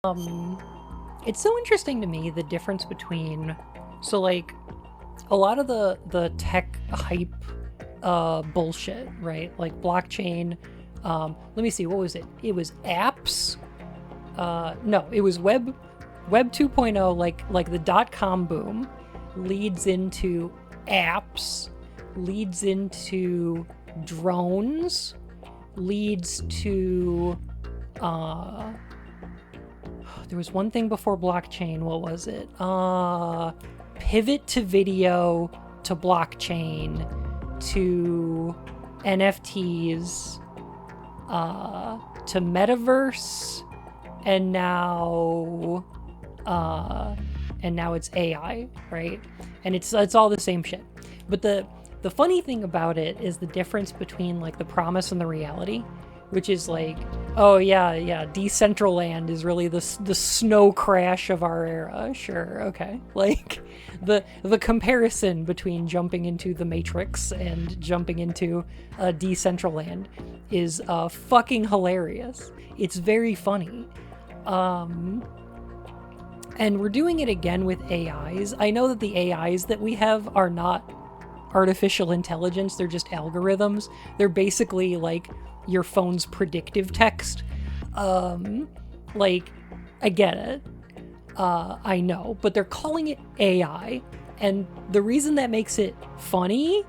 It's so interesting to me, the difference between, so like, a lot of the tech hype bullshit, right? Like blockchain. Let me see, what was it? It was apps. No, it was web 2.0, like the dot-com boom leads into apps, leads into drones, leads to there was one thing before blockchain. What was it? Pivot to video, to blockchain, to NFTs, to metaverse, and now it's AI, right? And it's all the same shit. But the funny thing about it is the difference between like the promise and the reality, which is like, oh yeah, Decentraland is really the snow crash of our era. Sure, okay. Like the comparison between jumping into the Matrix and jumping into Decentraland is fucking hilarious. It's very funny. And we're doing it again with AIs. I know that the AIs that we have are not artificial intelligence, they're just algorithms. They're basically like your phone's predictive text. Like, I get it. I know, but they're calling it AI. And the reason that makes it funny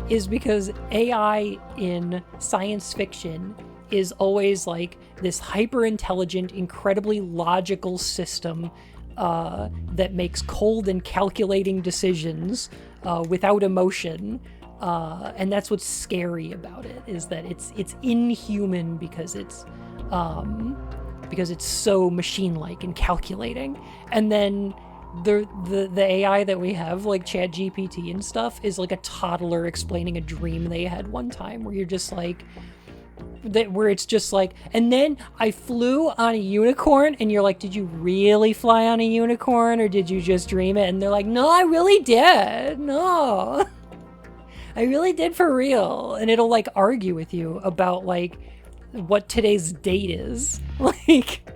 is because AI in science fiction is always like this hyper intelligent, incredibly logical system that makes cold and calculating decisions without emotion. And that's what's scary about it, is that it's inhuman because it's so machine-like and calculating. And then the AI that we have, like ChatGPT and stuff, is like a toddler explaining a dream they had one time, where you're just like, where it's just like, and then I flew on a unicorn, and you're like, did you really fly on a unicorn, or did you just dream it? And they're like, no, I really did. No. I really did for real. And it'll like argue with you about like what today's date is. Like,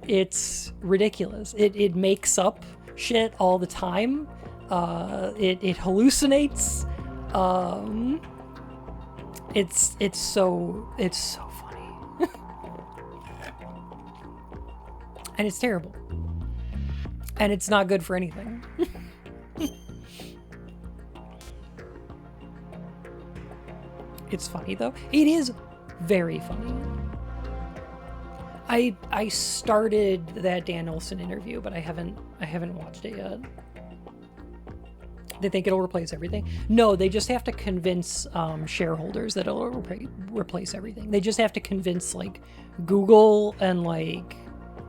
it's ridiculous. It makes up shit all the time. It hallucinates. It's so funny. And it's terrible. And it's not good for anything. It's funny though. It is very funny. I started that Dan Olsen interview, but I haven't watched it yet. They think it'll replace everything. No, they just have to convince shareholders that it'll replace everything. They just have to convince like Google and like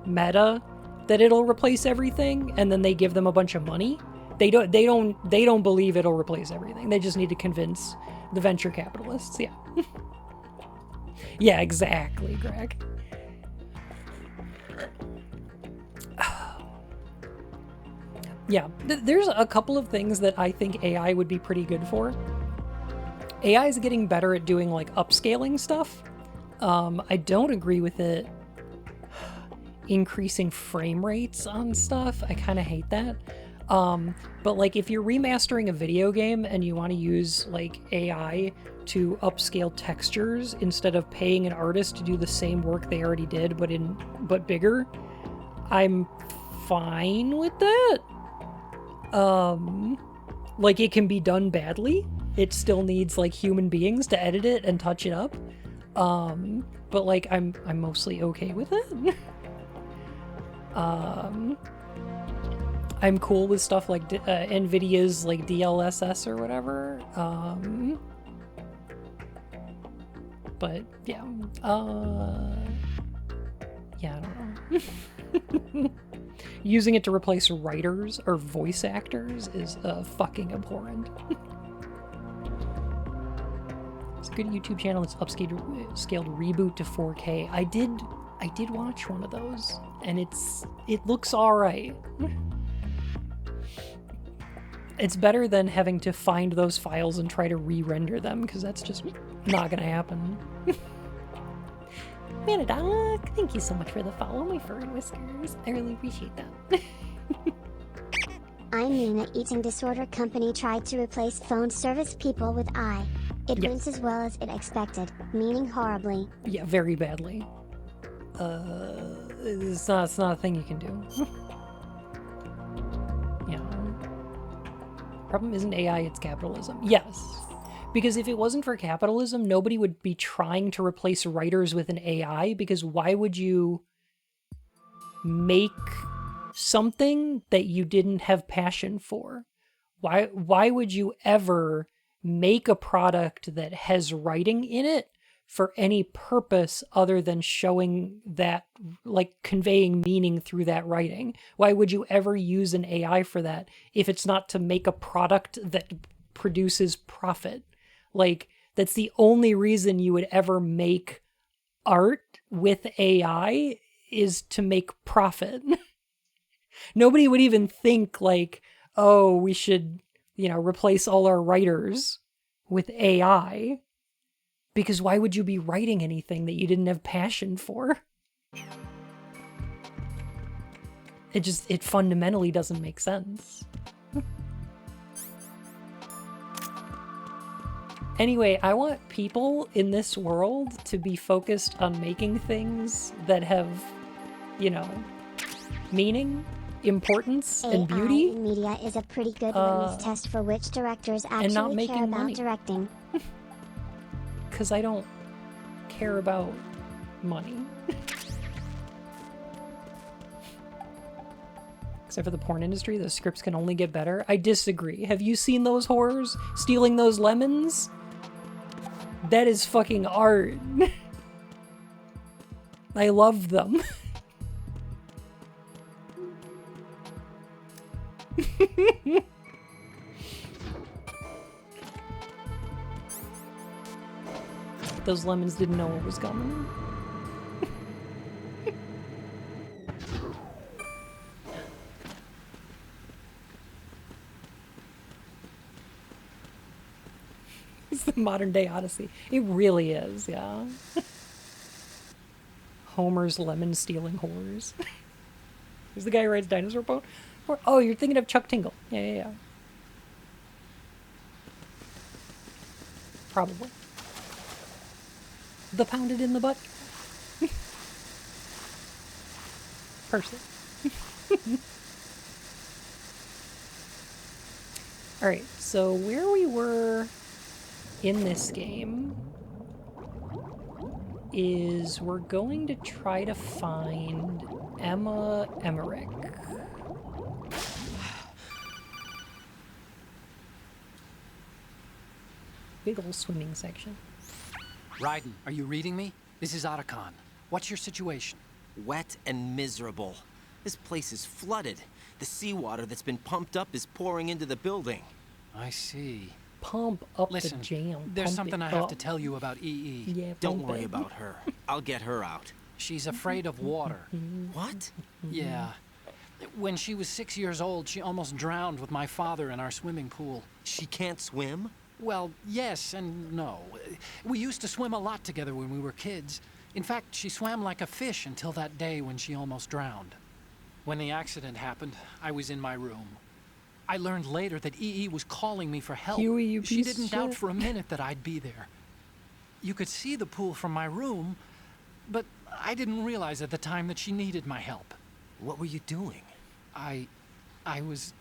Meta that it'll replace everything, and then they give them a bunch of money. They don't believe it'll replace everything. They just need to convince the venture capitalists. Yeah. Yeah, exactly, Greg. Yeah, there's a couple of things that I think AI would be pretty good for. AI is getting better at doing like upscaling stuff. I don't agree with it increasing frame rates on stuff. I kind of hate that. But like if you're remastering a video game and you want to use like AI to upscale textures instead of paying an artist to do the same work they already did but bigger, I'm fine with that. Like it can be done badly. It still needs like human beings to edit it and touch it up. But like I'm mostly okay with it. I'm cool with stuff like NVIDIA's like DLSS or whatever. But yeah, yeah, I don't know. Using it to replace writers or voice actors is fucking abhorrent. It's a good YouTube channel that's upscaled Reboot to 4K. I did watch one of those, and it looks alright. It's better than having to find those files and try to re-render them, because that's just not gonna happen. Manadoc, thank you so much for the follow, my furry whiskers. I really appreciate that. I mean, the eating disorder company tried to replace phone service people with I. It went as well as it expected, meaning horribly. Yeah, very badly. It's not a thing you can do. Yeah. Problem isn't AI, it's capitalism. Yes. Because if it wasn't for capitalism, nobody would be trying to replace writers with an AI, because why would you make something that you didn't have passion for? Why would you ever make a product that has writing in it for any purpose other than showing that, like, conveying meaning through that writing? Why would you ever use an AI for that if it's not to make a product that produces profit? Like, that's the only reason you would ever make art with AI, is to make profit. Nobody would even think like, oh, we should, replace all our writers with AI. Because why would you be writing anything that you didn't have passion for? It fundamentally doesn't make sense. Anyway, I want people in this world to be focused on making things that have, meaning, importance, and beauty. AI in media is a pretty good litmus test for which directors actually care about directing. Because I don't care about money. Except for the porn industry, the scripts can only get better. I disagree. Have you seen those horrors? Stealing those lemons? That is fucking art. I love them. Those lemons didn't know what was coming. It's the modern day Odyssey. It really is, yeah. Homer's lemon stealing horrors. Who's the guy who writes Dinosaur Bone? Oh, you're thinking of Chuck Tingle. Yeah. Probably. The pounded in the butt. Person. Alright, so where we were in this game is we're going to try to find Emma Emmerich. Big old swimming section. Raiden, are you reading me? This is Otacon. What's your situation? Wet and miserable. This place is flooded. The seawater that's been pumped up is pouring into the building. I see. Pump up Listen, the jam. There's something I have up. to tell you about EE. Yeah, Don't worry about her. I'll get her out. She's afraid of water. What? Yeah. When she was 6 years old, she almost drowned with my father in our swimming pool. She can't swim? Well, yes and no. We used to swim a lot together when we were kids. In fact, she swam like a fish until that day when she almost drowned. When the accident happened, I was in my room. I learned later that EE was calling me for help. Huey, you She piece didn't of doubt shit. for a minute that I'd be there. You could see the pool from my room, but I didn't realize at the time that she needed my help. What were you doing? I was...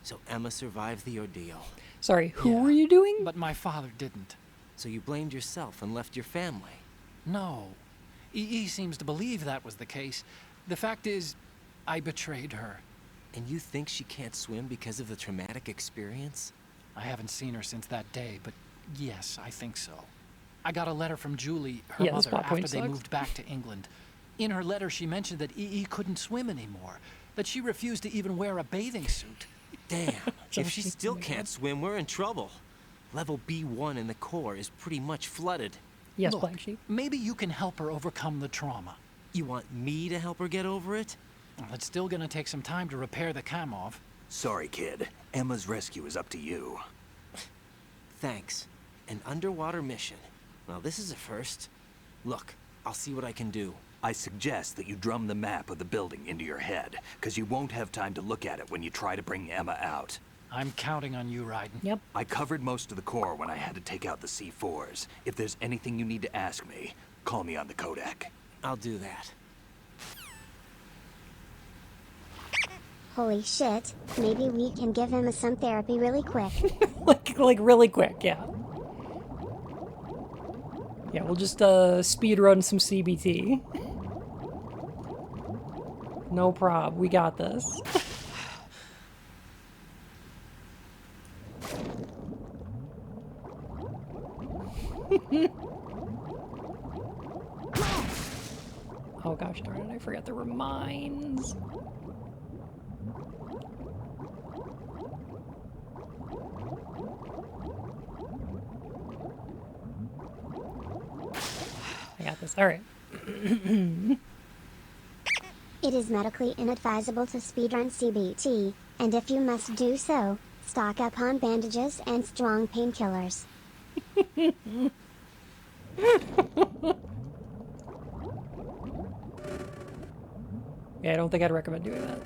So Emma survived the ordeal. Sorry, who Yeah, were you doing? But my father didn't. So you blamed yourself and left your family. No. EE seems to believe that was the case. The fact is, I betrayed her. And you think she can't swim because of the traumatic experience? I haven't seen her since that day, but yes, I think so. I got a letter from Julie, her Yeah, this mother, plot after point they sucks. moved back to England. In her letter, she mentioned that EE couldn't swim anymore, that she refused to even wear a bathing suit. Damn, if she still can't swim, we're in trouble. Level B1 in the core is pretty much flooded. Yes, Look, Black Sheep. maybe you can help her overcome the trauma. You want me to help her get over it? Well, it's still gonna take some time to repair the Kamov. Sorry, kid. Emma's rescue is up to you. Thanks. An underwater mission. Well, this is a first. Look, I'll see what I can do. I suggest that you drum the map of the building into your head, because you won't have time to look at it when you try to bring Emma out. I'm counting on you, Raiden. Yep. I covered most of the core when I had to take out the C4s. If there's anything you need to ask me, call me on the codec. I'll do that. Holy shit, maybe we can give him some therapy really quick. like really quick, yeah. Yeah, we'll just speed run some CBT. No prob, we got this. Oh gosh darn it, I forgot there were mines. I got this. All right. It is medically inadvisable to speedrun CBT, and if you must do so, stock up on bandages and strong painkillers. Yeah, I don't think I'd recommend doing that.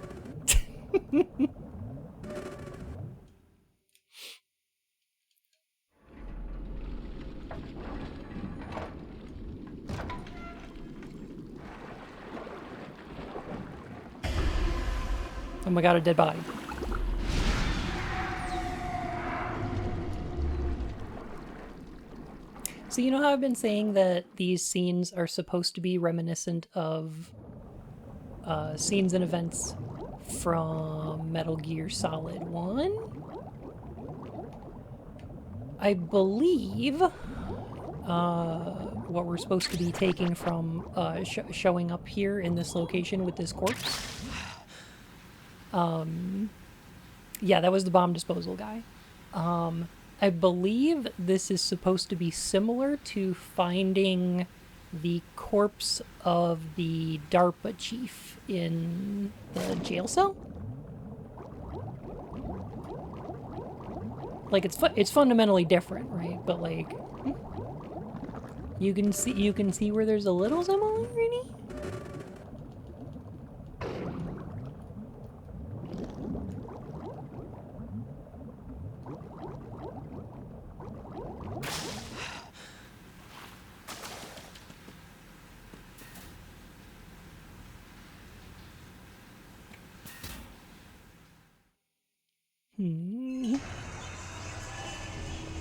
Oh my god, a dead body. So you know how I've been saying that these scenes are supposed to be reminiscent of scenes and events from Metal Gear Solid 1? I believe what we're supposed to be taking from showing up here in this location with this corpse. Yeah, that was the bomb disposal guy. I believe this is supposed to be similar to finding the corpse of the DARPA chief in the jail cell. Like it's fundamentally different, right? But like you can see where there's a little similarity.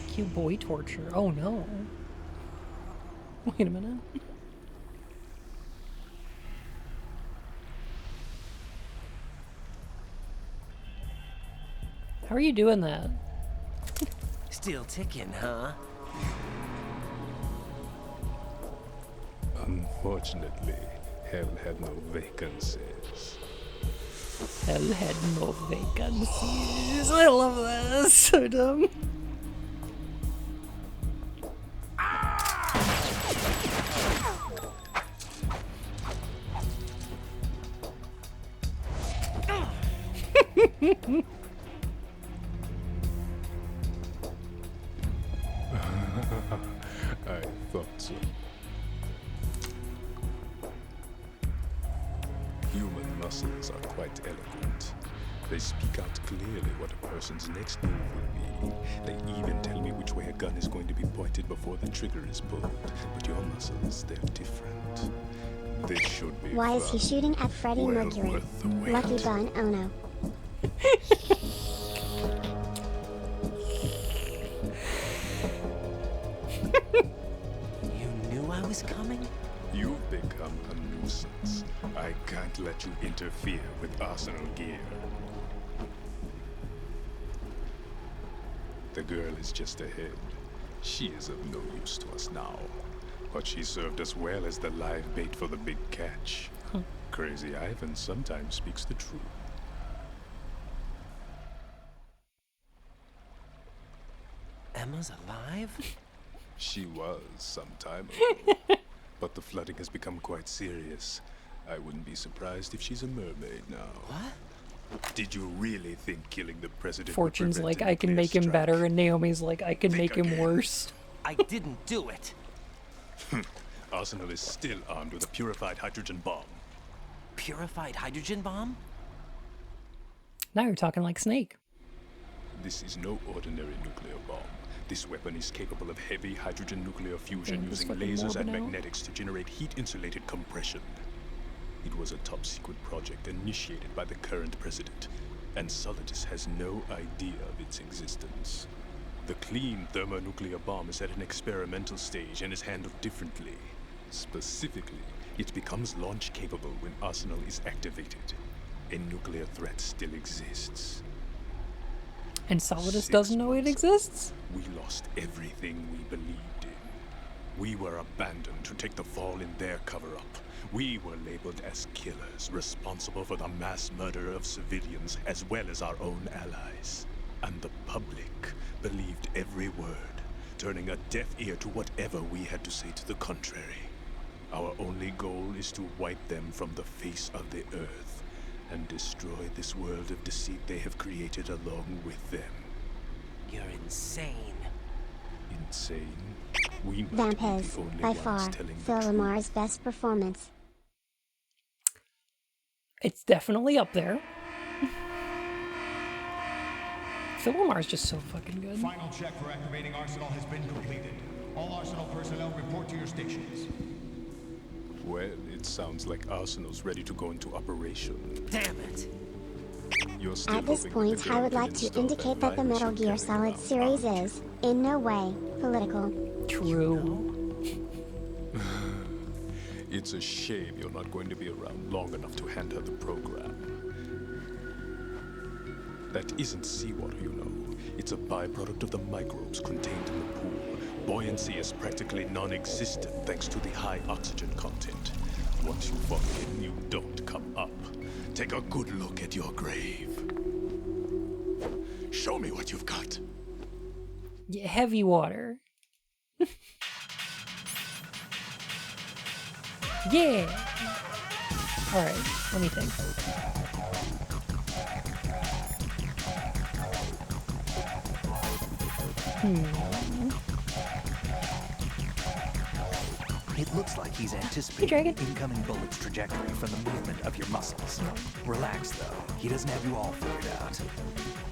Cute boy torture. Oh no. Wait a minute. How are you doing that? Still ticking, huh? Unfortunately, hell had no vacancies. Hell had no vacancies. I love that. So dumb. I thought so. Human muscles are quite eloquent. They speak out clearly what a person's next move will be. They even tell me which way a gun is going to be pointed before the trigger is pulled. But your muscles, they're different. They should be. Why is he shooting at Freddie well Mercury? worth the wait. Lucky Bun, oh no. You knew I was coming? You've become a nuisance. I can't let you interfere with Arsenal gear. The girl is just ahead. She is of no use to us now. But she served us well as the live bait for the big catch. Crazy Ivan sometimes speaks the truth. Emma's alive? She was some time ago. But the flooding has become quite serious. I wouldn't be surprised if she's a mermaid now. What? Did you really think killing the president Fortune's would prevent like, a I can nuclear make him strike? better, and Naomi's like, I can Think make him again. worse. I didn't do it. Arsenal is still armed with a purified hydrogen bomb. Purified hydrogen bomb? Now you're talking like Snake. This is no ordinary nuclear bomb. This weapon is capable of heavy hydrogen nuclear fusion Damn, this using fucking lasers and morbid now. magnetics to generate heat-insulated compression. It was a top-secret project initiated by the current president, and Solidus has no idea of its existence. The clean thermonuclear bomb is at an experimental stage and is handled differently. Specifically, it becomes launch-capable when Arsenal is activated. A nuclear threat still exists. And Solidus 6 doesn't know it months exists? We lost everything we believed in. We were abandoned to take the fall in their cover-up. We were labeled as killers, responsible for the mass murder of civilians as well as our own allies. And the public believed every word, turning a deaf ear to whatever we had to say to the contrary. Our only goal is to wipe them from the face of the earth and destroy this world of deceit they have created along with them. You're insane. Insane? We might Vamp be is, the only by ones far, telling the Phil truth. Lamar's best performance. It's definitely up there. Phil Lamar's just so fucking good. Final check for activating Arsenal has been completed. All Arsenal personnel report to your stations. Well, it sounds like Arsenal's ready to go into operation. Damn it. You're still At this hoping point, that the I girl would can like to install indicate that the line Metal machine Gear carrying Solid around series armed. is, in no way, political. True. It's a shame you're not going to be around long enough to hand her the program. That isn't seawater, you know. It's a byproduct of the microbes contained in the pool. Buoyancy is practically non-existent thanks to the high oxygen content. Once you fall in, you don't come up. Take a good look at your grave. Show me what you've got. Yeah, heavy water. Yeah. All right, let me think. It looks like he's Hey, anticipating Dragon. the incoming bullet's trajectory from the movement of your muscles. Relax, though. He doesn't have you all figured out.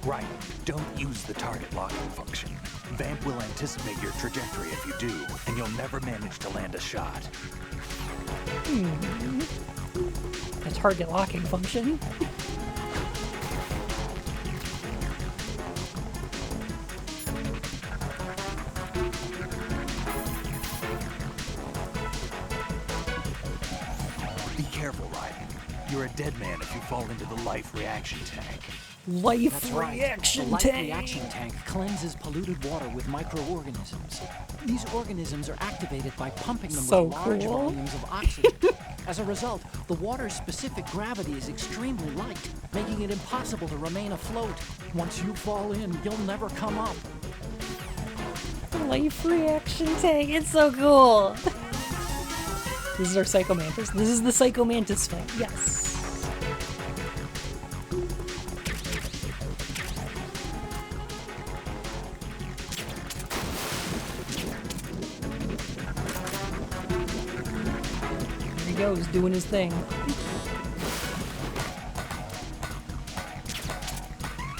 Right. Don't use the target locking function. Vamp will anticipate your trajectory if you do, and you'll never manage to land a shot. The target locking function. Be careful, Raiden. You're a dead man if you fall into the life reaction tank. Life That's right. reaction The life tank. reaction tank cleanses polluted water with microorganisms. These organisms are activated by pumping them So with large cool. volumes of oxygen. As a result, the water's specific gravity is extremely light, making it impossible to remain afloat. Once you fall in, you'll never come up. Life reaction tank. It's so cool. This is our Psycho Mantis. This is the Psycho Mantis fight. Yes. There he goes, doing his thing.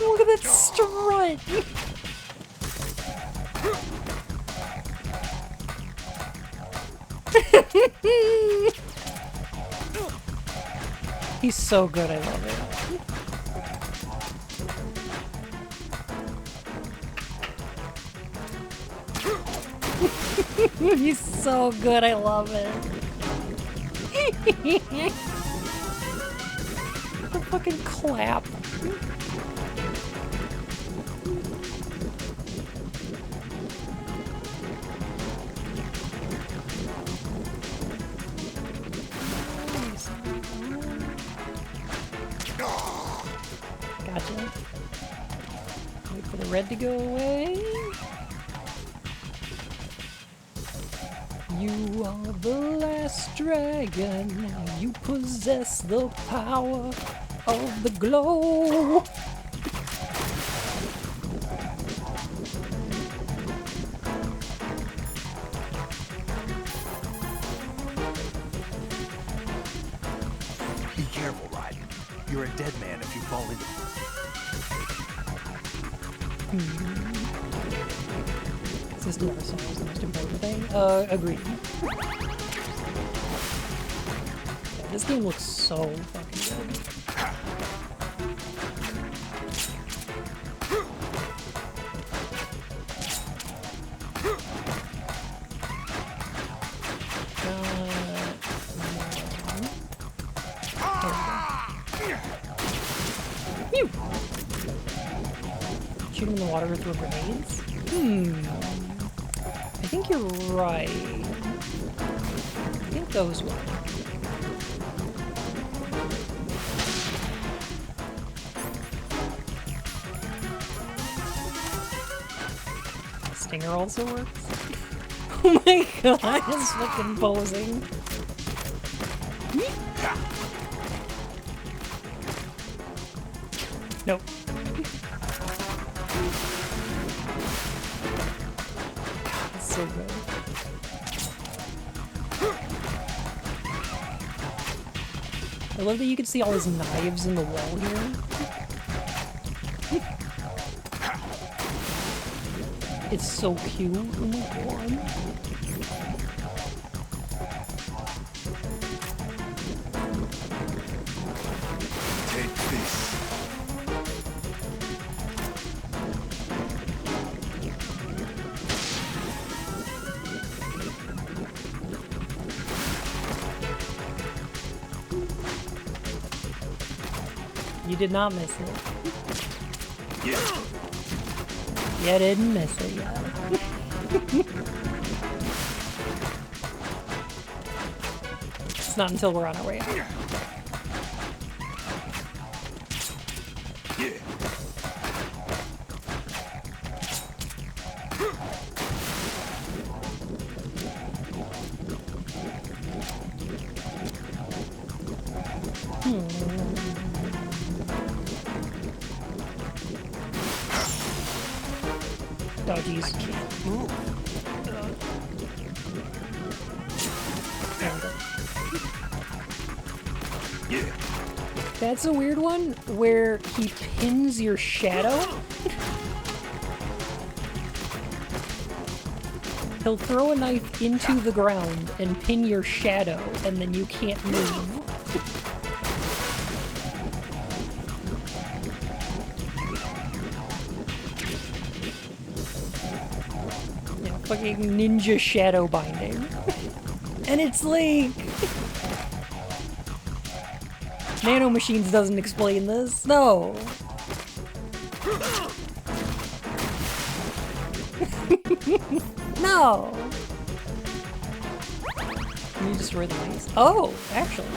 Look at that strut! He's so good, I love it. He's so good, I love it. The fucking clap. Gotcha. Wait for the red to go away. You are the last dragon. You possess the power of the glow. Be careful, Raiden. You're a dead man if you fall into... Consistent arsenal is the most important thing. Agreed. Yeah, this game looks so fucking good. Shoot him in the water with your grenades? I think you're right. I think those work. Stinger also works? Oh my god, it's fucking posing. Nope. It's so good. I love that you can see all his knives in the wall here. It's so cute. Oh my god. Take this. You did not miss it. Yeah. You didn't miss it yet. It's not until we're on our way out. Yeah. Dodgies. Yeah. That's a weird one where he pins your shadow. He'll throw a knife into the ground and pin your shadow, and then you can't move. Yeah, fucking ninja shadow binding. And it's like... Nano Machines doesn't explain this. No. No. Can you destroy the mice? Oh, actually.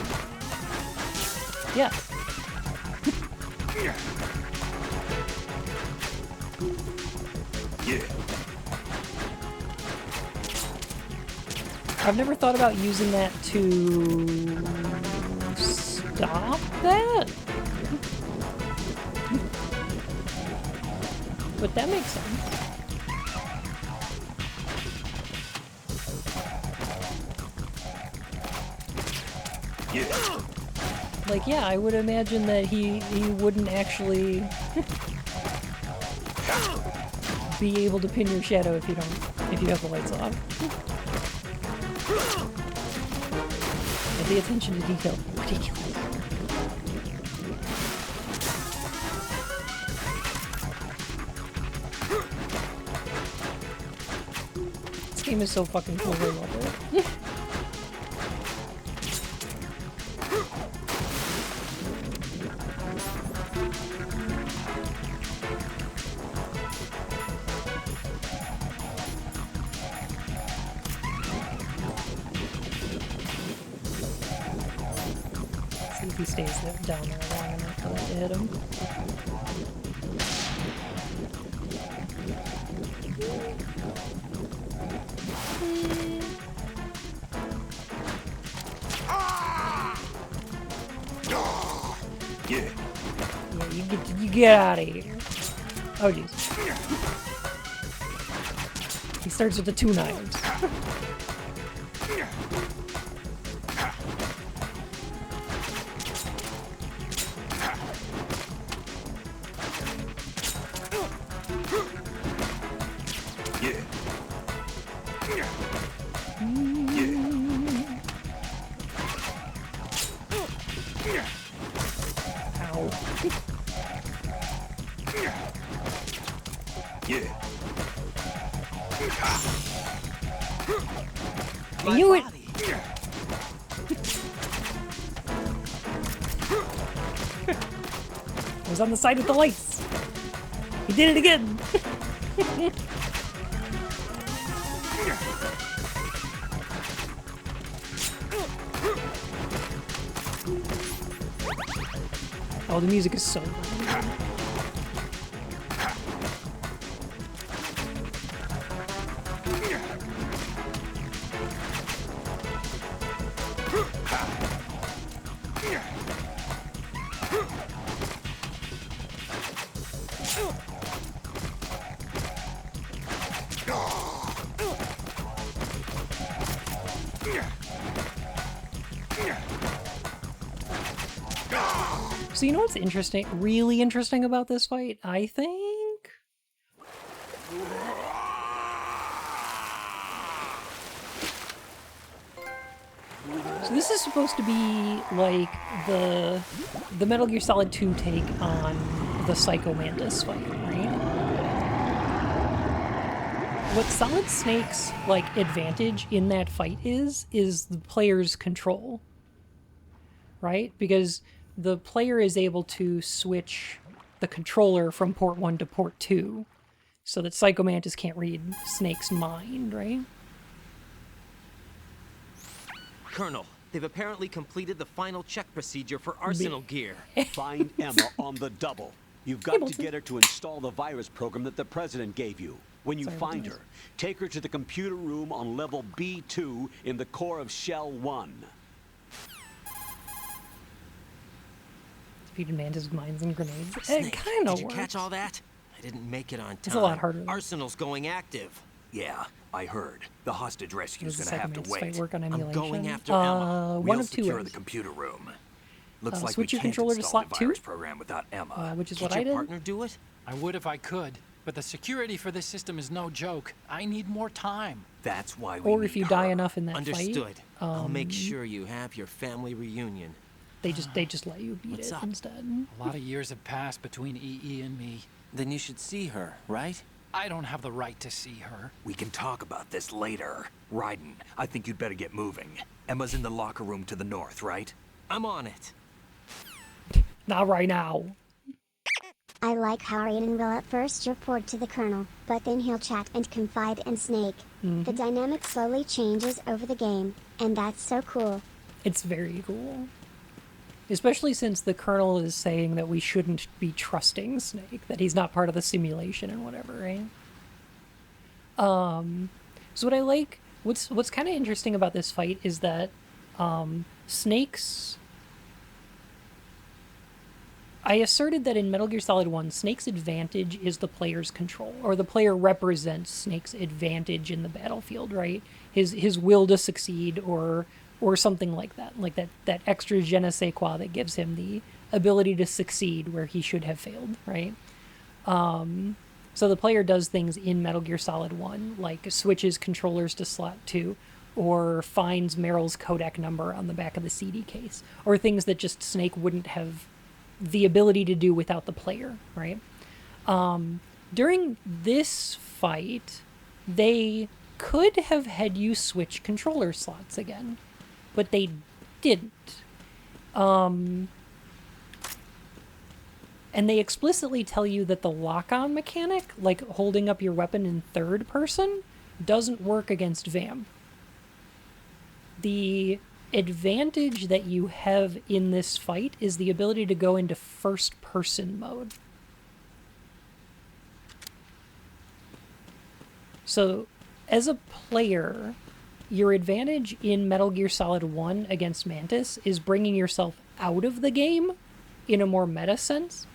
Yes. Yeah. I've never thought about using that to stop that. But that makes sense. Yeah. Like, yeah, I would imagine that he wouldn't actually be able to pin your shadow if you have the lights off. But the attention to detail, ridiculous. This game is so fucking cool, I love it. See if he stays there, down there long enough for that to hit him. Yeah. Yeah, you get out of here. Oh jeez. He starts with the 2 knives. Ow. Yeah. I knew it! I was on the side with the lights. He did it again. Oh, the music is so loud. So you know what's interesting, really interesting about this fight, I think? So this is supposed to be like the Metal Gear Solid 2 take on the Psycho Mantis fight, right? What Solid Snake's like advantage in that fight is the player's control, right? Because the player is able to switch the controller from port 1 to port 2 so that Psycho Mantis can't read Snake's mind, right? Colonel, they've apparently completed the final check procedure for arsenal gear. Find Emma on the double. You've got to get her to install the virus program that the president gave you. When you find her, take her to the computer room on level B2 in the core of Shell 1. Defeated Mantis, mines, and grenades. Snake, It kind of did you works. catch all that? I didn't make it on time. It's a lot harder. Arsenal's going active. Yeah, I heard. The hostage rescue's Does the gonna have Psycho to Mantis fight wait. work on I'm emulation? going after Emma. One We'll of two secure ways. the computer room. Looks like switch we your can't controller to install slot the 2? virus program without Emma. Which is Can't what I your did. partner do it? I would if I could, but the security for this system is no joke. I need more time. That's why we Or need if you die her. enough in that Understood. fight, I'll make sure you have your family reunion. they just let you beat What's it up? instead. A lot of years have passed between EE and me. Then you should see her, right? I don't have the right to see her. We can talk about this later. Raiden, I think you'd better get moving. Emma's in the locker room to the north, right? I'm on it. Not right now. I like how Raiden will at first report to the Colonel, but then he'll chat and confide in Snake. The dynamic slowly changes over the game, and that's so cool. It's very cool. Especially since the Colonel is saying that we shouldn't be trusting Snake, that he's not part of the simulation and whatever, right? So what I like, what's kind of interesting about this fight is that Snake's... I asserted that in Metal Gear Solid 1, Snake's advantage is the player's control, or the player represents Snake's advantage in the battlefield, right? His will to succeed, or something like that extra je ne sais quoi that gives him the ability to succeed where he should have failed, right? So the player does things in Metal Gear Solid 1, like switches controllers to slot 2, or finds Meryl's codec number on the back of the CD case, or things that just Snake wouldn't have the ability to do without the player, right? During this fight, they could have had you switch controller slots again, but they didn't. And they explicitly tell you that the lock-on mechanic, like holding up your weapon in third person, doesn't work against Vamp. The advantage that you have in this fight is the ability to go into first-person mode. So, as a player, your advantage in Metal Gear Solid 1 against Mantis is bringing yourself out of the game in a more meta sense.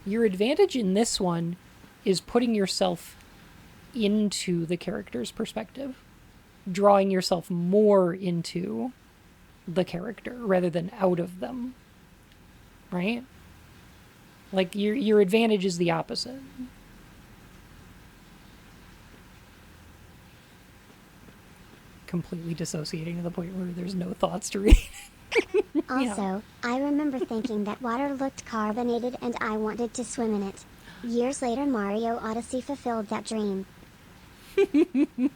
Your advantage in this one is putting yourself into the character's perspective, drawing yourself more into the character rather than out of them, right? Like your advantage is the opposite. Completely dissociating to the point where there's no thoughts to read. Also, I remember thinking that water looked carbonated and I wanted to swim in it. Years later, Mario Odyssey fulfilled that dream. Get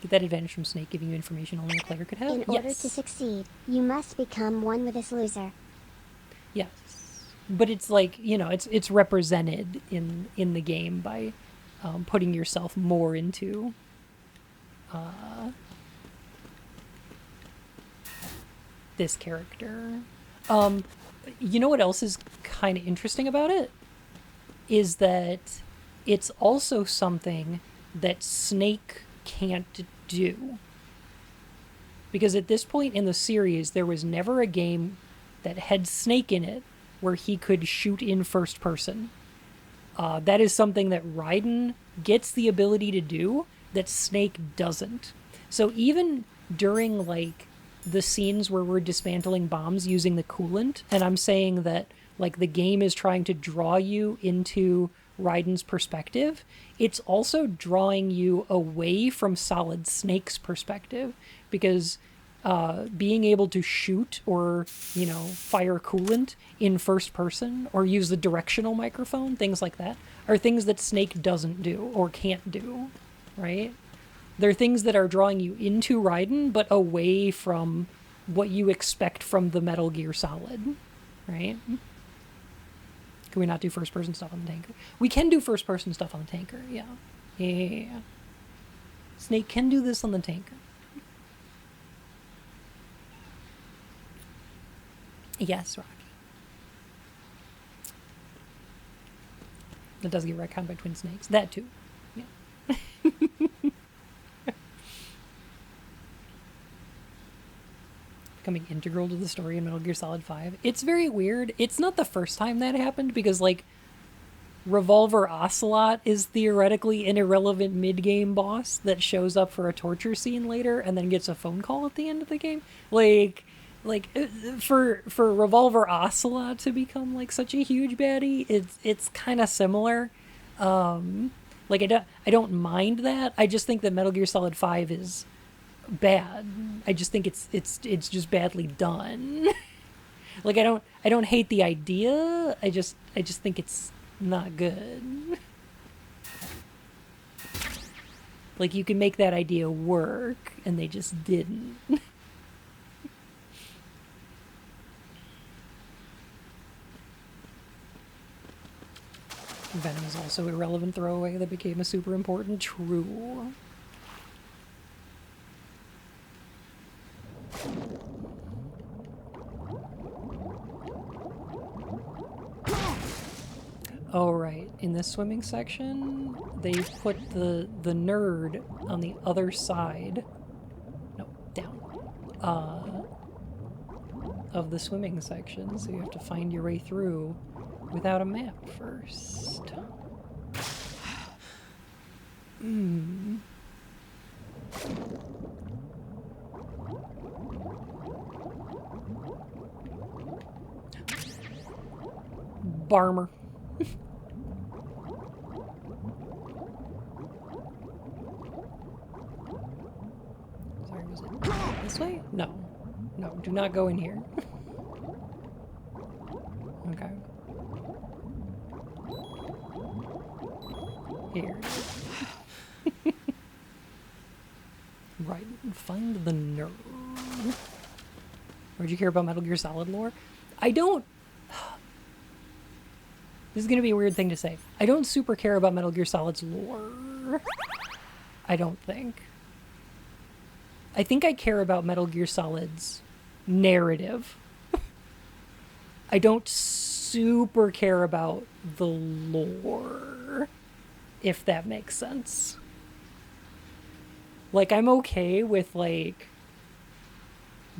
that advantage from Snake giving you information only a player could have? In order to succeed, you must become one with this loser. Yes. But it's like, you know, it's represented in the game by putting yourself more into this character. You know what else is kind of interesting about it? Is that it's also something that Snake can't do. Because at this point in the series, there was never a game that had Snake in it where he could shoot in first person. That is something that Raiden gets the ability to do that Snake doesn't. So even during, like, the scenes where we're dismantling bombs using the coolant, and I'm saying that, like, the game is trying to draw you into Raiden's perspective, it's also drawing you away from Solid Snake's perspective, because being able to shoot or, you know, fire coolant in first person or use the directional microphone, things like that, are things that Snake doesn't do or can't do, right? They're things that are drawing you into Raiden, but away from what you expect from the Metal Gear Solid, right? Can we not do first-person stuff on the tanker? We can do first-person stuff on the tanker, yeah. Yeah. Snake can do this on the tanker. Yes, Rocky. That does get retconned by Twin Snakes. That too. Yeah. Becoming integral to the story in Metal Gear Solid 5. It's very weird. It's not the first time that happened, because, like, Revolver Ocelot is theoretically an irrelevant mid-game boss that shows up for a torture scene later and then gets a phone call at the end of the game. Like for Revolver Ocelot to become, like, such a huge baddie, it's kind of similar. Like, I don't mind that. I just think that Metal Gear Solid 5 is bad. I just think it's just badly done. Like, I don't hate the idea. I just think it's not good. Like, you can make that idea work, and they just didn't. Venom is also a relevant throwaway that became a super important. True. Oh, right. In this swimming section, they put the nerd on the other side. No, down. Of the swimming section, so you have to find your way through without a map first. Barmer. Sorry, was it this way? No. No, do not go in here. Okay. Here. Right, find the nerd. Would you care about Metal Gear Solid lore? I don't... This is going to be a weird thing to say. I don't super care about Metal Gear Solid's lore. I don't think. I think I care about Metal Gear Solid's narrative. I don't super care about the lore, if that makes sense. Like, I'm okay with, like,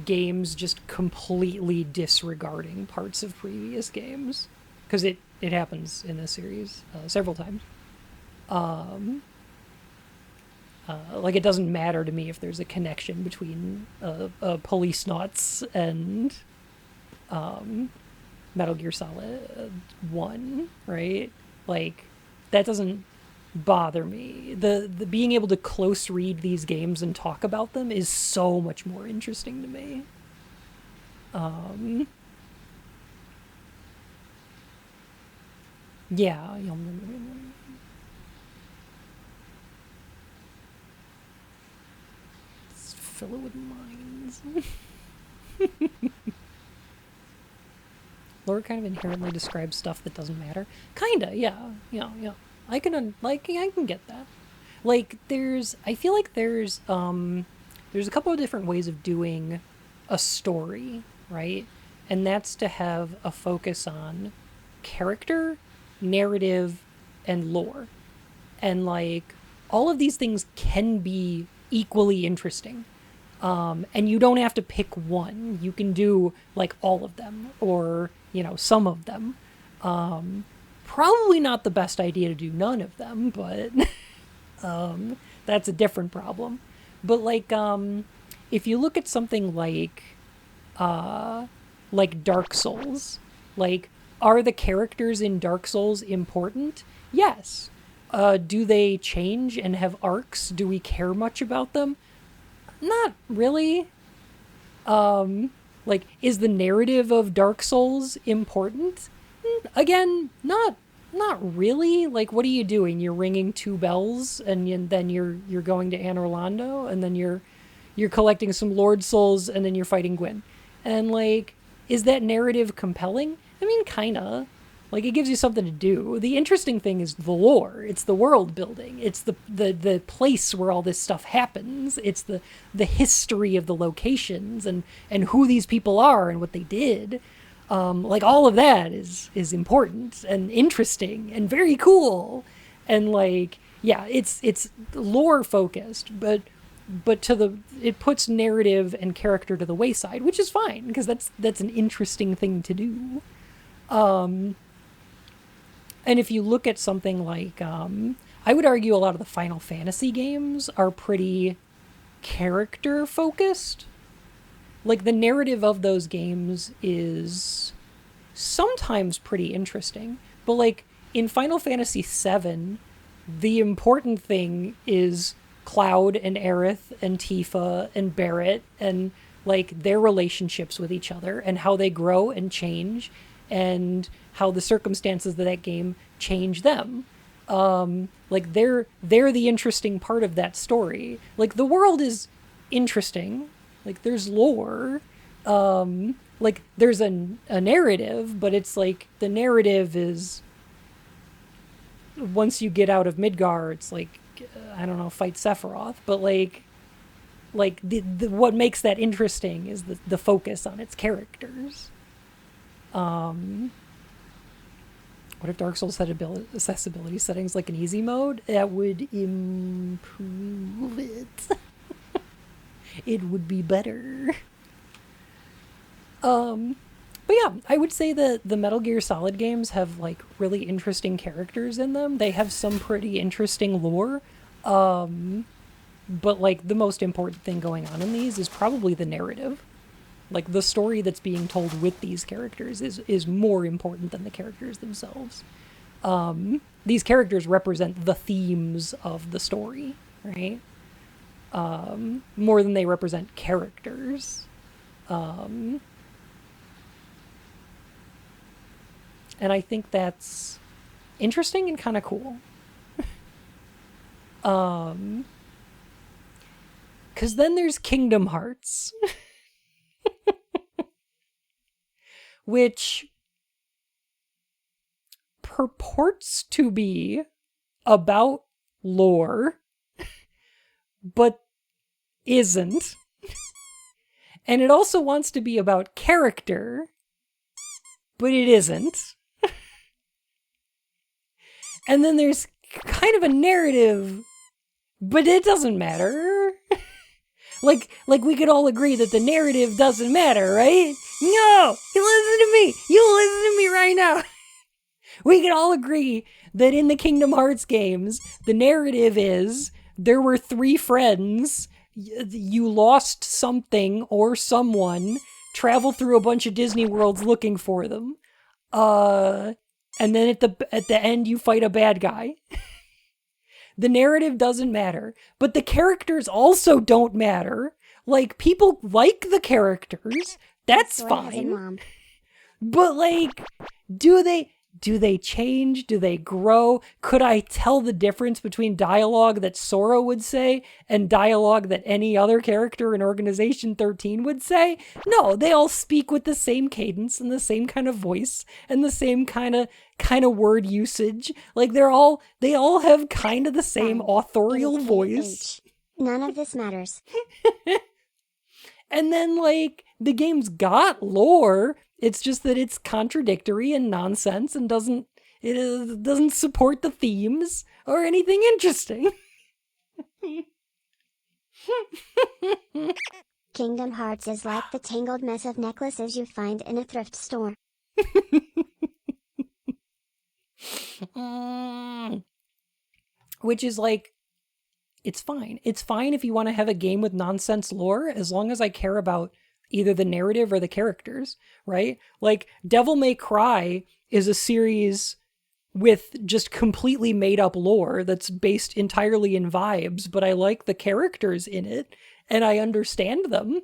games just completely disregarding parts of previous games. Because it happens in this series several times. Like, it doesn't matter to me if there's a connection between Police Knots and Metal Gear Solid 1, right? Like, that doesn't bother me. The being able to close read these games and talk about them is so much more interesting to me. Yeah. Let's fill it with mines. Lore kind of inherently describes stuff that doesn't matter. Kinda, yeah. I can get that. Like, I feel like there's a couple of different ways of doing a story, right? And that's to have a focus on character, narrative, and lore. And like, all of these things can be equally interesting. And you don't have to pick one. You can do like all of them, or, some of them. Probably not the best idea to do none of them, but that's a different problem. But like, if you look at something like Dark Souls, like, are the characters in Dark Souls important? Yes. Do they change and have arcs? Do we care much about them? Not really. Like, is the narrative of Dark Souls important? Again, not really. Like, what are you doing? You're ringing 2 bells, and then you're going to Anor Londo, and then you're collecting some Lord Souls, and then you're fighting Gwyn. And like, is that narrative compelling? I mean, kinda. Like, it gives you something to do. The interesting thing is the lore. It's the world building. It's the place where all this stuff happens. It's the history of the locations and who these people are and what they did. Like, all of that is important and interesting and very cool. And like, yeah, it's lore focused, but it puts narrative and character to the wayside, which is fine, because that's an interesting thing to do. And if you look at something like, I would argue a lot of the Final Fantasy games are pretty character focused. Like, the narrative of those games is sometimes pretty interesting, but like in Final Fantasy VII, the important thing is Cloud and Aerith and Tifa and Barret and like their relationships with each other and how they grow and change and how the circumstances of that game change them. Like, they're the interesting part of that story. Like, the world is interesting. Like, there's lore. Like, there's a narrative, but it's like, the narrative is, once you get out of Midgar, it's like, I don't know, fight Sephiroth, but like the what makes that interesting is the focus on its characters. What if Dark Souls had accessibility settings like an easy mode? That would improve it. It would be better. But yeah, I would say that the Metal Gear Solid games have like really interesting characters in them. They have some pretty interesting lore. But like, the most important thing going on in these is probably the narrative. Like, the story that's being told with these characters is more important than the characters themselves. These characters represent the themes of the story, right? More than they represent characters. And I think that's interesting and kind of cool. 'Cause then there's Kingdom Hearts. Which purports to be about lore, but isn't. And it also wants to be about character, but it isn't. And then there's kind of a narrative, but it doesn't matter. Like we could all agree that the narrative doesn't matter, right? No! You listen to me! You listen to me right now! We can all agree that in the Kingdom Hearts games, the narrative is there were 3 friends, you lost something or someone, travel through a bunch of Disney worlds looking for them, and then at the end you fight a bad guy. the narrative doesn't matter, but the characters also don't matter. Like, people like the characters. That's Sora has a fine. mom. But, like, do they change? Do they grow? Could I tell the difference between dialogue that Sora would say and dialogue that any other character in Organization 13 would say? No, they all speak with the same cadence and the same kind of voice and the same kind of word usage. Like, they all have kind of the same Fine. authorial It is voice. KH. None of this matters. And then, like, the game's got lore. It's just that it's contradictory and nonsense and doesn't support the themes or anything interesting. Kingdom Hearts is like the tangled mess of necklaces you find in a thrift store. Which is like, it's fine. It's fine if you want to have a game with nonsense lore, as long as I care about either the narrative or the characters, right? Like, Devil May Cry is a series with just completely made up lore that's based entirely in vibes, but I like the characters in it and I understand them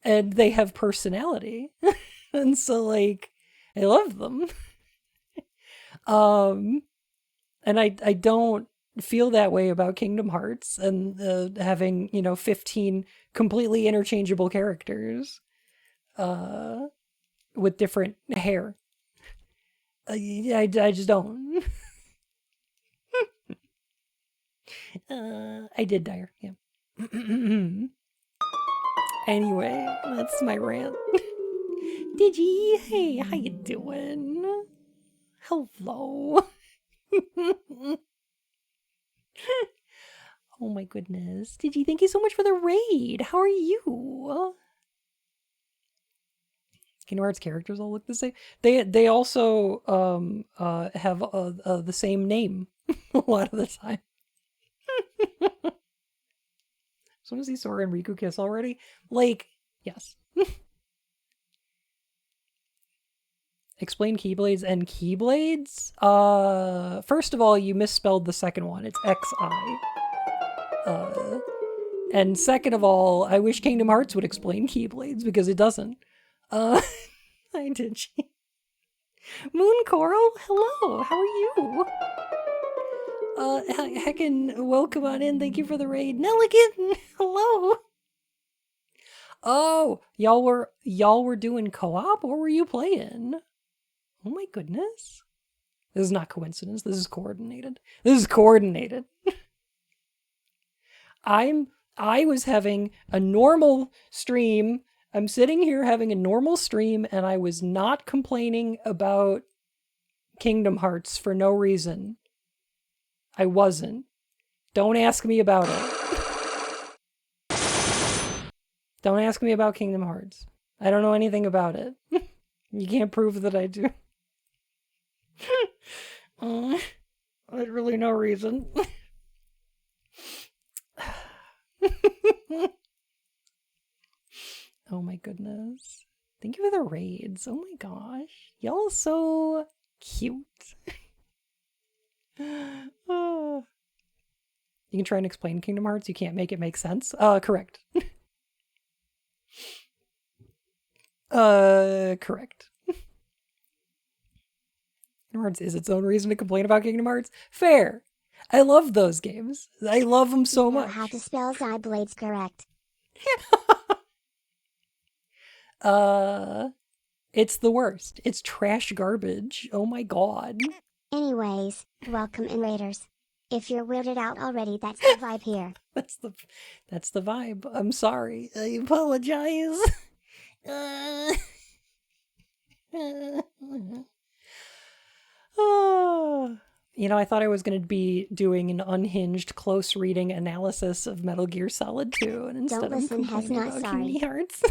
and they have personality. And so, like, I love them. And I don't feel that way about Kingdom Hearts and having, 15 completely interchangeable characters with different hair. I just don't. I did dire, yeah. Anyway, that's my rant. Digi, hey, how you doing? Hello. Oh my goodness. Digi, thank you so much for the raid. How are you? Kingdom Hearts characters all look the same. They also have the same name a lot of the time. So want to see Sora and Riku kiss already? Like, yes. Explain Keyblades and Keyblades? First of all, you misspelled the second one. It's XI. And second of all, I wish Kingdom Hearts would explain Keyblades because it doesn't. I did. Moon Coral, hello. How are you? Heckin', welcome on in. Thank you for the raid. Nelligan, hello. Oh, y'all were doing co-op? What were you playing? Oh my goodness. This is not coincidence. This is coordinated. I was having a normal stream. I'm sitting here having a normal stream and I was not complaining about Kingdom Hearts for no reason. I wasn't. Don't ask me about it. Don't ask me about Kingdom Hearts. I don't know anything about it. You can't prove that I do. There's really no reason. Oh my goodness. Thank you for the raids. Oh my gosh. Y'all so cute. You can try and explain Kingdom Hearts. You can't make it make sense. Correct. Correct. Kingdom Hearts is its own reason to complain about Kingdom Hearts. Fair. I love those games. I love them so much. How to spell Zyblades correct. It's the worst. It's trash garbage. Oh my god. Anyways, welcome in Raiders. If you're weirded out already, that's the vibe here. That's the vibe. I'm sorry. I apologize. I thought I was going to be doing an unhinged close reading analysis of Metal Gear Solid 2, and instead Don't I'm listen, has complaining not about sorry. Kingdom Hearts.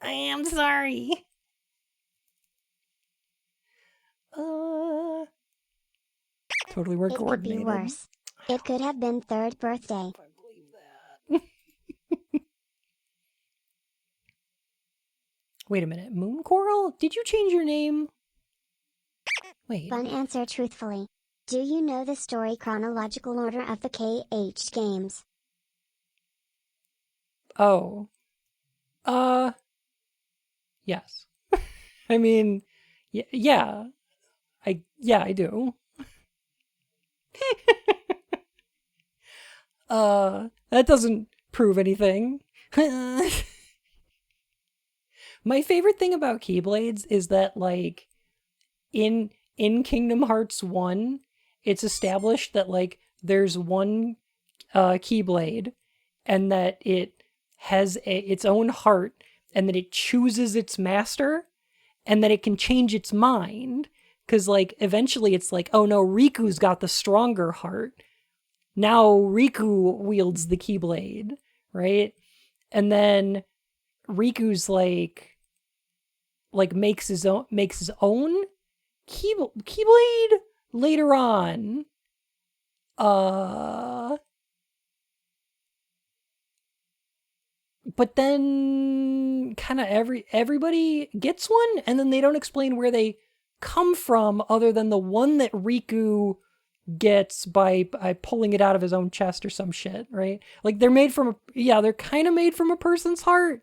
I am sorry. Totally were It could coordinated. be worse. It could have been third birthday. I believe that. Wait a minute. Moon Coral? Did you change your name? Wait. Fun answer truthfully. Do you know the story chronological order of the KH games? Oh. Yes. I mean, yeah. I do. That doesn't prove anything. My favorite thing about Keyblades is that, like, in Kingdom Hearts 1, it's established that, like, there's one Keyblade, and that it has its own heart, and that it chooses its master, and that it can change its mind. Because, like, eventually it's like, oh no, Riku's got the stronger heart. Now Riku wields the Keyblade, right? And then Riku's like makes his own Keyblade later on. But then kind of everybody gets one, and then they don't explain where they come from other than the one that Riku gets by pulling it out of his own chest or some shit, right? Like they're kind of made from a person's heart.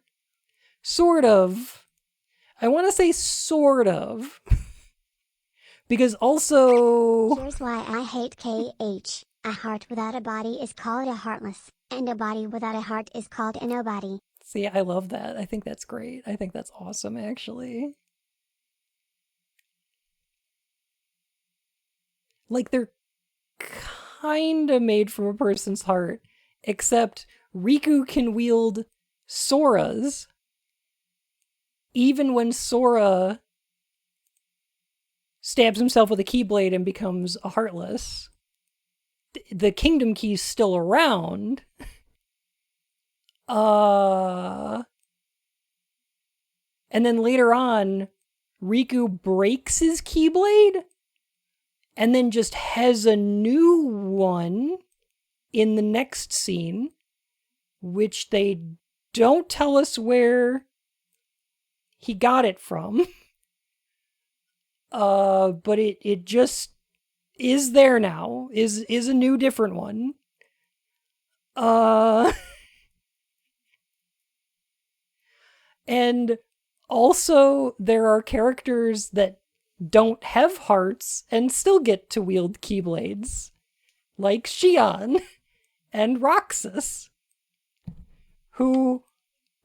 Sort of. I want to say sort of. Because also... Here's why I hate KH. A heart without a body is called a heartless, and a body without a heart is called a nobody. See, I love that. I think that's great. I think that's awesome, actually. Like, they're kinda made from a person's heart, except Riku can wield Sora's, even when Sora stabs himself with a Keyblade and becomes a Heartless. The Kingdom Key's still around. And then later on, Riku breaks his Keyblade and then just has a new one in the next scene, which they don't tell us where he got it from. But it just is there now, is a new different one. And also there are characters that don't have hearts and still get to wield Keyblades, like Xion and Roxas, who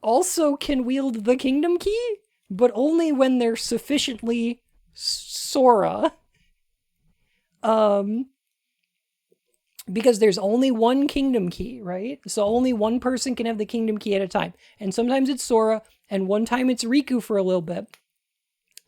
also can wield the Kingdom Key, but only when they're sufficiently Sora. Because there's only one Kingdom Key, right? So only one person can have the Kingdom Key at a time. And sometimes it's Sora, and one time it's Riku for a little bit.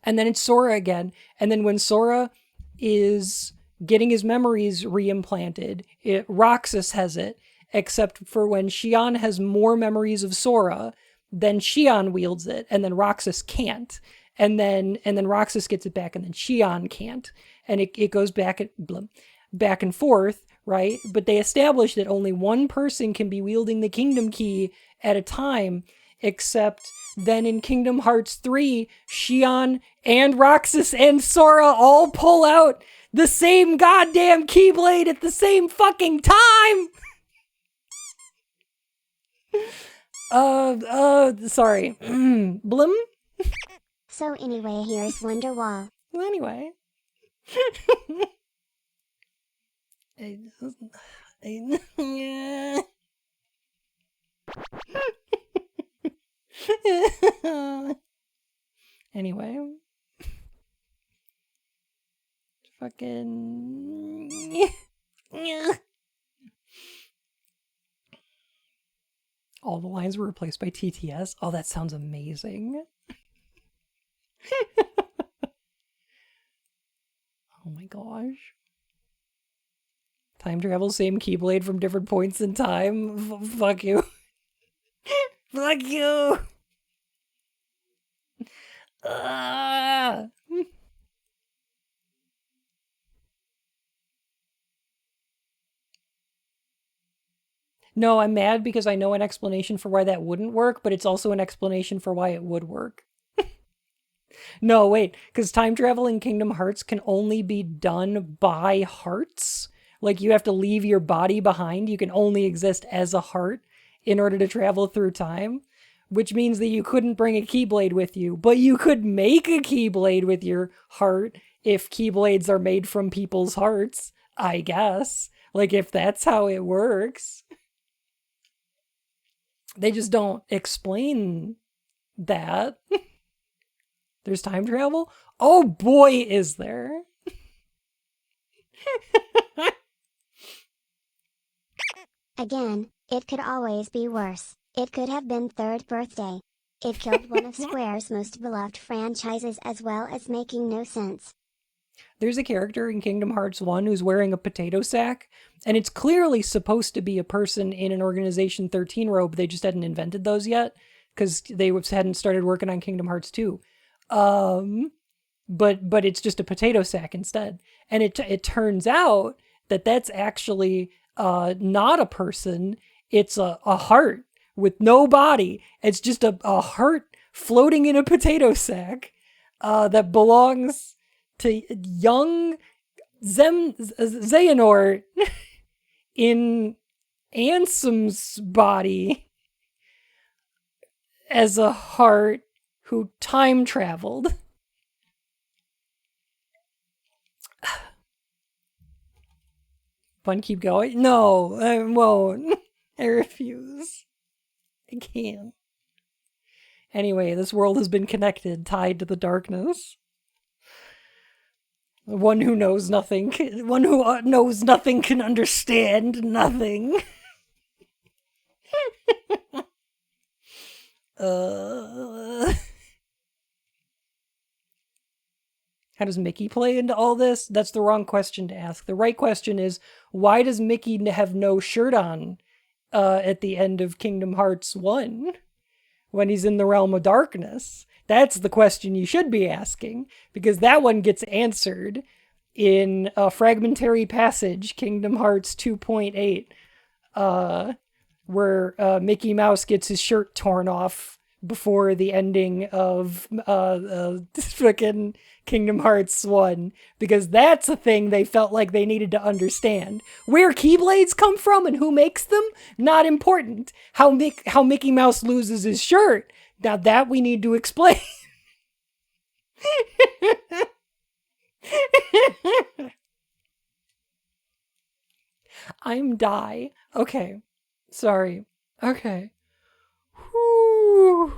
And then it's Sora again. And then when Sora is getting his memories reimplanted, Roxas has it, except for when Xion has more memories of Sora, then Xion wields it, and then Roxas can't. And then Roxas gets it back, and then Xion can't. And it goes back and forth, right? But they established that only one person can be wielding the Kingdom Key at a time, except then in Kingdom Hearts 3, Xion and Roxas and Sora all pull out the same goddamn Keyblade at the same fucking time! Sorry. Blim? So anyway, here's Wonderwall. Well, anyway. Anyway. Fucking... All the lines were replaced by TTS. Oh, that sounds amazing. Oh my gosh. Time travel, same Keyblade from different points in time. Fuck you. Fuck you. No, I'm mad because I know an explanation for why that wouldn't work, but it's also an explanation for why it would work. No, wait, because time travel in Kingdom Hearts can only be done by hearts. Like, you have to leave your body behind. You can only exist as a heart in order to travel through time, which means that you couldn't bring a Keyblade with you, but you could make a Keyblade with your heart if Keyblades are made from people's hearts, I guess. Like, if that's how it works. They just don't explain that. There's time travel? Oh boy, is there. Again, it could always be worse. It could have been Third Birthday. It killed one of Square's most beloved franchises as well as making no sense. There's a character in Kingdom Hearts 1 who's wearing a potato sack, and it's clearly supposed to be a person in an Organization 13 robe. They just hadn't invented those yet, because they hadn't started working on Kingdom Hearts 2. But it's just a potato sack instead. And it turns out that that's actually not a person. It's a heart with no body. It's just a heart floating in a potato sack that belongs to young Xehanort in Ansem's body as a heart who time traveled. Fun, keep going? No, I won't. I refuse. I can't. Anyway, this world has been connected, tied to the darkness. One who knows nothing, one who knows nothing can understand nothing. How does Mickey play into all this? That's the wrong question to ask. The right question is, why does Mickey have no shirt on at the end of Kingdom Hearts 1 when he's in the Realm of Darkness? That's the question you should be asking, because that one gets answered in a Fragmentary Passage, Kingdom Hearts 2.8, where Mickey Mouse gets his shirt torn off before the ending of frickin' Kingdom Hearts 1, because that's a thing they felt like they needed to understand. Where Keyblades come from and who makes them? Not important. How Mickey Mouse loses his shirt, now that we need to explain. I'm die. Okay. Sorry. Okay. Whew.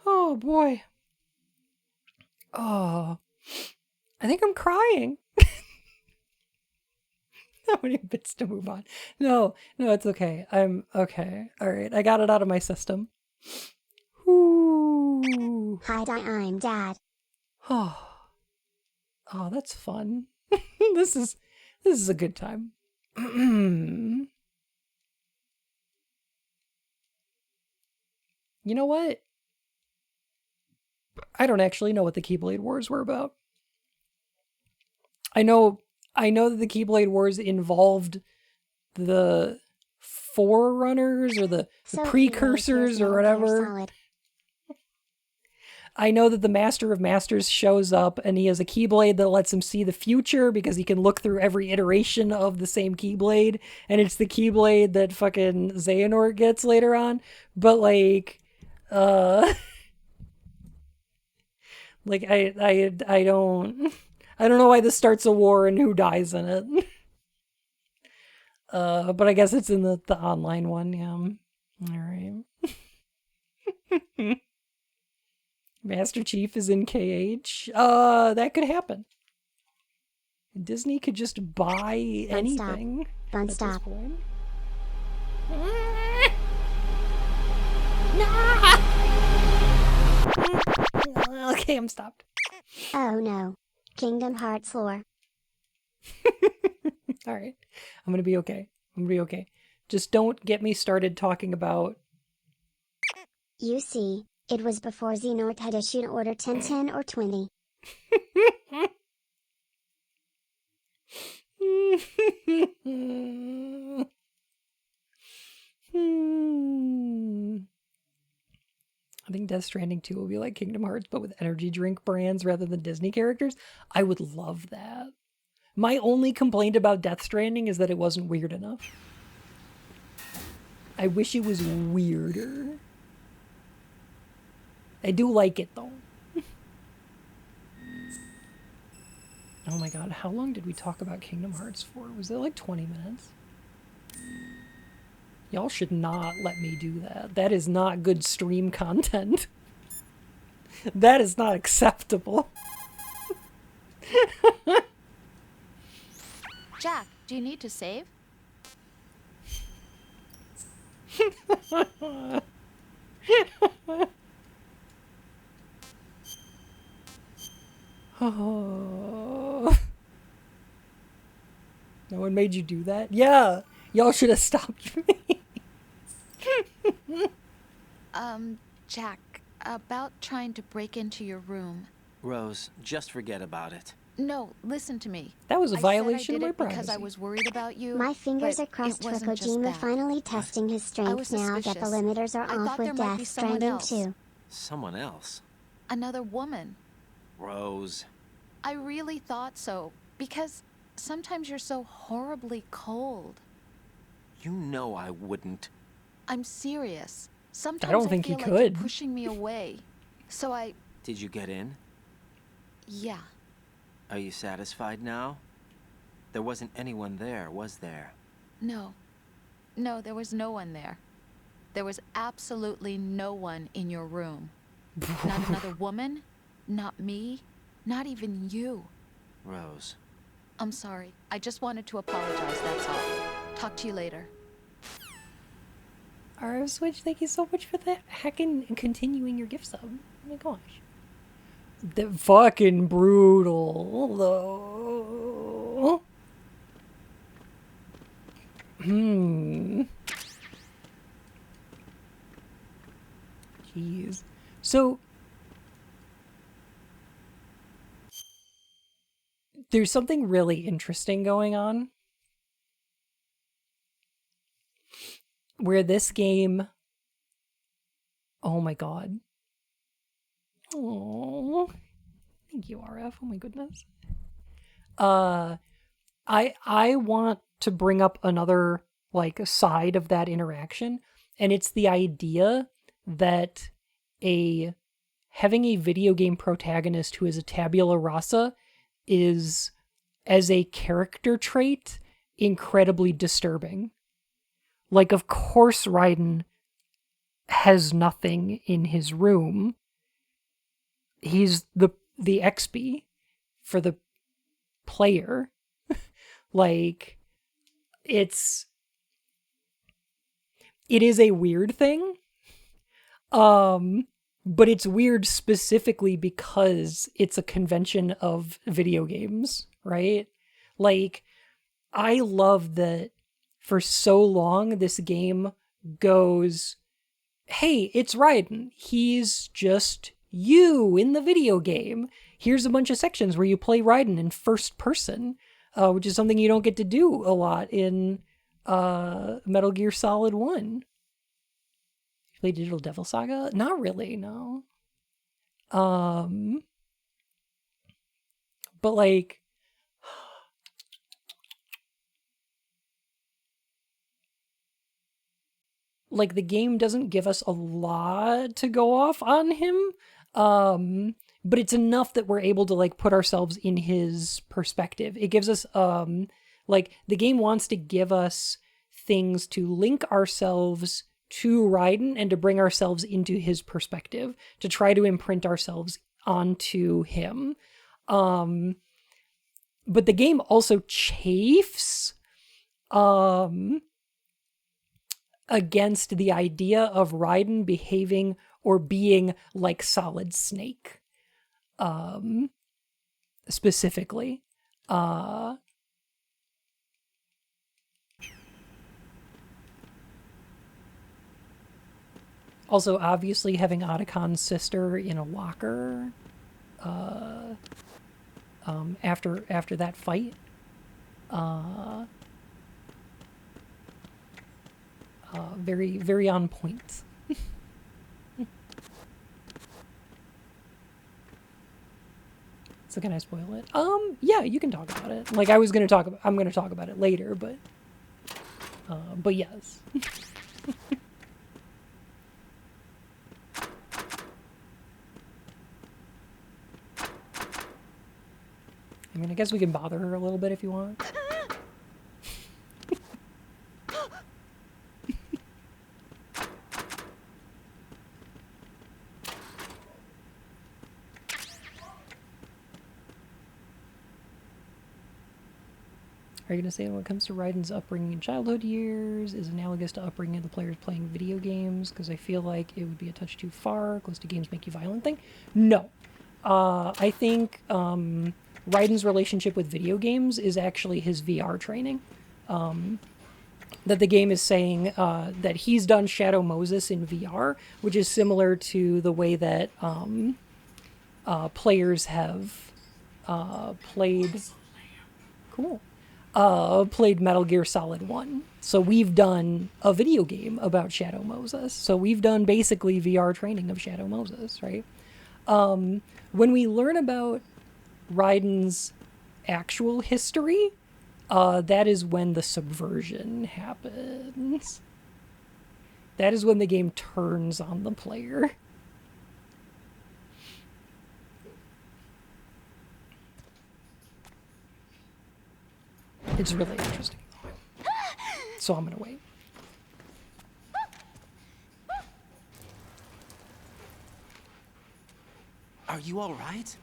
Oh boy. Oh. I think I'm crying. How many bits to move on? No, it's okay. I'm okay. Alright, I got it out of my system. Whew. Hi, I'm Dad. Oh, that's fun. This is a good time. You know what? I don't actually know what the Keyblade Wars were about. I know that the Keyblade Wars involved the forerunners or the precursors or whatever. I know that the Master of Masters shows up and he has a Keyblade that lets him see the future because he can look through every iteration of the same Keyblade, and it's the Keyblade that fucking Xehanort gets later on. But like like I don't know why this starts a war and who dies in it. But I guess it's in the online one, yeah. Alright. Master Chief is in KH. That could happen. Disney could just buy anything. Fun stop. Okay, I'm stopped. Oh no. Kingdom Hearts lore. Alright. I'm gonna be okay. Just don't get me started talking about... You see, it was before Xehanort had issued Order 1010 or 20. I think Death Stranding 2 will be like Kingdom Hearts, but with energy drink brands rather than Disney characters. I would love that. My only complaint about Death Stranding is that it wasn't weird enough. I wish it was weirder. I do like it, though. Oh my god, how long did we talk about Kingdom Hearts for? Was it like 20 minutes? Y'all should not let me do that. That is not good stream content. That is not acceptable. Jack, do you need to save? Oh. No one made you do that? Yeah! Y'all should have stopped me. Jack, about trying to break into your room. Rose, just forget about it. No, listen to me. That was a violation of I my did it because privacy. I was worried about you. My fingers but are crossed it for wasn't just Kojima that. finally testing his strength now that the suspicious. limiters are I off thought there with might be Death someone Stranding else. 2. Someone else? Another woman. Rose. I really thought so, because sometimes you're so horribly cold. You know I wouldn't. I'm serious. Sometimes I don't think feel he like could. You're pushing me away. So I... Did you get in? Yeah. Are you satisfied now? There wasn't anyone there, was there? No. No, there was no one there. There was absolutely no one in your room. Not another woman, not me, not even you. Rose. I'm sorry. I just wanted to apologize, that's all. Talk to you later. RF Switch, thank you so much for that heckin' and continuing your gift sub. Oh my gosh. The fucking brutal, though. Jeez. So, there's something really interesting going on. Where this game... Oh my god. Oh, thank you, RF. Oh my goodness. I want to bring up another like side of that interaction, and it's the idea that having a video game protagonist who is a tabula rasa is, as a character trait, incredibly disturbing. Like, of course, Raiden has nothing in his room. He's the XP for the player. Like, it is a weird thing. But it's weird specifically because it's a convention of video games, right? Like, I love that for so long this game goes, hey, it's Raiden. He's just you in the video game. Here's a bunch of sections where you play Raiden in first person, which is something you don't get to do a lot in Metal Gear Solid 1. Play Digital Devil Saga? Not really, no. But like, the game doesn't give us a lot to go off on him, but it's enough that we're able to like put ourselves in his perspective. It gives us like, the game wants to give us things to link ourselves to Raiden and to bring ourselves into his perspective, to try to imprint ourselves onto him. But the game also chafes against the idea of Raiden behaving or being like Solid Snake. Specifically. Also, obviously, having Otacon's sister in a locker after that fight, very, very on point. So can I spoil it? Yeah, you can talk about it. Like I'm gonna talk about it later, but yes. I mean, I guess we can bother her a little bit if you want. Are you going to say when it comes to Raiden's upbringing in childhood years is analogous to upbringing of the players playing video games? Because I feel like it would be a touch too far. Close to games make you violent thing? No. I think Raiden's relationship with video games is actually his VR training. That the game is saying that he's done Shadow Moses in VR, which is similar to the way that players have played... Cool. Played Metal Gear Solid 1. So we've done a video game about Shadow Moses. So we've done basically VR training of Shadow Moses, right? When we learn about Raiden's actual history, that is when the subversion happens. That is when the game turns on the player. It's really interesting. So I'm gonna wait. Are you all right?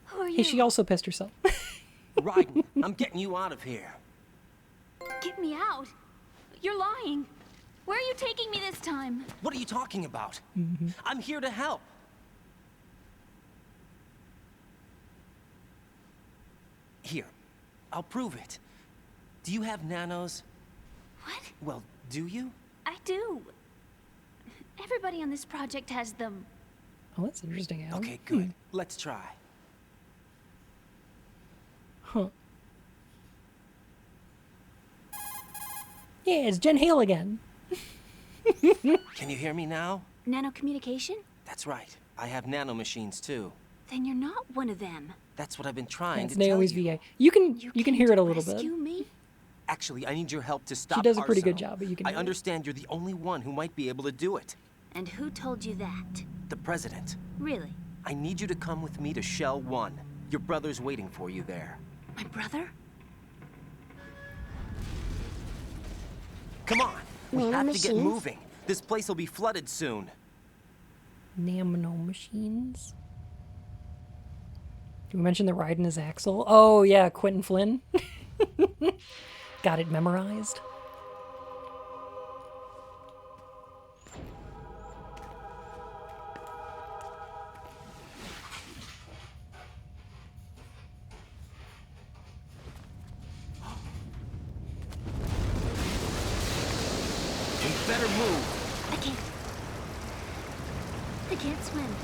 Who are you? Hey, she also pissed herself. Raiden, I'm getting you out of here. Get me out. You're lying. Where are you taking me this time? What are you talking about? I'm here to help. Here, I'll prove it. Do you have nanos? What? Well, do you? I do. Everybody on this project has them. Oh, that's interesting, Adam. Okay, good. Let's try. Huh. Yeah, it's Jen Hale again. Can you hear me now? Nanocommunication? That's right. I have nanomachines too. Then you're not one of them. That's what I've been trying That's to tell Naomi's you. VA. You can came hear it to a little bit. rescue me? Actually, I need your help to stop She does a pretty good Arsenal. job, but you can I hear it. understand you're the only one who might be able to do it. And who told you that? The president. Really? I need you to come with me to Shell 1. Your brother's waiting for you there. My brother? Come on. We have to get Nanomachines? moving. This place will be flooded soon. Nano machines. Did we mention that Raiden is Axel? Oh, yeah, Quentin Flynn. Got it memorized. We better move. I can't. I can't swim.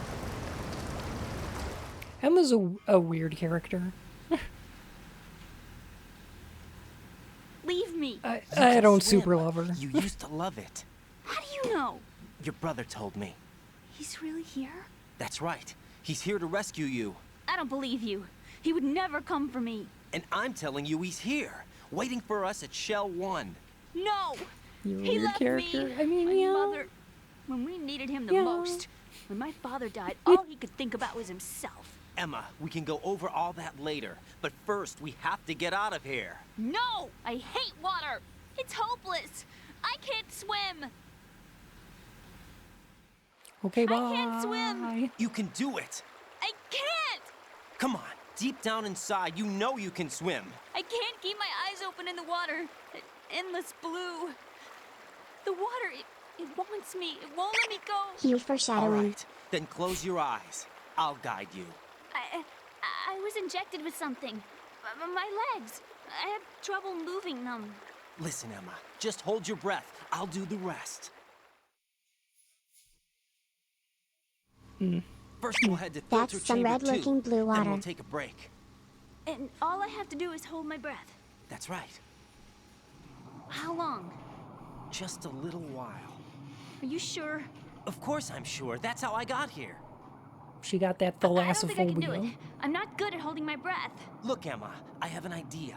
Emma's a weird character. Leave me. I don't super love her. You used to love it. How do you know? Your brother told me. He's really here? That's right. He's here to rescue you. I don't believe you. He would never come for me. And I'm telling you he's here, waiting for us at Shell 1. No! You're a He weird left character. me. I mean, my yeah. mother. When we needed him the Yeah. most. When my father died, all he could think about was himself. Emma, we can go over all that later. But first, we have to get out of here. No! I hate water! It's hopeless! I can't swim! Okay, bye. I can't swim. You can do it. I can't! Come on. Deep down inside, you know you can swim. I can't keep my eyes open in the water. Endless blue. The water, it wants me. It won't let me go. Hue All foreshadowing. right. Then close your eyes. I'll guide you. I was injected with something. My legs. I have trouble moving them. Listen, Emma. Just hold your breath. I'll do the rest. First, we'll head to That's filter some chamber 2, red-looking blue then water. we'll take a break. And all I have to do is hold my breath. That's right. How long? Just a little while. Are you sure? Of course I'm sure. That's how I got here. She got that I don't think I can do it. thalassophobia. I'm not good at holding my breath. Look, Emma, I have an idea.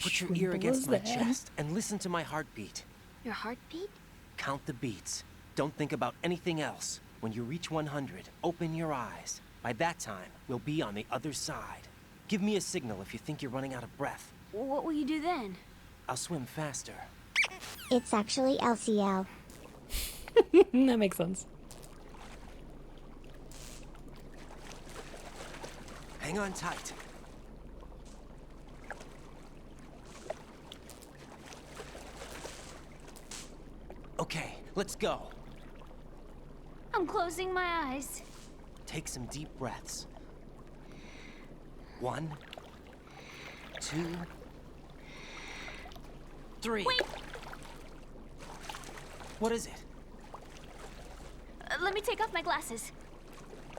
Put your ear against my chest and listen to my heartbeat. Your heartbeat? Count the beats. Don't think about anything else. When you reach 100, open your eyes. By that time, we'll be on the other side. Give me a signal if you think you're running out of breath. What will you do then? I'll swim faster. It's actually LCL. That makes sense. Hang on tight. Okay, let's go. I'm closing my eyes. Take some deep breaths. 1, 2, 3. Wait! What is it? Let me take off my glasses.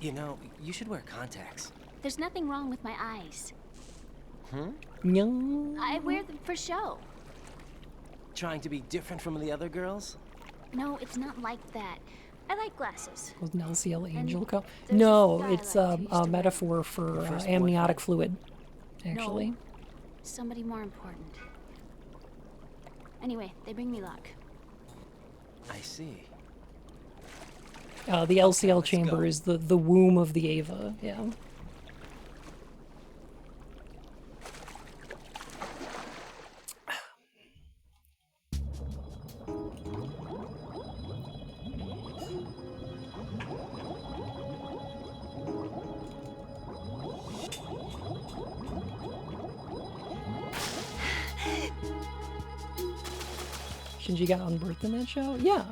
You know, you should wear contacts. There's nothing wrong with my eyes. No. I wear them for show. Trying to be different from the other girls? No, it's not like that. I like glasses. Was an LCL angel cup? there's No, this guy it's I like who used to a wear metaphor for Your first amniotic boyfriend? fluid, actually. No, somebody more important. Anyway, they bring me luck. I see. The LCL let's chamber go. is the womb of the Ava, yeah. Shinji got unbirthed in that show? Yeah.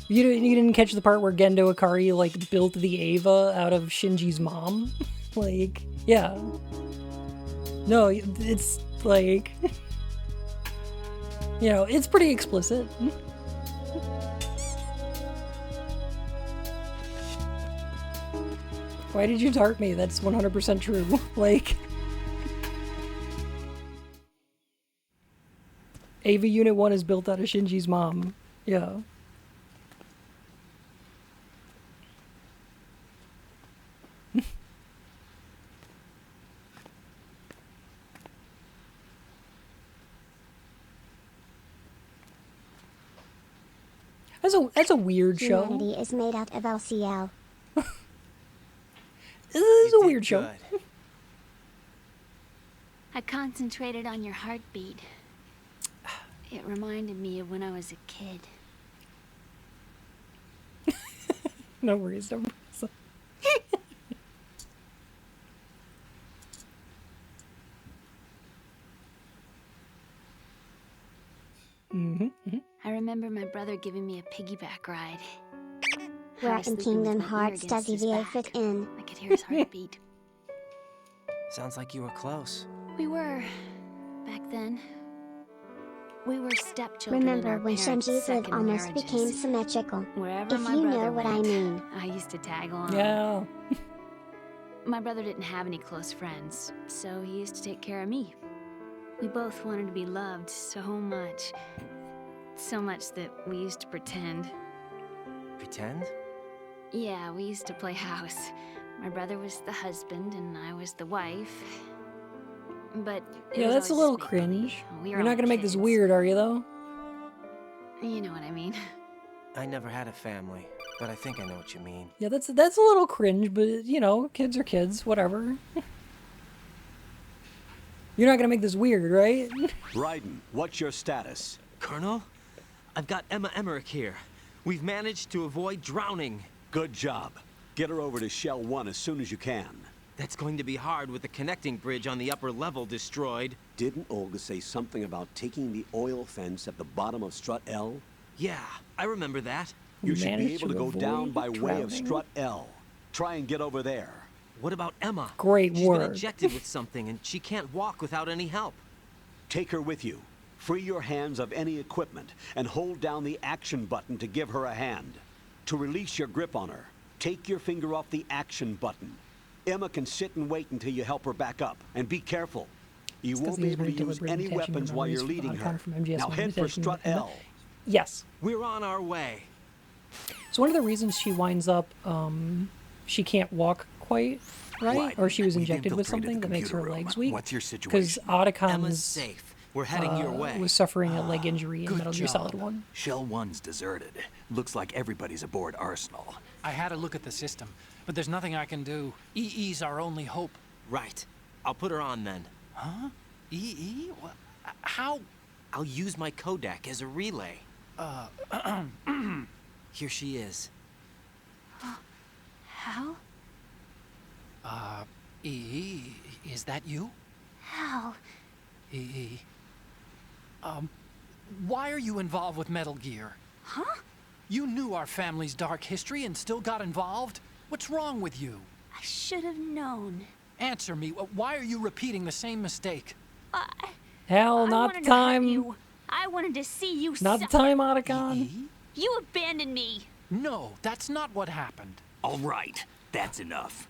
You didn't catch the part where Gendo Ikari, like, built the Ava out of Shinji's mom? Like, yeah. No, it's, like... You know, it's pretty explicit. Why did you tart me? That's 100% true. Like... Ava Unit 1 is built out of Shinji's mom. Yeah. That's a weird show. Humanity is made out of LCL. This is a You did weird show. good. I concentrated on your heartbeat. It reminded me of when I was a kid. No worries, don't worry. I remember my brother giving me a piggyback ride. I Where was in sleeping with Kingdom my ear Hearts does against his EVA back. fit in? I could hear his heartbeat. Sounds like you were close. We were, back then. We were stepchildren in Remember our when parents' Shinji's live second almost marriages. became symmetrical? Wherever If my you brother know what I went, mean. I used to tag along. Yeah. My brother didn't have any close friends, so he used to take care of me. We both wanted to be loved so much. So much that we used to pretend. Pretend? Yeah, we used to play house. My brother was the husband and I was the wife. But it Yeah, was that's a always little just make-believe. cringe. We were You're not all gonna make this kids. weird, are you, though? You know what I mean. I never had a family, but I think I know what you mean. Yeah, that's a little cringe, but, you know, kids are kids, whatever. You're not gonna make this weird, right? Raiden, what's your status? Colonel, I've got Emma Emmerich here. We've managed to avoid drowning. Good job. Get her over to Shell 1 as soon as you can. That's going to be hard with the connecting bridge on the upper level destroyed. Didn't Olga say something about taking the oil fence at the bottom of Strut L? Yeah, I remember that. You should be managed able to go avoid down by way of drowning. Strut L. Try and get over there. What about Emma? Great She's been work. injected with something and she can't walk without any help. Take her with you. Free your hands of any equipment and hold down the action button to give her a hand. To release your grip on her, take your finger off the action button. Emma can sit and wait until you help her back up. And be careful. You Because won't he be was able very to use deliberate in any catching weapons the while you're memories leading her. from MGS2 Now head for Mutation. strut L. Yes. We're on our way. So one of the reasons she winds up, she can't walk quite right, or she was We've injected with infiltrated something the that makes her computer room. legs weak. What's your Because situation? Emma's Otacon's safe. We're heading your way. was suffering a leg injury in good Metal Gear job. Solid 1. Shell 1's deserted. Looks like everybody's aboard Arsenal. I had a look at the system, but there's nothing I can do. EE's our only hope. Right. I'll put her on then. Huh? EE? What? How? I'll use my Kodak as a relay. Here she is. How? EE, is that you? How? EE. Why are you involved with Metal Gear? Huh? You knew our family's dark history and still got involved? What's wrong with you? I should have known. Answer me. Why are you repeating the same mistake? Hell, I not the wanted to hurt time. you. I wanted to see you Not the suffer. time, Otacon. EE? You abandoned me. No, that's not what happened. All right, that's enough.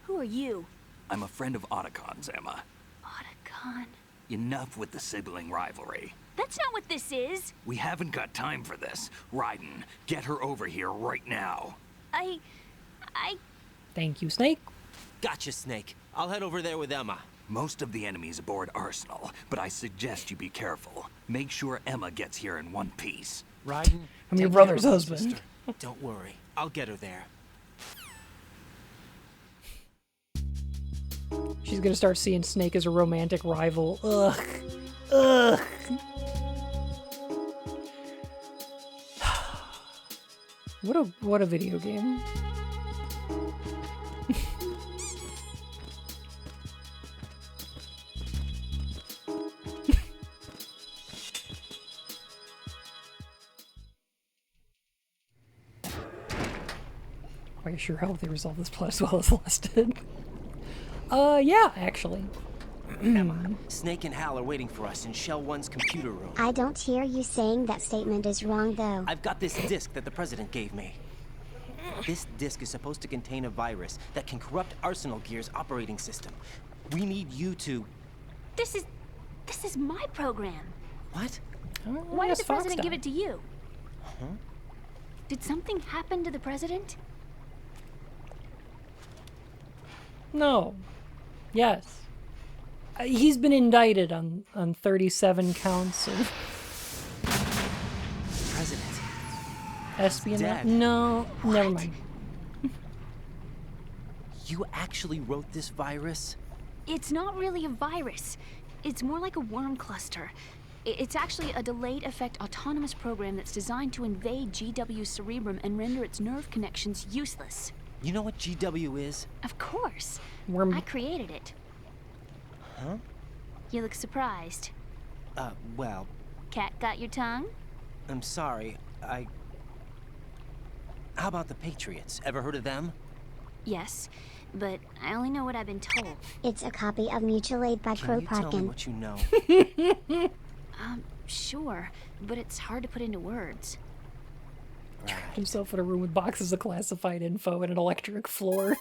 Who are you? I'm a friend of Otacon's, Emma. Otacon. Enough with the sibling rivalry. That's not what this is. We haven't got time for this. Raiden, get her over here right now. I... Thank you, Snake. Gotcha, Snake. I'll head over there with Emma. Most of the enemy's aboard Arsenal, but I suggest you be careful. Make sure Emma gets here in one piece. Raiden, I'm your take brother's care of my husband. sister. Don't worry. I'll get her there. She's gonna start seeing Snake as a romantic rival. Ugh. Ugh. What a video game. Quite sure how they resolve this plot as well as Last did. Yeah, actually. Emma, Snake and Hal are waiting for us in Shell 1's computer room. I don't hear you saying that statement is wrong though. I've got this disk that the president gave me. This disk is supposed to contain a virus that can corrupt Arsenal Gear's operating system. We need you to... This is my program. What? Why did the president give it to you? Huh? Did something happen to the president? No. Yes. He's been indicted on 37 counts of President. espionage. Dead. No, never mind. You actually wrote this virus? It's not really a virus. It's more like a worm cluster. It's actually a delayed effect autonomous program that's designed to invade GW's cerebrum and render its nerve connections useless. You know what GW is? Of course. Worm. I created it. Huh? You look surprised. Well, Cat got your tongue? I'm sorry. How about the Patriots? Ever heard of them? Yes, but I only know what I've been told. It's a copy of Mutual Aid by Can you tell me Kropotkin. what you know? Sure, but it's hard to put into words. Right. Himself in a room with boxes of classified info and an electric floor.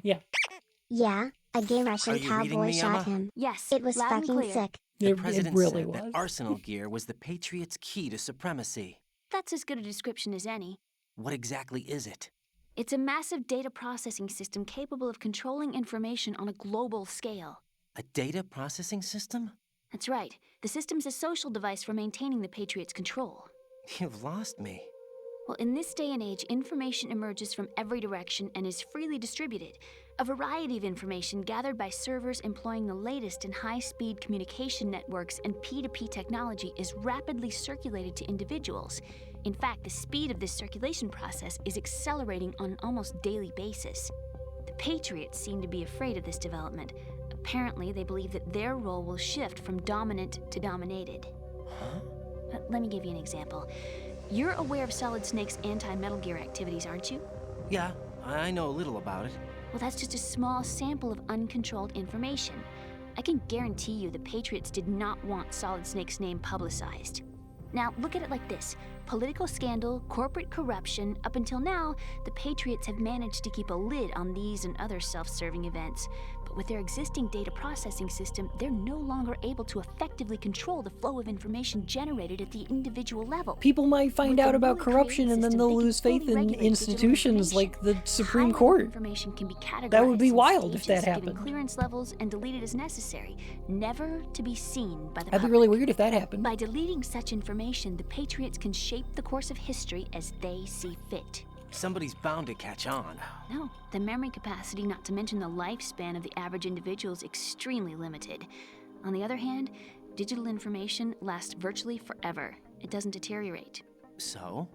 Yeah. Yeah, a gay Are Russian you reading cowboy me, shot Emma? him. Yes, It was loud and fucking clear. sick. The It president really said was. that Arsenal Gear was the Patriots' key to supremacy. That's as good a description as any. What exactly is it? It's a massive data processing system capable of controlling information on a global scale. A data processing system? That's right. The system's a social device for maintaining the Patriots' control. You've lost me. Well, in this day and age, information emerges from every direction and is freely distributed. A variety of information gathered by servers employing the latest in high-speed communication networks and P2P technology is rapidly circulated to individuals. In fact, the speed of this circulation process is accelerating on an almost daily basis. The Patriots seem to be afraid of this development. Apparently, they believe that their role will shift from dominant to dominated. Huh? Let me give you an example. You're aware of Solid Snake's anti-Metal Gear activities, aren't you? Yeah, I know a little about it. Well, that's just a small sample of uncontrolled information. I can guarantee you the Patriots did not want Solid Snake's name publicized. Now, look at it like this. Political scandal, corporate corruption, up until now, the Patriots have managed to keep a lid on these and other self-serving events. But with their existing data processing system, they're no longer able to effectively control the flow of information generated at the individual level. People might find With out the about newly corruption created and then system, they'll they can lose faith fully in regulate digital institutions like information. the Supreme How Court. information can be categorized That would be in wild if that stages, given happened. clearance levels and deleted as necessary, never to be seen by the That'd be public. really weird if that happened. By deleting such information, the Patriots can shape the course of history as they see fit. Somebody's bound to catch on. No, the memory capacity, not to mention the lifespan of the average individual, is extremely limited. On the other hand, digital information lasts virtually forever. It doesn't deteriorate. So?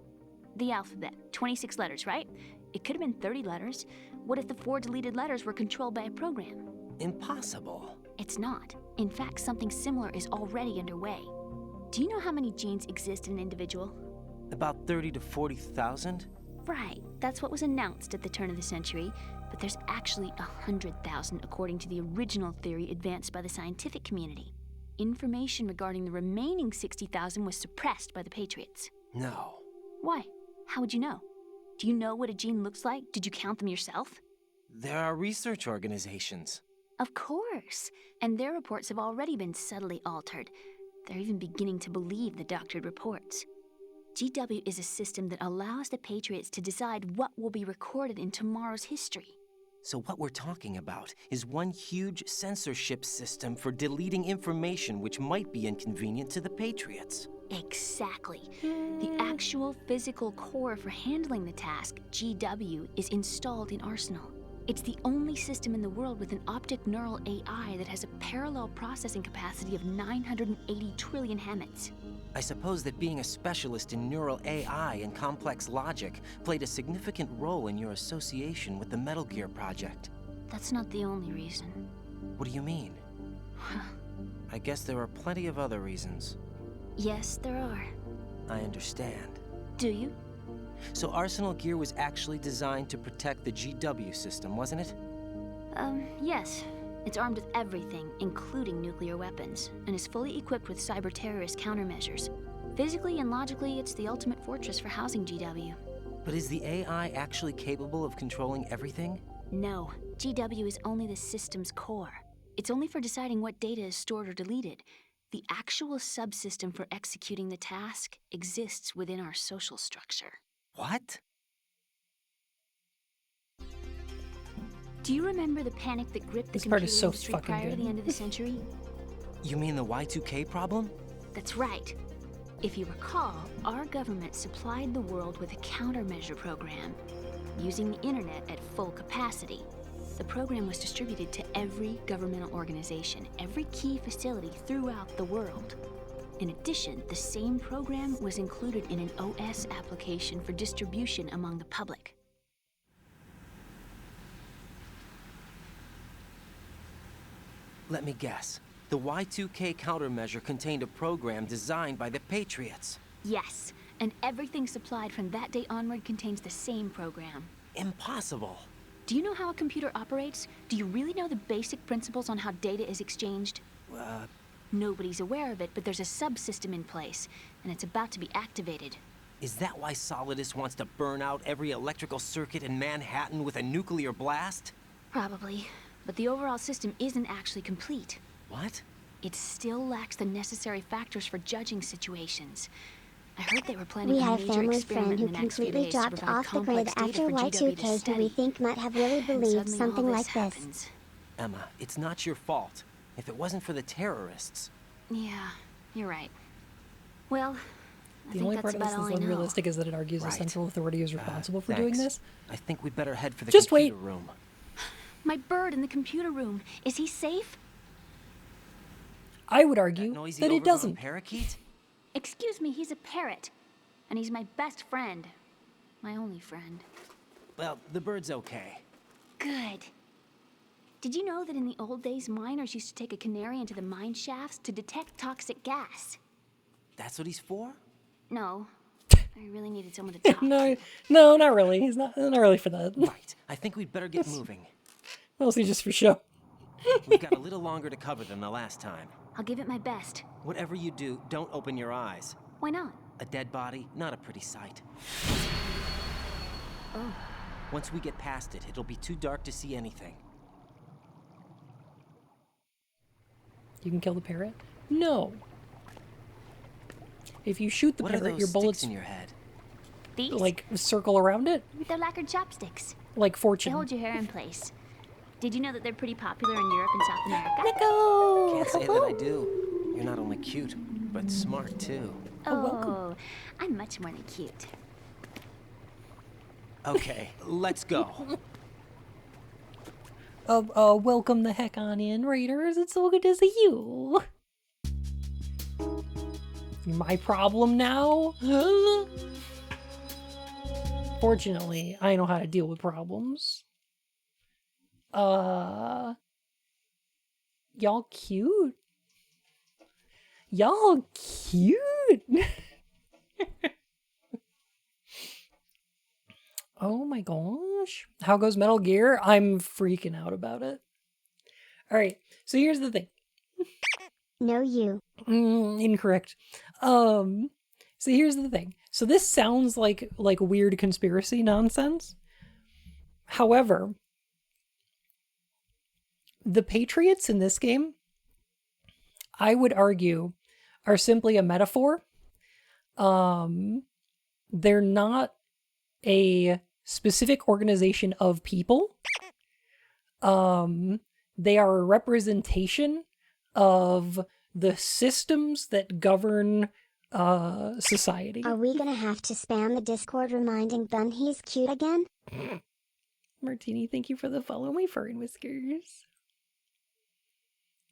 The alphabet, 26 letters, right? It could have been 30 letters. What if the 4 deleted letters were controlled by a program? Impossible. It's not. In fact, something similar is already underway. Do you know how many genes exist in an individual? About 30 to 40,000? Right, that's what was announced at the turn of the century, but there's actually 100,000 according to the original theory advanced by the scientific community. Information regarding the remaining 60,000 was suppressed by the Patriots. No. Why? How would you know? Do you know what a gene looks like? Did you count them yourself? There are research organizations. Of course, and their reports have already been subtly altered. They're even beginning to believe the doctored reports. GW is a system that allows the Patriots to decide what will be recorded in tomorrow's history. So what we're talking about is one huge censorship system for deleting information which might be inconvenient to the Patriots. Exactly. The actual physical core for handling the task, GW, is installed in Arsenal. It's the only system in the world with an optic neural AI that has a parallel processing capacity of 980 trillion Hammets. I suppose that being a specialist in neural AI and complex logic played a significant role in your association with the Metal Gear project. That's not the only reason. What do you mean? I guess there are plenty of other reasons. Yes, there are. I understand. Do you? So Arsenal Gear was actually designed to protect the GW system, wasn't it? Yes. It's armed with everything, including nuclear weapons, and is fully equipped with cyber-terrorist countermeasures. Physically and logically, it's the ultimate fortress for housing GW. But is the AI actually capable of controlling everything? No, GW is only the system's core. It's only for deciding what data is stored or deleted. The actual subsystem for executing the task exists within our social structure. What? Do you remember the panic that gripped the This part computer is so industry fucking prior to good. the end of the century? You mean the Y2K problem? That's right. If you recall, our government supplied the world with a countermeasure program, using the internet at full capacity. The program was distributed to every governmental organization, every key facility throughout the world. In addition, the same program was included in an OS application for distribution among the public. Let me guess. The Y2K countermeasure contained a program designed by the Patriots. Yes, and everything supplied from that day onward contains the same program. Impossible. Do you know how a computer operates? Do you really know the basic principles on how data is exchanged? Nobody's aware of it, but there's a subsystem in place, and it's about to be activated. Is that why Solidus wants to burn out every electrical circuit in Manhattan with a nuclear blast? Probably, but the overall system isn't actually complete. What? It still lacks the necessary factors for judging situations. I heard they were planning We a have major family experiment friend who in the next few completely days to dropped provide off the grid complex data after for GW to Y2K, who we study. think might have really And believed suddenly something all like this this. happens. Emma, it's not your fault. If it wasn't for the terrorists. Yeah, you're right. Well, I The think only that's part of this about all that's I know. unrealistic is that it argues Right. the central authority is responsible for doing Thanks. this. I think we'd better head for the Just computer wait. room. My bird in the computer room. Is he safe? I would argue Noisy that it overgrown doesn't. parakeet? Excuse me, he's a parrot. And he's my best friend. My only friend. Well, the bird's okay. Good. Did you know that in the old days, miners used to take a canary into the mine shafts to detect toxic gas? That's what he's for? No. I really needed someone to talk to. No, not really. He's not really for that. Right. I think we'd better get moving. Mostly just for show. We've got a little longer to cover than the last time. I'll give it my best. Whatever you do, don't open your eyes. Why not? A dead body, not a pretty sight. Oh. Once we get past it, it'll be too dark to see anything. You can kill the parrot? No. If you shoot the What are parrot, those your sticks bullets in your head? These? like circle around it, They're lacquered chopsticks. like They Fortune. hold your hair in place. Did you know that they're pretty popular in Europe and South America? Nico! Can't say that I do. You're not only cute, but smart too. Oh, I'm much more than cute. Okay, let's go. Welcome the heck on in, Raiders. It's so good to see you. You're my problem now? Fortunately, I know how to deal with problems. Y'all cute. Y'all cute. Oh my gosh. How goes Metal Gear? I'm freaking out about it. All right. So here's the thing. No, you. Incorrect. So here's the thing. So this sounds like weird conspiracy nonsense. However, the Patriots in this game, I would argue, are simply a metaphor. They're not a specific organization of people. They are a representation of the systems that govern society. Are we gonna have to spam the Discord reminding Bun he's cute again? Martini, thank you for the follow, my furry whiskers.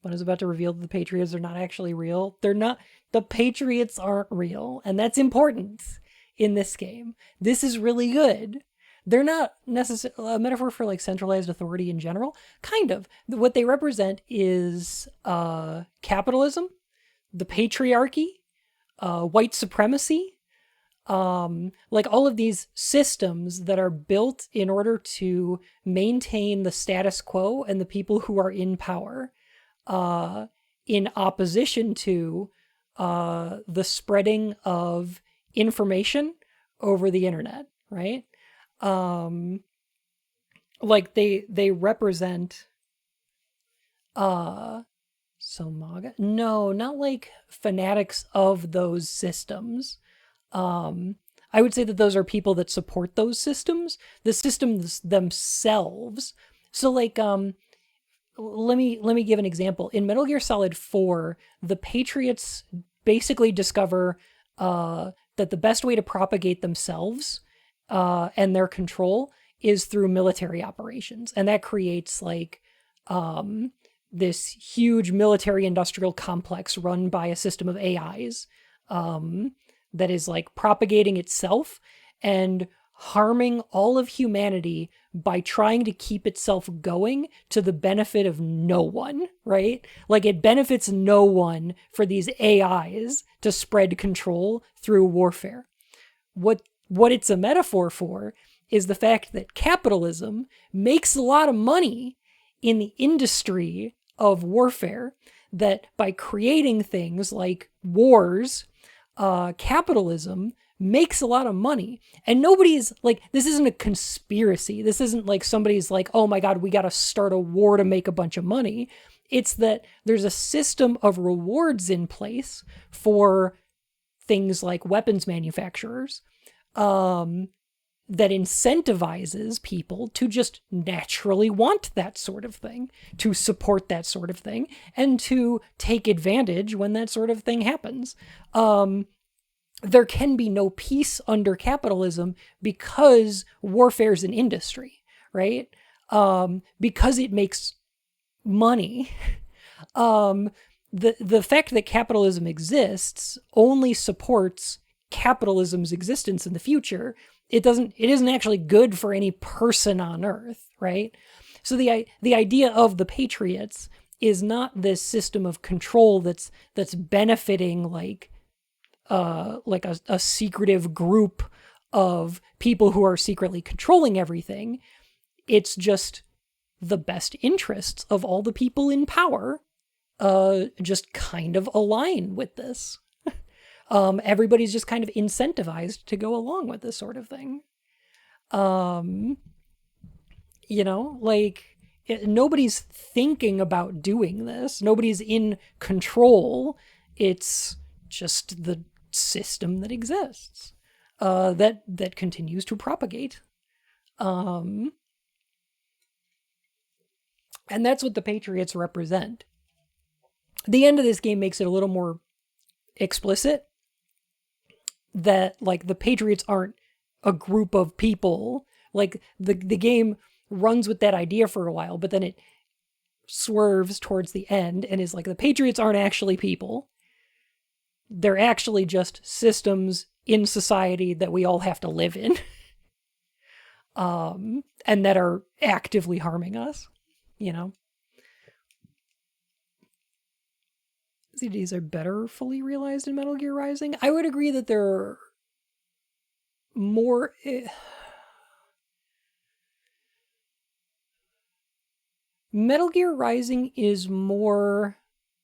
One is about to reveal that the Patriots are not actually real. They're not. The Patriots aren't real, and that's important in this game. This is really good. They're not necessarily a metaphor for like centralized authority in general. Kind of. What they represent is capitalism, the patriarchy, white supremacy, like all of these systems that are built in order to maintain the status quo and the people who are in power, in opposition to the spreading of information over the internet, right? Like they represent Somaga? No, not like fanatics of those systems. I would say that those are people that support those systems, the systems themselves. So like let me give an example. In Metal Gear Solid 4, the Patriots basically discover that the best way to propagate themselves and their control is through military operations. And that creates like this huge military industrial complex run by a system of AIs that is like propagating itself and harming all of humanity by trying to keep itself going to the benefit of no one, right? Like it benefits no one for these AIs to spread control through warfare. What it's a metaphor for is the fact that capitalism makes a lot of money in the industry of warfare, that by creating things like wars, capitalism makes a lot of money. And nobody's like, this isn't a conspiracy. This isn't like somebody's like, oh my God, we got to start a war to make a bunch of money. It's that there's a system of rewards in place for things like weapons manufacturers, that incentivizes people to just naturally want that sort of thing, to support that sort of thing, and to take advantage when that sort of thing happens. There can be no peace under capitalism because warfare is an industry, right? Because it makes money. The fact that capitalism exists only supports capitalism's existence in the future. It isn't actually good for any person on Earth, right? So the idea of the Patriots is not this system of control that's benefiting like a secretive group of people who are secretly controlling everything. It's just the best interests of all the people in power just kind of align with this. Everybody's just kind of incentivized to go along with this sort of thing. You know, like nobody's thinking about doing this. Nobody's in control. It's just the system that exists, that continues to propagate. And that's what the Patriots represent. The end of this game makes it a little more explicit that, like, the Patriots aren't a group of people. Like, the game runs with that idea for a while, but then it swerves towards the end and is like, the Patriots aren't actually people. They're actually just systems in society that we all have to live in. And that are actively harming us, you know? These are better fully realized in Metal Gear Rising. I would agree that they're more... Metal Gear Rising is more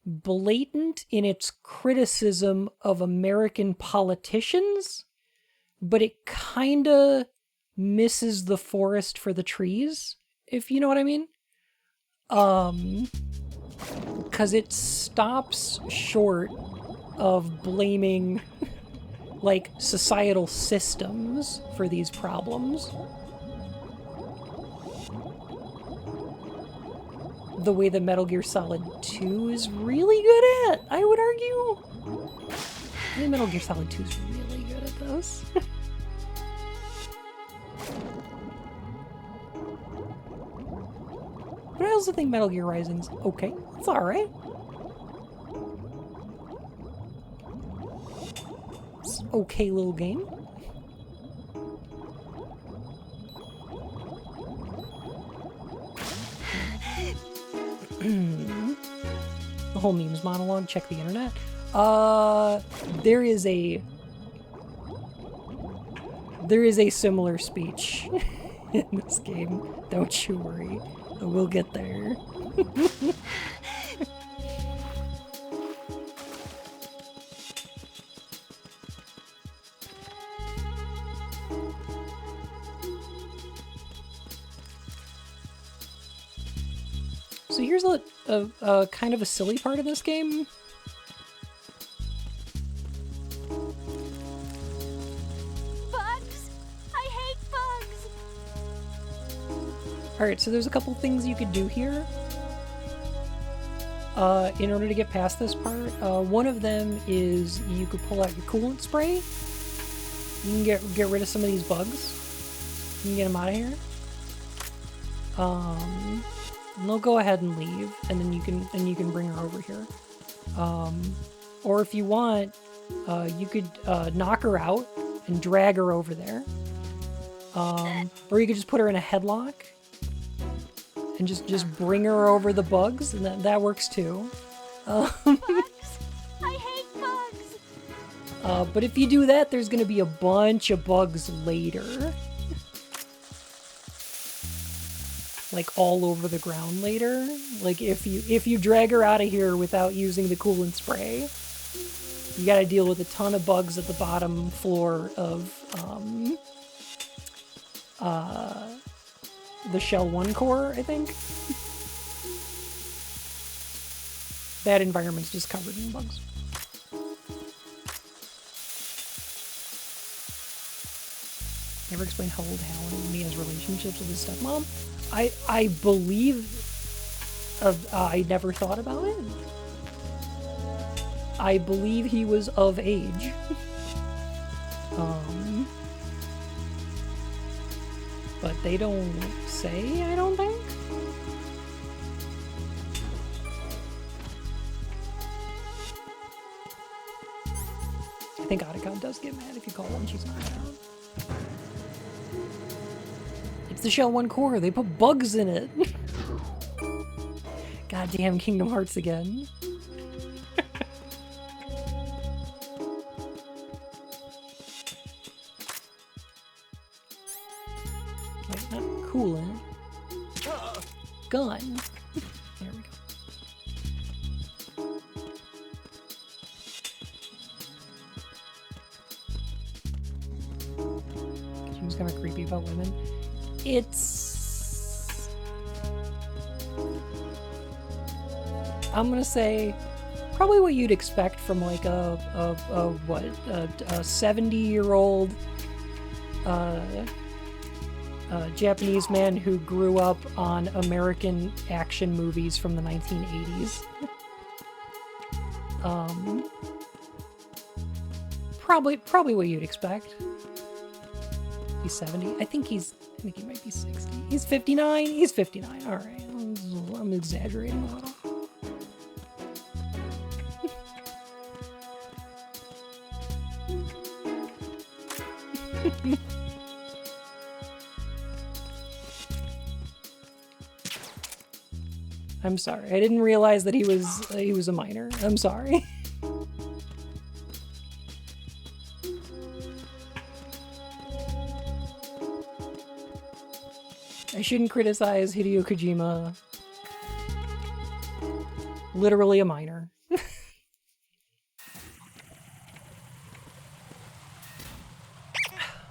blatant in its criticism of American politicians, but it kinda misses the forest for the trees, if you know what I mean. Because it stops short of blaming like societal systems for these problems the way that Metal Gear Solid 2 is really good at, I would argue. I think Metal Gear Solid 2 is really good at this. But I also think Metal Gear Rising's okay. It's alright. It's an okay little game. The whole memes monologue, check the internet. There is a similar speech in this game. Don't you worry. We'll get there. So here's a kind of a silly part of this game. Bugs! I hate bugs! Alright, so there's a couple things you could do here in order to get past this part. One of them is you could pull out your coolant spray. You can get rid of some of these bugs. You can get them out of here. And they'll go ahead and leave, and then you can bring her over here. Or if you want, you could knock her out and drag her over there. Or you could just put her in a headlock and just bring her over the bugs, and that works too. Bugs! I hate bugs! But if you do that, there's gonna be a bunch of bugs later. Like all over the ground later. Like if you drag her out of here without using the coolant spray, you gotta deal with a ton of bugs at the bottom floor of the Shell 1 core, I think. That environment's just covered in bugs. Never explained how old Hal and Mia's relationships with his stepmom. I believe I never thought about it. I believe he was of age. But they don't say, I don't think. I think Otacon does get mad if you call when she's not around. It's the Shell 1 core. They put bugs in it. Goddamn Kingdom Hearts again. Wait, not coolant. Gun. There we go. She was kind of creepy about women. It's I'm gonna say probably what you'd expect from like a 70-year-old Japanese man who grew up on American action movies from the 1980s. Probably what you'd expect. He's 70. I think he might be 60. He's 59. He's 59. All right. I'm exaggerating a little. I'm sorry. I didn't realize that he was a minor. I'm sorry. I shouldn't criticize Hideo Kojima. Literally a minor.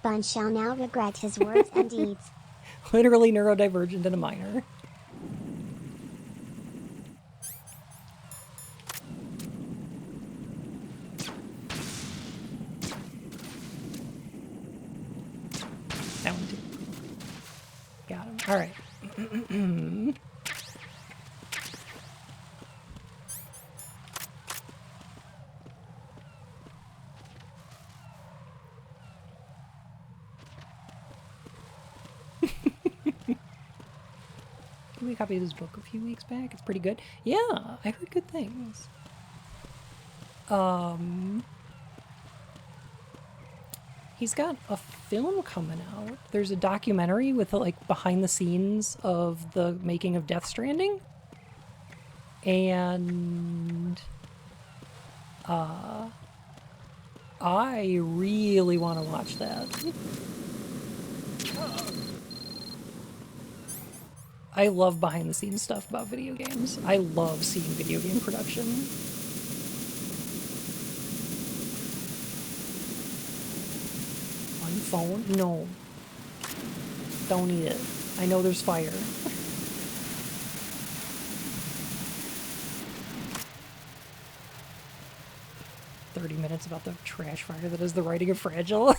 Bun shall now regret his words and deeds. Literally neurodivergent and a minor. That one too. Got him. All right. We copied his book a few weeks back. It's pretty good. Yeah, I heard good things. He's got a film coming out. There's a documentary with like behind the scenes of the making of Death Stranding. And I really want to watch that. I love behind the scenes stuff about video games. I love seeing video game production. On phone? No. Don't eat it. I know there's fire. $30 about the trash fire that is the writing of Fragile.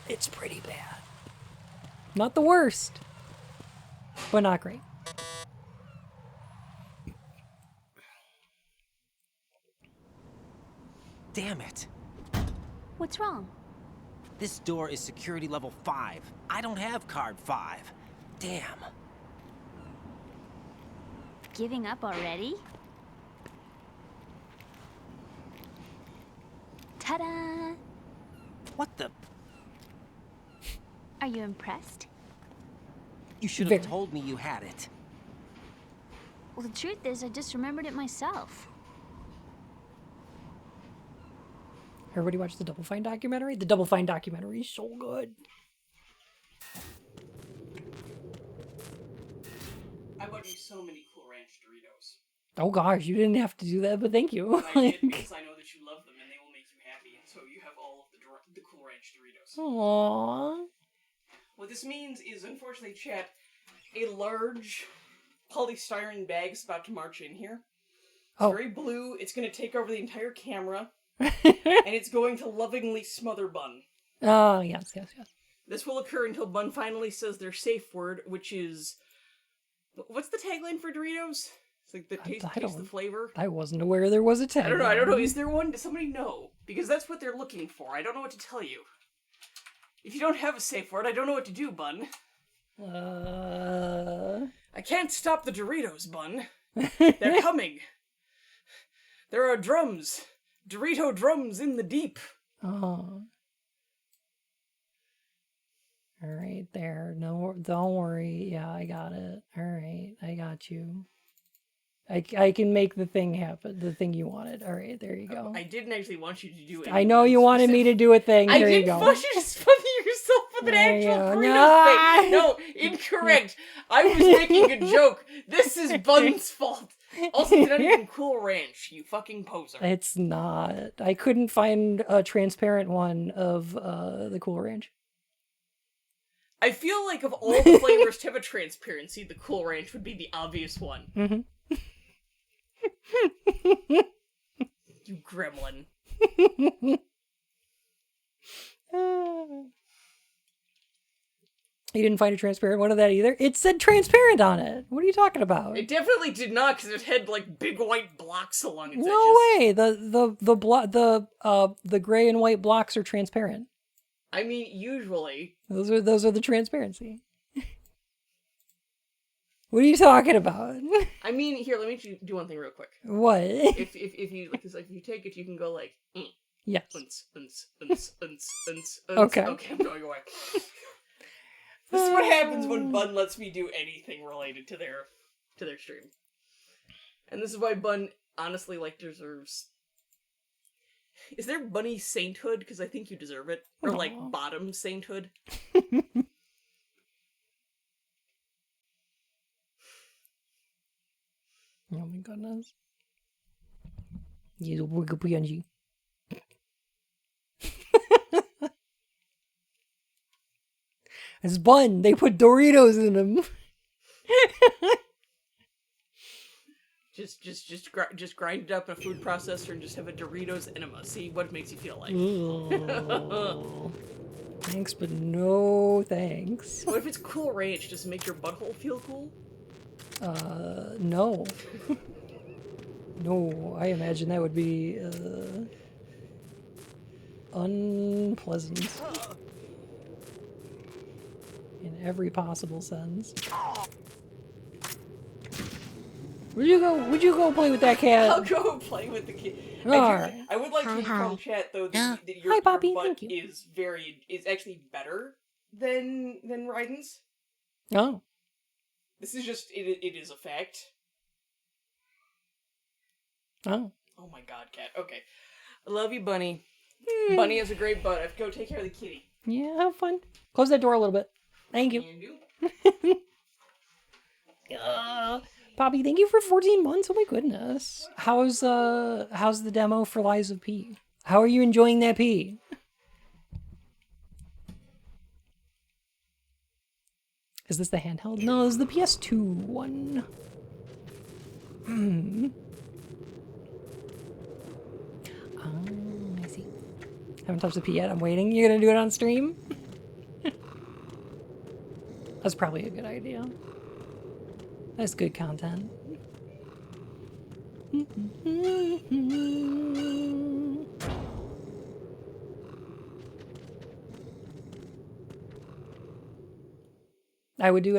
It's pretty bad. Not the worst, but not great. Damn it. What's wrong? This door is security level 5. I don't have card 5. Damn. Giving up already? Ta-da! What the? Are you impressed? You should have told me you had it. Well, the truth is, I just remembered it myself. Everybody watch the Double Fine documentary? The Double Fine documentary is so good. I bought you so many Cool Ranch Doritos. Oh gosh, you didn't have to do that, but thank you. I did because I know that you love them and they will make you happy, and so you have all of the Cool Ranch Doritos. Aww. What this means is, unfortunately, chat, a large polystyrene bag is about to march in here. It's very blue. It's going to take over the entire camera. And it's going to lovingly smother Bun. Oh, yes. This will occur until Bun finally says their safe word, which is... What's the tagline for Doritos? It's like the taste the flavor. I wasn't aware there was a tagline. I don't know. Is there one? Does somebody know? Because that's what they're looking for. I don't know what to tell you. If you don't have a safe word, I don't know what to do, Bun. I can't stop the Doritos, Bun. They're coming. There are drums. Dorito drums in the deep. Oh. All right, there. No, don't worry. Yeah, I got it. All right, I got you. I can make the thing happen, the thing you wanted. All right, there you go. I didn't actually want you to do it. I know you wanted me to do a thing. Here you go. I didn't want you to smother yourself with an actual Doritos thing. No, incorrect. I was making a joke. This is Bun's fault. Also, it's not even Cool Ranch, you fucking poser. It's not. I couldn't find a transparent one of the Cool Ranch. I feel like of all the flavors to have a transparency, the Cool Ranch would be the obvious one. Mm-hmm. You gremlin. You didn't find a transparent one of that either? It said transparent on it. What are you talking about? It definitely did not, because it had like big white blocks along its edges. No way. The gray and white blocks are transparent. I mean, usually. Those are the transparency. What are you talking about? I mean, here, let me do one thing real quick. What? If you like, if you take it, you can go like. Yes. Okay. Okay, I'm going away. This is what happens when Bun lets me do anything related to their stream, and this is why Bun honestly deserves. Is there bunny sainthood? Because I think you deserve it, or like bottom sainthood. Oh my goodness. Yes, we're PNG. It's Bun. They put Doritos in them. Just grind it up in a food processor and just have a Doritos enema. See what it makes you feel like. Thanks, but no thanks. What if it's Cool Ranch? Does it make your butthole feel cool? No. No, I imagine that would be, unpleasant. In every possible sense. Would you go play with that cat? I'll go play with the kid. Alright. I would like to inform chat though that your, Hi, Poppy. your butt Thank you. is actually better than Raiden's. Oh. This is just it is a fact. Oh. Oh my god, cat. Okay. I love you, Bunny. Bunny has a great butt. I have to go take care of the kitty. Yeah, have fun. Close that door a little bit. Thank you. Poppy, thank you for 14 months. Oh my goodness. How's the demo for Lies of P? How are you enjoying that P? Is this the handheld? No, this is the PS2 one. I see. Haven't touched the P yet. I'm waiting. You're gonna do it on stream? That's probably a good idea. That's good content. I would do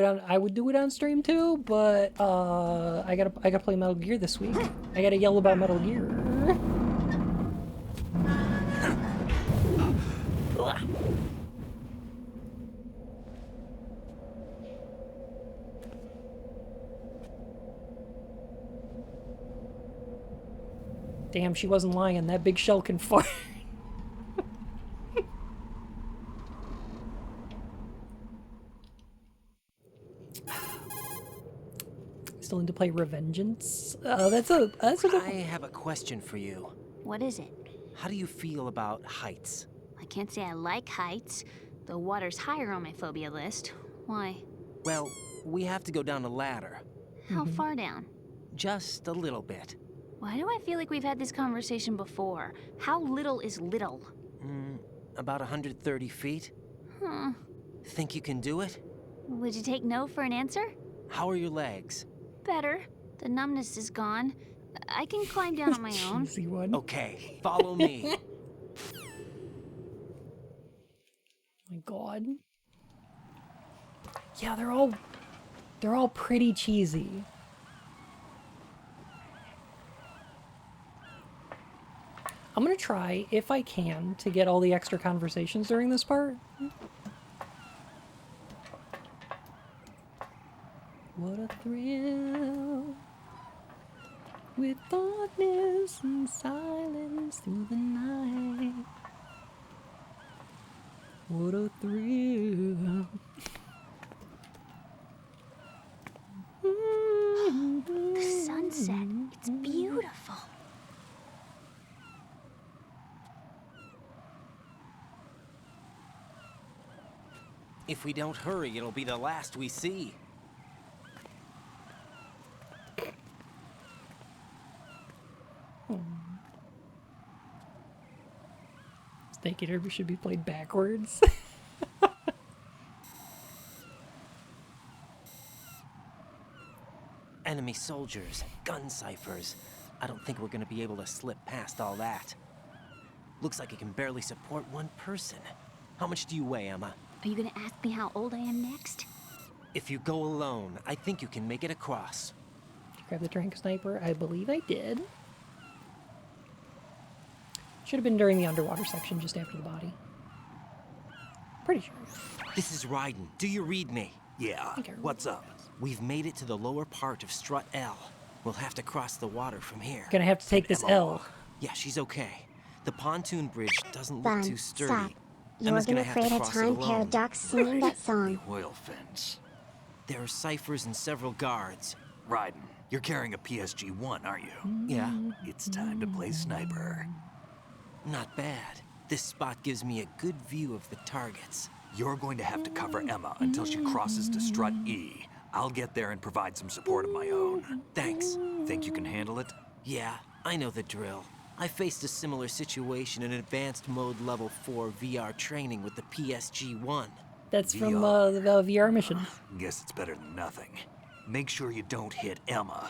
it on stream too, but I gotta play Metal Gear this week. I gotta yell about Metal Gear. Damn, she wasn't lying. That big shell can fart. Still need to play Revengeance. That's a good I have a question for you. What is it? How do you feel about heights? I can't say I like heights, though water's higher on my phobia list. Why? Well, we have to go down a ladder. How far down? Just a little bit. Why do I feel like we've had this conversation before? How little is little? About 130 feet. Huh. Think you can do it? Would you take no for an answer? How are your legs? Better. The numbness is gone. I can climb down on my own. Cheesy one. Okay, follow me. My God. Yeah, they're all pretty cheesy. I'm gonna try, if I can, to get all the extra conversations during this part. What a thrill, with darkness and silence through the night. What a thrill. The sunset, it's beautiful. If we don't hurry, it'll be the last we see. Snake Eater should be played backwards. Enemy soldiers, gun ciphers. I don't think we're gonna be able to slip past all that. Looks like it can barely support one person. How much do you weigh, Emma? Are you gonna ask me how old I am next? If you go alone, I think you can make it across. Did you grab the trank sniper? I believe I did. Should have been during the underwater section, just after the body. Pretty sure. This is Raiden. Do you read me? Yeah, what's up? We've made it to the lower part of Strut L. We'll have to cross the water from here. Gonna have to take this L. Yeah, she's okay. The pontoon bridge doesn't look too sturdy. Stop. You're Emma's gonna have to create a cross it time alone. paradox singing that song. The oil fence. There are ciphers and several guards. Raiden, you're carrying a PSG-1, aren't you? Yeah. It's time to play sniper. Not bad. This spot gives me a good view of the targets. You're going to have to cover Emma until she crosses to Strut E. I'll get there and provide some support of my own. Thanks. Think you can handle it? Yeah, I know the drill. I faced a similar situation in advanced mode level 4 VR training with the PSG-1. That's from the VR mission. Guess it's better than nothing. Make sure you don't hit Emma.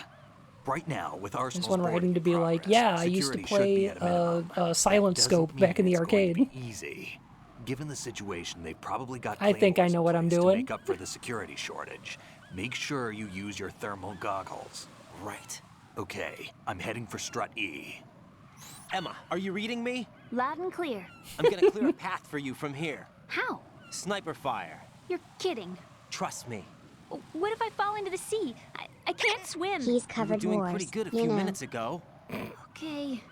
Right now, with Arsenal's I just want boarding Raiden to be progress, like, yeah, I used to security should be play at a minimum. a silent Doesn't scope back in mean the it's going arcade. to be easy. Given the situation, they've probably got I think I claymores know in what I'm place to doing. make up for the security shortage. Make sure you use your thermal goggles. Right. Okay, I'm heading for Strut E. Emma, are you reading me? Loud and clear. I'm gonna clear a path for you from here. How? Sniper fire. You're kidding. Trust me. What if I fall into the sea? I can't swim. He's You were covered doing wars, pretty good a you few know. minutes ago. Okay.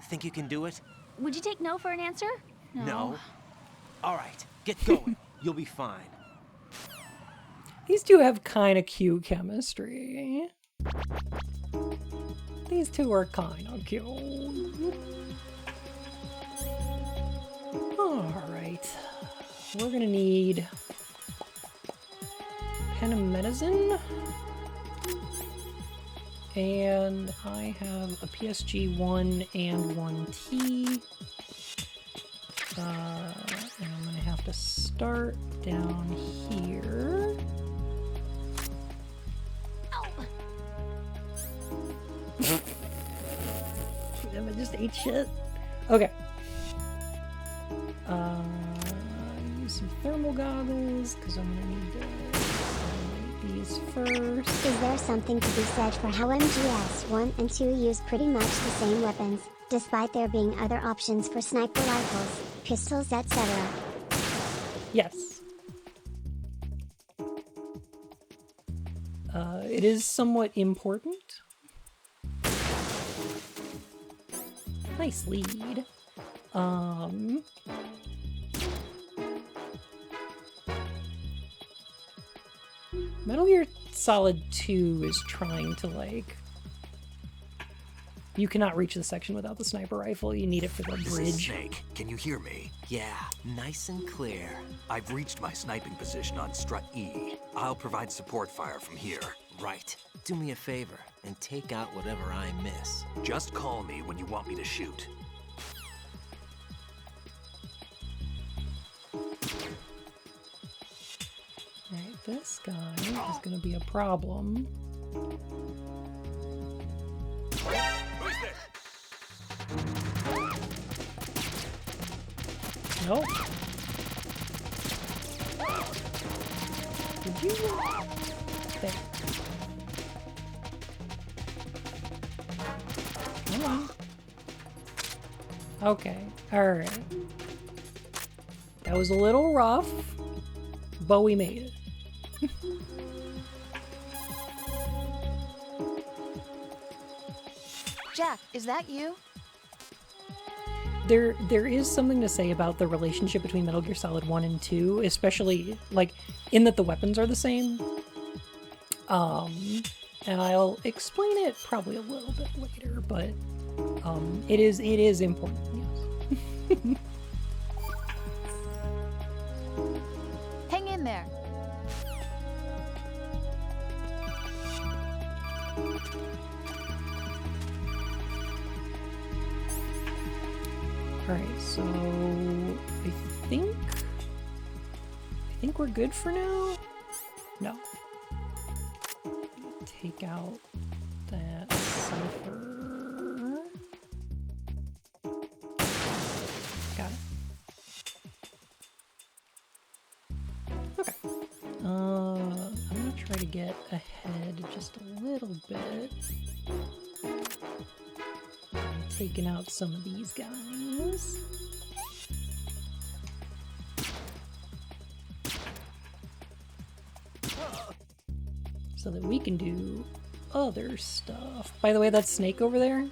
Think you can do it? Would you take no for an answer? No. All right, get going. You'll be fine. These two have kind of cute chemistry. These two are kind of cute. Alright. We're gonna need penamedicine. And I have a PSG-1 and 1T. And I'm gonna have to start down here. Damn, I just ate shit. Okay. Use some thermal goggles because I'm gonna need to light these first. Is there something to be said for how MGS 1 and 2 use pretty much the same weapons, despite there being other options for sniper rifles, pistols, etc.? Yes. It is somewhat important. Nice lead. Metal Gear Solid 2 is trying to, like... You cannot reach the section without the sniper rifle. You need it for the This is bridge. Snake. Can you hear me? Yeah, nice and clear. I've reached my sniping position on Strut E. I'll provide support fire from here. Right. Do me a favor and take out whatever I miss. Just call me when you want me to shoot. Alright, this guy is gonna be a problem. Nope. Did you? There. Come on. Okay. Alright. That was a little rough, but we made it. Jack, is that you? There is something to say about the relationship between Metal Gear Solid 1 and 2, especially, like, in that the weapons are the same. And I'll explain it probably a little bit later, but, it is important, yes. Hang in there. Alright, so I think we're good for now? No. Take out that cipher. Got it. Okay. I'm gonna try to get ahead just a little bit. I'm taking out some of these guys. So that we can do other stuff. By the way, that's Snake over there.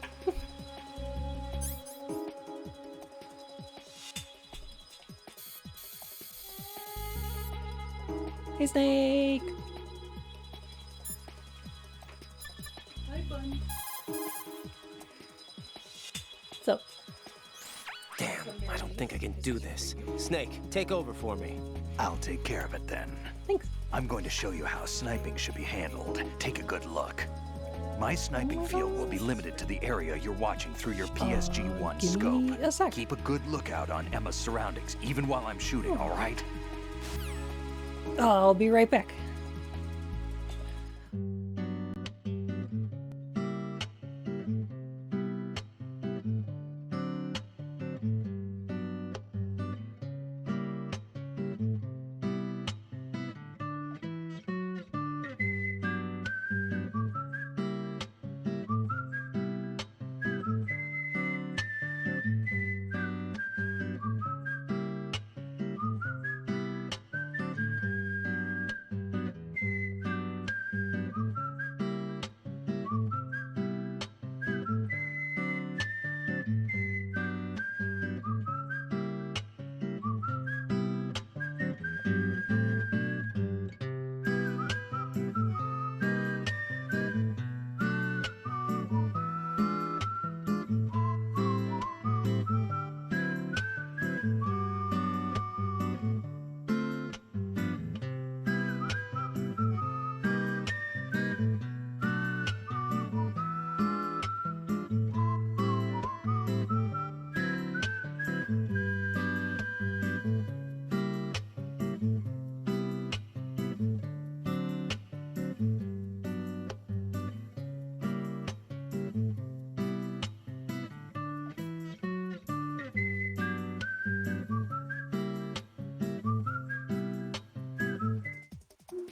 Hey, Snake! Hi, Bun. So. Damn, I don't think I can do this. Snake, take over for me. I'll take care of it then. Thanks. I'm going to show you how sniping should be handled. Take a good look. My sniping field will be limited to the area you're watching through your PSG-1 give me a sec. scope. Keep a good lookout on Emma's surroundings, even while I'm shooting, all right? I'll be right back.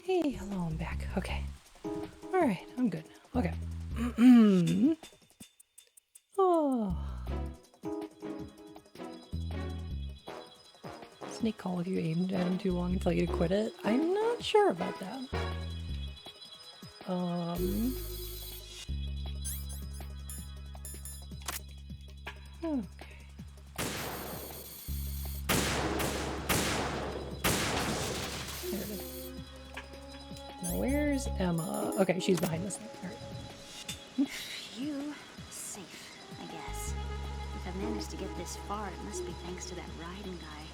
Hey, hello, I'm back. Okay. Alright, I'm good. Okay. Oh. Snake call if you aimed at him too long and tell you to quit it? I'm not sure about that. Okay. There it is. Now where's Emma? Okay, she's behind this thing. Alright. Phew. Safe, I guess. If I've managed to get this far, it must be thanks to that riding guy.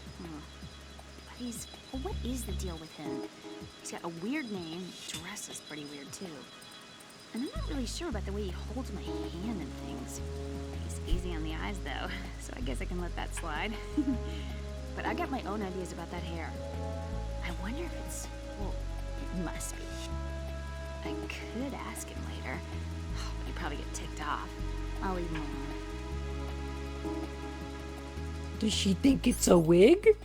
But what is the deal with him? He's got a weird name, dress is pretty weird too. And I'm not really sure about the way he holds my hand and things. He's easy on the eyes though, so I guess I can let that slide. But I got my own ideas about that hair. I wonder if it's, well, it must be. I could ask him later, but he'd probably get ticked off. I'll leave him alone. Does she think it's a wig?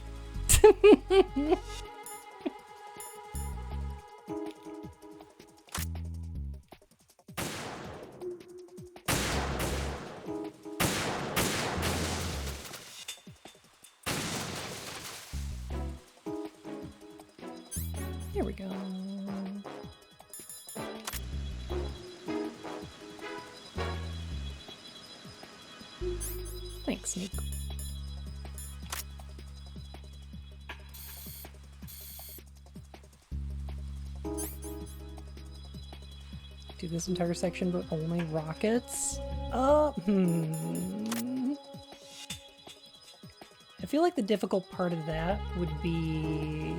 Here we go. Thanks, Snake. Do this entire section, but only rockets? I feel like the difficult part of that would be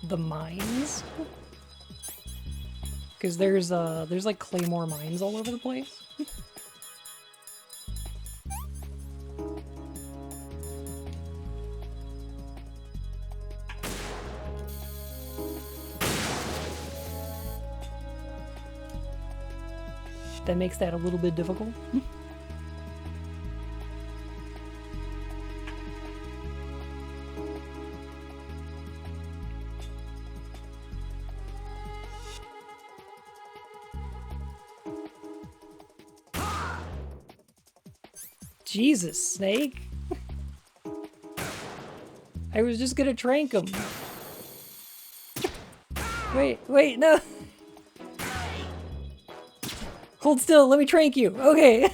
the mines, because there's like claymore mines all over the place. that makes that a little bit difficult. Jesus, Snake. I was just gonna trank him. Wait, no. Hold still, let me trank you. Okay.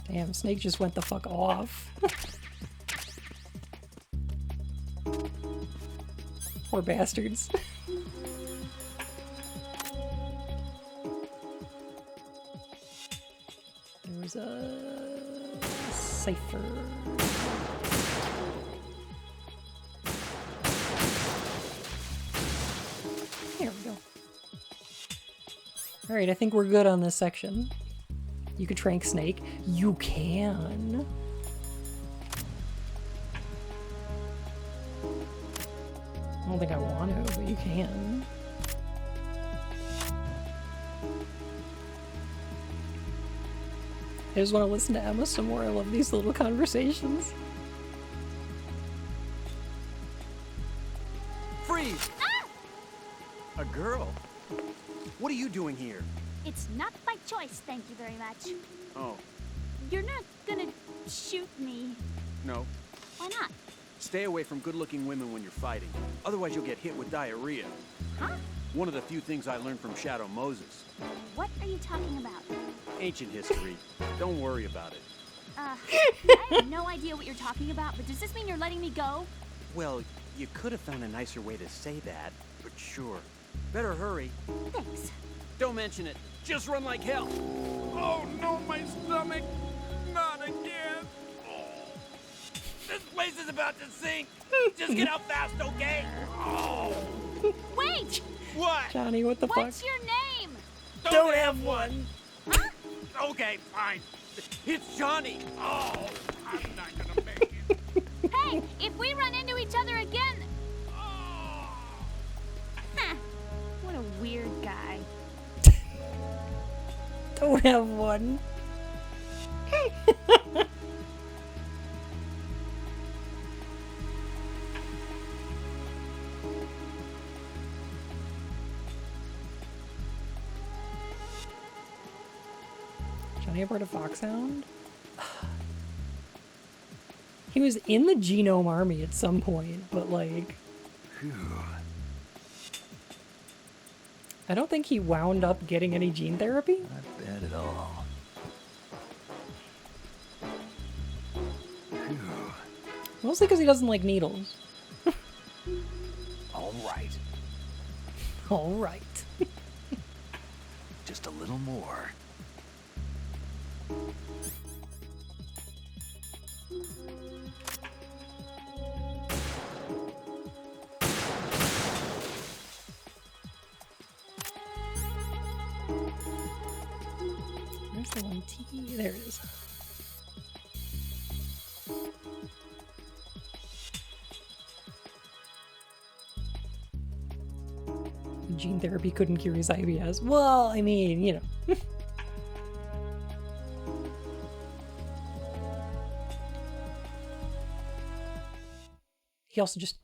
Damn, Snake just went the fuck off. Poor bastards. There was a cipher. There we go. Alright, I think we're good on this section. You could trank Snake. You can. I don't think I want to, but you can. I just want to listen to Emma some more. I love these little conversations. Freeze! Ah! A girl? What are you doing here? It's not by choice, thank you very much. Oh, You're not gonna shoot me. no. Why not? Stay away from good-looking women when you're fighting. Otherwise you'll get hit with diarrhea. Huh? One of the few things I learned from Shadow Moses. What are you talking about? Ancient history. Don't worry about it. I have no idea what you're talking about, but does this mean you're letting me go? Well, you could have found a nicer way to say that, but sure. Better hurry. Thanks. Don't mention it. Just run like hell. Oh no, my stomach! Not again! This place is about to sink! Just get out fast, okay? Oh! Wait! What? Johnny, what the fuck? What's your name? Don't have one! Huh? Okay, fine. It's Johnny! Oh! I'm not gonna make it. Hey, if we run into each other again... Huh. What a weird guy. Don't have one. Johnny aboard a foxhound? He was in the Genome Army at some point, but like... Phew. I don't think he wound up getting any gene therapy. Not bad at all. Phew. Mostly because he doesn't like needles. All right. All right. Just a little more. Where's the 1T? There it is. Gene therapy couldn't cure his IBS. Well, I mean, you know. He also just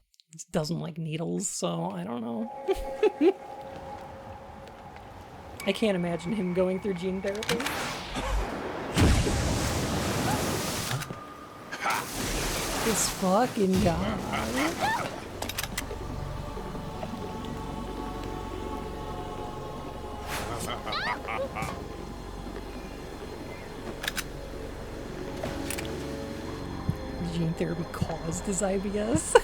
doesn't like needles, so I don't know. I can't imagine him going through gene therapy. This fucking guy. Gene therapy caused his IBS?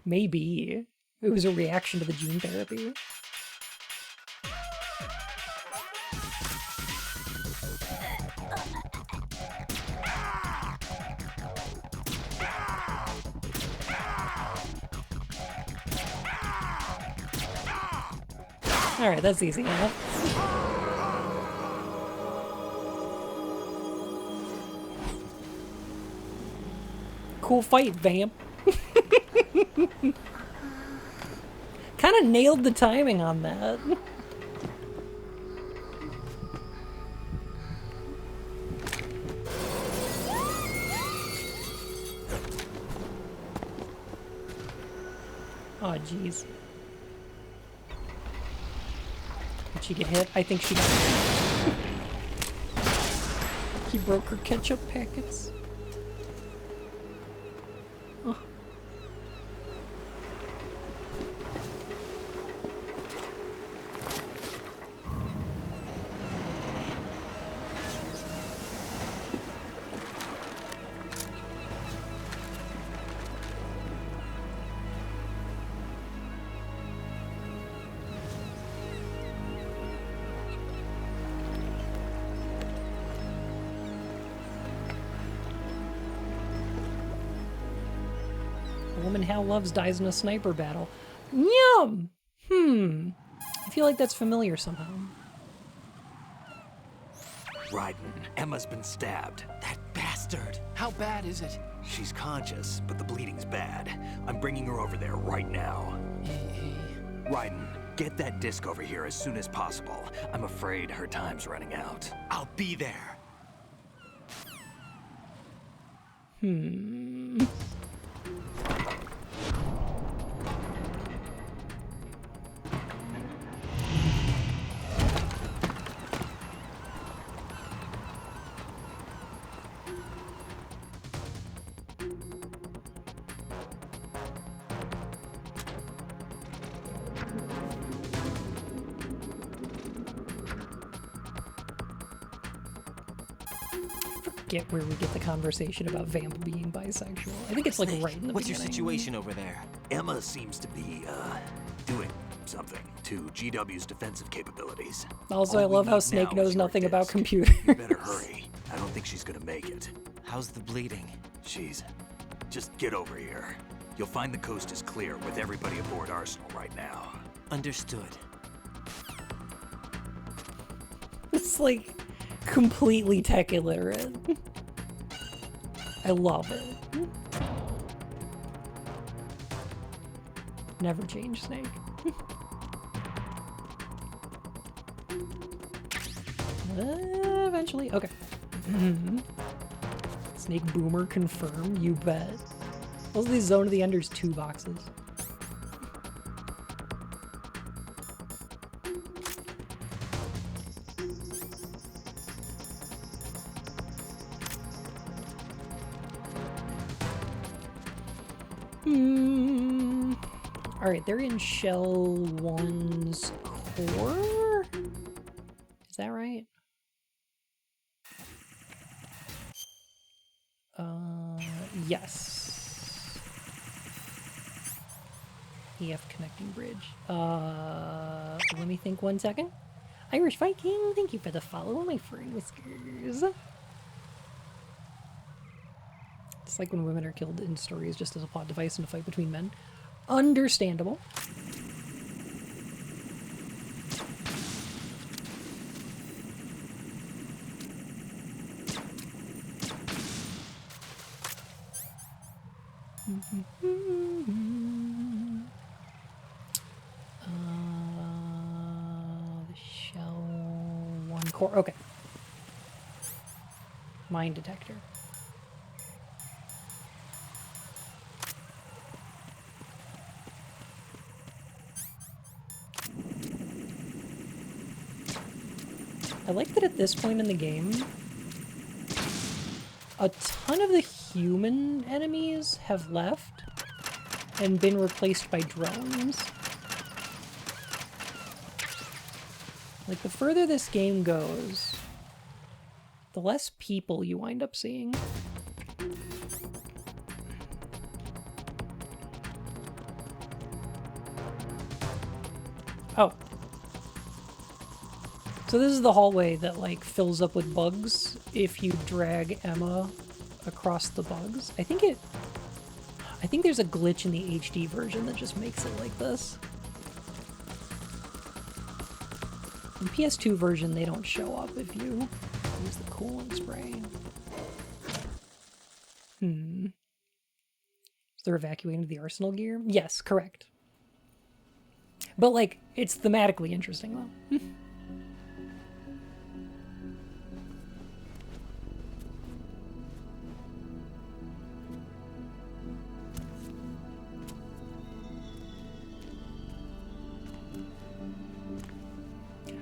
Maybe. It was a reaction to the gene therapy. Alright, that's easy enough. Cool fight, vamp. kind of nailed the timing on that. Oh, jeez. Did she get hit? I think she got hit. He broke her ketchup packets. Oh. Woman Hal loves dies in a sniper battle. Yum! I feel like that's familiar somehow. Raiden, Emma's been stabbed. That bastard! How bad is it? She's conscious, but the bleeding's bad. I'm bringing her over there right now. Raiden, get that disc over here as soon as possible. I'm afraid her time's running out. I'll be there. Get where we get the conversation about Vamp being bisexual. I think it's like right in the What's beginning. your situation over there? Emma seems to be, doing something to GW's defensive capabilities. Also, All I we love how need Snake now knows is your nothing about disc. computers. You better hurry. I don't think she's gonna make it. How's the bleeding? She's... Just get over here. You'll find the coast is clear with everybody aboard Arsenal right now. Understood. It's like completely tech illiterate. I love it. Never change, Snake. Eventually, okay. Snake Boomer confirmed, you bet. Those are the Zone of the Enders 2 boxes. Alright, they're in Shell 1's core? Is that right? Yes. EF connecting bridge. Let me think 1 second. Irish Viking, thank you for the follow, my friend Whiskers. It's like when women are killed in stories just as a plot device in a fight between men. Understandable. The Shell 1 core. Okay. Mine detector. I like that at this point in the game, a ton of the human enemies have left and been replaced by drones. Like, the further this game goes, the less people you wind up seeing. Oh. So this is the hallway that, like, fills up with bugs if you drag Emma across the bugs. I think there's a glitch in the HD version that just makes it like this. In PS2 version, they don't show up if you use the coolant spray. So they're evacuating the arsenal gear? Yes, correct. But, like, it's thematically interesting, though.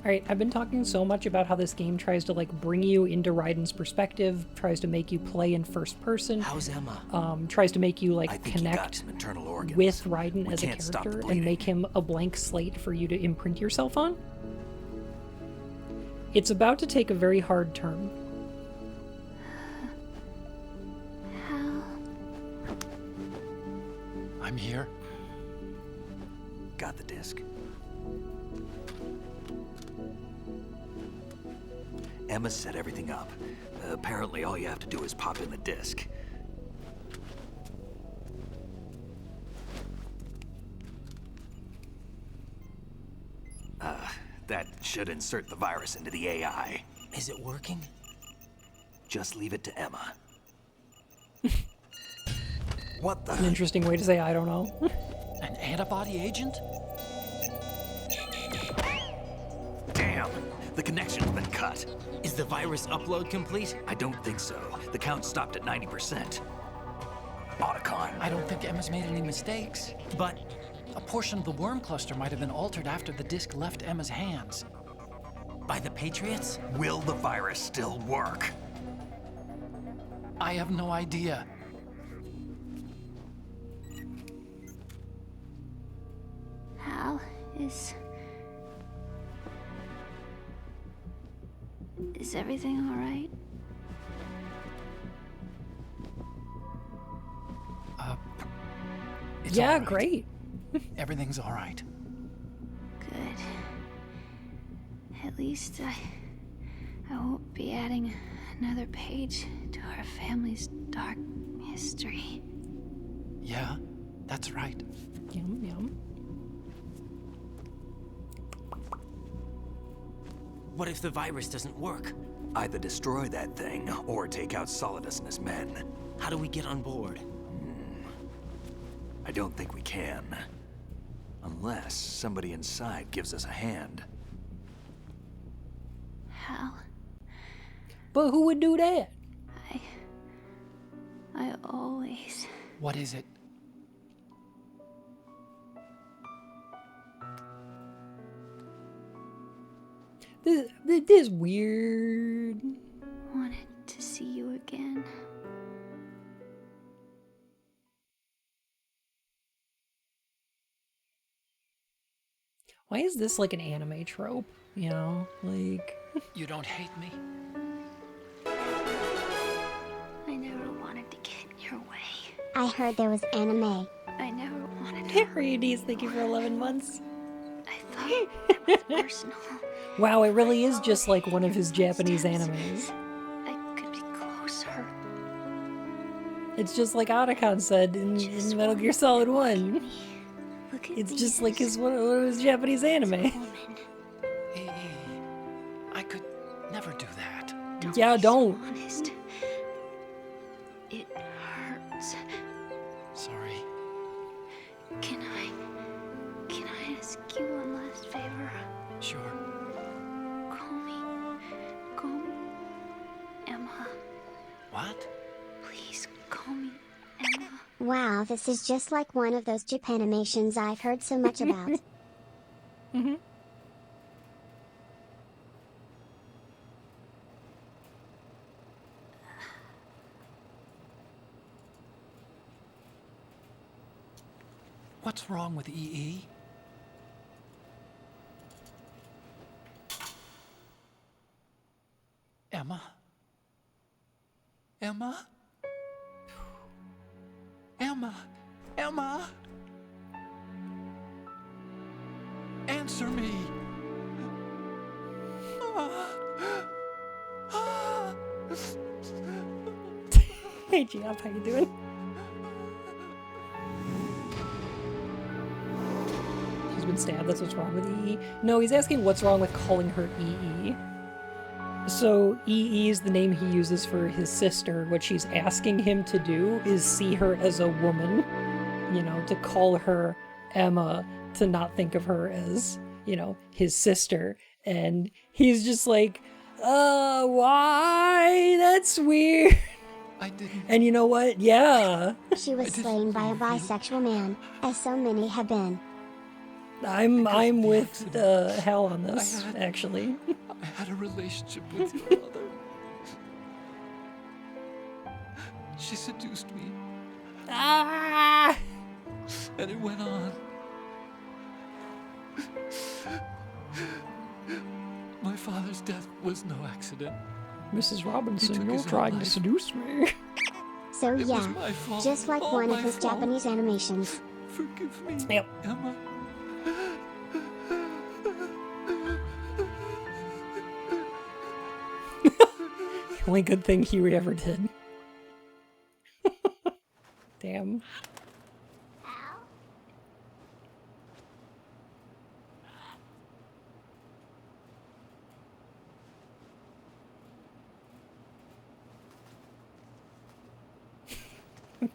Alright, I've been talking so much about how this game tries to, like, bring you into Raiden's perspective, tries to make you play in first person. How's Emma? Tries to make you, like, I think he got connect some internal organs. with Raiden We as a can't stop the character and bleeding. make him a blank slate for you to imprint yourself on. It's about to take a very hard turn. How? I'm here. Got the disc. Emma set everything up. Apparently all you have to do is pop in the disc. That should insert the virus into the AI. Is it working? Just leave it to Emma. What the? An interesting way to say I don't know. An antibody agent? Damn! The connection's been cut. Is the virus upload complete? I don't think so. The count stopped at 90%. Otacon. I don't think Emma's made any mistakes. But a portion of the worm cluster might have been altered after the disc left Emma's hands. by the Patriots? Will the virus still work? I have no idea. Hal, is everything all right? It's yeah, all right. great. Everything's all right. Good. At least I won't be adding another page to our family's dark history. Yeah, that's right. Yum, yum. What if the virus doesn't work? Either destroy that thing, or take out Solidus and his men. How do we get on board? I don't think we can. Unless somebody inside gives us a hand. Hal, But who would do that? I always... What is it? This weird. wanted to see you again. Why is this like an anime trope? You know, like. You don't hate me? I never wanted to get in your way. I heard there was anime. I never wanted to. Harry's, thank you for 11 months. I thought it was personal. Wow, it really is just like one of his Japanese animes. I could be closer. It's just like Otacon said in Metal Gear Solid 1. Look at It's me just like as one of his Japanese anime. woman. I could never do that. Yeah, be don't. So honest. It hurts. Sorry. Can I ask you one last favor? Sure. Call me Emma. What? Please call me Emma. Wow, this is just like one of those Japanimations I've heard so much about. Mm-hmm. What's wrong with EE? Emma? Emma? Emma? Emma? Answer me! Hey, Geoff, how you doing? She's been stabbed, that's what's wrong with EE. No, he's asking what's wrong with calling her EE. So, EE is the name he uses for his sister. What she's asking him to do is see her as a woman. You know, to call her Emma to not think of her as, you know, his sister. And he's just like, why? That's weird. I didn't. And you know what? Yeah. She was slain by a bisexual man, as so many have been. I'm with Hal on this, actually. I had a relationship with your mother. She seduced me. Ah! And it went on. My father's death was no accident. Mrs. Robinson, you're trying to seduce me. So It was yeah, my fault. just like All one of my his fault. Japanese animations. Forgive me, Yep. Emma. The only good thing Huey ever did. Damn.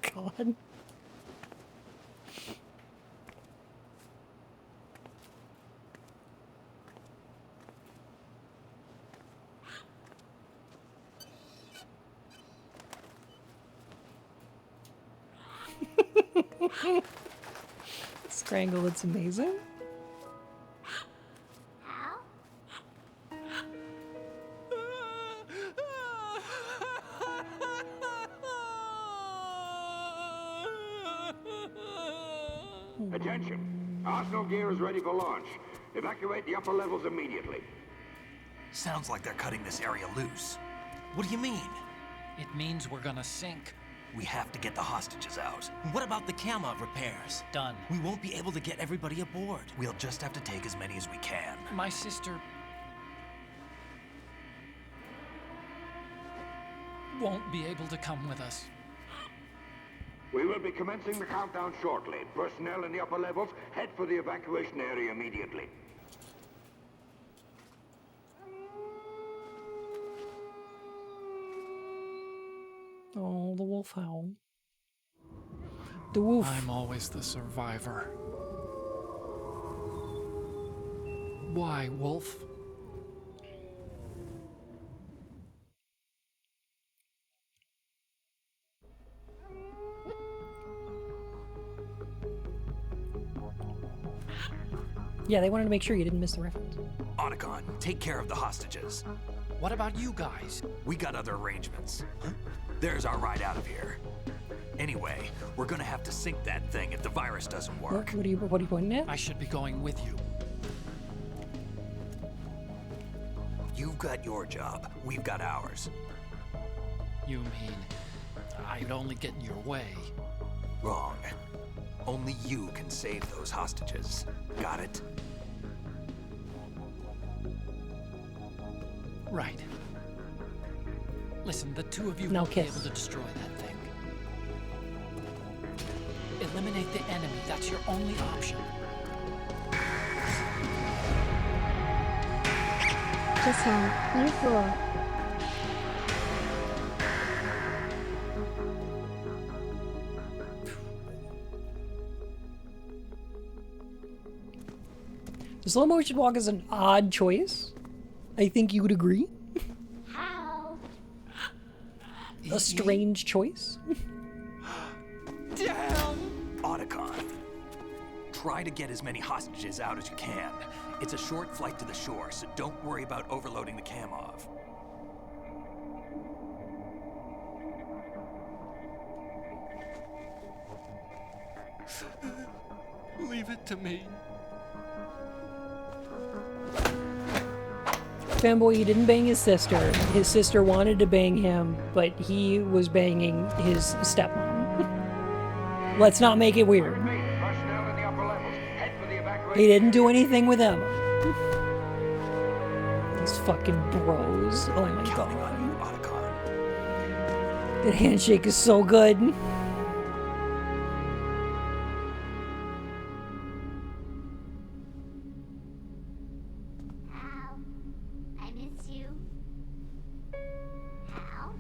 God. Scrangle, it's amazing. Attention! Arsenal gear is ready for launch. Evacuate the upper levels immediately. Sounds like they're cutting this area loose. What do you mean? It means we're gonna sink. We have to get the hostages out. What about the camo repairs? Done. We won't be able to get everybody aboard. We'll just have to take as many as we can. My sister won't be able to come with us. We will be commencing the countdown shortly. Personnel in the upper levels, head for the evacuation area immediately. Oh, the wolfhound. The wolf. I'm always the survivor. Why, Wolf? Yeah, they wanted to make sure you didn't miss the reference. Otacon, take care of the hostages. What about you guys? We got other arrangements. There's our ride out of here. Anyway, we're gonna have to sink that thing if the virus doesn't work. What are you pointing at? I should be going with you. You've got your job. We've got ours. You mean I'd only get in your way? Wrong. Only you can save those hostages. Got it? Right. Listen, the two of you Now won't be kiss. able to destroy that thing. Eliminate the enemy. That's your only option. Kiss him, you fool. The slow motion walk is an odd choice. I think you would agree. A strange choice. Damn! Otacon, try to get as many hostages out as you can. It's a short flight to the shore, so don't worry about overloading the Kamov. Leave it to me. Fanboy, he didn't bang his sister. His sister wanted to bang him, but he was banging his stepmom. Let's not make it weird. Personnel in the upper levels, head for the evacuation. He didn't do anything with Emma. These fucking bros. Oh my god. That handshake is so good. I miss you. Hal,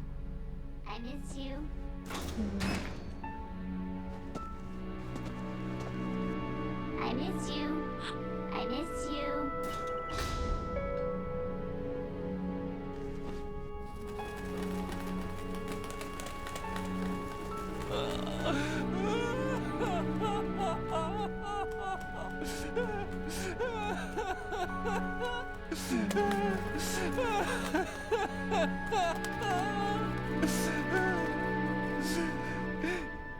I miss you. I miss you. I miss you.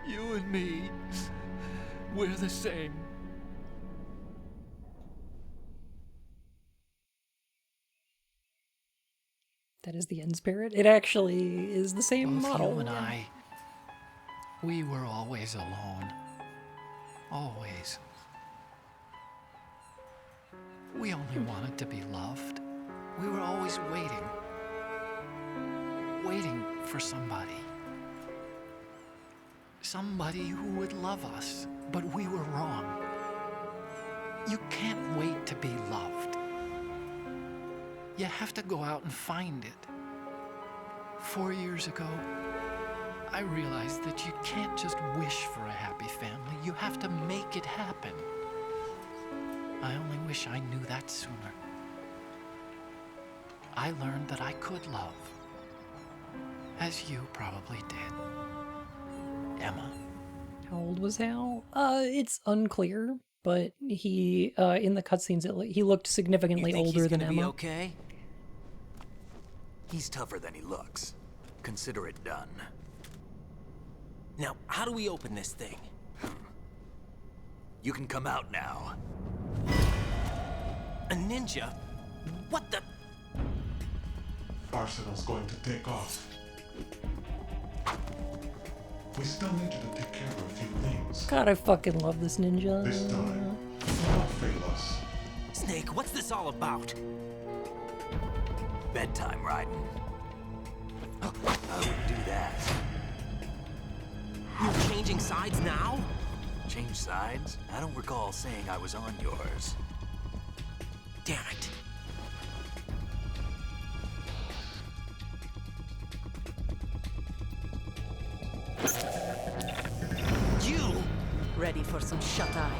You and me, we're the same. That is the end spirit. It actually is the same Both model. you and I, we were always alone. Always. We only wanted to be loved. We were always waiting. Waiting for somebody. Somebody who would love us, but we were wrong. You can't wait to be loved. You have to go out and find it. 4 years ago, I realized that you can't just wish for a happy family. You have to make it happen. I only wish I knew that sooner. I learned that I could love, as you probably did. Emma. How old was Hal? It's unclear, but he, in the cutscenes, he looked significantly older than Emma. Be okay? He's tougher than he looks. Consider it done. Now, how do we open this thing? You can come out now. A ninja? What the? Arsenal's going to take off. We still need you to take care of a few things. God, I fucking love this ninja. This time, do not fail us. Snake, what's this all about? Bedtime, Raiden. I wouldn't do that. You're changing sides now? Change sides? I don't recall saying I was on yours. Damn it. You! Ready for some shut-eye?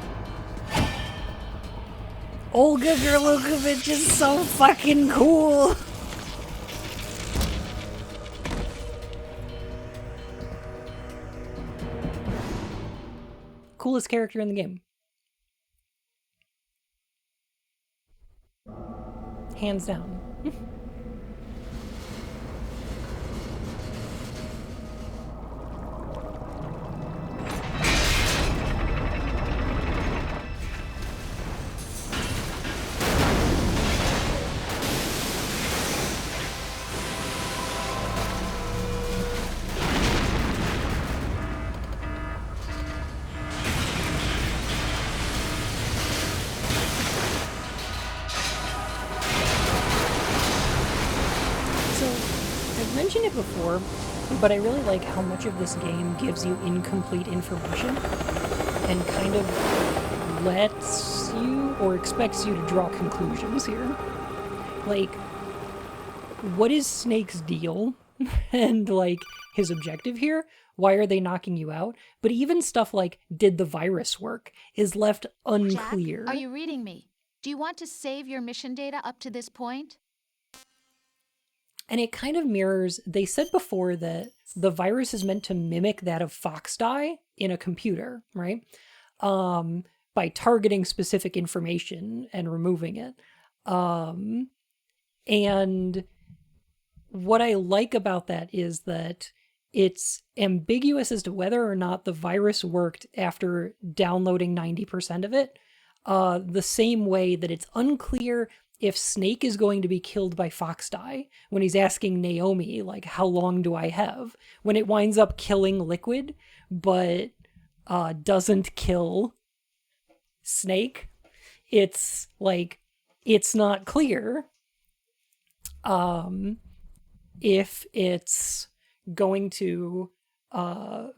Olga Gerlukovich is so fucking cool. Coolest character in the game. Hands down. Mentioned it before, but I really like how much of this game gives you incomplete information and kind of lets you or expects you to draw conclusions here. Like, what is Snake's deal? And like his objective here? Why are they knocking you out? But even stuff like, did the virus work, is left unclear. Jack, are you reading me? Do you want to save your mission data up to this point? And it kind of mirrors, they said before that the virus is meant to mimic that of fox dye in a computer, right? By targeting specific information and removing it. And what I like about that is that it's ambiguous as to whether or not the virus worked after downloading 90% of it. The same way that it's unclear if Snake is going to be killed by fox dye when he's asking Naomi, like, how long do I have? When it winds up killing Liquid, but doesn't kill Snake, it's like, it's not clear if it's going to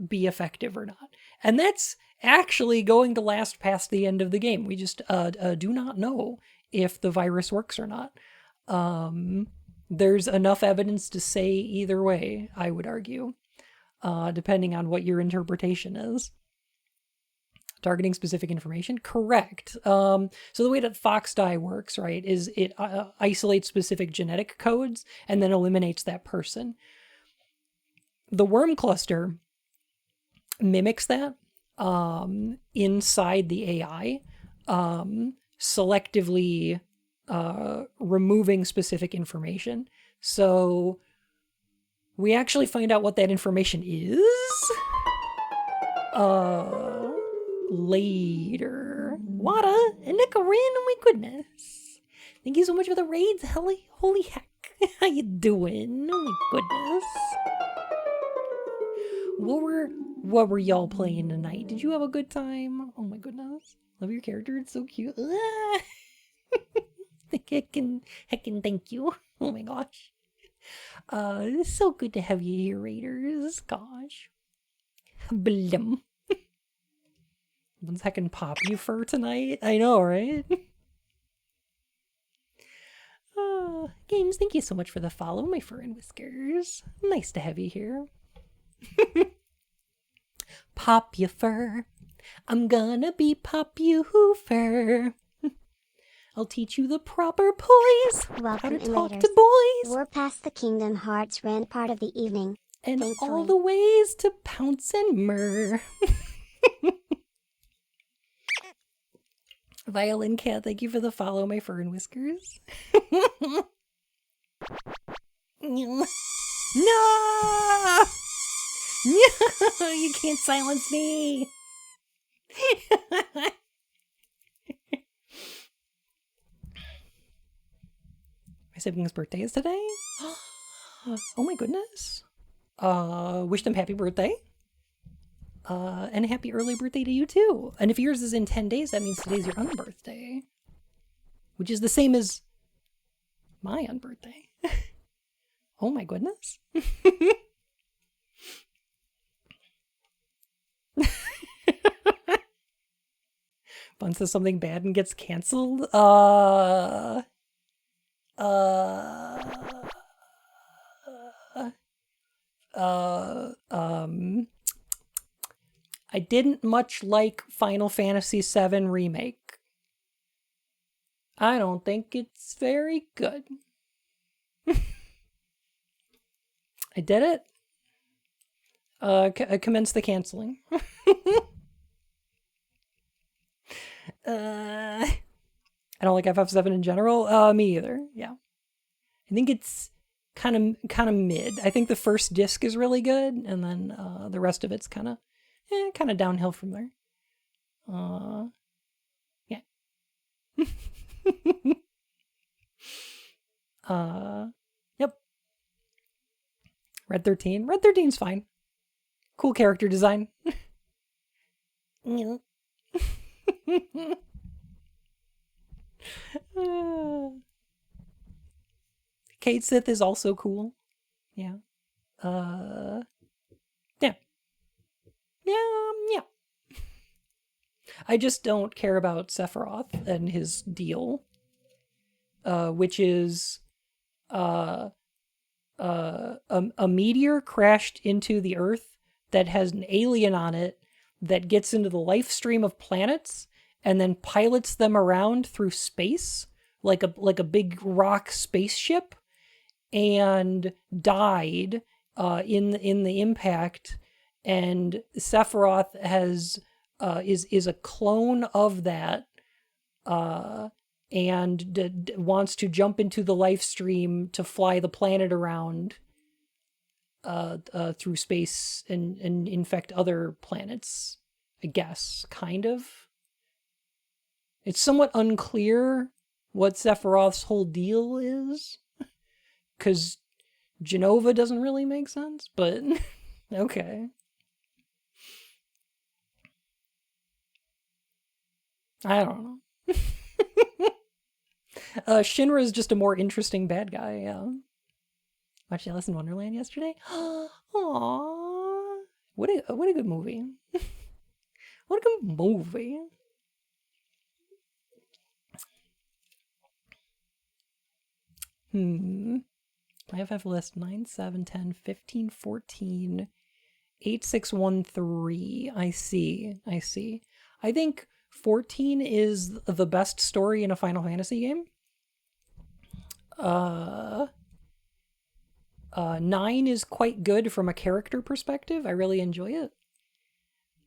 be effective or not. And that's actually going to last past the end of the game. We just do not know if the virus works or not. There's enough evidence to say either way, I would argue, depending on what your interpretation is. Targeting specific information? Correct. So the way that FoxDie works, right, is it isolates specific genetic codes and then eliminates that person. The worm cluster mimics that inside the AI, selectively removing specific information. So we actually find out what that information is later. Wada and Nicorin, oh my goodness. Thank you so much for the raids, Helly. Holy heck. How you doing? Oh my goodness. What were y'all playing tonight? Did you have a good time? Oh my goodness. Love your character. It's so cute. Heckin' thank you. Oh my gosh. It's so good to have you here, Raiders. Gosh. Blum. One's heckin' pop you fur tonight. I know, right? Games, thank you so much for the follow, my fur and whiskers. Nice to have you here. Pop you fur. I'm gonna be pop you fur. I'll teach you the proper poise. Welcome, how to talk Invaders. to boys. We're past the Kingdom Hearts rant part of the evening. And thankfully. all the ways to pounce and murr. Violin Cat, thank you for the follow, my fur and whiskers. No! No! You can't silence me! My sibling's birthday is today? Oh my goodness. Wish them happy birthday. And happy early birthday to you too. And if yours is in 10 days, that means today's your unbirthday. Which is the same as my unbirthday. Oh my goodness. Bun says something bad and gets canceled. I didn't much like Final Fantasy VII Remake. I don't think it's very good. I did it. I commenced the canceling. I don't like FF7 in general. Me either. Yeah. I think it's kind of mid. I think the first disc is really good, and then the rest of it's kind of downhill from there. Yeah. Yep. Red 13. Red 13's fine. Cool character design. Kate Sith is also cool. Yeah. Yeah. Yeah. I just don't care about Sephiroth and his deal, which is a meteor crashed into the Earth that has an alien on it that gets into the life stream of planets and then pilots them around through space like a big rock spaceship, and died in the impact. And Sephiroth is a clone of that, and wants to jump into the life stream to fly the planet around through space and infect other planets, I guess, kind of. It's somewhat unclear what Sephiroth's whole deal is, because Genova doesn't really make sense, but okay. I don't know. Shinra is just a more interesting bad guy, yeah. Watched Alice in Wonderland yesterday. Aww. What a good movie. What a good movie. My FF list 9, 7, 10, 15, 14, 8, 6, 1, 3. I see. I think 14 is the best story in a Final Fantasy game. 9 is quite good from a character perspective. I really enjoy it.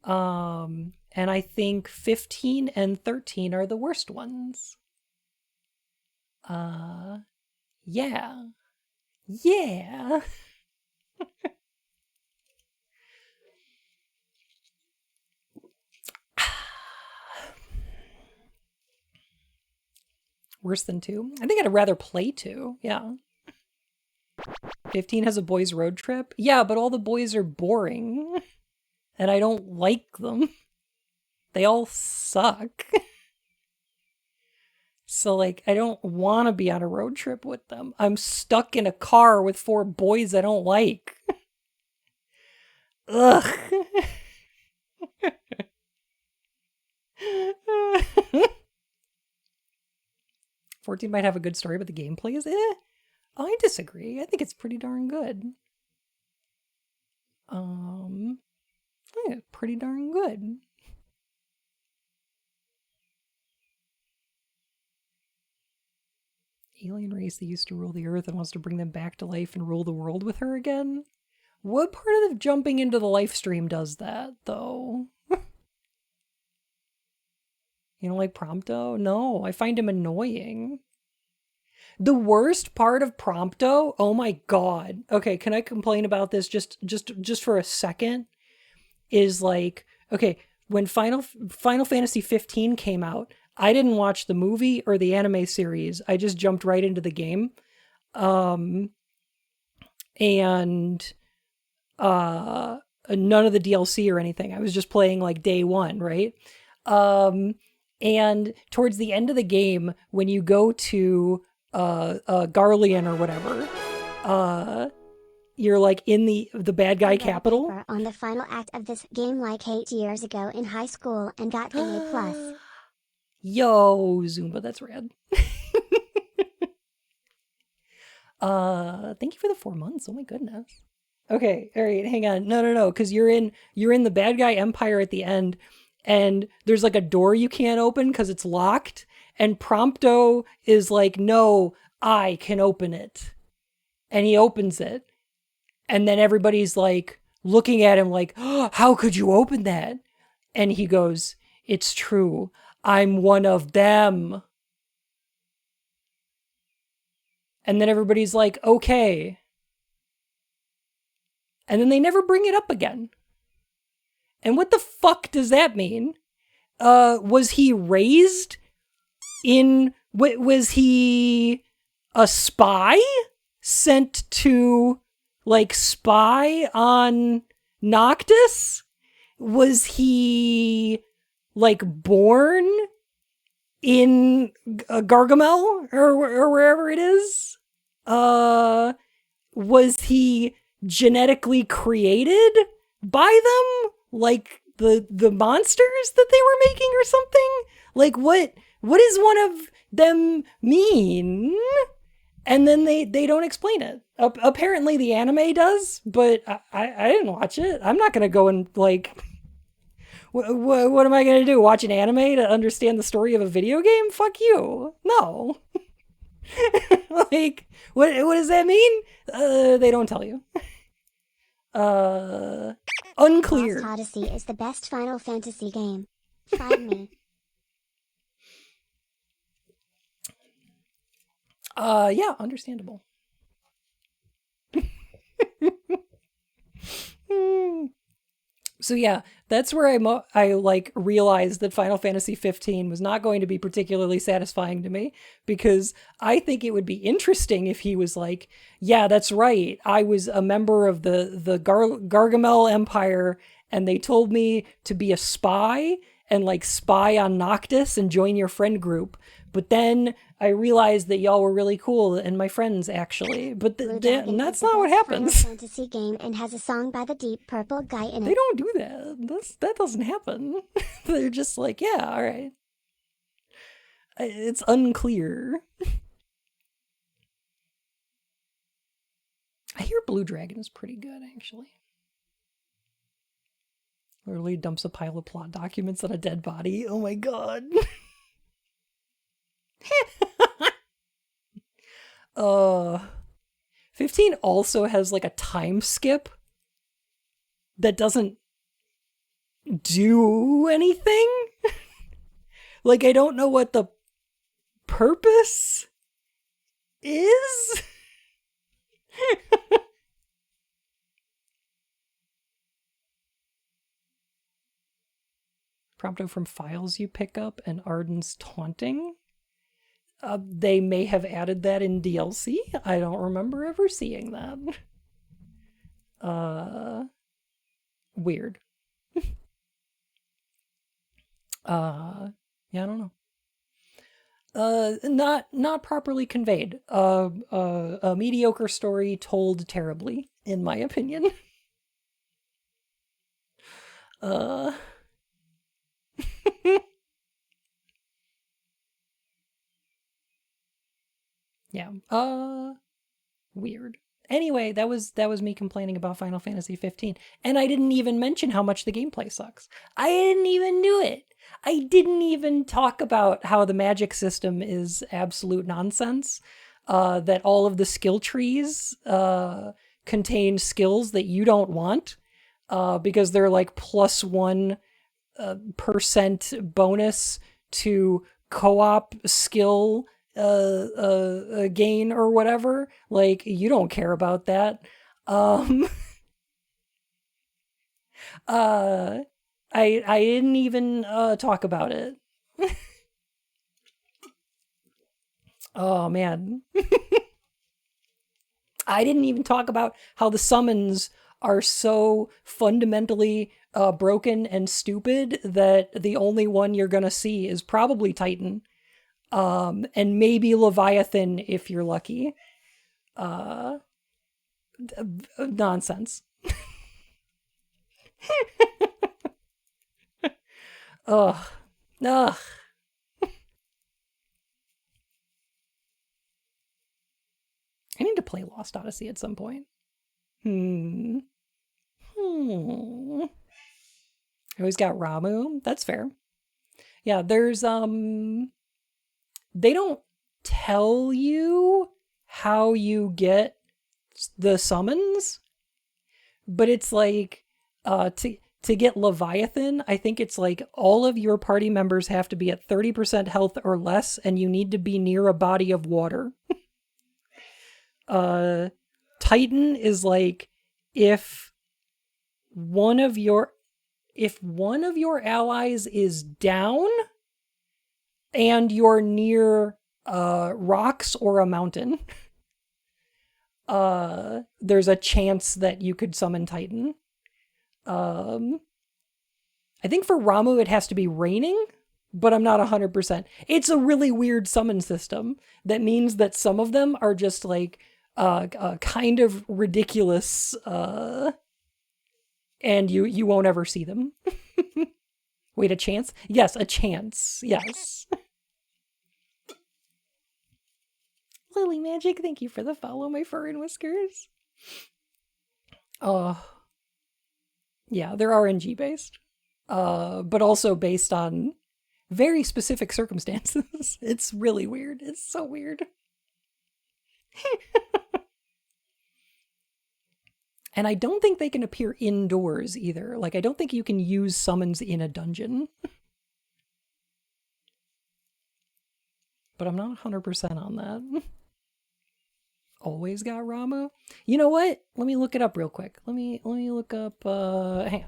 And I think 15 and 13 are the worst ones. Yeah. Yeah. Worse than 2? I think I'd rather play 2. Yeah. 15 has a boys' road trip. Yeah, but all the boys are boring. And I don't like them. They all suck. So, like, I don't want to be on a road trip with them. I'm stuck in a car with 4 boys I don't like. Ugh. 14 might have a good story, but the gameplay is I disagree. I think it's pretty darn good. Yeah, pretty darn good. Alien race that used to rule the earth and wants to bring them back to life and rule the world with her again? What part of the jumping into the life stream does that, though? You don't like Prompto? No, I find him annoying. The worst part of Prompto, oh my god. Okay, can I complain about this just for a second? Is like, okay, when Final Fantasy 15 came out, I didn't watch the movie or the anime series. I just jumped right into the game. And none of the DLC or anything. I was just playing like day one, right? And towards the end of the game, when you go to Garlean or whatever, you're like in the bad guy capital. On the final act of this game like 8 years ago in high school and got an A+. Yo, Zumba, that's rad. Thank you for the 4 months. Oh my goodness. Okay, all right, hang on. No, because you're in the bad guy empire at the end, and there's like a door you can't open because it's locked, and Prompto is like, no, I can open it. And he opens it. And then everybody's like looking at him like, oh, how could you open that? And he goes, it's true. I'm one of them. And then everybody's like, okay. And then they never bring it up again. And what the fuck does that mean? Was he raised in, was he a spy sent to like spy on Noctis? Was he like born in Gargamel or wherever it is? Was he genetically created by them? Like the monsters that they were making or something? Like what does one of them mean? And then they don't explain it. Apparently the anime does, but I didn't watch it. I'm not going to go and like, what am I going to do? Watch an anime to understand the story of a video game? Fuck you. No. Like, what does that mean? They don't tell you. Unclear. Lost Odyssey is the best Final Fantasy game. Find me. Yeah, understandable. So yeah, that's where I like realized that Final Fantasy 15 was not going to be particularly satisfying to me, because I think it would be interesting if he was like, yeah, that's right. I was a member of the Gargamel Empire, and they told me to be a spy and like spy on Noctis and join your friend group. But then I realized that y'all were really cool and my friends actually. But that's not what happens. Final Fantasy game and has a song by the Deep Purple guy in it. They don't do that. That doesn't happen. They're just like, yeah, all right. It's unclear. I hear Blue Dragon is pretty good, actually. Literally dumps a pile of plot documents on a dead body. Oh my god. 15 also has like a time skip that doesn't do anything. Like, I don't know what the purpose is. Prompto from files you pick up and Arden's taunting. They may have added that in DLC. I don't remember ever seeing that. Weird. Yeah, I don't know. Not properly conveyed. A mediocre story told terribly, in my opinion. Yeah. Weird. Anyway, that was me complaining about Final Fantasy 15, and I didn't even mention how much the gameplay sucks. I didn't even do it. I didn't even talk about how the magic system is absolute nonsense. That all of the skill trees contain skills that you don't want, because they're like +1% bonus to co-op skill gain or whatever. Like, you don't care about that. I didn't even talk about it. Oh man. I didn't even talk about how the summons are so fundamentally broken and stupid that the only one you're gonna see is probably Titan. And maybe Leviathan if you're lucky. Nonsense. Ugh. I need to play Lost Odyssey at some point. I always got Ramu. That's fair. Yeah, there's they don't tell you how you get the summons, but it's like to get Leviathan, I think it's like all of your party members have to be at 30% health or less, and you need to be near a body of water. Titan is like if one of your allies is down and you're near rocks or a mountain, there's a chance that you could summon Titan. I think for Ramu it has to be raining, but I'm not 100%. It's a really weird summon system that means that some of them are just like kind of ridiculous, and you won't ever see them. Wait, a chance? Yes, a chance. Yes. Lily Magic, thank you for the follow, my fur and whiskers. Yeah, they're RNG based, but also based on very specific circumstances. It's really weird. It's so weird. And I don't think they can appear indoors either. Like, I don't think you can use summons in a dungeon. But I'm not 100% on that. Always got Ramu. You know what? Let me look it up real quick. Let me look up hang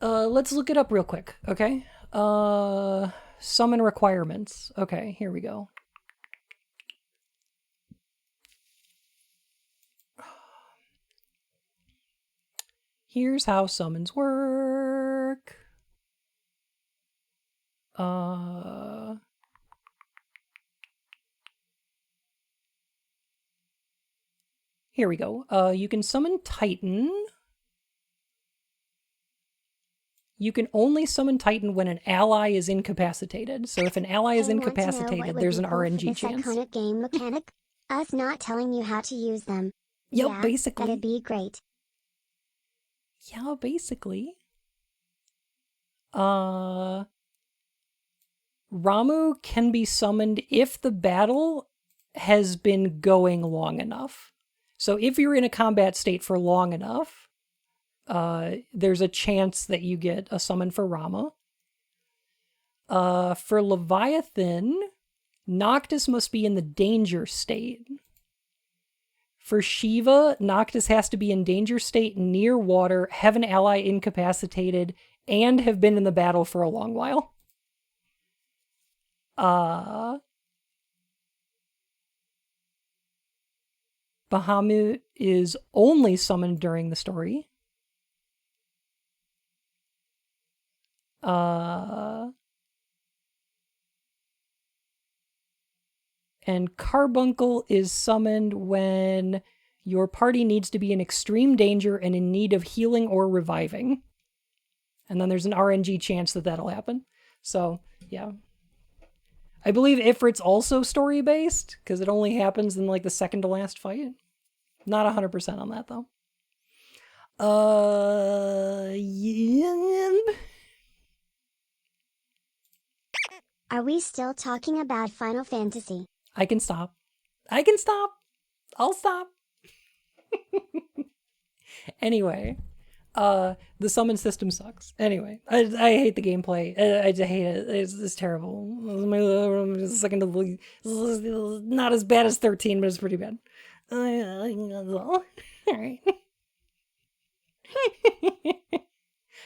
on. Let's look it up real quick, okay? Summon requirements. Okay, here we go. Here's how summons work. Here we go. You can summon Titan. You can only summon Titan when an ally is incapacitated. So if an ally is incapacitated, there's an RNG chance. Iconic game mechanic? Us not telling you how to use them. Yep, Yeah, basically. that'd be great. Yeah, basically. Ramu can be summoned if the battle has been going long enough. So if you're in a combat state for long enough, there's a chance that you get a summon for Rama. For Leviathan, Noctis must be in the danger state. For Shiva, Noctis has to be in danger state near water, have an ally incapacitated, and have been in the battle for a long while. Bahamut is only summoned during the story. And Carbuncle is summoned when your party needs to be in extreme danger and in need of healing or reviving. And then there's an RNG chance that that'll happen. So, yeah. I believe Ifrit's also story-based, because it only happens in, like, the second to last fight. Not 100% on that, though. Yeah. Are we still talking about Final Fantasy? I can stop. I'll stop. Anyway, the summon system sucks. Anyway, I hate the gameplay. I just hate it. It's terrible. Not as bad as 13, but it's pretty bad. All right.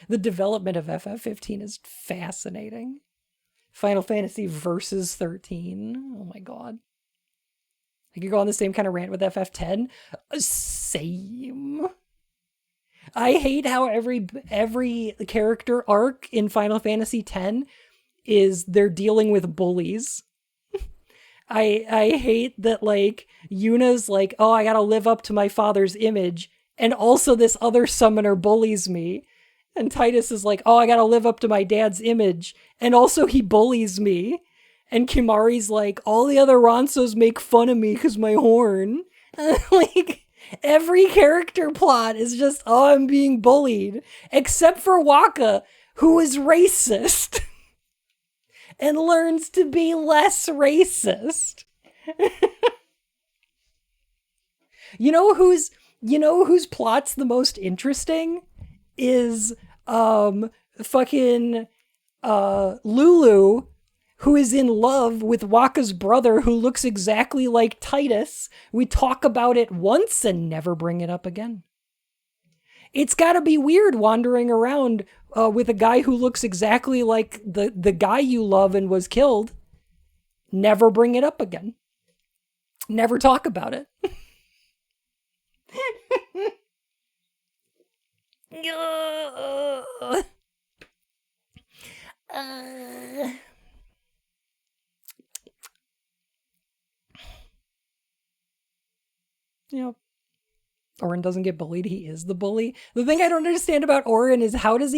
The development of FF15 is fascinating. Final Fantasy versus 13. Oh my god. I could go on the same kind of rant with FF10. Same. I hate how every character arc in Final Fantasy X is they're dealing with bullies. I hate that, like, Yuna's like, oh, I gotta live up to my father's image, and also this other summoner bullies me. And Titus is like, oh, I gotta live up to my dad's image, and also he bullies me. And Kimari's like, all the other Ronsos make fun of me because my horn. Like, every character plot is just, oh, I'm being bullied. Except for Waka, who is racist. And learns to be less racist. You know whose plot's the most interesting? Is fucking Lulu, who is in love with Waka's brother, who looks exactly like Titus. We talk about it once and never bring it up again. It's gotta be weird wandering around with a guy who looks exactly like the guy you love and was killed. Never bring it up again. Never talk about it. Yep. Orin doesn't get bullied, he is the bully. The thing I don't understand about Orin is how does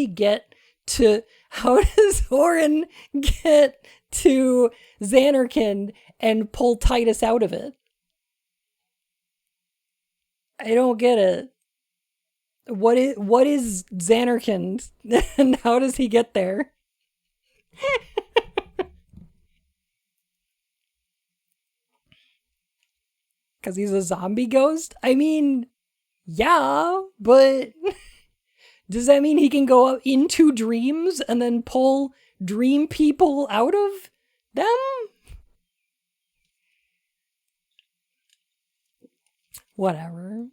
Orin get to Xanarkand and pull Titus out of it? I don't get it. What is Xanarkand and how does he get there? Because he's a zombie ghost? I mean, yeah, but does that mean he can go into dreams and then pull dream people out of them? Whatever.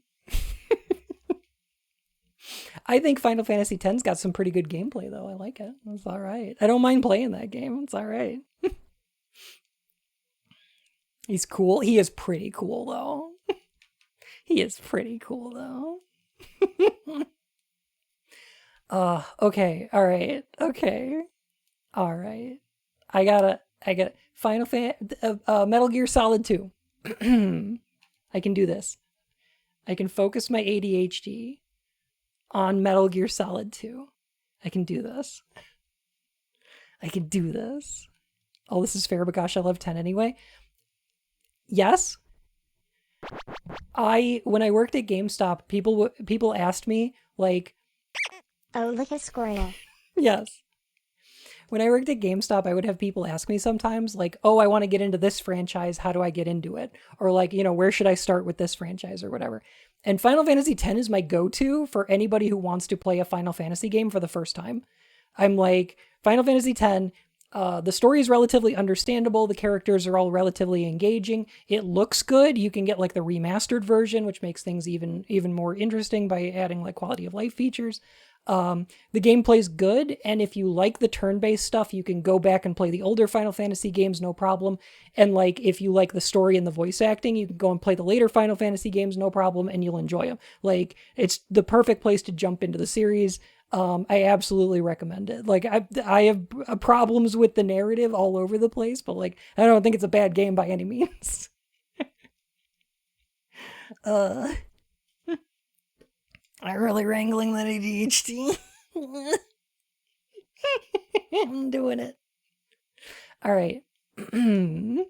I think Final Fantasy X's got some pretty good gameplay, though. I like it. It's all right. I don't mind playing that game. It's all right. He's cool. He is pretty cool, though. He is pretty cool, though. Okay. All right. Okay. All right. I got Final Metal Gear Solid 2. I can do this. I can focus my ADHD on Metal Gear Solid 2. I can do this. I can do this. Oh, this is fair, but gosh, I love 10 anyway. Yes, When I worked at GameStop, people asked me, like... Oh, look at squirrel. Yes. When I worked at GameStop, I would have people ask me sometimes, like, oh, I want to get into this franchise. How do I get into it? Or like, where should I start with this franchise or whatever? And Final Fantasy X is my go-to for anybody who wants to play a Final Fantasy game for the first time. I'm like, Final Fantasy X, the story is relatively understandable. The characters are all relatively engaging. It looks good. You can get like the remastered version, which makes things even more interesting by adding like quality of life features. The gameplay's good, and if you like the turn-based stuff, you can go back and play the older Final Fantasy games, no problem. And like, if you like the story and the voice acting, you can go and play the later Final Fantasy games, no problem, and you'll enjoy them. Like, it's the perfect place to jump into the series. I absolutely recommend it. Like, I have problems with the narrative all over the place, but like, I don't think it's a bad game by any means. I'm really wrangling that ADHD. I'm doing it. All right. I'm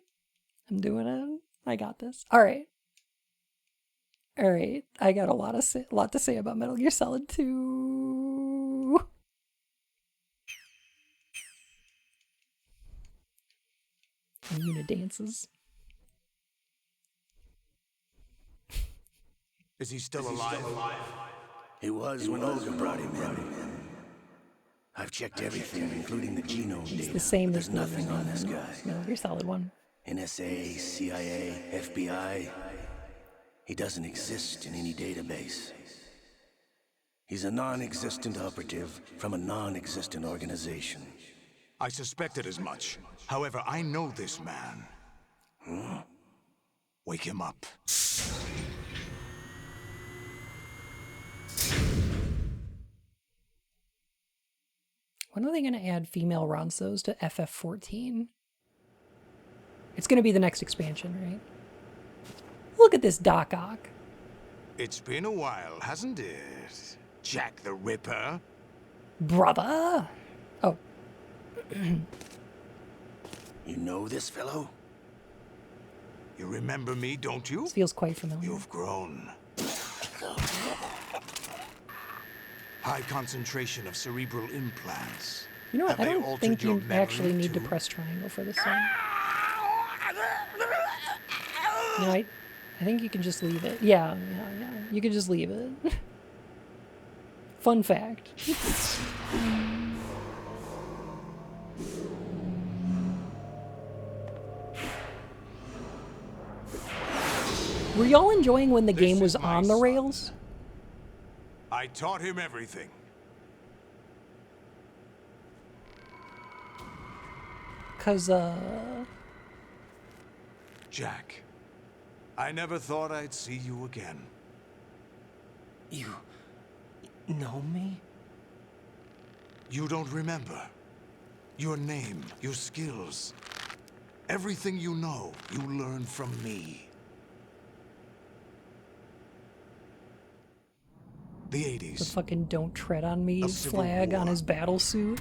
doing it. I got this. All right. I got a lot to say about Metal Gear Solid 2. Yuna dances. Is he still alive? He was when Olga brought him in. I've checked everything, including the genome data. It's the same There's as nothing on this guy. Metal Gear Solid 1. NSA, CIA, FBI. He doesn't exist in any database. He's a non-existent operative from a non-existent organization. I suspected as much. However, I know this man. Huh? Wake him up. When are they going to add female Ronsos to FF14? It's going to be the next expansion, right? Look at this Doc Ock. It's been a while, hasn't it? Jack the Ripper? Brother! Oh. You know this fellow? You remember me, don't you? This feels quite familiar. You've grown. High concentration of cerebral implants. You know what? Have I they don't altered think your you memory actually need to too? press triangle for this one. You know, I think you can just leave it. Yeah. You can just leave it. Fun fact. Were y'all enjoying when the game was on the rails? I taught him everything. Cause, Jack, I never thought I'd see you again. You know me? You don't remember. Your name, your skills. Everything you know, you learned from me. The 80s. the fucking "Don't Tread on Me" A civil flag on war. his battle suit.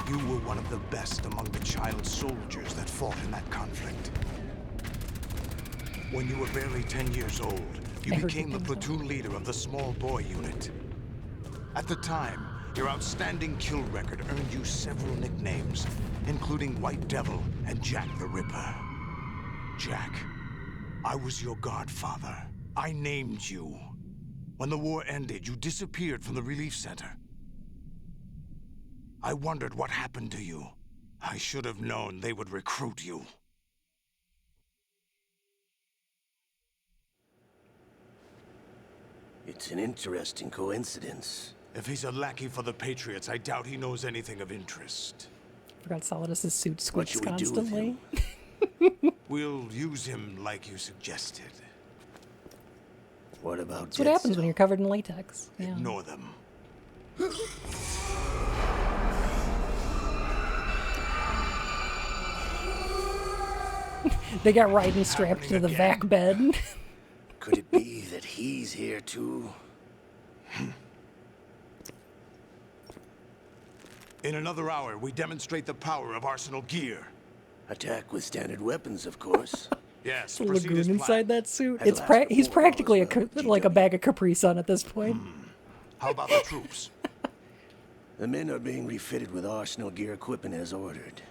You were one of the best among the child soldiers that fought in that conflict. When you were barely 10 years old, you I heard became you the think so. platoon leader of the small boy unit. At the time, your outstanding kill record earned you several nicknames, including White Devil and Jack the Ripper. Jack, I was your godfather. I named you. When the war ended, you disappeared from the relief center. I wondered what happened to you. I should have known they would recruit you. It's an interesting coincidence. If he's a lackey for the Patriots, I doubt he knows anything of interest. Forgot Solidus's suit What squeaks should we do with constantly. him? We'll use him like you suggested. What about That's what happens when you're covered in latex. Yeah. Ignore them. They got Raiden strapped to the vac bed. Could it be that he's here too? In another hour, we demonstrate the power of Arsenal gear. Attack with standard weapons, of course. Yes, The proceed lagoon as planned. inside that suit. At It's last, he's before practically all is well with like a GW. bag of Capri Sun at this point. How about the troops? The men are being refitted with arsenal gear equipment as ordered.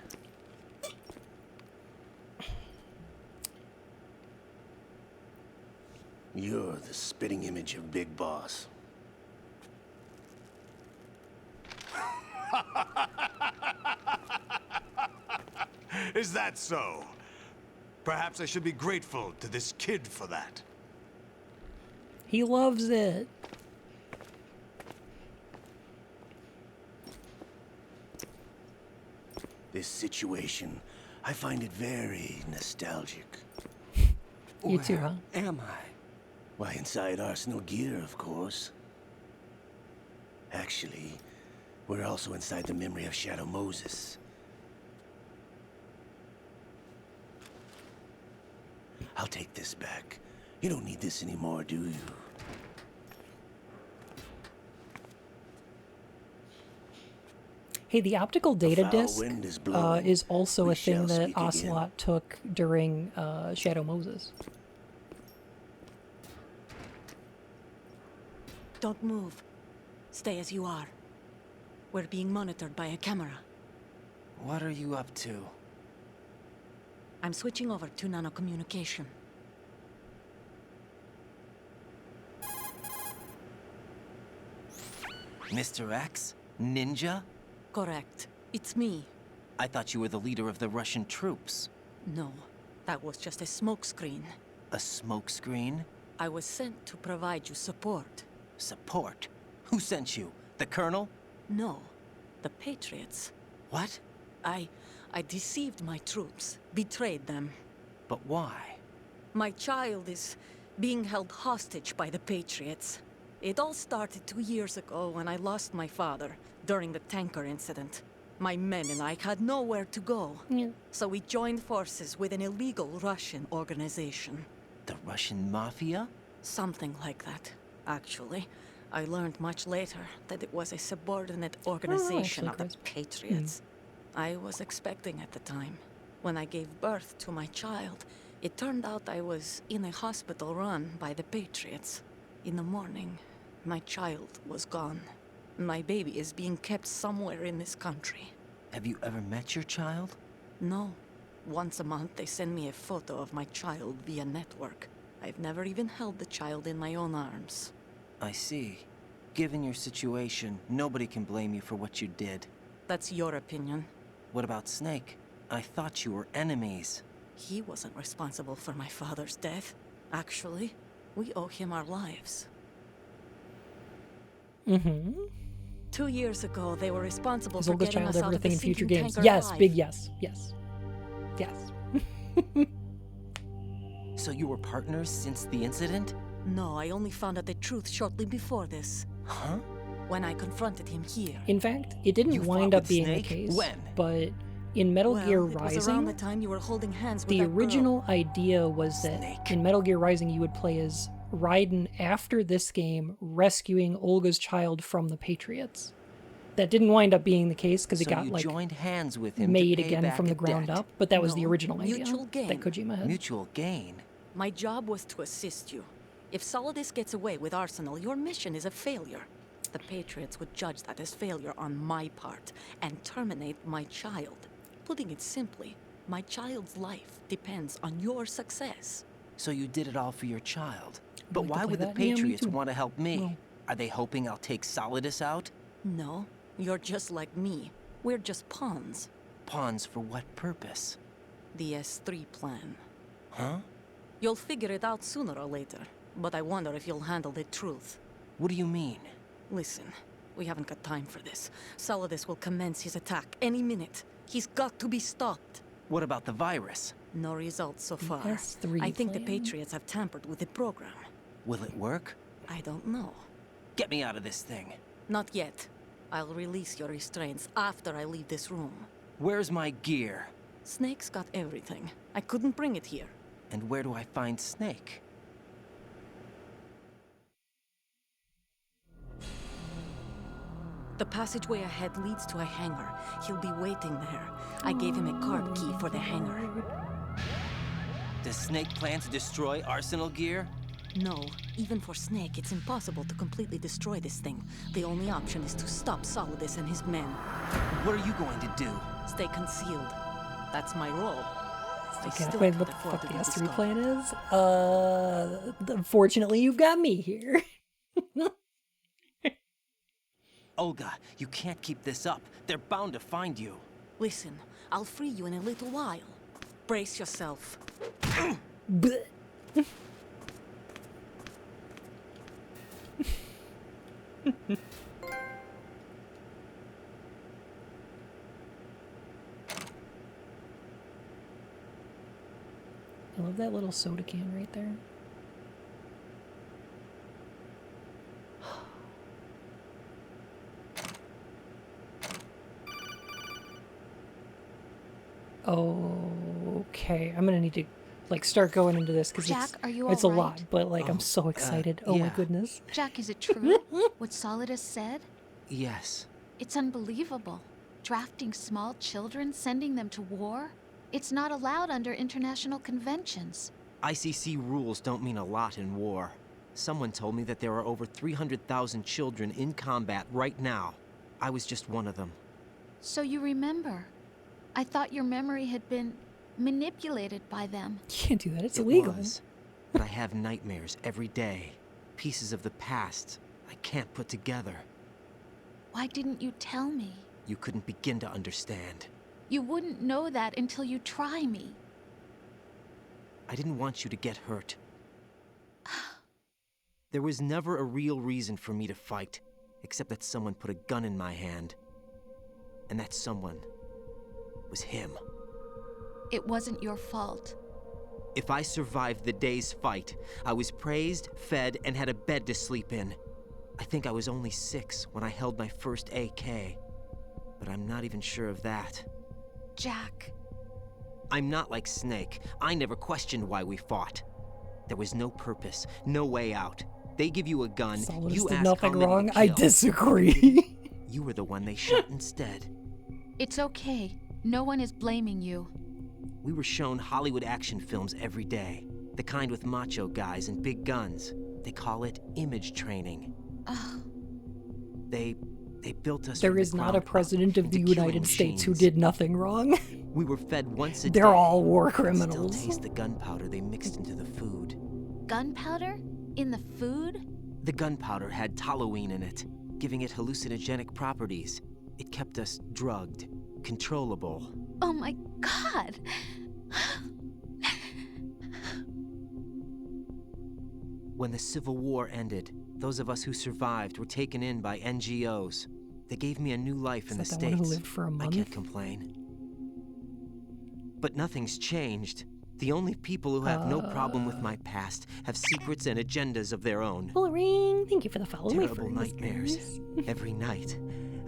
You're the spitting image of Big Boss. Is that so? Perhaps I should be grateful to this kid for that. He loves it. This situation, I find it very nostalgic. You too, huh? Am I? Why, inside Arsenal gear, of course. Actually, we're also inside the memory of Shadow Moses. I'll take this back. You don't need this anymore, do you? Hey, the optical data foul disc wind is blowing. is also We a thing shall that speak again. Ocelot took during Shadow Moses. Don't move. Stay as you are. We're being monitored by a camera. What are you up to? I'm switching over to nanocommunication. Mr. X? Ninja? Correct. It's me. I thought you were the leader of the Russian troops. No, that was just a smokescreen. A smokescreen? I was sent to provide you support. Support? Who sent you? The Colonel? No, the Patriots. What? I deceived my troops, betrayed them. But why? My child is being held hostage by the Patriots. It all started 2 years ago when I lost my father during the tanker incident. My men and I had nowhere to go. So we joined forces with an illegal Russian organization. The Russian Mafia? Something like that, actually. I learned much later that it was a subordinate organization of the Patriots. I was expecting at the time. When I gave birth to my child, it turned out I was in a hospital run by the Patriots. In the morning, my child was gone. My baby is being kept somewhere in this country. Have you ever met your child? No. Once a month, they send me a photo of my child via network. I've never even held the child in my own arms. I see. Given your situation, nobody can blame you for what you did. That's your opinion. What about Snake? I thought you were enemies. He wasn't responsible for my father's death. Actually, we owe him our lives. 2 years ago, they were responsible His for oldest getting child us out of everything the in future sinking games. tanker Yes, alive. big yes. Yes. Yes. So you were partners since the incident? No, I only found out the truth shortly before this. Huh? When I confronted him here. In fact, it didn't wind up being the case. When? But in Metal Gear It was around the Rising, time you were holding hands with the that girl. original idea was that in Metal Gear Rising you would play as Raiden after this game rescuing Olga's child from the Patriots. That didn't wind up being the case because it got you like joined hands with him made to pay again back from a the ground debt. up, but that was the No, original idea mutual gain. that Kojima had. Mutual gain? My job was to assist you. If Solidus gets away with Arsenal, your mission is a failure. The Patriots would judge that as failure on my part and terminate my child. Putting it simply, my child's life depends on your success. So you did it all for your child. I'd But like to why play would the that. Yeah, me Patriots too. want to help me? Well. Are they hoping I'll take Solidus out? No, you're just like me. We're just pawns. Pawns for what purpose? The S3 plan. Huh? You'll figure it out sooner or later, but I wonder if you'll handle the truth. What do you mean? Listen, we haven't got time for this. Solidus will commence his attack any minute. He's got to be stopped. What about the virus? No results so far. S3 I think the plan. Patriots have tampered with the program. Will it work? I don't know. Get me out of this thing. Not yet. I'll release your restraints after I leave this room. Where's my gear? Snake's got everything. I couldn't bring it here. And where do I find Snake? The passageway ahead leads to a hangar. He'll be waiting there. I gave him a card key for the hangar. Does Snake plan to destroy Arsenal gear? No. Even for Snake, it's impossible to completely destroy this thing. The only option is to stop Solidus and his men. What are you going to do? Stay concealed. That's my role. I Can't still explain can't what the afford fuck to the be S3 discovered. plan is. Unfortunately, you've got me here. Olga, you can't keep this up. They're bound to find you. Listen, I'll free you in a little while. Brace yourself. Blech. I love that little soda can right there. Okay, I'm gonna need to like start going into this because Jack, are you it's all a lot, right? but like I'm so excited. Oh my yeah. goodness. Jack, is it true what Solidus said? Yes. It's unbelievable. Drafting small children, sending them to war? It's not allowed under international conventions. ICC rules don't mean a lot in war. Someone told me that there are over 300,000 children in combat right now. I was just one of them. So you remember. I thought your memory had been manipulated by them. You can't do that, it's It illegal. was, but I have nightmares every day. Pieces of the past I can't put together. Why didn't you tell me? You couldn't begin to understand. You wouldn't know that until you try me. I didn't want you to get hurt. There was never a real reason for me to fight, except that someone put a gun in my hand. And that someone was him. It wasn't your fault. If I survived the day's fight, I was praised, fed, and had a bed to sleep in. I think I was only 6 when I held my first AK. But I'm not even sure of that. Jack. I'm not like Snake. I never questioned why we fought. There was no purpose, no way out. They give you a gun, Solidus you did ask nothing how many wrong. to I kill. disagree. You were the one they shot instead. It's okay. No one is blaming you. We were shown Hollywood action films every day. The kind with macho guys and big guns. They call it image training. They built us There from the is not a ground up president of the into killing United States who machines. did nothing wrong. We were fed once a day. They're all war I can criminals. Still taste the gunpowder they mixed into the food. Gunpowder? In the food? The gunpowder had toluene in it, giving it hallucinogenic properties. It kept us drugged, controllable. Oh my god! When the Civil War ended, those of us who survived were taken in by NGOs. They gave me a new life in the Is that the one States. who lived for a I month? can't complain. But nothing's changed. The only people who have no problem with my past have secrets and agendas of their own. Bullring, thank you for the follow. Terrible nightmares. Every night.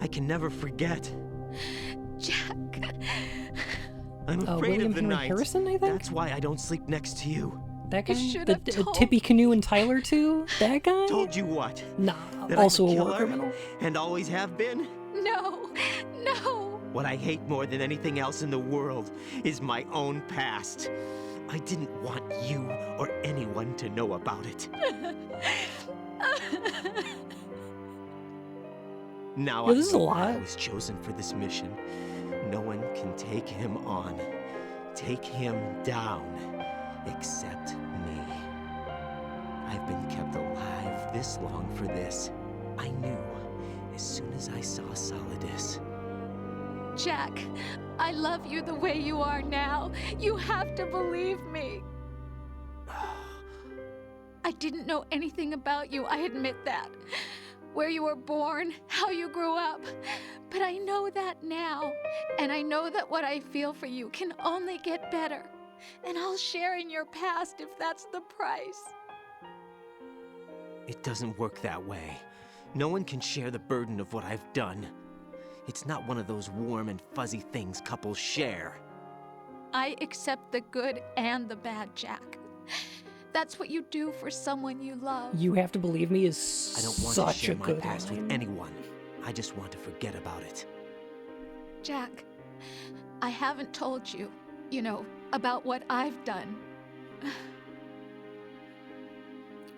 I can never forget. Jack. I'm afraid William of the Henry night. Harrison, I think? That's why I don't sleep next to you. That guy? should The have told Tippy Canoe and Tyler too? That guy? Told you what? Nah, That also I'm a a war killer criminal. and always have been? No! No! What I hate more than anything else in the world is my own past. I didn't want you or anyone to know about it. Now Yo, this I is a know why lot. I was chosen for this mission. No one can take him on, take him down, except me. I've been kept alive this long for this. I knew as soon as I saw Solidus. Jack, I love you the way you are now. You have to believe me. I didn't know anything about you, I admit that. Where you were born, how you grew up. But I know that now. And I know that what I feel for you can only get better. And I'll share in your past if that's the price. It doesn't work that way. No one can share the burden of what I've done. It's not one of those warm and fuzzy things couples share. I accept the good and the bad, Jack. That's what you do for someone you love. You have to believe me is I don't want such to share a my good past line. with anyone. I just want to forget about it. Jack, I haven't told you, about what I've done.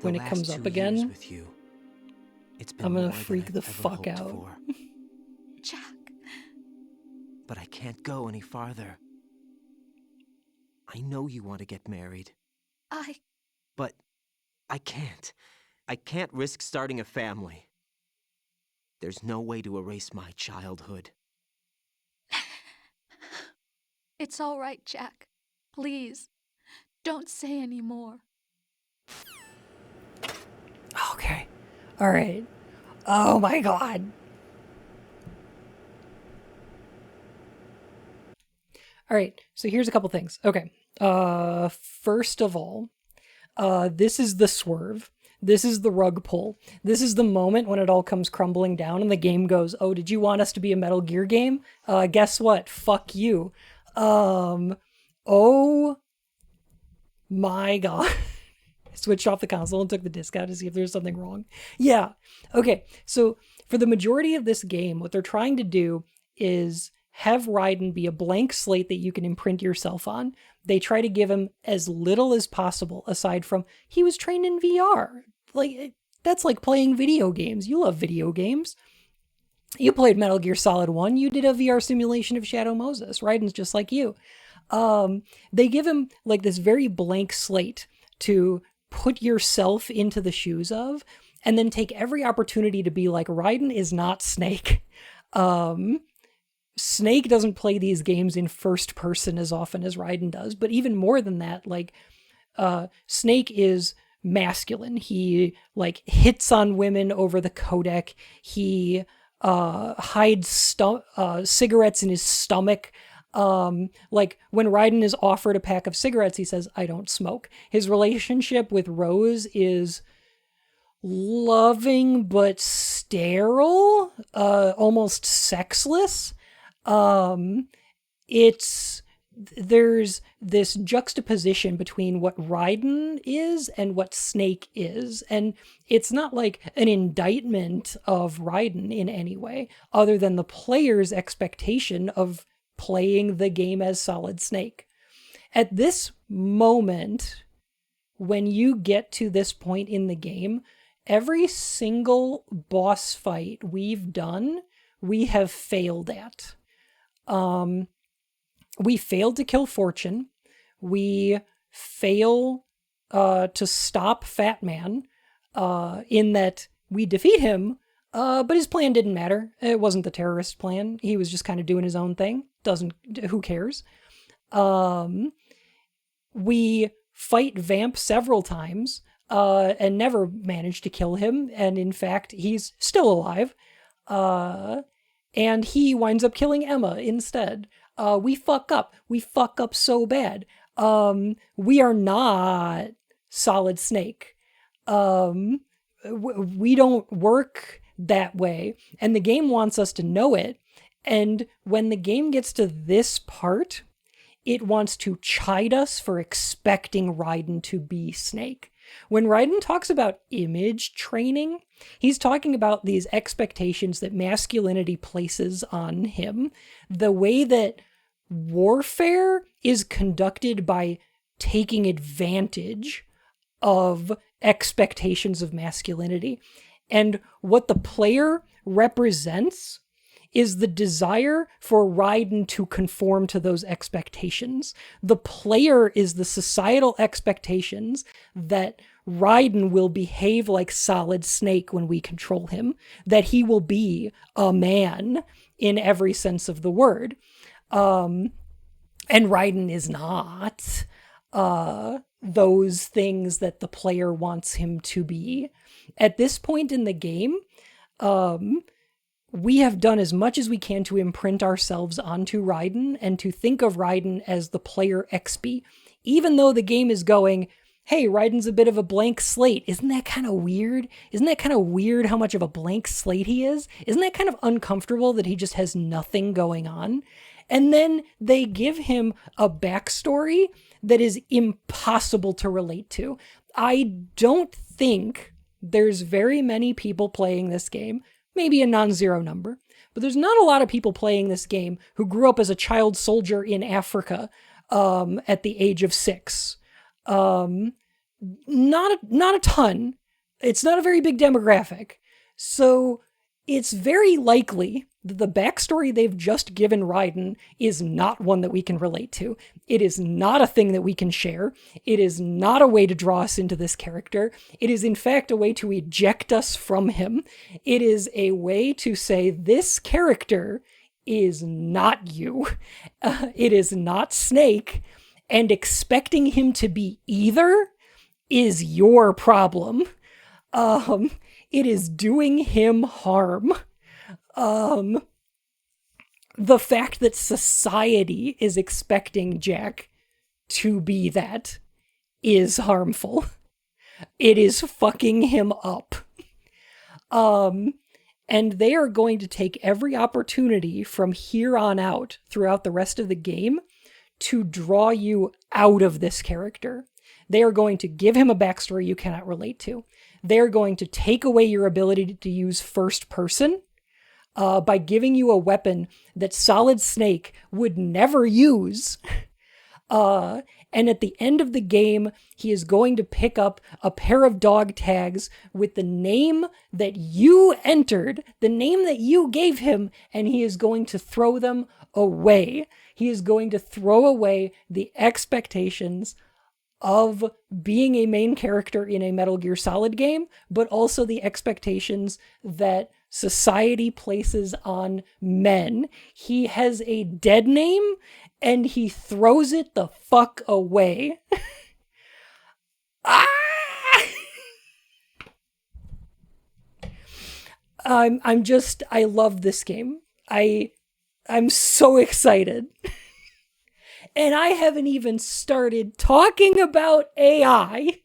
when The it comes last up 2 years again, with you, it's been I'm gonna more than freak I've the ever fuck hoped out. for. Jack. But I can't go any farther. I know you want to get married. But I can't. I can't risk starting a family. There's no way to erase my childhood. It's all right, Jack. Please, don't say any more. Okay. All right. Oh my god. All right. So here's a couple things. Okay. First of all, this is the swerve. This is the rug pull. This is the moment when it all comes crumbling down and the game goes, "Oh, did you want us to be a Metal Gear game? Guess what? Fuck you." Oh my god. Switched off the console and took the disc out to see if there's something wrong. Yeah. Okay. So for the majority of this game, what they're trying to do is have Raiden be a blank slate that you can imprint yourself on. They try to give him as little as possible, aside from he was trained in VR. Like, that's like playing video games. You love video games. You played Metal Gear Solid 1. You did a VR simulation of Shadow Moses. Raiden's just like you. They give him like this very blank slate to put yourself into the shoes of, and then take every opportunity to be like, Raiden is not Snake. Snake doesn't play these games in first person as often as Raiden does, but even more than that, like, Snake is masculine. He like hits on women over the codec. He hides cigarettes in his stomach. Like when Raiden is offered a pack of cigarettes, he says, "I don't smoke." His relationship with Rose is loving but sterile, almost sexless. There's this juxtaposition between what Raiden is and what Snake is, and it's not like an indictment of Raiden in any way, other than the player's expectation of playing the game as Solid Snake. At this moment, when you get to this point in the game, every single boss fight we've done, we have failed at. We failed to kill Fortune. We fail to stop Fat Man, in that we defeat him, but his plan didn't matter. It wasn't the terrorist plan. He was just kind of doing his own thing. Who cares? We fight Vamp several times, and never managed to kill him. And in fact, he's still alive. And he winds up killing Emma instead. We fuck up. We fuck up so bad. We are not Solid Snake. We don't work that way. And the game wants us to know it. And when the game gets to this part, it wants to chide us for expecting Raiden to be Snake. When Raiden talks about image training, he's talking about these expectations that masculinity places on him. The way that warfare is conducted by taking advantage of expectations of masculinity. And what the player represents is the desire for Raiden to conform to those expectations. The player is the societal expectations that Raiden will behave like Solid Snake when we control him, that he will be a man in every sense of the word. And Raiden is not those things that the player wants him to be. At this point in the game, we have done as much as we can to imprint ourselves onto Raiden and to think of Raiden as the player XP. Even though the game is going, hey, Raiden's a bit of a blank slate. Isn't that kind of weird? Isn't that kind of weird how much of a blank slate he is? Isn't that kind of uncomfortable that he just has nothing going on? And then they give him a backstory that is impossible to relate to. I don't think there's very many people playing this game, maybe a non-zero number, but there's not a lot of people playing this game who grew up as a child soldier in Africa at the age of 6. Not a ton. It's not a very big demographic. So it's very likely that the backstory they've just given Raiden is not one that we can relate to. It is not a thing that we can share. It is not a way to draw us into this character. It is in fact a way to eject us from him. It is a way to say this character is not you. It is not Snake, and expecting him to be either is your problem. It is doing him harm. The fact that society is expecting Jack to be that is harmful. It is fucking him up. And they are going to take every opportunity from here on out throughout the rest of the game to draw you out of this character. They are going to give him a backstory you cannot relate to. They're going to take away your ability to use first person by giving you a weapon that Solid Snake would never use. And at the end of the game, he is going to pick up a pair of dog tags with the name that you entered, the name that you gave him, and he is going to throw them away. He is going to throw away the expectations of being a main character in a Metal Gear Solid game, but also the expectations that society places on men. He has a dead name, and he throws it the fuck away. I love this game. I'm so excited. And I haven't even started talking about AI.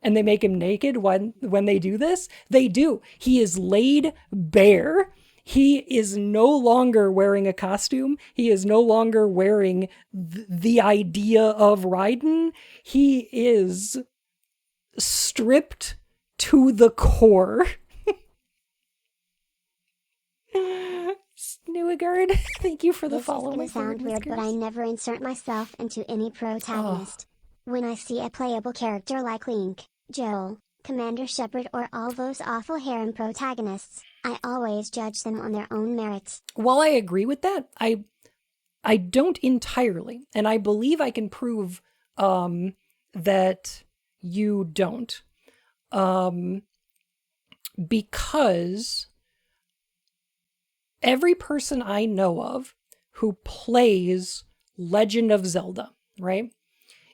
And they make him naked when they do this? They do. He is laid bare. He is no longer wearing a costume. He is no longer wearing the idea of Raiden. He is stripped to the core. Newegard, thank you for the follow. This is gonna sound weird, but I never insert myself into any protagonist. When I see a playable character like Link, Joel, Commander Shepard, or all those awful harem protagonists, I always judge them on their own merits. While I agree with that, I don't entirely, and I believe I can prove that you don't. Because every person I know of who plays Legend of Zelda, right?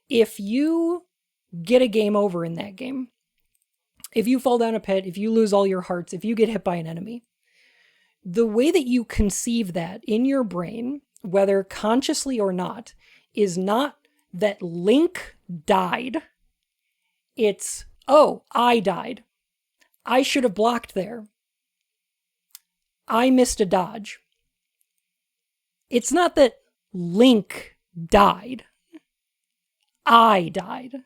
If you get a game over in that game, if you fall down a pit, if you lose all your hearts, if you get hit by an enemy, the way that you conceive that in your brain, whether consciously or not, is not that Link died. It's, oh, I died. I should have blocked there. I missed a dodge. It's not that Link died. I died.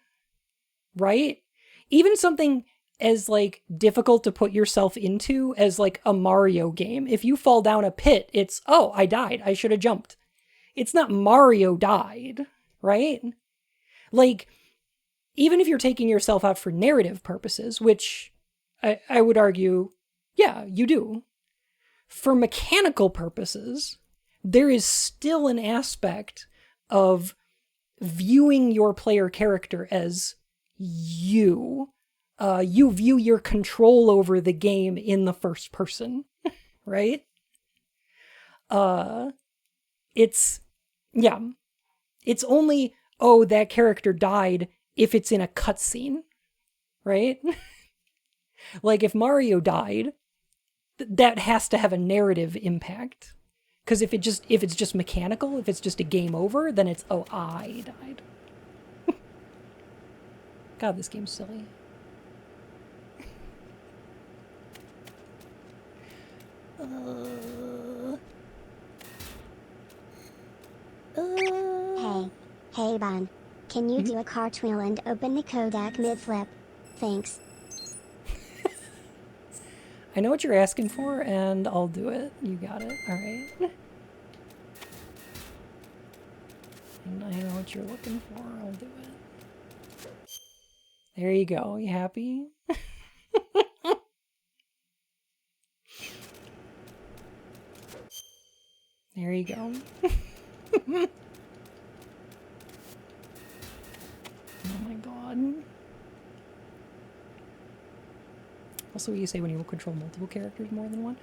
Right? Even something as like difficult to put yourself into as like a Mario game. If you fall down a pit, it's, oh, I died. I should have jumped. It's not Mario died, right? Like, even if you're taking yourself out for narrative purposes, which I would argue, yeah, you do. For mechanical purposes, there is still an aspect of viewing your player character as you. You view your control over the game in the first person, right? It's only, oh, that character died if it's in a cutscene, right? Like if Mario died, that has to have a narrative impact. Because if it's just mechanical, if it's just a game over, then it's, oh, I died. God, this game's silly. Hey, Bun. Can you do a cartwheel and open the codec mid-flip? Thanks. I know what you're asking for, and I'll do it. You got it. All right. I know what you're looking for. I'll do it. There you go. You happy? There you go. Oh my god. Also, what you say when you control multiple characters more than one?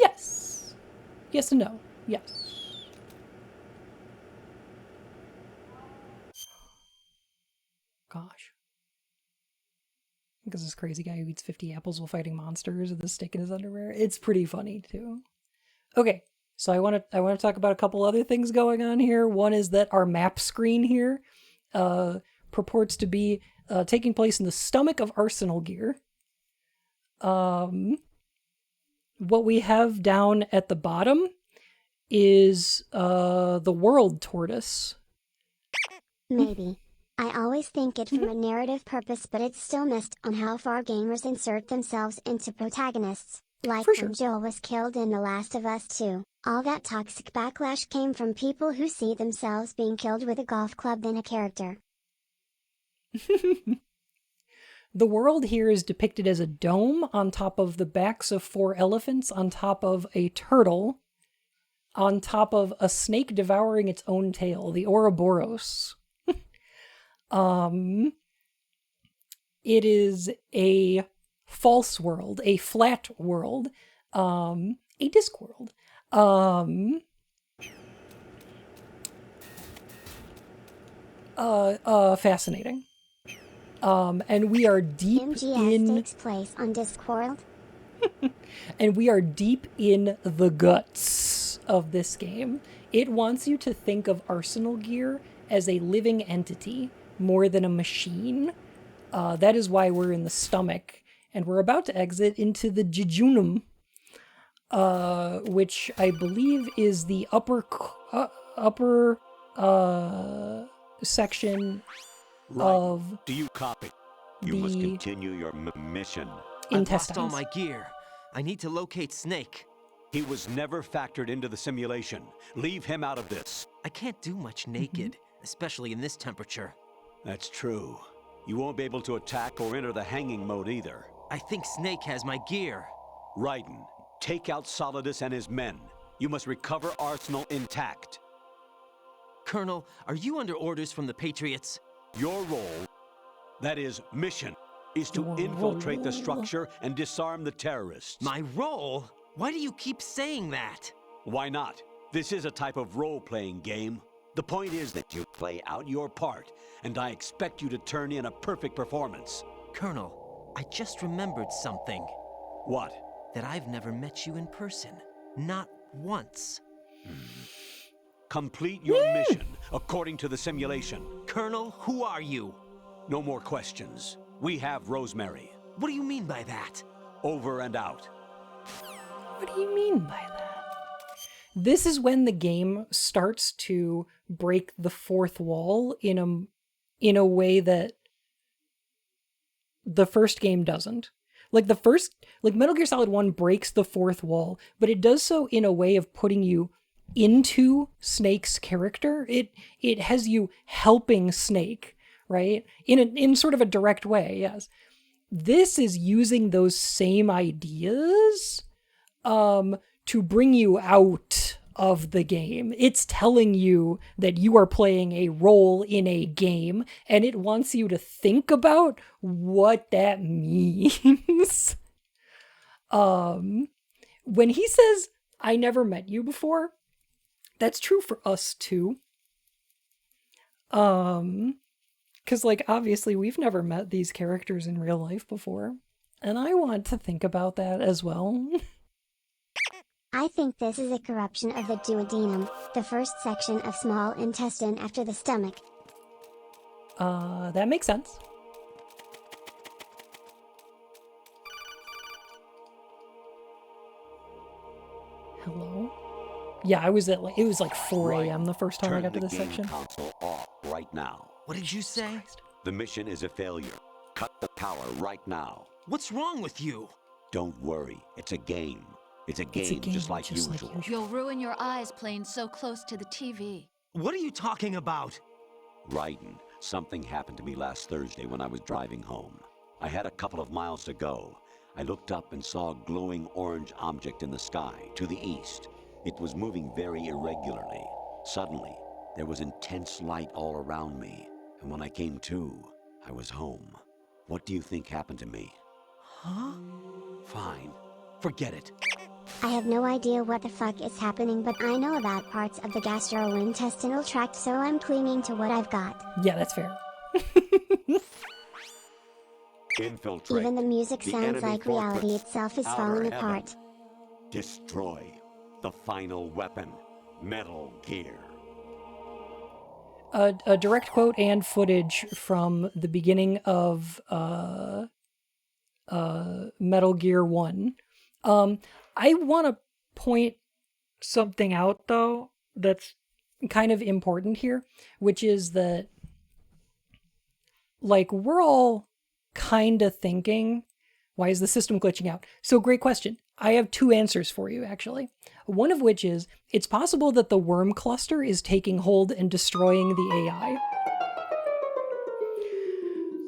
Yes. Yes and no. Yes. Gosh. Because this crazy guy who eats 50 apples while fighting monsters with a stick in his underwear. It's pretty funny too. Okay, so I want to talk about a couple other things going on here. One is that our map screen here purports to be taking place in the stomach of Arsenal Gear. What we have down at the bottom is the world tortoise. Maybe. I always think it from a narrative purpose, but it's still missed on how far gamers insert themselves into protagonists. Like when Joel was killed in The Last of Us 2. All that toxic backlash came from people who see themselves being killed with a golf club than a character. The world here is depicted as a dome on top of the backs of 4 elephants, on top of a turtle, on top of a snake devouring its own tail, the Ouroboros. It is a false world, a flat world, a disc world. Fascinating. And we are deep MGS takes place on Discworld. And we are deep in the guts of this game. It wants you to think of Arsenal Gear as a living entity more than a machine. That is why we're in the stomach, and we're about to exit into the jejunum, which I believe is the upper section of. Do you copy? You must continue your mission. I've lost all my gear. I need to locate Snake. He was never factored into the simulation. Leave him out of this. I can't do much naked, especially in this temperature. That's true. You won't be able to attack or enter the hanging mode either. I think Snake has my gear. Raiden, take out Solidus and his men. You must recover Arsenal intact. Colonel, are you under orders from the Patriots? Your role, that is mission, is to infiltrate the structure and disarm the terrorists. My role? Why do you keep saying that? Why not? This is a type of role-playing game. The point is that you play out your part, and I expect you to turn in a perfect performance. Colonel, I just remembered something. What? That I've never met you in person. Not once. Complete your mission according to the simulation. Colonel, who are you? No more questions. We have Rosemary. What do you mean by that? Over and out. What do you mean by that? This is when the game starts to break the fourth wall in a way that the first game doesn't. Like Metal Gear Solid 1 breaks the fourth wall, but it does so in a way of putting you into Snake's character. It has you helping Snake, right? In sort of a direct way, yes. This is using those same ideas to bring you out of the game. It's telling you that you are playing a role in a game, and it wants you to think about what that means. When he says, "I never met you before," that's true for us too. Because, like, obviously we've never met these characters in real life before. And I want to think about that as well. I think this is a corruption of the duodenum, the first section of small intestine after the stomach. That makes sense. Hello? Yeah, it was like 4 a.m. the first time I got to this section. Turn the game console off right now. What did you say? The mission is a failure. Cut the power right now. What's wrong with you? Don't worry. It's a game. It's a game just like usual. You'll ruin your eyes playing so close to the TV. What are you talking about? Raiden, something happened to me last Thursday when I was driving home. I had a couple of miles to go. I looked up and saw a glowing orange object in the sky, to the east. It was moving very irregularly. Suddenly, there was intense light all around me, and when I came to, I was home. What do you think happened to me? Huh? Fine. Forget it. I have no idea what the fuck is happening, but I know about parts of the gastrointestinal tract, so I'm clinging to what I've got. Yeah, that's fair. Infiltrate. Even the music the sounds enemy like reality fortress. itself is Outer falling heaven. apart. Destroy the final weapon, Metal Gear. A direct quote and footage from the beginning of Metal Gear 1. I want to point something out, though, that's kind of important here, which is that, like, we're all kind of thinking, why is the system glitching out? So, great question. I have two answers for you, actually. One of which is, it's possible that the worm cluster is taking hold and destroying the AI.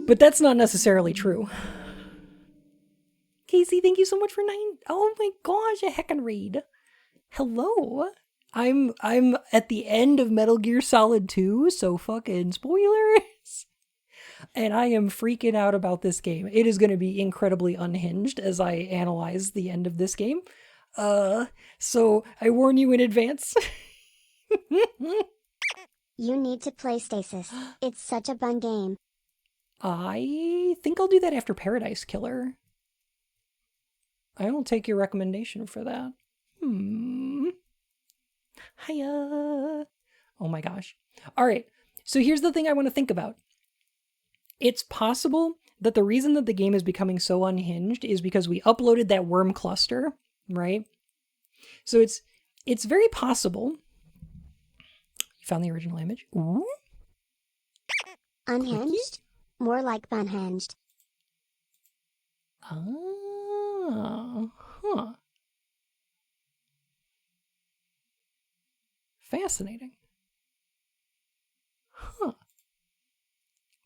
But that's not necessarily true. Casey, thank you so much for 9. Oh my gosh, a heckin' raid. Hello. I'm at the end of Metal Gear Solid 2, so fucking spoilers. And I am freaking out about this game. It is going to be incredibly unhinged as I analyze the end of this game. So I warn you in advance. You need to play Stasis. It's such a fun game. I think I'll do that after Paradise Killer. I will take your recommendation for that. Hiya. Oh my gosh. All right. So here's the thing I want to think about. It's possible that the reason that the game is becoming so unhinged is because we uploaded that worm cluster, right? So it's very possible. You found the original image? Ooh. Unhinged? More like bunhinged. Huh. Fascinating. Huh.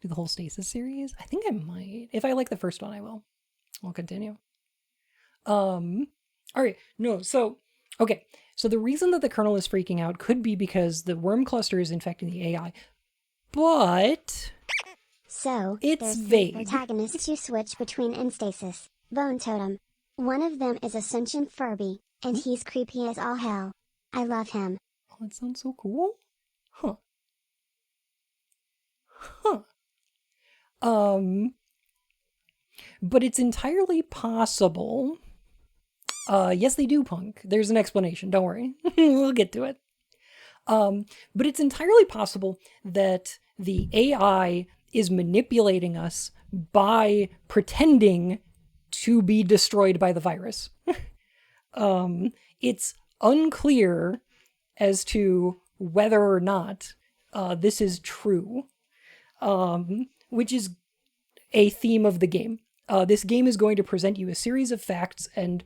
Do the whole Stasis series? I think I might. If I like the first one, I will. I'll continue. All right. No, so, okay. So the reason that the kernel is freaking out could be because the worm cluster is infecting the AI, but So, it's there's vague. three protagonists you switch between in Stasis. Bone Totem. One of them is a sentient Furby, and he's creepy as all hell. I love him. Oh, that sounds so cool. Huh. But it's entirely possible. Yes, they do, Punk. There's an explanation. Don't worry. We'll get to it. But it's entirely possible that the AI is manipulating us by pretending to be destroyed by the virus. It's unclear as to whether or not this is true, which is a theme of the game. This game is going to present you a series of facts and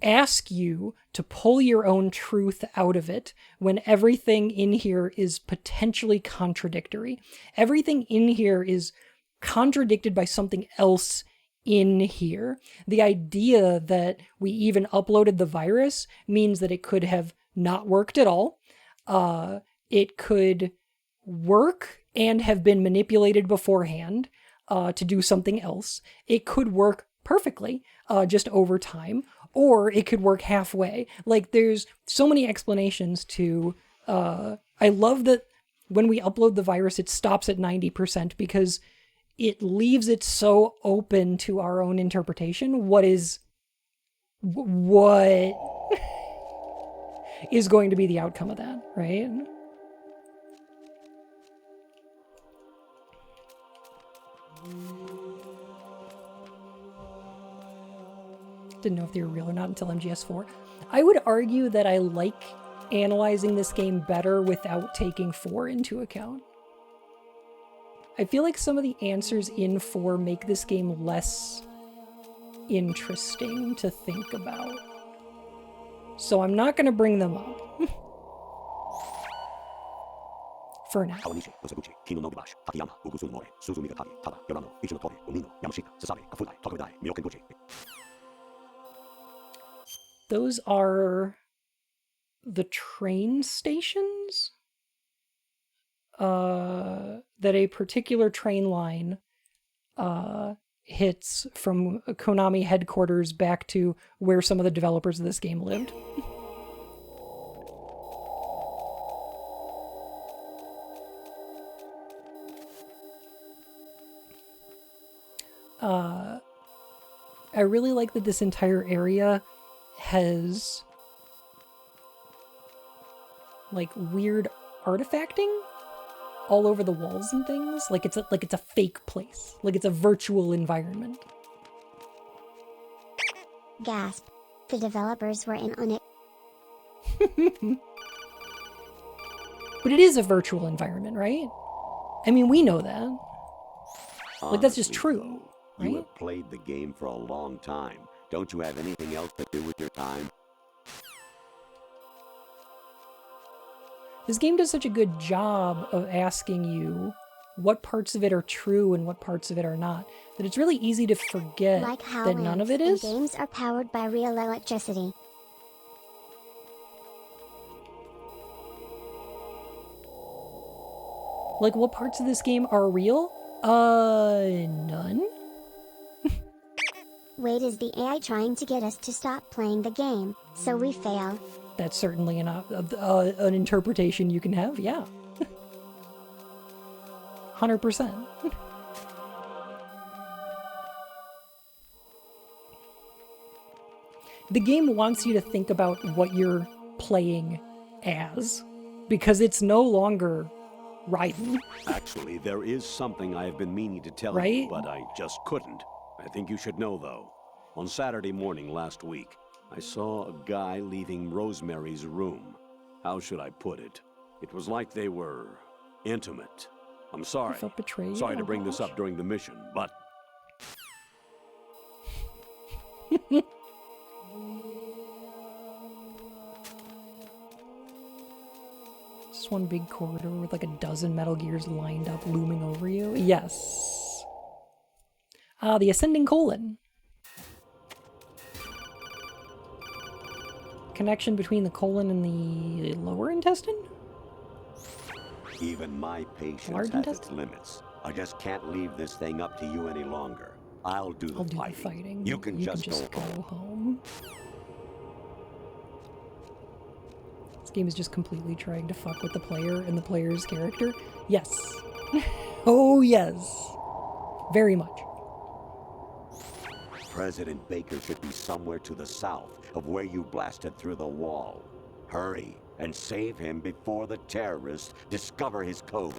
ask you to pull your own truth out of it when everything in here is potentially contradictory. Everything in here is contradicted by something else in here. The idea that we even uploaded the virus means that it could have not worked at all. It could work and have been manipulated beforehand to do something else. It could work perfectly just over time, or it could work halfway. Like, there's so many explanations to... I love that when we upload the virus, it stops at 90% because it leaves it so open to our own interpretation. What is going to be the outcome of that, right? Didn't know if they were real or not until MGS4. I would argue that I like analyzing this game better without taking 4 into account. I feel like some of the answers in 4 make this game less interesting to think about. So I'm not going to bring them up. For now. Those are the train stations that a particular train line hits from Konami headquarters back to where some of the developers of this game lived. I really like that this entire area has like weird artifacting all over the walls and things. Like it's a fake place. Like it's a virtual environment. Gasp. The developers were in on it. But it is a virtual environment, right? I mean, we know that. Like that's just true. You have played the game for a long time. Don't you have anything else to do with your time? This game does such a good job of asking you what parts of it are true and what parts of it are not, that it's really easy to forget Like how that none of it lamps is. and games are powered by real electricity. Like what parts of this game are real? None? Wait, is the AI trying to get us to stop playing the game, so we fail? That's certainly an interpretation you can have, yeah. 100%. The game wants you to think about what you're playing as, because it's no longer Raiden. Actually, there is something I have been meaning to tell Right? you, but I just couldn't. I think you should know, though. On Saturday morning last week, I saw a guy leaving Rosemary's room. How should I put it? It was like they were intimate. I'm sorry. I felt betrayed. Sorry to Oh, bring this gosh. up during the mission, but Just one big corridor with like a dozen Metal Gears lined up looming over you. Yes. The ascending colon. Connection between the colon and the lower intestine? even my patience Large has its limits. I just can't leave this thing up to you any longer. I'll do the fighting. You can just go home. This game is just completely trying to fuck with the player and the player's character. Yes. Oh, yes. Very much. President Baker should be somewhere to the south of where you blasted through the wall. Hurry and save him before the terrorists discover his code.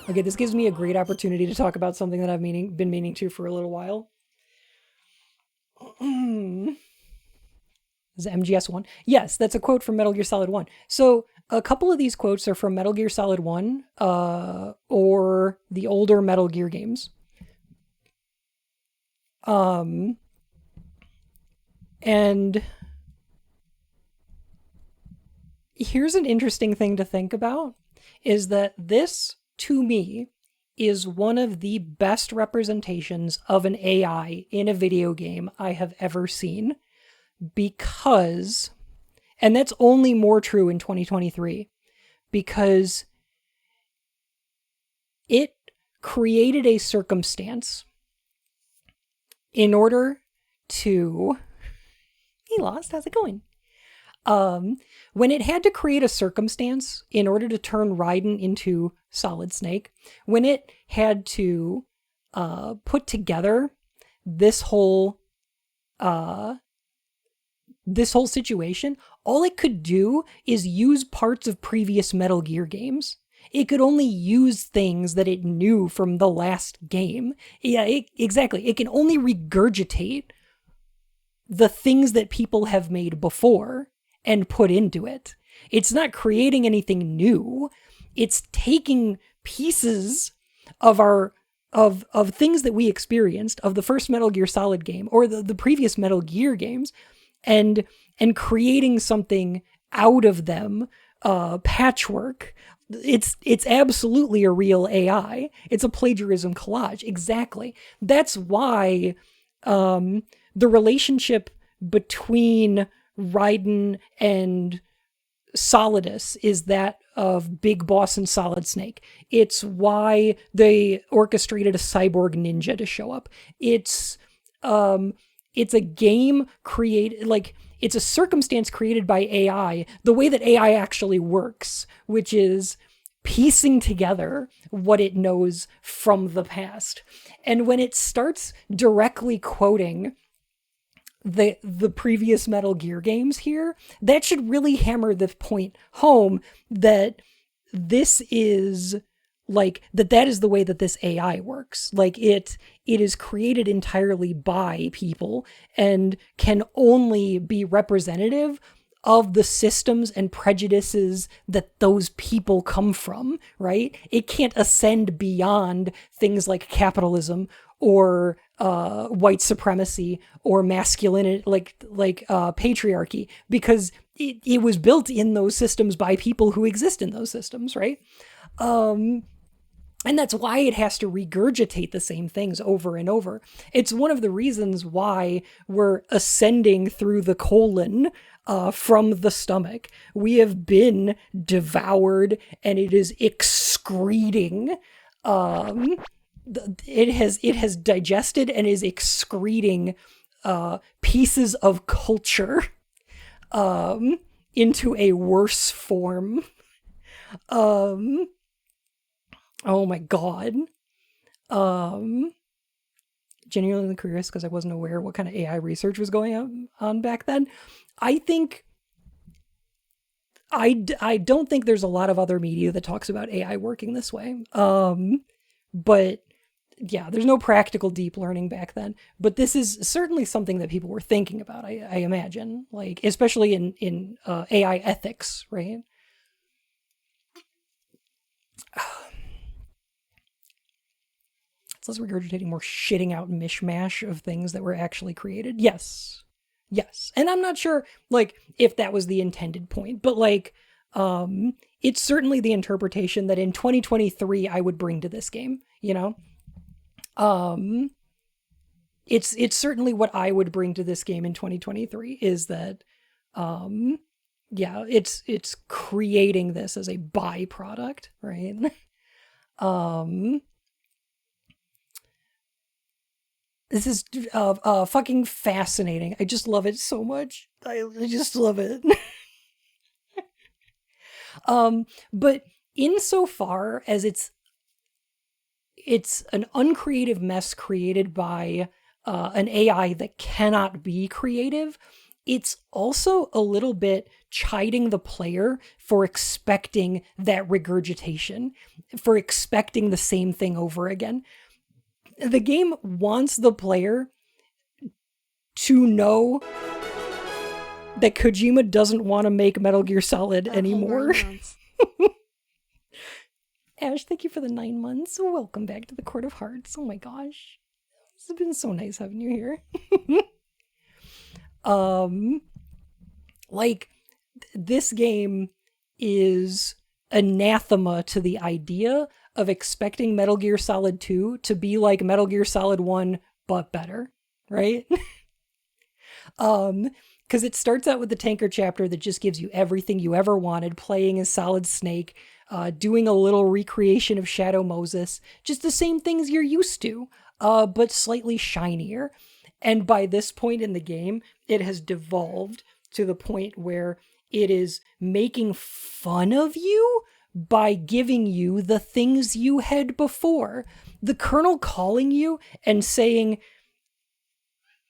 Okay, this gives me a great opportunity to talk about something that I've been meaning to for a little while. Is it MGS1? Yes, that's a quote from Metal Gear Solid 1. So a couple of these quotes are from Metal Gear Solid 1 or the older Metal Gear games. And here's an interesting thing to think about, is that this, to me, is one of the best representations of an AI in a video game I have ever seen. Because, and that's only more true in 2023, because it created a circumstance in order to... Hey, Lost, how's it going? When it had to create a circumstance in order to turn Raiden into Solid Snake, when it had to put together this whole situation, all it could do is use parts of previous Metal Gear games. It could only use things that it knew from the last game. Yeah, exactly. It can only regurgitate the things that people have made before and put into it. It's not creating anything new. It's taking pieces of of things that we experienced, of the first Metal Gear Solid game or the previous Metal Gear games, and creating something out of them Patchwork. It's absolutely a real AI. It's a plagiarism collage. Exactly. That's why the relationship between Raiden and Solidus is that of Big Boss and Solid Snake. It's why they orchestrated a cyborg ninja to show up. It's a game created, like, it's a circumstance created by AI, the way that AI actually works, which is piecing together what it knows from the past. And when it starts directly quoting the previous Metal Gear games here, that should really hammer the point home that this is like that is the way that this AI works. Like it is created entirely by people and can only be representative of the systems and prejudices that those people come from, right? It can't ascend beyond things like capitalism or white supremacy or masculinity, like patriarchy, because it was built in those systems by people who exist in those systems, right? And that's why it has to regurgitate the same things over and over. It's one of the reasons why we're ascending through the colon from the stomach. We have been devoured and it is excreting. It has digested and is excreting pieces of culture into a worse form. Oh my god. Genuinely curious because I wasn't aware what kind of AI research was going on back then. I think I don't think there's a lot of other media that talks about AI working this way. But yeah, there's no practical deep learning back then. But this is certainly something that people were thinking about, I imagine, like especially in AI ethics, right? It's less regurgitating, more shitting out mishmash of things that were actually created. Yes. And I'm not sure, like, if that was the intended point, but like, it's certainly the interpretation that in 2023 I would bring to this game, you know? It's certainly what I would bring to this game in 2023 is that, yeah, it's creating this as a byproduct, right? This is fucking fascinating. I just love it so much. I just love it. But insofar as it's an uncreative mess created by an AI that cannot be creative, it's also a little bit chiding the player for expecting that regurgitation, for expecting the same thing over again. The game wants the player to know that Kojima doesn't want to make Metal Gear Solid anymore. Ash, thank you for the 9 months. Welcome back to the Court of Hearts. Oh my gosh. It's been so nice having you here. Like, this game is anathema to the idea of expecting Metal Gear Solid 2 to be like Metal Gear Solid 1, but better, right? Because it starts out with the tanker chapter that just gives you everything you ever wanted, playing as Solid Snake, doing a little recreation of Shadow Moses, just the same things you're used to, but slightly shinier. And by this point in the game, it has devolved to the point where it is making fun of you by giving you the things you had before. The Colonel calling you and saying,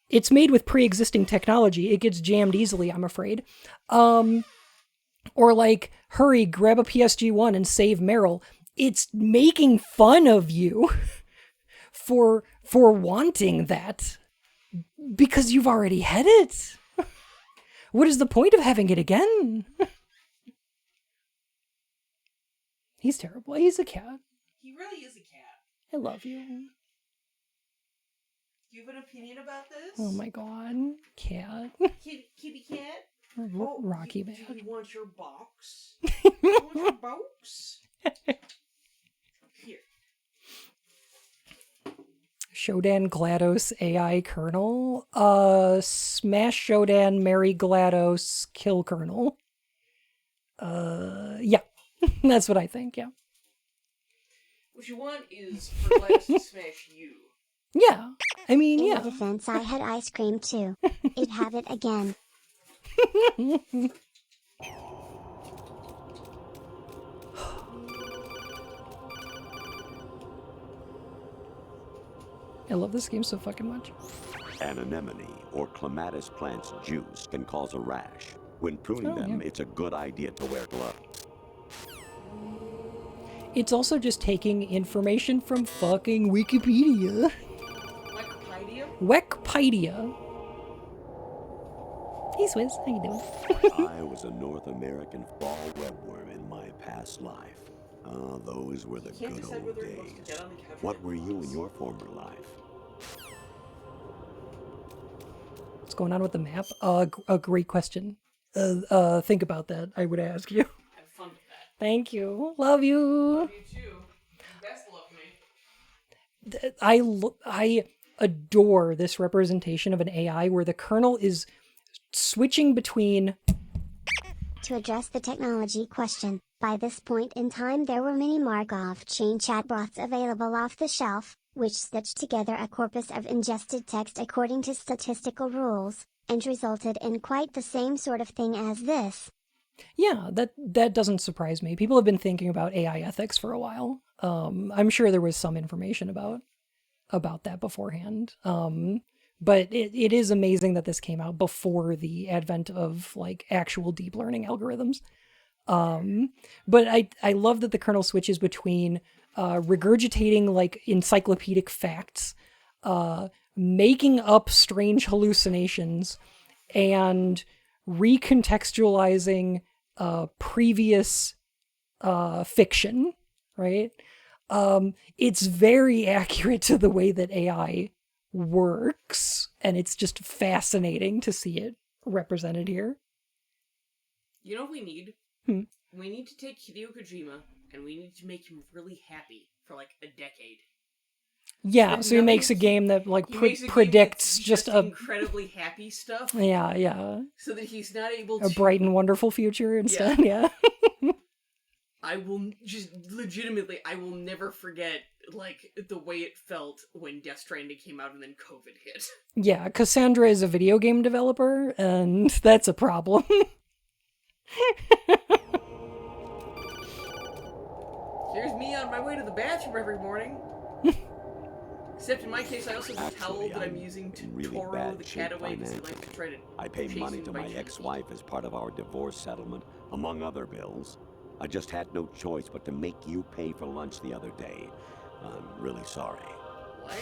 it's made with pre-existing technology. It gets jammed easily, I'm afraid. Or like, hurry, grab a PSG-1 and save Meryl. It's making fun of you for wanting that because you've already had it. What is the point of having it again? He's terrible. He's a cat. He really is a cat. I love you. Do you have an opinion about this? Oh my god. Cat. Kitty cat? Rocky Do Bad. you want your box? You want your box? Here. Shodan GLaDOS AI kernel. Smash Shodan Mary GLaDOS kill kernel. Yeah. That's what I think, yeah. What you want is for GLaDOS to smash you. Yeah. I mean, In yeah. defense, I had ice cream too. It have it again. I love this game so fucking much. An anemone or clematis plant's juice can cause a rash. When pruning them, it's a good idea to wear gloves. It's also just taking information from fucking Wikipedia. Wikipedia. Hey Swizz, how you doing? I was a North American fall webworm in my past life. Those were the good old days. What were you in your former life? What's going on with the map? A great question. Think about that. I would ask you. Have fun with that. Thank you. Love you. Love you too. Best love me. I adore this representation of an AI where the kernel is switching between. To address the technology question, by this point in time there were many Markov chain chatbots available off the shelf, which stitched together a corpus of ingested text according to statistical rules, and resulted in quite the same sort of thing as this. Yeah, that doesn't surprise me. People have been thinking about AI ethics for a while. I'm sure there was some information about that beforehand. But it is amazing that this came out before the advent of like actual deep learning algorithms. But I love that the kernel switches between regurgitating like encyclopedic facts, making up strange hallucinations, and recontextualizing previous fiction, right? It's very accurate to the way that AI works, and it's just fascinating to see it represented here. You know what we need? Hmm. We need to take Hideo Kojima and we need to make him really happy for like a decade. Yeah, so he makes a game that like predicts just a incredibly happy stuff. Yeah. So that he's not able A to bright and wonderful future instead. Yeah. I will just legitimately, I will never forget like the way it felt when Death Stranding came out and then COVID hit. Yeah, Cassandra is a video game developer, and that's a problem. Here's me on my way to the bathroom every morning. Except in my case, I also have a towel that I'm using to Toro the cat away because he likes to try to I pay chase money me to by my cheating. ex-wife as part of our divorce settlement, among other bills. I just had no choice but to make you pay for lunch the other day. I'm really sorry. What?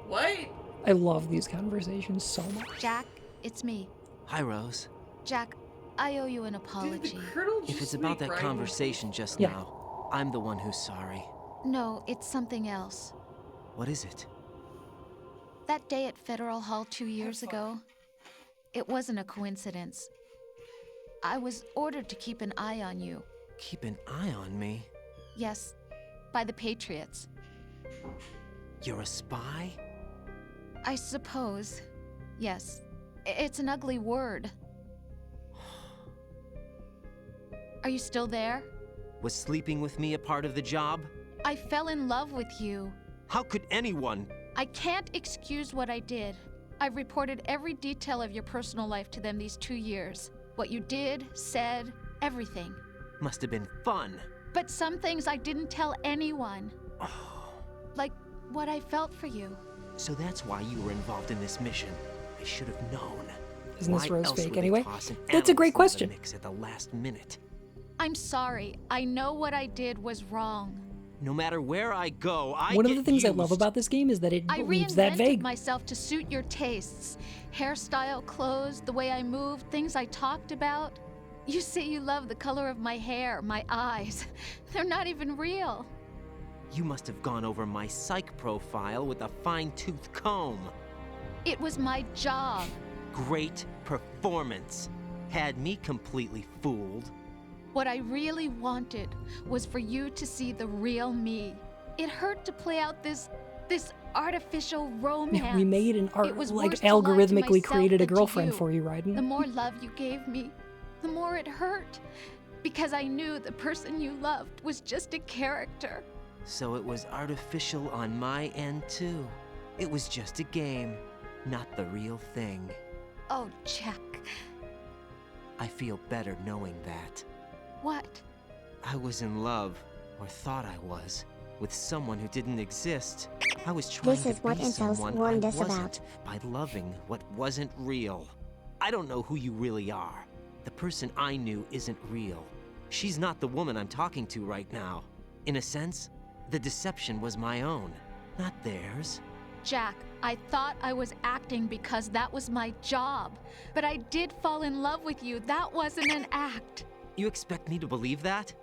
What? I love these conversations so much. Jack, it's me. Hi, Rose. Jack, I owe you an apology. If it's about that conversation just now, I'm the one who's sorry. No, it's something else. What is it? That day at Federal Hall 2 years ago, it wasn't a coincidence. I was ordered to keep an eye on you. Keep an eye on me? Yes, by the Patriots. You're a spy? I suppose. Yes. It's an ugly word. Are you still there? Was sleeping with me a part of the job? I fell in love with you. How could anyone? I can't excuse what I did. I've reported every detail of your personal life to them these 2 years. What you did, said, everything. Must have been fun. But some things I didn't tell anyone. Like what I felt for you. So that's why you were involved in this mission. I should have known. Isn't this Why Rose else fake would they anyway? toss an That's a great analyst into the question. Mix at the last minute. I'm sorry. I know what I did was wrong. No matter where I go, One of the things I love about this game is that it I leaves that reinvented vague. myself to suit your tastes. Hairstyle, clothes, the way I moved, things I talked about. You say you love the color of my hair, my eyes. They're not even real. You must have gone over my psych profile with a fine-tooth comb. It was my job. Great performance. Had me completely fooled. What I really wanted was for you to see the real me. It hurt to play out this artificial romance. We made an It was like worse to lie to algorithmically myself created a than to girlfriend you. for you, Raiden. The more love you gave me, the more it hurt. Because I knew the person you loved was just a character. So it was artificial on my end too. It was just a game, not the real thing. Oh, Jack. I feel better knowing that. What? I was in love, or thought I was, with someone who didn't exist. I was trying This is to what be Intel's someone warned I us wasn't by loving what wasn't real. I don't know who you really are. The person I knew isn't real. She's not the woman I'm talking to right now. In a sense, the deception was my own, not theirs. Jack, I thought I was acting because that was my job. But I did fall in love with you. That wasn't an act. You expect me to believe that?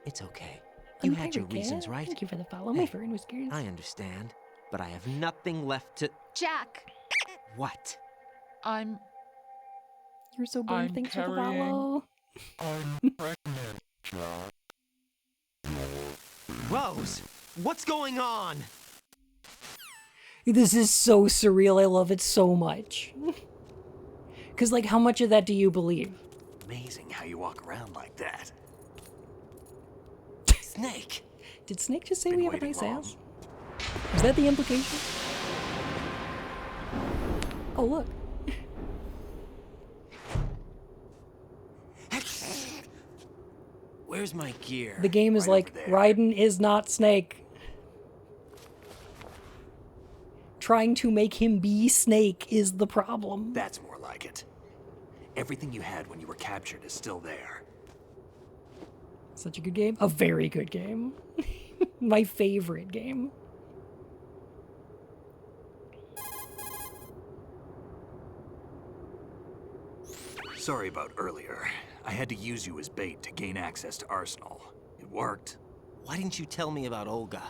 It's okay. I'm You had your pirate reasons, cat. right? Thank you for the follow. My friend was curious. I understand, but I have nothing left to... Jack! What? You're so brave. Thanks for the follow. I'm pregnant, Jack. Rose, what's going on? This is so surreal. I love it so much. Because, like, how much of that do you believe? Amazing how you walk around like that. Snake! Did Snake just say Been we have a waiting nice long. ass? Is that the implication? Oh, look. Where's my gear? The game is like, Raiden is not Snake. Trying to make him be Snake is the problem. That's more like it. Everything you had when you were captured is still there. Such a good game. A very good game. My favorite game. Sorry about earlier. I had to use you as bait to gain access to Arsenal. It worked. Why didn't you tell me about Olga?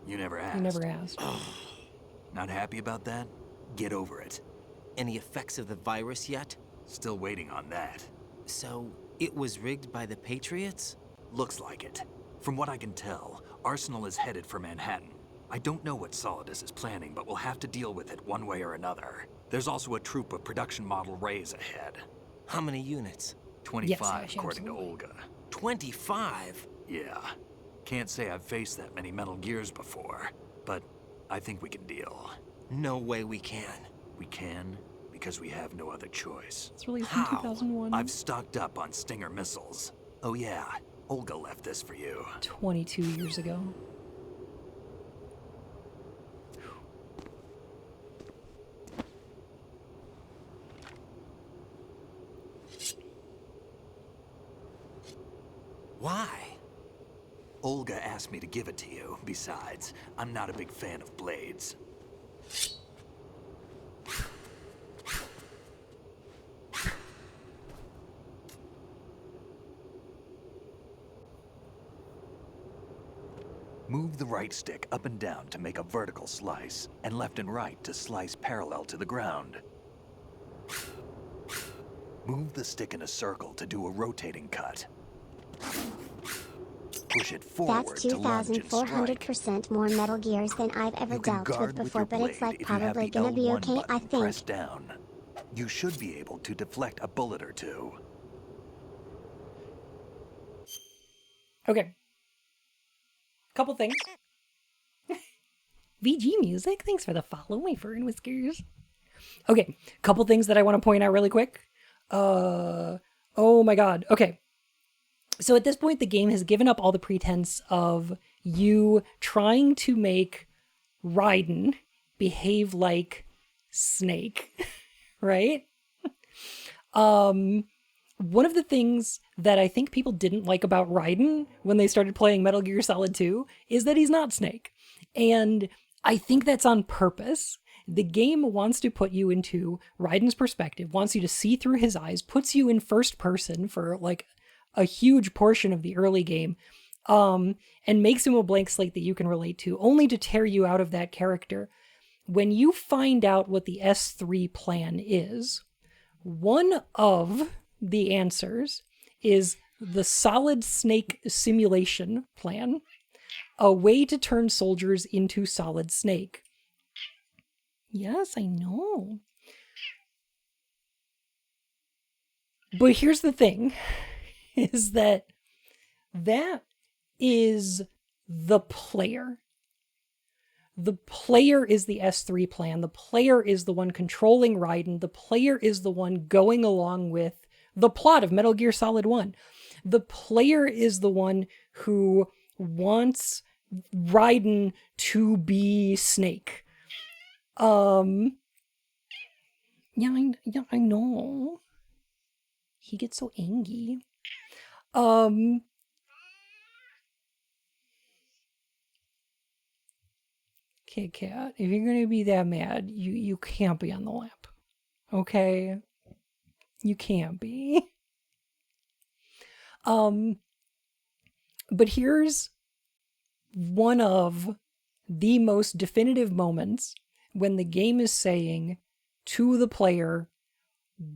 You never asked. You never asked. Not happy about that? Get over it. Any effects of the virus yet? Still waiting on that. So, it was rigged by the Patriots? Looks like it. From what I can tell, Arsenal is headed for Manhattan. I don't know what Solidus is planning, but we'll have to deal with it one way or another. There's also a troop of production model Rays ahead. How many units? 25, Yes, according to absolutely. Olga. 25? Yeah. Can't say I've faced that many Metal Gears before, but I think we can deal. No way we can. We can, because we have no other choice. It's released in 2001. I've stocked up on Stinger missiles. Oh yeah, Olga left this for you. 22 years ago. Why? Olga asked me to give it to you. Besides, I'm not a big fan of blades. Move the right stick up and down to make a vertical slice, and left and right to slice parallel to the ground. Move the stick in a circle to do a rotating cut. Push it forward That's to lunge and strike. 2,400% more Metal Gears than I've ever You can dealt with guard before, your but it's blade like if you have probably the gonna be L1 okay, I button think. pressed down. You should be able to deflect a bullet or two. Okay. Couple things. VG Music, thanks for the follow, my fur and whiskers. Okay, couple things that I want to point out really quick. Oh my god. Okay. So at this point, the game has given up all the pretense of you trying to make Raiden behave like Snake, right? One of the things that I think people didn't like about Raiden when they started playing Metal Gear Solid 2 is that he's not Snake. And I think that's on purpose. The game wants to put you into Raiden's perspective, wants you to see through his eyes, puts you in first person for like a huge portion of the early game, and makes him a blank slate that you can relate to, only to tear you out of that character when you find out what the S3 plan is, one of the answers is the Solid Snake Simulation Plan, a way to turn soldiers into Solid Snake. Yes, I know. But here's the thing, is that is the player. The player is the S3 plan. The player is the one controlling Raiden. The player is the one going along with the plot of Metal Gear Solid 1. The player is the one who wants Raiden to be Snake. Yeah, I know. He gets so angry. Okay, Cat, if you're gonna be that mad, you can't be on the lap. Okay? You can't be. But here's one of the most definitive moments when the game is saying to the player,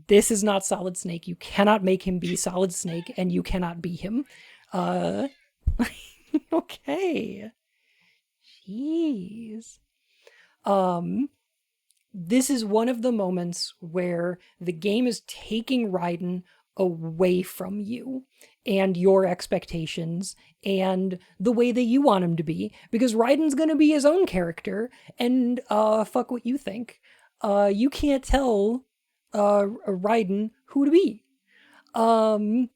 this is not Solid Snake. You cannot make him be Solid Snake, and you cannot be him. Okay. Jeez. This is one of the moments where the game is taking Raiden away from you and your expectations and the way that you want him to be, because Raiden's gonna be his own character, and fuck what you think. You can't tell Raiden who to be. And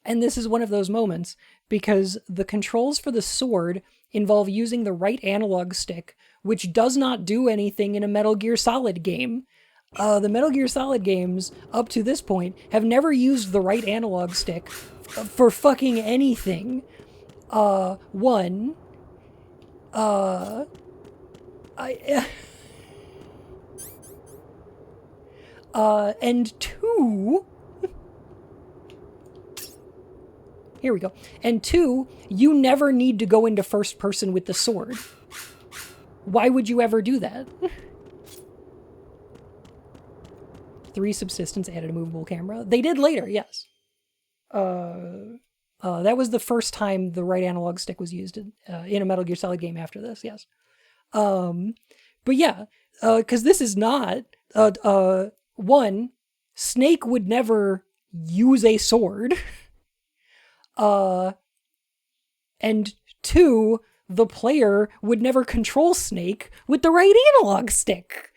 this is one of those moments because the controls for the sword involve using the right analog stick, which does not do anything in a Metal Gear Solid game. The Metal Gear Solid games, up to this point, have never used the right analog stick for fucking anything. And two... Here we go. And two, you never need to go into first person with the sword. Why would you ever do that? 3 subsistence added a movable camera. They did later, yes. That was the first time the right analog stick was used in a Metal Gear Solid game after this, yes. But yeah, because this is not... one, Snake would never use a sword. And two, the player would never control Snake with the right analog stick.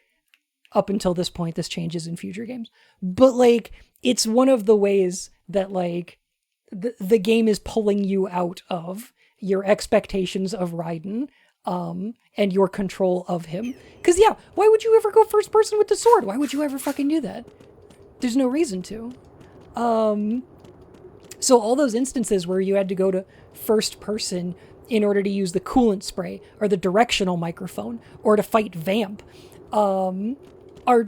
Up until this point, this changes in future games. But, like, it's one of the ways that, like, the game is pulling you out of your expectations of Raiden, and your control of him. Because, yeah, why would you ever go first person with the sword? Why would you ever fucking do that? There's no reason to. So all those instances where you had to go to first person in order to use the coolant spray or the directional microphone or to fight Vamp,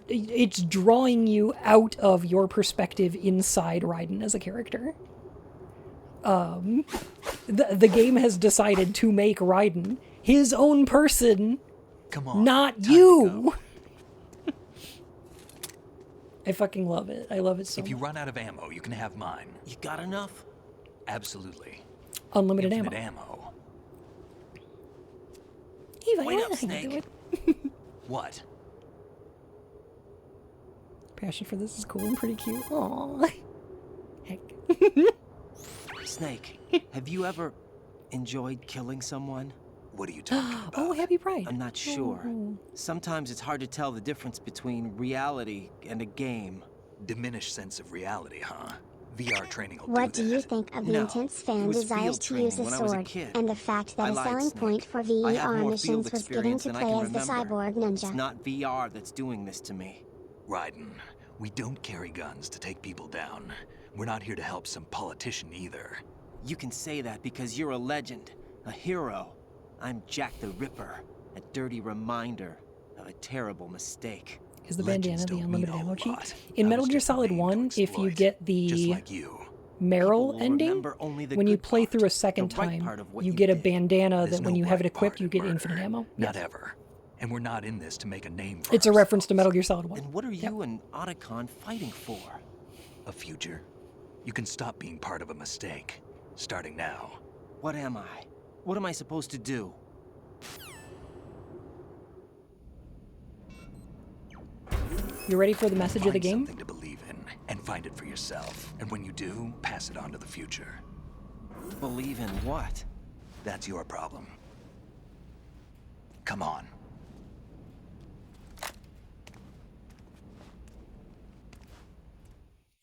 it's drawing you out of your perspective inside Raiden as a character. The game has decided to make Raiden his own person, come on, not you. I fucking love it. I love it so much. If you run out of ammo, you can have mine. You got enough? Absolutely. Unlimited Infinite ammo. Eva, wait up, Snake. What? Passion for this is cool and pretty cute. Aww. Heck. Snake, have you ever enjoyed killing someone? What are you talking about? Oh, happy Pride. I'm not sure. Sometimes it's hard to tell the difference between reality and a game. Diminished sense of reality, huh? VR training will What do you think of the intense fan desires to use a sword, and the fact that a selling point for VR missions was getting to play as the cyborg ninja? It's not VR that's doing this to me. Raiden, we don't carry guns to take people down. We're not here to help some politician either. You can say that because you're a legend, a hero. I'm Jack the Ripper, a dirty reminder of a terrible mistake. Is the bandana the unlimited ammo cheat? In Metal Gear Solid 1, if you get the Meryl ending, when you play through a second time, you get a bandana that when you have it equipped, you get infinite ammo. Not ever. and we're not in this to make a name for It's a reference to Metal Gear Solid 1. Then what are you and Otacon fighting for? A future. You can stop being part of a mistake, starting now. What am I? What am I supposed to do? You ready for the message of the game? Something to believe in, and find it for yourself. And when you do, pass it on to the future. Believe in what? That's your problem. Come on.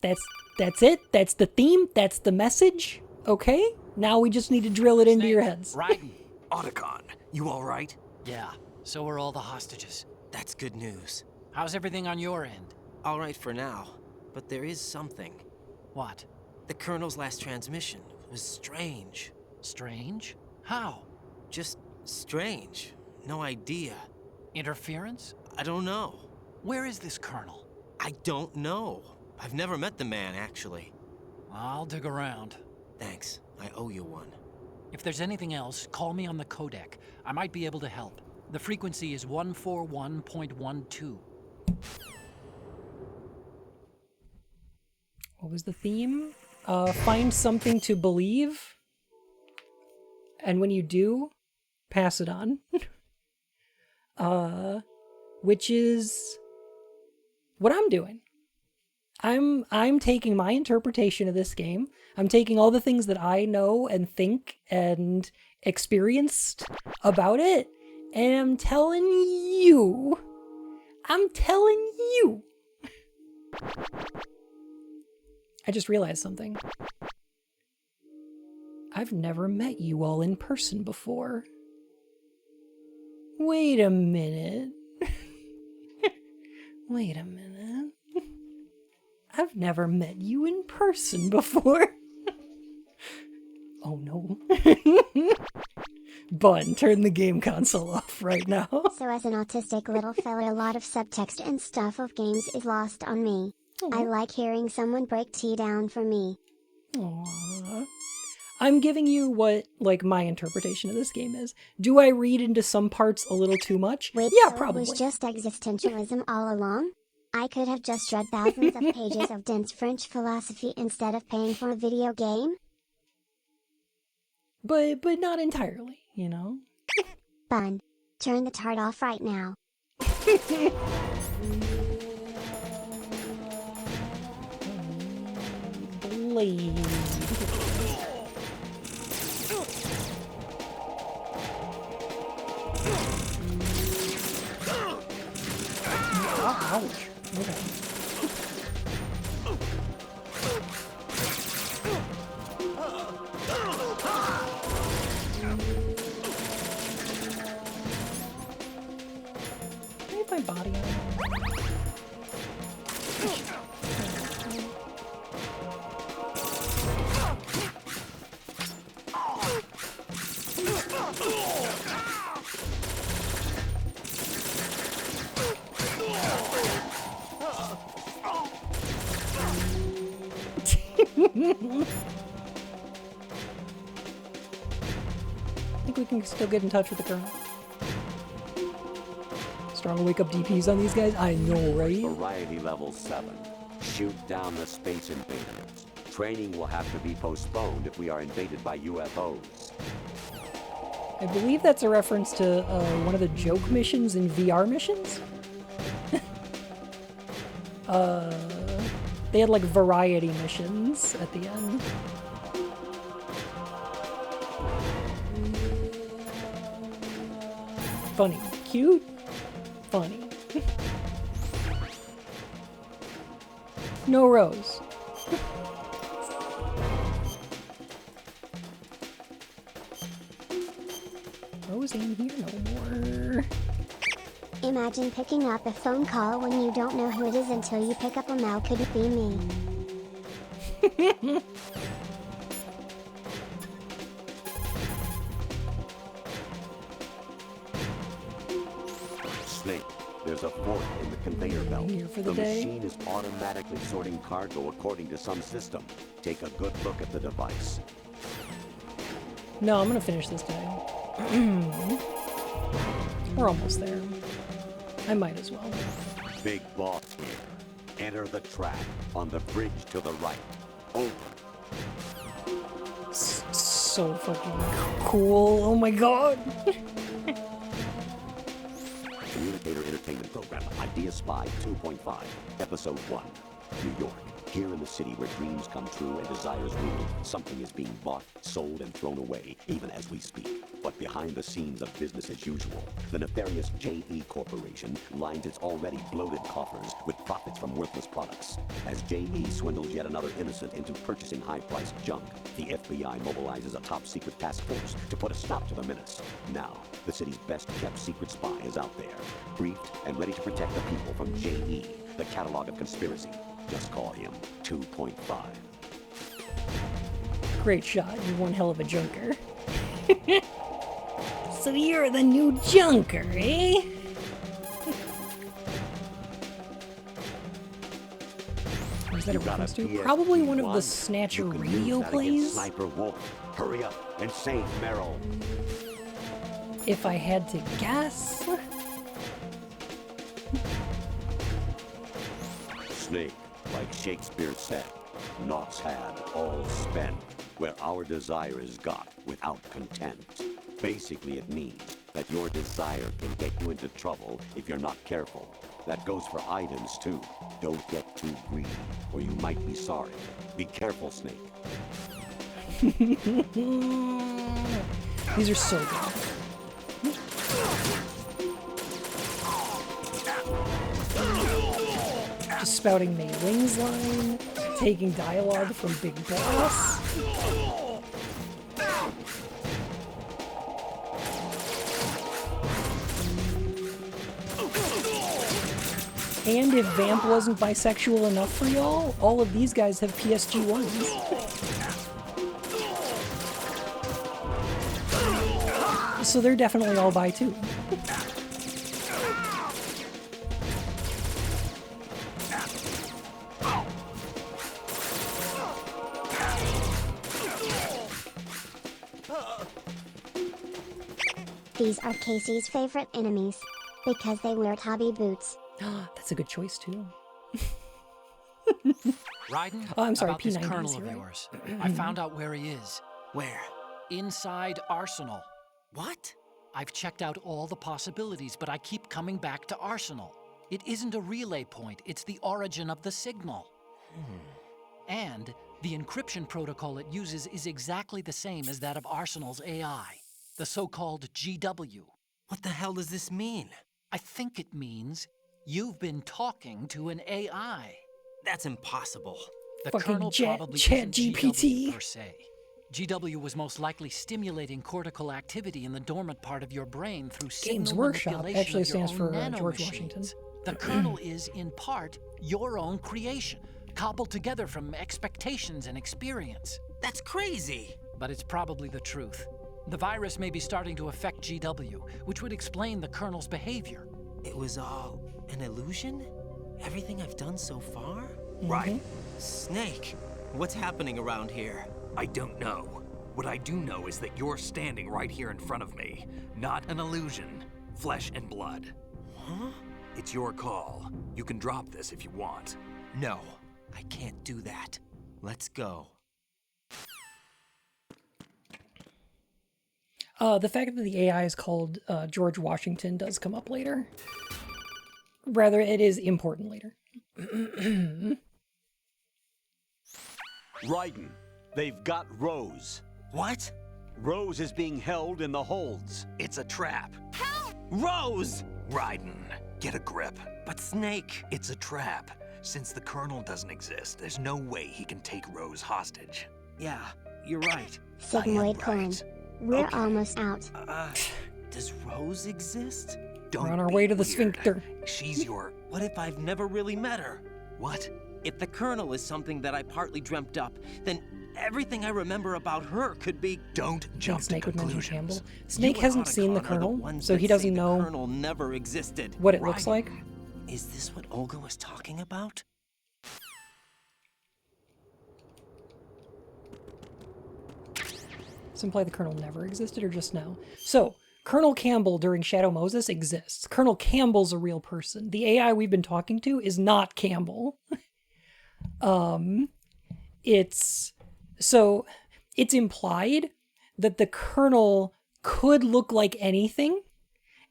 That's it? That's the theme? That's the message? Okay? Now we just need to drill it into your heads. Raiden. Otacon, you all right? Yeah, so are all the hostages. That's good news. How's everything on your end? All right for now, but there is something. What? The Colonel's last transmission was strange. Strange? How? Just strange. No idea. Interference? I don't know. Where is this Colonel? I don't know. I've never met the man, actually. I'll dig around. Thanks. I owe you one. If there's anything else, call me on the codec. I might be able to help. The frequency is 141.12. What was the theme? Find something to believe. And when you do, pass it on. Which is what I'm doing. I'm taking my interpretation of this game. I'm taking all the things that I know and think and experienced about it, and I'm telling you. I just realized something. I've never met you all in person before. Wait a minute. Wait a minute. I've never met you in person before. Oh no. Bun, turn the game console off right now. So as an autistic little fella, a lot of subtext and stuff of games is lost on me. I like hearing someone break tea down for me. Aww. I'm giving you what, like, my interpretation of this game is. Do I read into some parts a little too much? Wait, yeah, so probably. It was just existentialism all along? I could have just read thousands of pages of dense French philosophy instead of paying for a video game? But not entirely, you know? Bun. Turn the tart off right now. Blade. Ouch. Okay. Leave my body on. I think we can still get in touch with the Colonel. Strong wake up DPs on these guys? I know, right? Variety level 7. Shoot down the space invaders. Training will have to be postponed if we are invaded by UFOs. I believe that's a reference to one of the joke missions in VR missions. They had like variety missions at the end. Funny. Cute. Funny. No Rose. Rose ain't here no more. Imagine picking up a phone call when you don't know who it is until you pick up a mail. Could it be me? Snake, there's a fork in the conveyor belt. Here for the day. Machine is automatically sorting cargo according to some system. Take a good look at the device. No, I'm gonna finish this day. We're almost there. I might as well. Big boss here. Enter the track on the bridge to the right. Over. So fucking cool. Oh my god. Communicator Entertainment Program, Idea Spy 2.5, Episode 1, New York. Here in the city where dreams come true and desires rule, something is being bought, sold, and thrown away, even as we speak. But behind the scenes of business as usual, the nefarious J.E. Corporation lines its already bloated coffers with profits from worthless products. As J.E. swindles yet another innocent into purchasing high-priced junk, the FBI mobilizes a top-secret task force to put a stop to the menace. Now, the city's best-kept secret spy is out there, briefed and ready to protect the people from J.E., the catalog of conspiracy. Just call him 2.5. Great shot. You're one hell of a junker. So you're the new junker, eh? Is that a reference to? Probably one of the Snatcher radio plays. Sniper Wolf, hurry up and save Meryl. If I had to guess. Snake, like Shakespeare said, naught's had, all spent, where our desire is got without content. Basically, it means that your desire can get you into trouble if you're not careful. That goes for items, too. Don't get too greedy, or you might be sorry. Be careful, Snake. These are so good. Just spouting Mei Wing's line, taking dialogue from Big Boss. And if Vamp wasn't bisexual enough for y'all, all of these guys have PSG ones. So they're definitely all bi too. These are Casey's favorite enemies, because they wear Tabi boots. That's a good choice too. Raiden, Oh, I'm sorry, about this P90s, colonel of you're right. yours. I found out where he is. Where? Inside Arsenal. What? I've checked out all the possibilities, but I keep coming back to Arsenal. It isn't a relay point, it's the origin of the signal. And the encryption protocol it uses is exactly the same as that of Arsenal's AI, the so-called GW. What the hell does this mean? I think it means you've been talking to an AI. That's impossible. The Fucking kernel probably Chat isn't GPT. GW per se. GW was most likely stimulating cortical activity in the dormant part of your brain through Games signal Workshop manipulation actually of your stands own for George nanomachines. Washington. The kernel is, in part, your own creation, cobbled together from expectations and experience. That's crazy. But it's probably the truth. The virus may be starting to affect GW, which would explain the kernel's behavior. It was all an illusion? Everything I've done so far? Right. Snake, what's happening around here? I don't know. What I do know is that you're standing right here in front of me. Not an illusion. Flesh and blood. Huh? It's your call. You can drop this if you want. No, I can't do that. Let's go. The fact that the AI is called George Washington does come up later. Rather, it is important later. Raiden, they've got Rose. What? Rose is being held in the holds. It's a trap. Rose! Raiden, get a grip. But Snake... It's a trap. Since the Colonel doesn't exist, there's no way he can take Rose hostage. Yeah, you're right. Sigmoid pulling. We're Okay. almost out. Does Rose exist? Don't We're on our be way to the weird. sphincter. She's your... What if I've never really met her? What? If the Colonel is something that I partly dreamt up, then everything I remember about her could be... Don't I think jump to Snake would mention conclusions. Campbell. Snake You hasn't and seen the Otacon are Colonel, ones so that he say doesn't the know Colonel never existed. what it looks like. Is this what Olga was talking about? Does it imply the Colonel never existed or just now? So, Colonel Campbell during Shadow Moses exists. Colonel Campbell's a real person. The AI we've been talking to is not Campbell. It's implied that the Colonel could look like anything,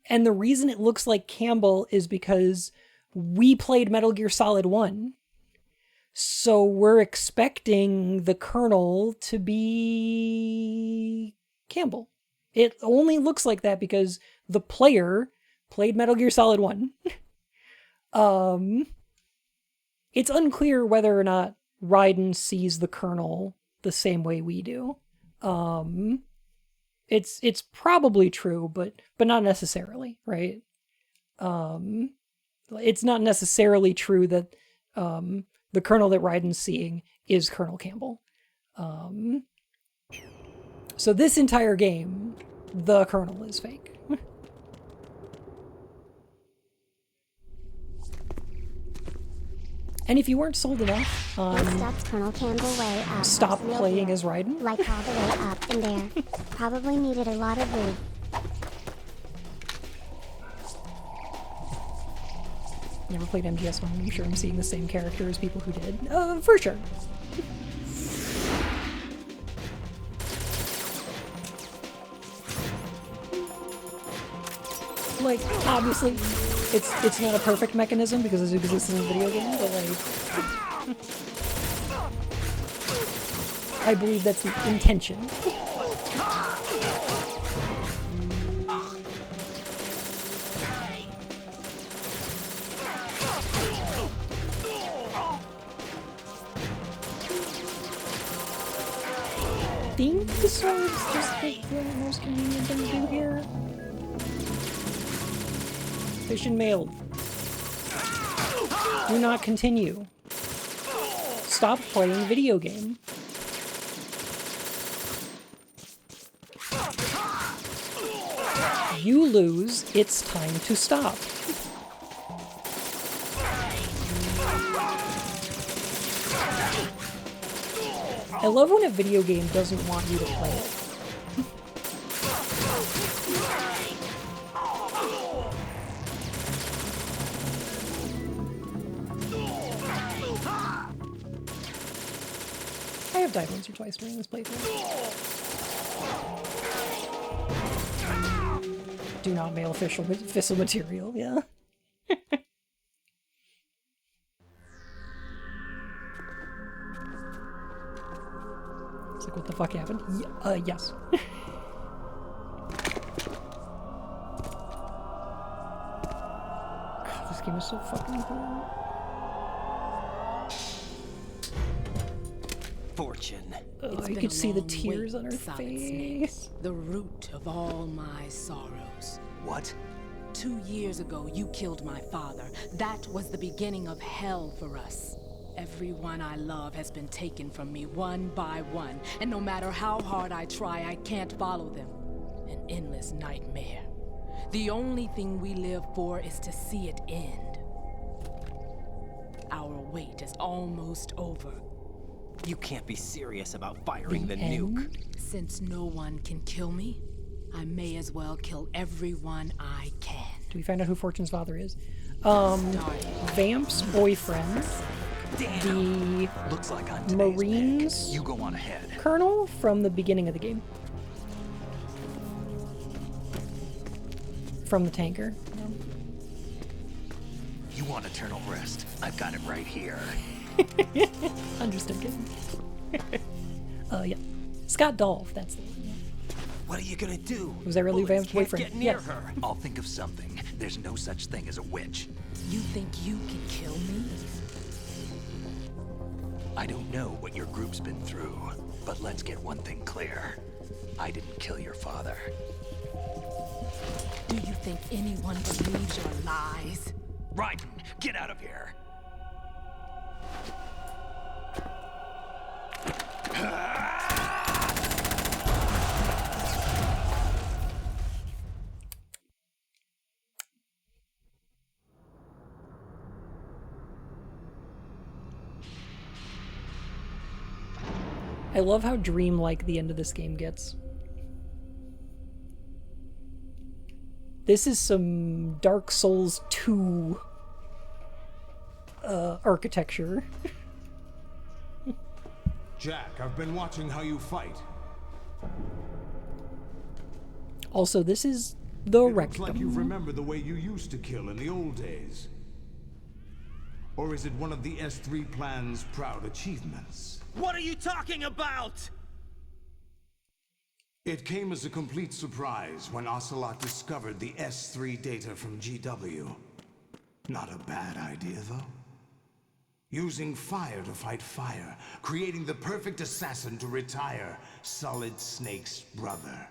and the reason it looks like Campbell is because we played Metal Gear Solid 1. So we're expecting the Colonel to be Campbell. It only looks like that because the player played Metal Gear Solid 1. It's unclear whether or not Raiden sees the Colonel the same way we do. It's probably true, but not necessarily, right? It's not necessarily true that the Colonel that Raiden's seeing is Colonel Campbell. So this entire game, the Colonel is fake. And if you weren't sold enough on Colonel Campbell way up. stop playing as Raiden, like all the way up in there, probably needed a lot of food. Never played MGS1. I'm sure I'm seeing the same character as people who did. For sure. Like, obviously, it's not a perfect mechanism because it exists in a video game, but like, I believe that's the intention. I think the sword's just the most convenient thing to do here. Mission mailed. Do not continue. Stop playing video game. You lose, it's time to stop. I love when a video game doesn't want you to play it. I have died once or twice during this playthrough. Do not mail official material, yeah. It's like, what the fuck happened? Yes. God, this game is so fucking cool. Fortune. You could see the tears on her face. The root of all my sorrows. What? 2 years ago, you killed my father. That was the beginning of hell for us. Everyone I love has been taken from me one by one, and no matter how hard I try, I can't follow them. An endless nightmare. The only thing we live for is to see it end. Our wait is almost over. You can't be serious about firing the nuke. Since no one can kill me, I may as well kill everyone I can. Do we find out who Fortune's father is? Vamp's boyfriend. The looks like I'm Marines you go on ahead. Colonel from the beginning of the game. From the tanker. You want eternal rest? I've got it right here. Understood, kid. Yeah. Scott Dolph, that's the one. Yeah. What are you gonna do? Was that really Vamp's boyfriend? Get near yes. her. I'll think of something. There's no such thing as a witch. You think you can kill me? I don't know what your group's been through, but let's get one thing clear. I didn't kill your father. Do you think anyone believes your lies? Raiden, get out of here! I love how dreamlike the end of this game gets. This is some Dark Souls 2 architecture. Jack, I've been watching how you fight. Also, this is the rectum. Looks like you remember the way you used to kill in the old days. Or is it one of the S3 plan's proud achievements? What are you talking about? It came as a complete surprise when Ocelot discovered the S3 data from GW. Not a bad idea, though. Using fire to fight fire, creating the perfect assassin to retire Solid Snake's brother.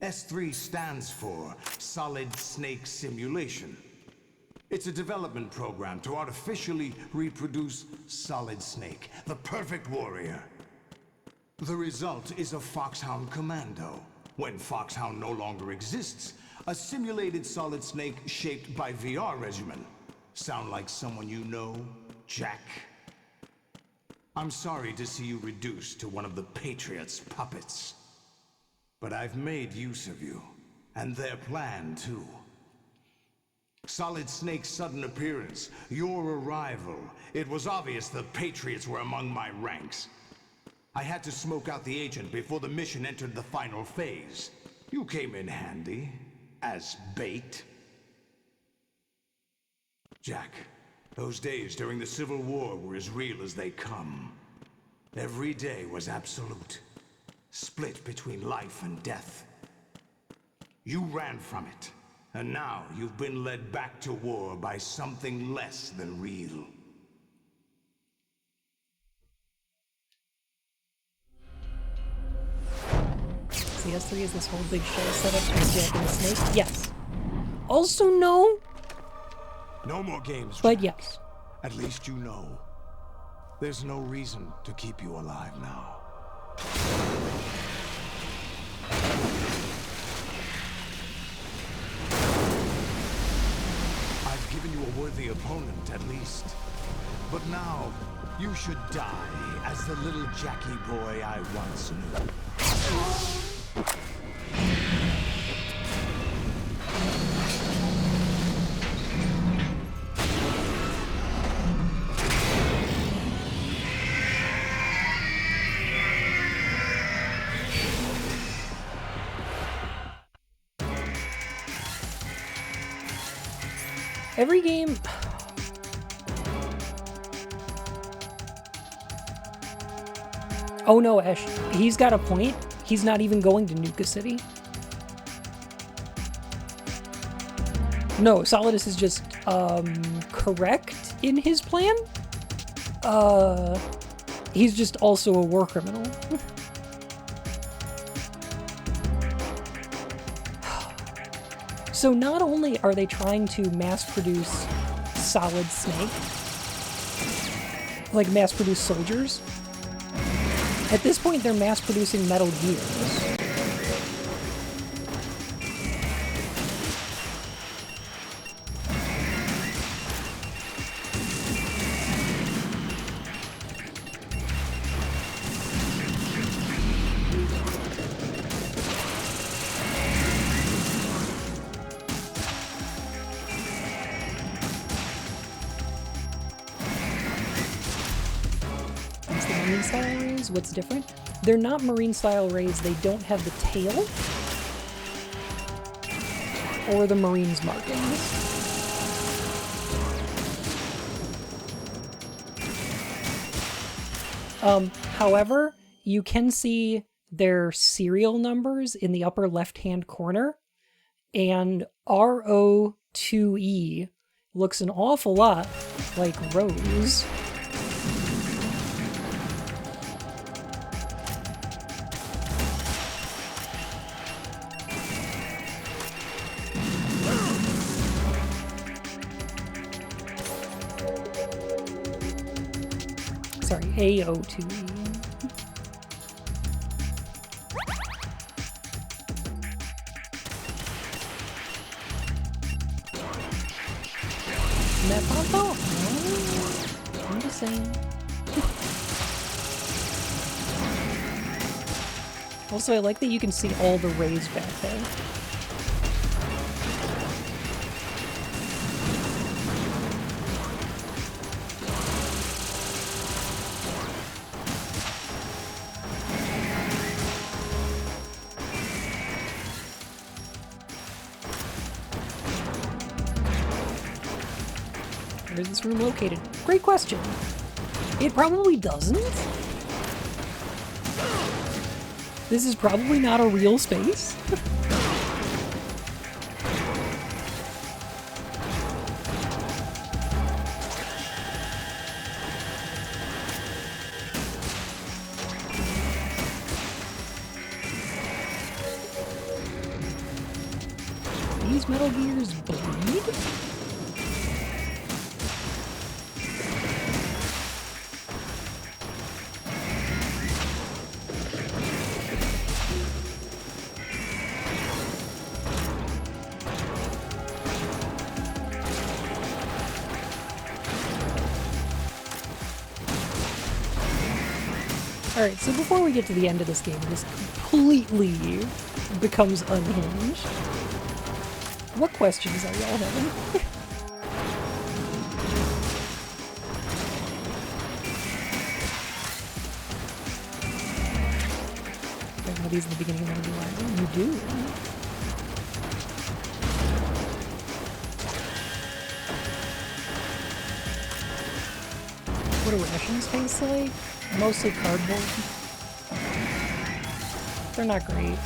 S3 stands for Solid Snake Simulation. It's a development program to artificially reproduce Solid Snake, the perfect warrior. The result is a Foxhound Commando. When Foxhound no longer exists, a simulated Solid Snake shaped by VR regimen. Sound like someone you know, Jack? I'm sorry to see you reduced to one of the Patriots' puppets. But I've made use of you, and their plan too. Solid Snake's sudden appearance, your arrival, it was obvious the Patriots were among my ranks. I had to smoke out the agent before the mission entered the final phase. You came in handy, as bait. Jack, those days during the Civil War were as real as they come. Every day was absolute, split between life and death. You ran from it, and now you've been led back to war by something less than real. CS3 is this whole big show setup for Jack and the Snake? Yes. Also no. No more games, Jack. But yes. At least you know. There's no reason to keep you alive now. I've given you a worthy opponent, at least. But now, you should die as the little Jackie boy I once knew. Every game... Oh no, Ash. He's got a point. He's not even going to Nuka City. No, Solidus is just, correct in his plan? He's just also a war criminal. So not only are they trying to mass produce Solid Snake, like mass produce soldiers, at this point they're mass producing Metal Gears. What's different? They're not marine style rays, they don't have the tail or the marine's markings. However, you can see their serial numbers in the upper left-hand corner, and RO2E looks an awful lot like Rose. Sorry, AO2E. I'm just saying. Also, I like that you can see all the rays back there. Where is this room located? Great question. It probably doesn't. This is probably not a real space. These Metal Gears bleed? Alright, so before we get to the end of this game, this completely becomes unhinged. What questions are y'all having? One of these in the beginning of the line. You do. What do rations taste like? Mostly cardboard. They're not great.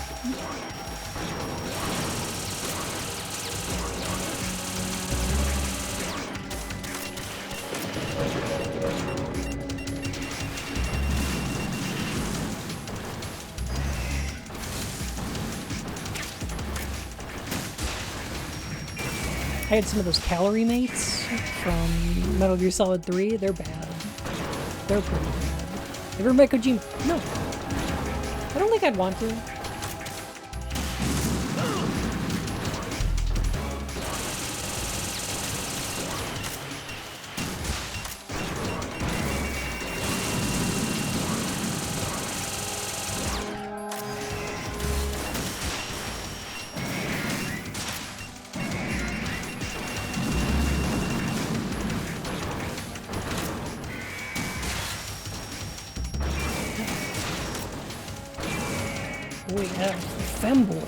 I had some of those calorie mates from Metal Gear Solid 3. They're bad. They're pretty bad. Ever met Kojima? No. I don't think I'd want to. Wait, femboy?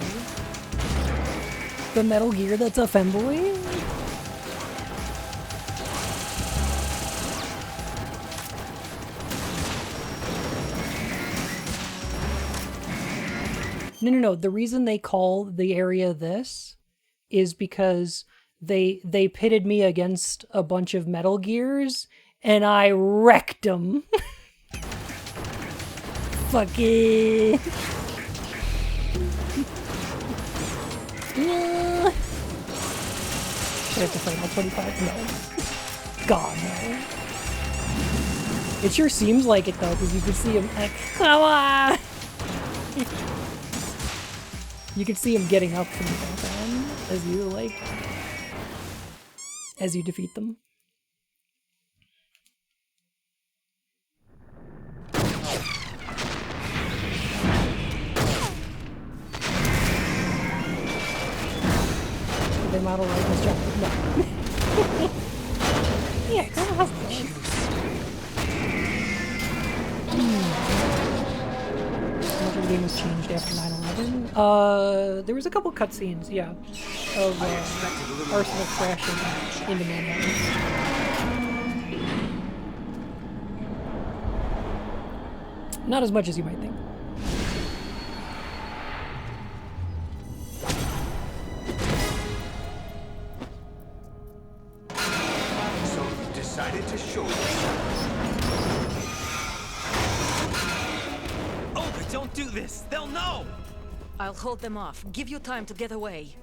The Metal Gear that's a femboy? No. The reason they call the area this is because they pitted me against a bunch of Metal Gears and I wrecked them. Fuck it. Yeah. Should I have to fight all 25? No. God, no. It sure seems like it though, because you can see him like, come on! You can see him getting up from the background as you defeat them. They model like this job. No. Yeah, go on. Much of the game was changed after 9/11. There was a couple cutscenes, yeah, of Arsenal crashing into Manhattan. Not as much as you might think. Decided to show yourself. Oh, but don't do this! They'll know! I'll hold them off. Give you time to get away.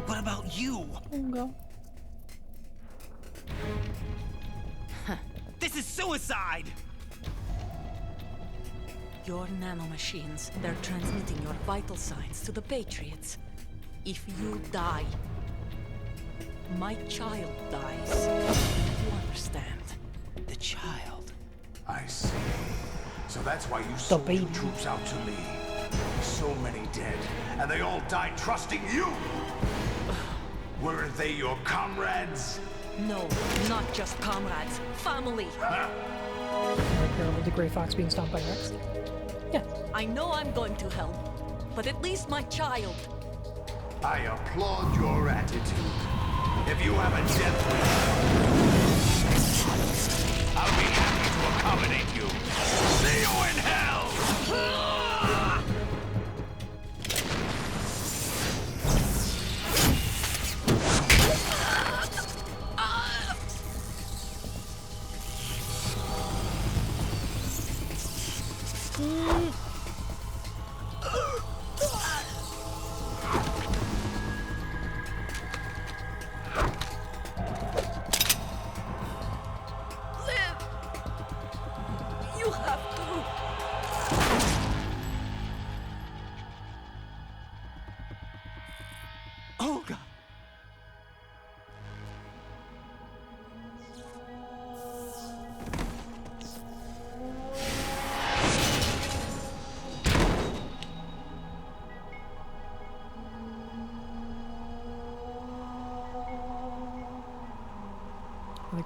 What about you? Go. This is suicide! Your nanomachines, they're transmitting your vital signs to the Patriots. If you die, my child dies. You understand? The child. I see. So that's why you sold your troops out to me. So many dead, and they all died trusting you! Weren't they your comrades? No, not just comrades. Family. Comparable to Gray Fox being stomped by Rex. Yeah. I know I'm going to hell, but at least my child. I applaud your attitude. If you have a death wish,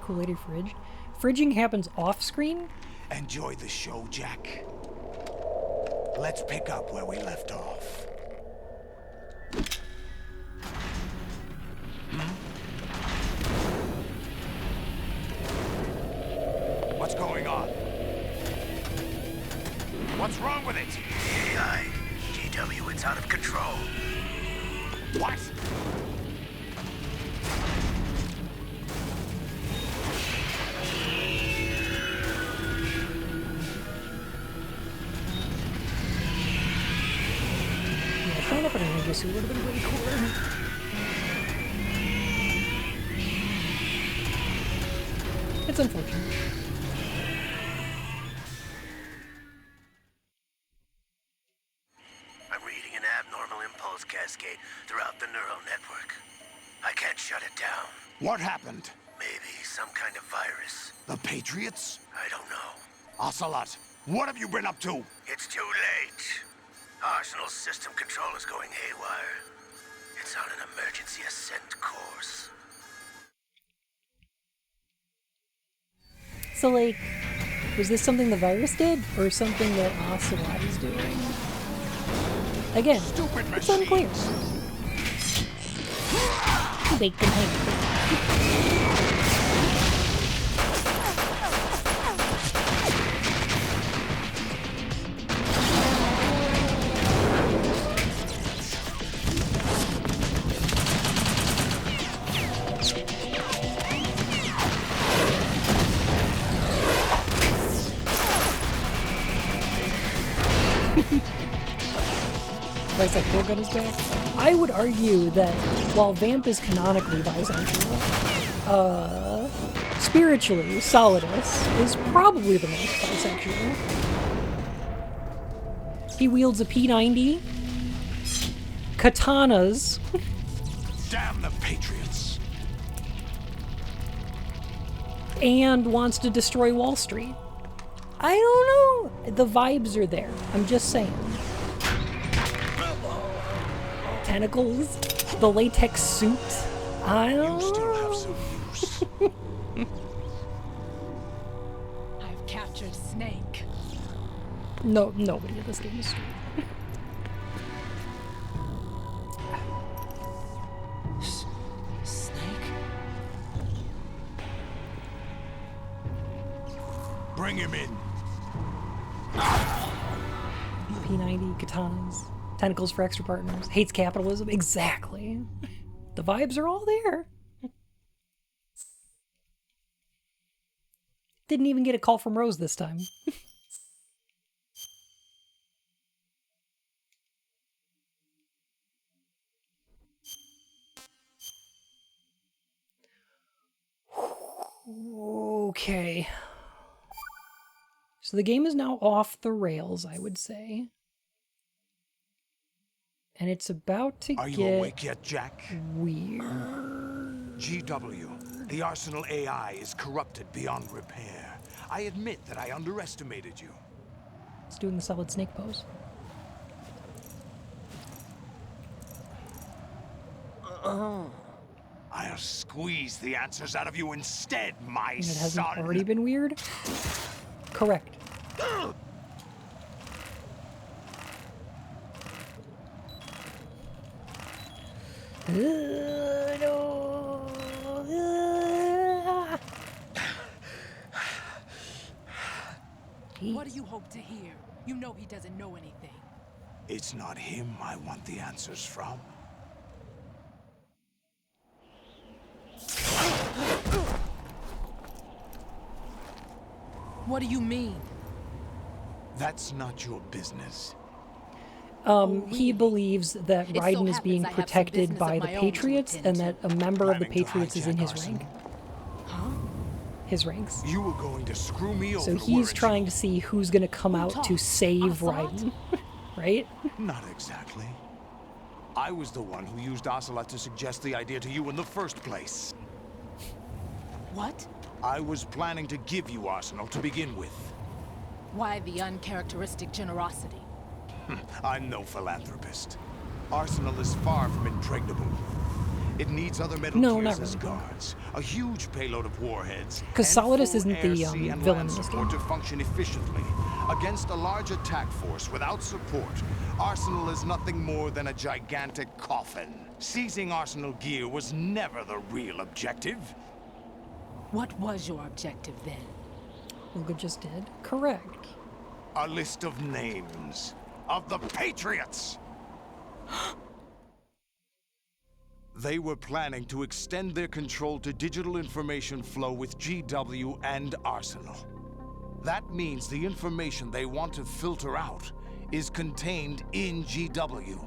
Kool-Aid fridge. Fridging happens off-screen? Enjoy the show, Jack. Let's pick up where we left off. What's going on? What's wrong with it? AI. GW, it's out of control. What? Yeah, showing up in an MGS2 would have been way cooler. It's unfortunate. I'm reading an abnormal impulse cascade throughout the neural network. I can't shut it down. What happened? Maybe some kind of virus. The Patriots? I don't know. Ocelot, what have you been up to? It's too late. Arsenal's system control is going haywire. It's on an emergency ascent course. So, like, was this something the virus did, or something that Ocelot is doing? Again, it's unclear. Bacon hank. Bisexual gun is back. I would argue that while Vamp is canonically bisexual, spiritually, Solidus is probably the most bisexual. He wields a P90, katanas. Damn the Patriots! And wants to destroy Wall Street. I don't know. The vibes are there. I'm just saying. Tentacles, the latex suit. I don't know. I've captured Snake. No, nobody in this game is straight. Snake? Bring him in. P90, katanas, tentacles for extra partners, hates capitalism. Exactly. The vibes are all there. Didn't even get a call from Rose this time. Okay. So the game is now off the rails, I would say. And it's about to Are get you awake yet, Jack? weird. GW, the Arsenal AI is corrupted beyond repair. I admit that I underestimated you. It's doing the solid snake pose. I'll squeeze the answers out of you instead, my And it hasn't son. already been weird? Correct. What do you hope to hear? You know he doesn't know anything. It's not him I want the answers from. What do you mean? That's not your business. He believes that so Raiden is happens being I have some protected business by of the my own to Patriots, attend and to. that a member of the Planning to Patriots is in hijack his Arsenal? rank. Huh? His ranks. You were going to screw me over, So he's weren't trying to see who's going to come out to talks? save Ocelot? Raiden. Right? you? Not exactly. I was the one who used Ocelot to suggest the idea to you in the first place. What? I was planning to give you Arsenal to begin with. Why the uncharacteristic generosity? I'm no philanthropist. Arsenal is far from impregnable. It needs other Metal No, Gears not as really. guards, a huge payload of warheads, Because and Solidus full isn't air, the sea, and villain land in this support game. to function efficiently. Against a large attack force without support, Arsenal is nothing more than a gigantic coffin. Seizing Arsenal gear was never the real objective. What was your objective then? Olga just did. Correct. A list of names of the Patriots. They were planning to extend their control to digital information flow with GW and Arsenal. That means the information they want to filter out is contained in GW,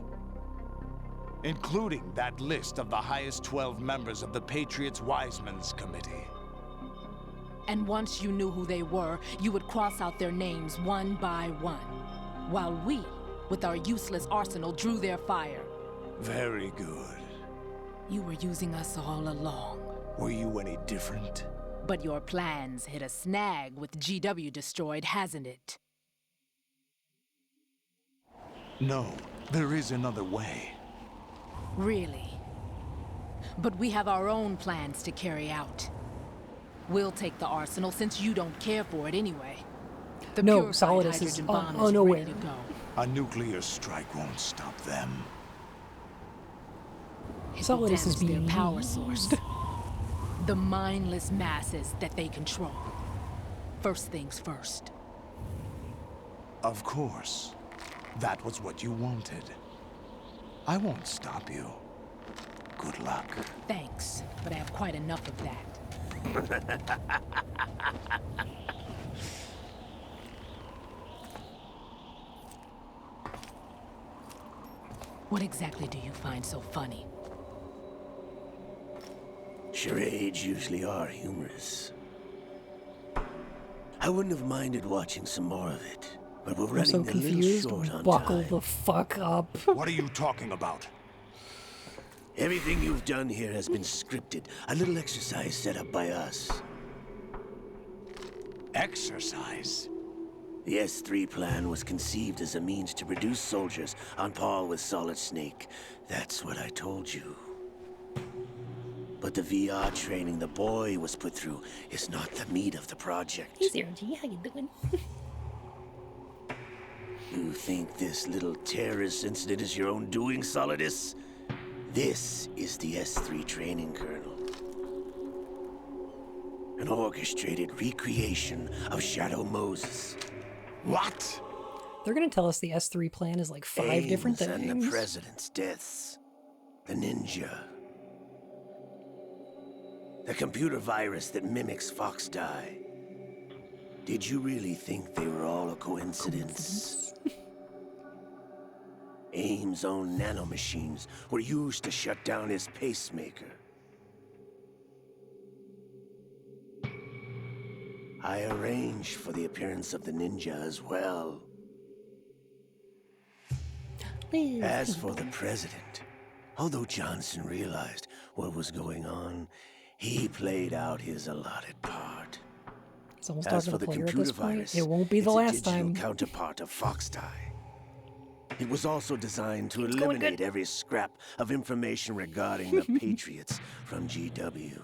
including that list of the highest 12 members of the Patriots Wiseman's Committee. And once you knew who they were, you would cross out their names one by one, while we, with our useless arsenal, drew their fire. Very good. You were using us all along. Were you any different? But your plans hit a snag with GW destroyed, hasn't it? No, there is another way. Really? But we have our own plans to carry out. We'll take the arsenal since you don't care for it anyway. The No, purified Solidus is hydrogen bomb is unaware. ready to go. A nuclear strike won't stop them. Solidus is Damage being their power used. source. The mindless masses that they control. First things first. Of course. That was what you wanted. I won't stop you. Good luck. Thanks, but I have quite enough of that. What exactly do you find so funny? Charades usually are humorous. I wouldn't have minded watching some more of it, but we're I'm so running a little confused. short on Buckle time. the fuck up. What are you talking about? Everything you've done here has been scripted. A little exercise set up by us. Exercise? The S3 plan was conceived as a means to reduce soldiers on par with Solid Snake. That's what I told you. But the VR training the boy was put through is not the meat of the project. Hey, Sarah G, how you doing? You think this little terrorist incident is your own doing, Solidus? This is the S3 training kernel. An orchestrated recreation of Shadow Moses. What? They're gonna tell us the S3 plan is like 5 different Ames things. and the president's deaths. The ninja. The computer virus that mimics Foxdie. Did you really think they were all a coincidence? Ames' own nanomachines were used to shut down his pacemaker. I arranged for the appearance of the ninja as well. As for the president, although Johnson realized what was going on, he played out his allotted part. Someone's As talking for to the player at computer this point. virus, It won't be the it's last a digital time. counterpart of Foxdie. It was also designed to It's going eliminate good. every scrap of information regarding the Patriots from GW.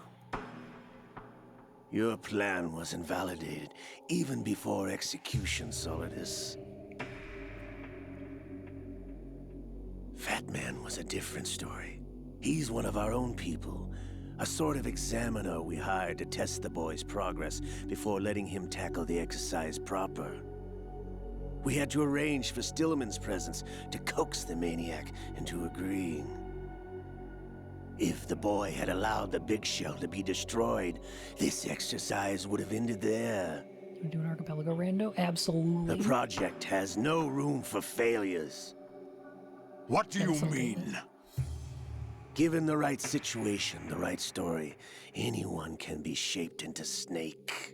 Your plan was invalidated even before execution, Solidus. Fat Man was a different story. He's one of our own people, a sort of examiner we hired to test the boy's progress before letting him tackle the exercise proper. We had to arrange for Stillman's presence to coax the maniac into agreeing. If the boy had allowed the big shell to be destroyed, this exercise would have ended there. We're doing Archipelago Rando? Absolutely. The project has no room for failures. What do you mean? Given the right situation, the right story, anyone can be shaped into Snake.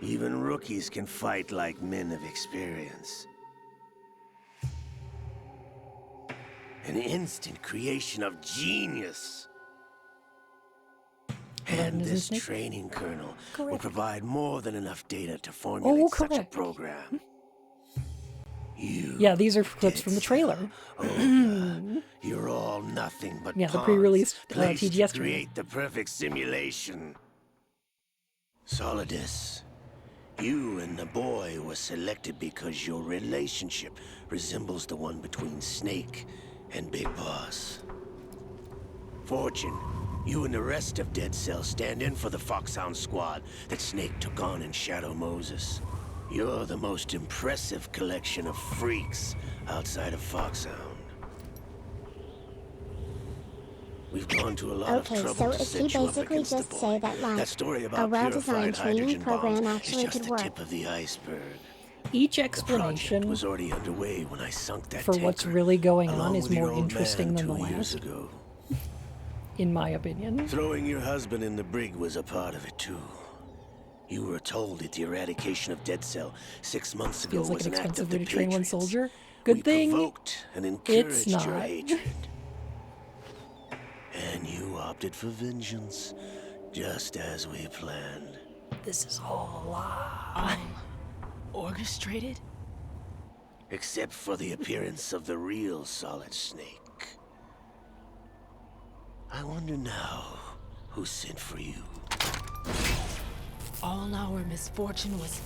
Even rookies can fight like men of experience. An instant creation of genius. And isn't this Snake? training kernel will Correct. provide more than enough data to formulate such a correct. program. Yeah, these are clips from the trailer. You're all nothing but Yeah, the pawns pre-release placed TGS to trailer. create the perfect simulation. Solidus, you and the boy were selected because your relationship resembles the one between Snake and Big Boss. Fortune, you and the rest of Dead Cell stand in for the Foxhound squad that Snake took on in Shadow Moses. You're the most impressive collection of freaks outside of Foxhound. We've gone to a lot of Okay, trouble so to if set he you up basically against the just boy. say that like That story a about well-designed purified training hydrogen program bombs is actually just could the work. tip of the iceberg. Each The project explanation was already underway when I sunk that for what's tanker, really going on along is with your more old interesting man than the 2 years last, ago. in my opinion. Throwing your husband in the brig was a part of it too. You were told that the eradication of Dead Cell 6 months ago Feels like was an an act of expensive the way to train one Patriots. soldier. Good We thing provoked and it's encouraged your not. hatred. And you opted for vengeance, just as we planned. This is all a lie. Orchestrated? Except for the appearance of the real Solid Snake. I wonder now who sent for you. All our misfortune was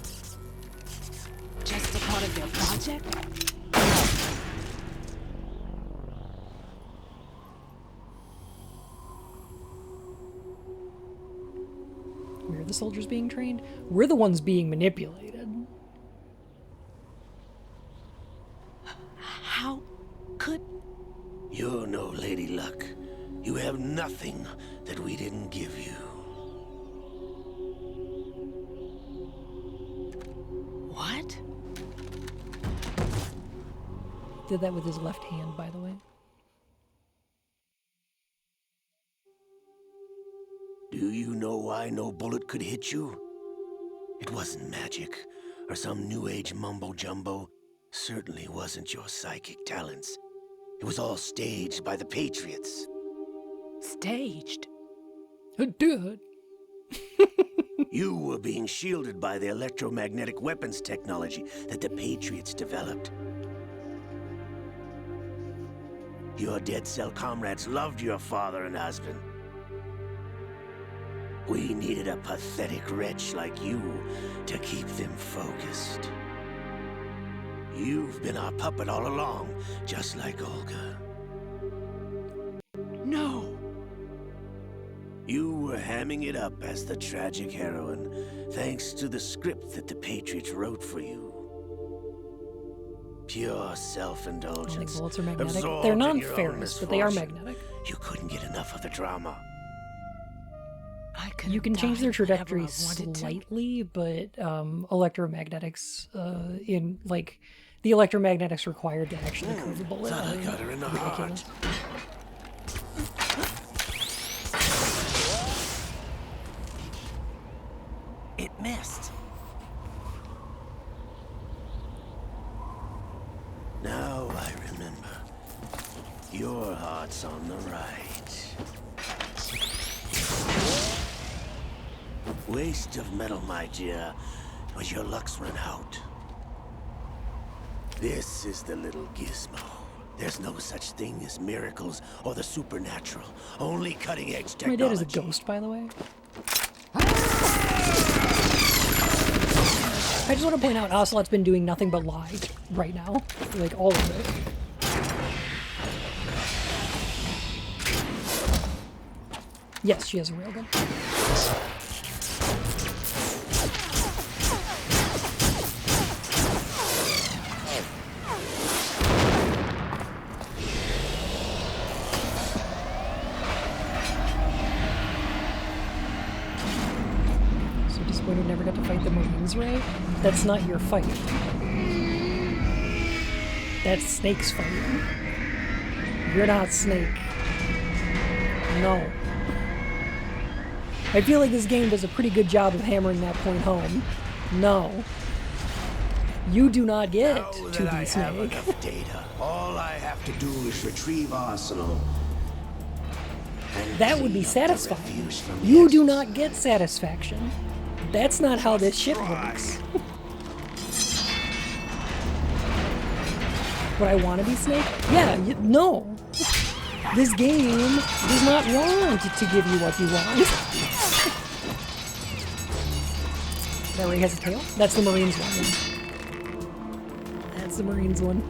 just a part of their project? We're the soldiers being trained. We're the ones being manipulated. How could... You're no Lady Luck. You have nothing that we didn't give you. What? Did that with his left hand, by the way. Do you know why no bullet could hit you? It wasn't magic, or some new age mumbo-jumbo. Certainly wasn't your psychic talents. It was all staged by the Patriots. Staged? Dude. You were being shielded by the electromagnetic weapons technology that the Patriots developed. Your Dead Cell comrades loved your father and husband. We needed a pathetic wretch like you to keep them focused. You've been our puppet all along, just like Olga. No! You were hamming it up as the tragic heroine, thanks to the script that the Patriots wrote for you. Pure self-indulgence. I think bullets are magnetic. absorbed They're in your own non-ferrous, but they are misfortune. magnetic. You couldn't get enough of the drama. You can change their trajectory slightly, but electromagnetics in like the electromagnetics required to actually curve a bullet Thought I are got her in the ridiculous. heart. It missed. Now I remember. Your heart's on the right. Waste of metal, my dear, but your luck's run out. This is the little gizmo. There's no such thing as miracles or the supernatural. Only cutting-edge My technology. dad is a ghost, by the way. I just want to point out Ocelot's been doing nothing but lie right now. Like, all of it. Yes, she has a railgun. So disappointed never got to fight the Marines, right? That's not your fight. That's Snake's fight. You're not Snake. No. I feel like this game does a pretty good job of hammering that point home. No. You do not get Now to that be I have Snake. enough data, all I have to do is retrieve Arsenal. That would be satisfying. You do not get satisfaction. That's not how this shit works. Would I want to be Snake? Yeah, no. This game does not want to give you what you want. That Ray has a tail? That's the Marines one. That's the Marines one.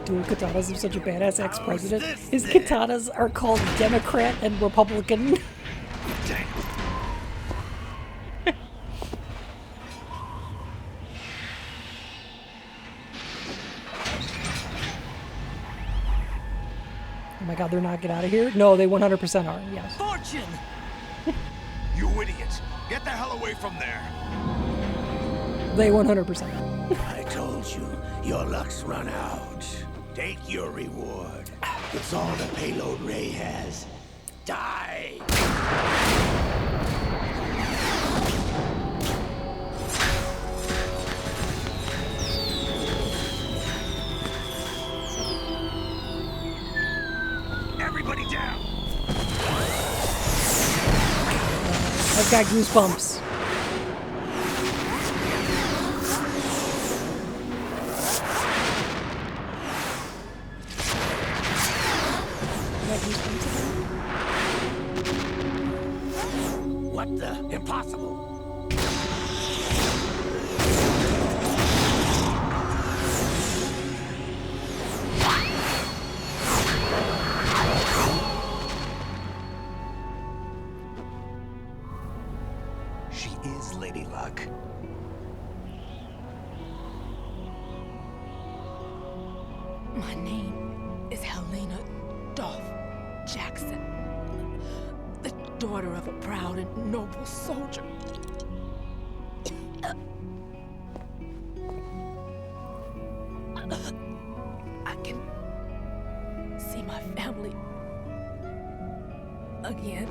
Dual katanas of such a badass ex-president. His katanas are called Democrat and Republican. Oh my god, they're not get out of here? No, they 100% are, yes. Fortune! You idiot! Get the hell away from there! They 100% are. I told you, your luck's run out. Take your reward. It's all the payload Ray has. Die! Everybody down! I've got goosebumps. What the? Impossible! She is Lady Luck. My name is Helena Dolph Jackson, the daughter of a proud and noble soldier. I can see my family again.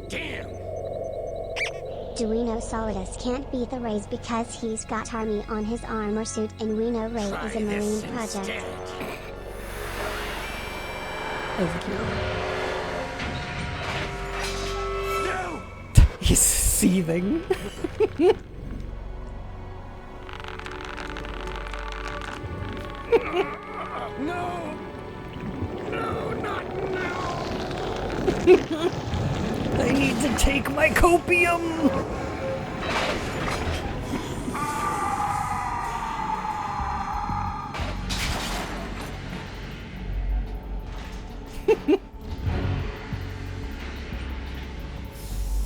Damn! Do we know Solidus can't beat the Rays because he's got army on his armor suit, and we know Ray is a Marine project? No! He's seething. No! No, not now! I need to take my copium!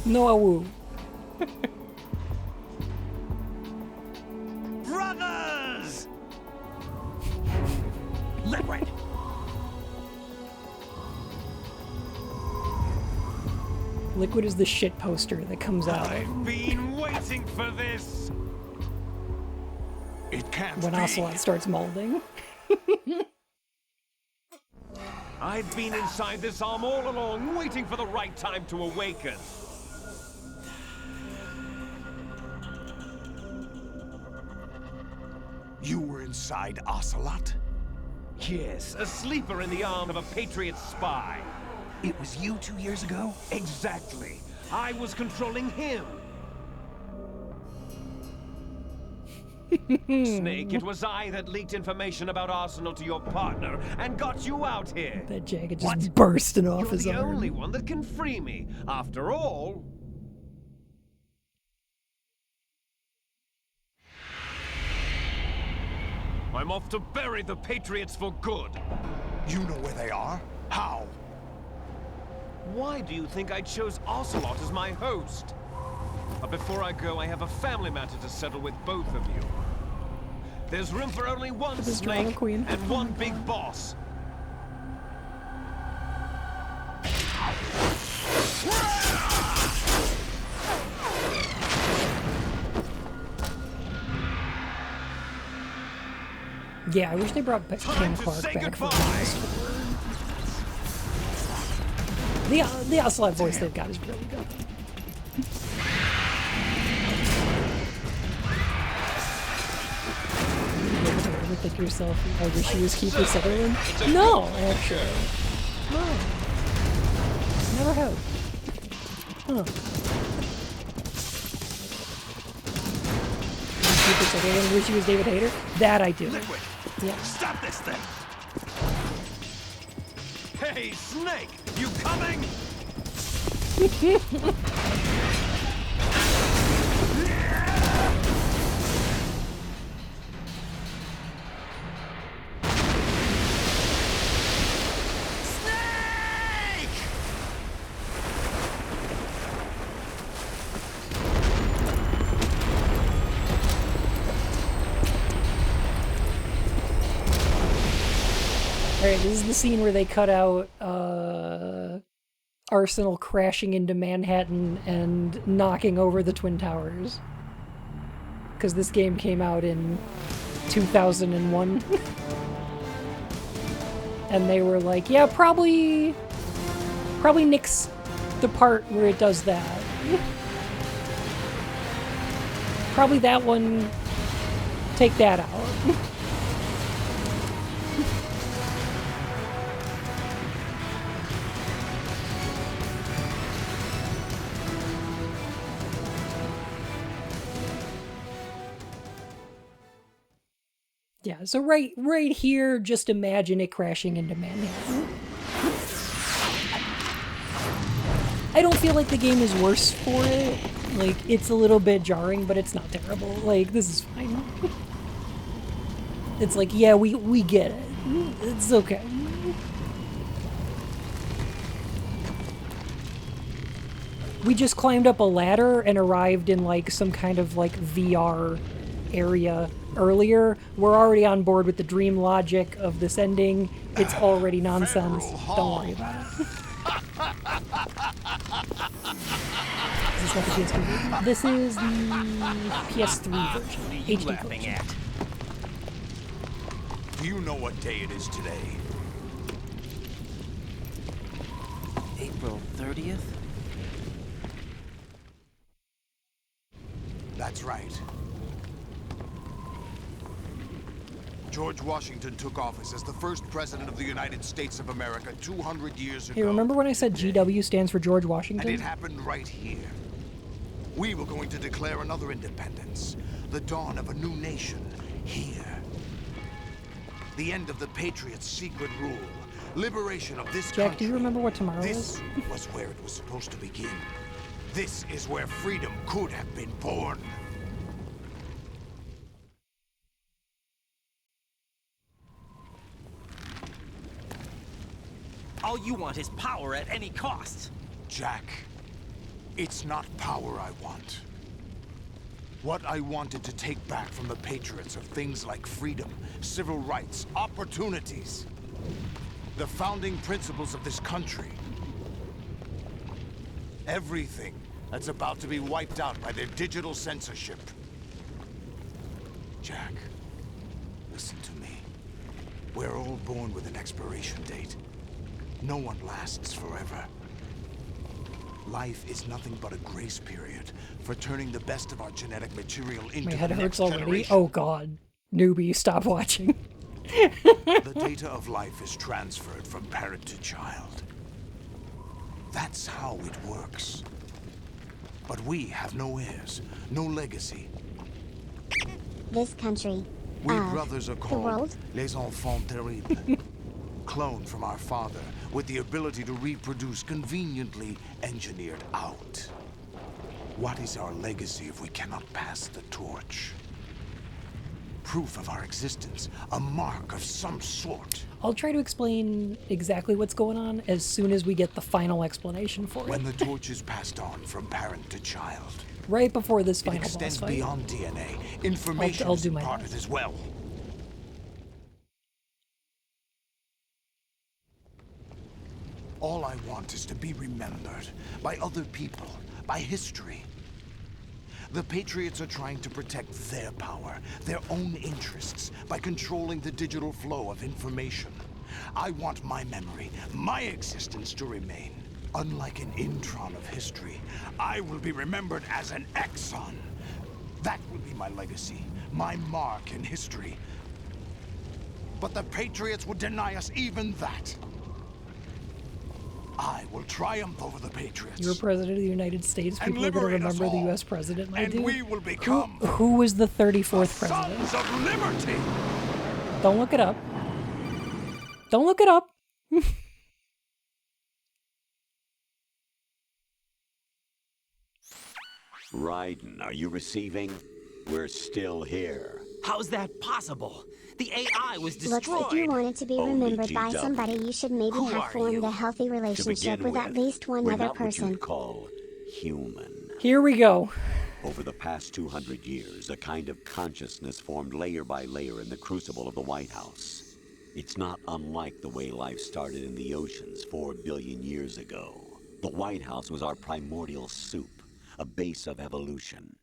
No, I will. Brothers! Liquid! Liquid is the shit poster that comes out I've been waiting for this! It can't when be. Ocelot starts molding. I've been inside this arm all along, waiting for the right time to awaken. You were inside Ocelot? Yes, a sleeper in the arm of a Patriot spy. It was you 2 years ago? Exactly. I was controlling him. Snake, it was I that leaked information about Arsenal to your partner and got you out here. That jacket just bursting off You're his the arm. only one that can free me. After all, I'm off to bury the Patriots for good. You know where they are? How? Why do you think I chose Ocelot as my host? But before I go, I have a family matter to settle with both of you. There's room for only one Snake and one big boss. Yeah, I wish they brought Cam Clark back for the Ocelot voice they've got is really good. You ever think to yourself, I wish she was Keeper Sutherland? No, actually. No. Never have. Huh. It's like, I didn't wish he was David Hayter. That I do. Liquid. Yeah. Stop this thing. Hey, Snake, you coming? Alright, this is the scene where they cut out Arsenal crashing into Manhattan and knocking over the Twin Towers. Because this game came out in 2001. And they were like, yeah, probably nix the part where it does that. Probably that one, take that out. Yeah, so right here, just imagine it crashing into Manhattan. I don't feel like the game is worse for it. Like, it's a little bit jarring, but it's not terrible. Like, this is fine. It's like, yeah, we get it. It's okay. We just climbed up a ladder and arrived in, like, some kind of, like, VR area earlier. We're already on board with the dream logic of this ending. It's already nonsense. Don't worry about it. Is this not the PS3 version? This is the PS3 version. HD version. Do you know what day it is today? April 30th? That's right. George Washington took office as the first president of the United States of America 200 years ago. Hey, remember when I said GW stands for George Washington? And it happened right here. We were going to declare another independence, the dawn of a new nation, here. The end of the Patriots' secret rule, liberation of this country. Jack, do you remember what tomorrow This is? was where it was supposed to begin. This is where freedom could have been born. All you want is power at any cost. Jack, it's not power I want. What I wanted to take back from the Patriots are things like freedom, civil rights, opportunities. The founding principles of this country. Everything that's about to be wiped out by their digital censorship. Jack, listen to me. We're all born with an expiration date. No one lasts forever. Life is nothing but a grace period for turning the best of our genetic material into My head the hurts next already. generation. Oh god. Newbie, stop watching. The data of life is transferred from parent to child. That's how it works. But we have no heirs, no legacy. This country. We brothers are the called world? les enfants terribles. Cloned from our father, with the ability to reproduce conveniently engineered out. What is our legacy if we cannot pass the torch? Proof of our existence, a mark of some sort. I'll try to explain exactly what's going on as soon as we get the final explanation for it. When the torch is passed on from parent to child. Right before this It final boss extends fight. beyond DNA. Information I'll is do my imparted as well. All I want is to be remembered by other people, by history. The Patriots are trying to protect their power, their own interests, by controlling the digital flow of information. I want my memory, my existence to remain. Unlike an intron of history, I will be remembered as an exon. That will be my legacy, my mark in history. But the Patriots would deny us even that. I will triumph over the Patriots. You're president of the United States. And People are going to liberate us remember the all. U.S. president, my And dude. we will become Who was the 34th president? Sons of Liberty. Don't look it up. Don't look it up. Raiden, are you receiving? We're still here. How's that possible? The AI was destroyed. Looks like you wanted to be Only remembered by GW. somebody. You should maybe Who have are formed you? a healthy relationship with at least one we're other not what person. you'd call human. Here we go. Over the past 200 years, a kind of consciousness formed layer by layer in the crucible of the White House. It's not unlike the way life started in the oceans 4 billion years ago. The White House was our primordial soup, a base of evolution.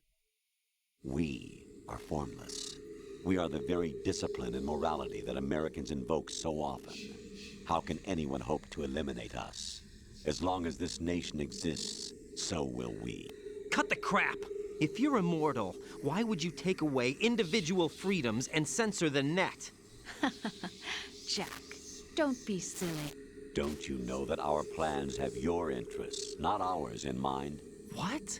We are formless. We are the very discipline and morality that Americans invoke so often. How can anyone hope to eliminate us? As long as this nation exists, so will we. Cut the crap! If you're immortal, why would you take away individual freedoms and censor the net? Jack, don't be silly. Don't you know that our plans have your interests, not ours, in mind? What?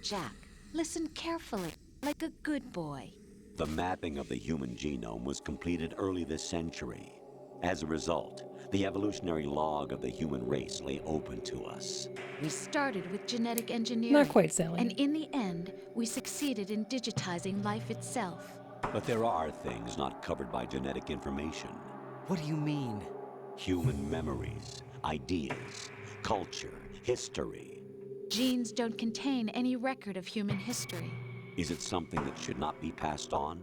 Jack, listen carefully, like a good boy. The mapping of the human genome was completed early this century. As a result, the evolutionary log of the human race lay open to us. We started with genetic engineering. Not quite, Sally. And in the end, we succeeded in digitizing life itself. But there are things not covered by genetic information. What do you mean? Human memories, ideas, culture, history. Genes don't contain any record of human history. Is it something that should not be passed on?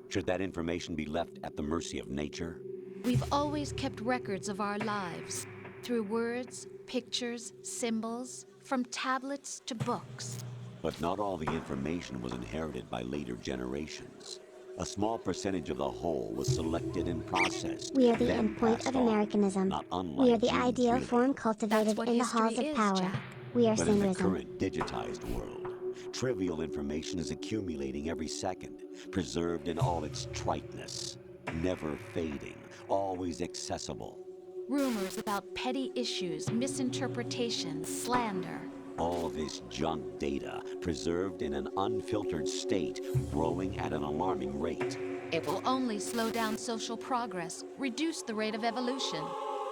Should that information be left at the mercy of nature? We've always kept records of our lives, through words, pictures, symbols, from tablets to books. But not all the information was inherited by later generations. A small percentage of the whole was selected and processed. We are the then endpoint passed of on. Americanism. Not unlike We are the genes, ideal really. form cultivated what in the halls history of is, power. Jack. We are But in the Sinrism. current digitized world, trivial information is accumulating every second, preserved in all its triteness, never fading, always accessible. Rumors about petty issues, misinterpretations, slander. All this junk data, preserved in an unfiltered state, growing at an alarming rate. It will only slow down social progress, reduce the rate of evolution.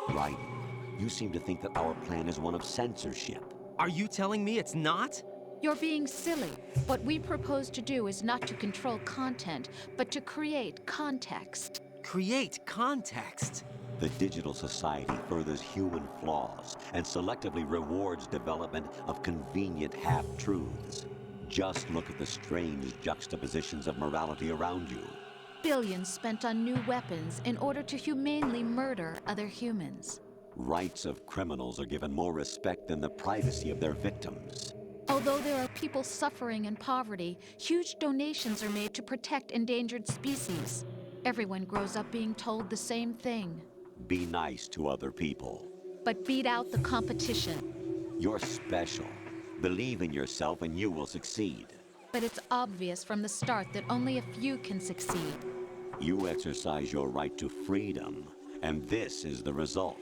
Right. You seem to think that our plan is one of censorship. Are you telling me it's not? You're being silly. What we propose to do is not to control content, but to create context. Create context? The digital society furthers human flaws and selectively rewards development of convenient half-truths. Just look at the strange juxtapositions of morality around you. Billions spent on new weapons in order to humanely murder other humans. Rights of criminals are given more respect than the privacy of their victims. Although there are people suffering in poverty, huge donations are made to protect endangered species. Everyone grows up being told the same thing. Be nice to other people. But beat out the competition. You're special. Believe in yourself and you will succeed. But it's obvious from the start that only a few can succeed. You exercise your right to freedom, and this is the result.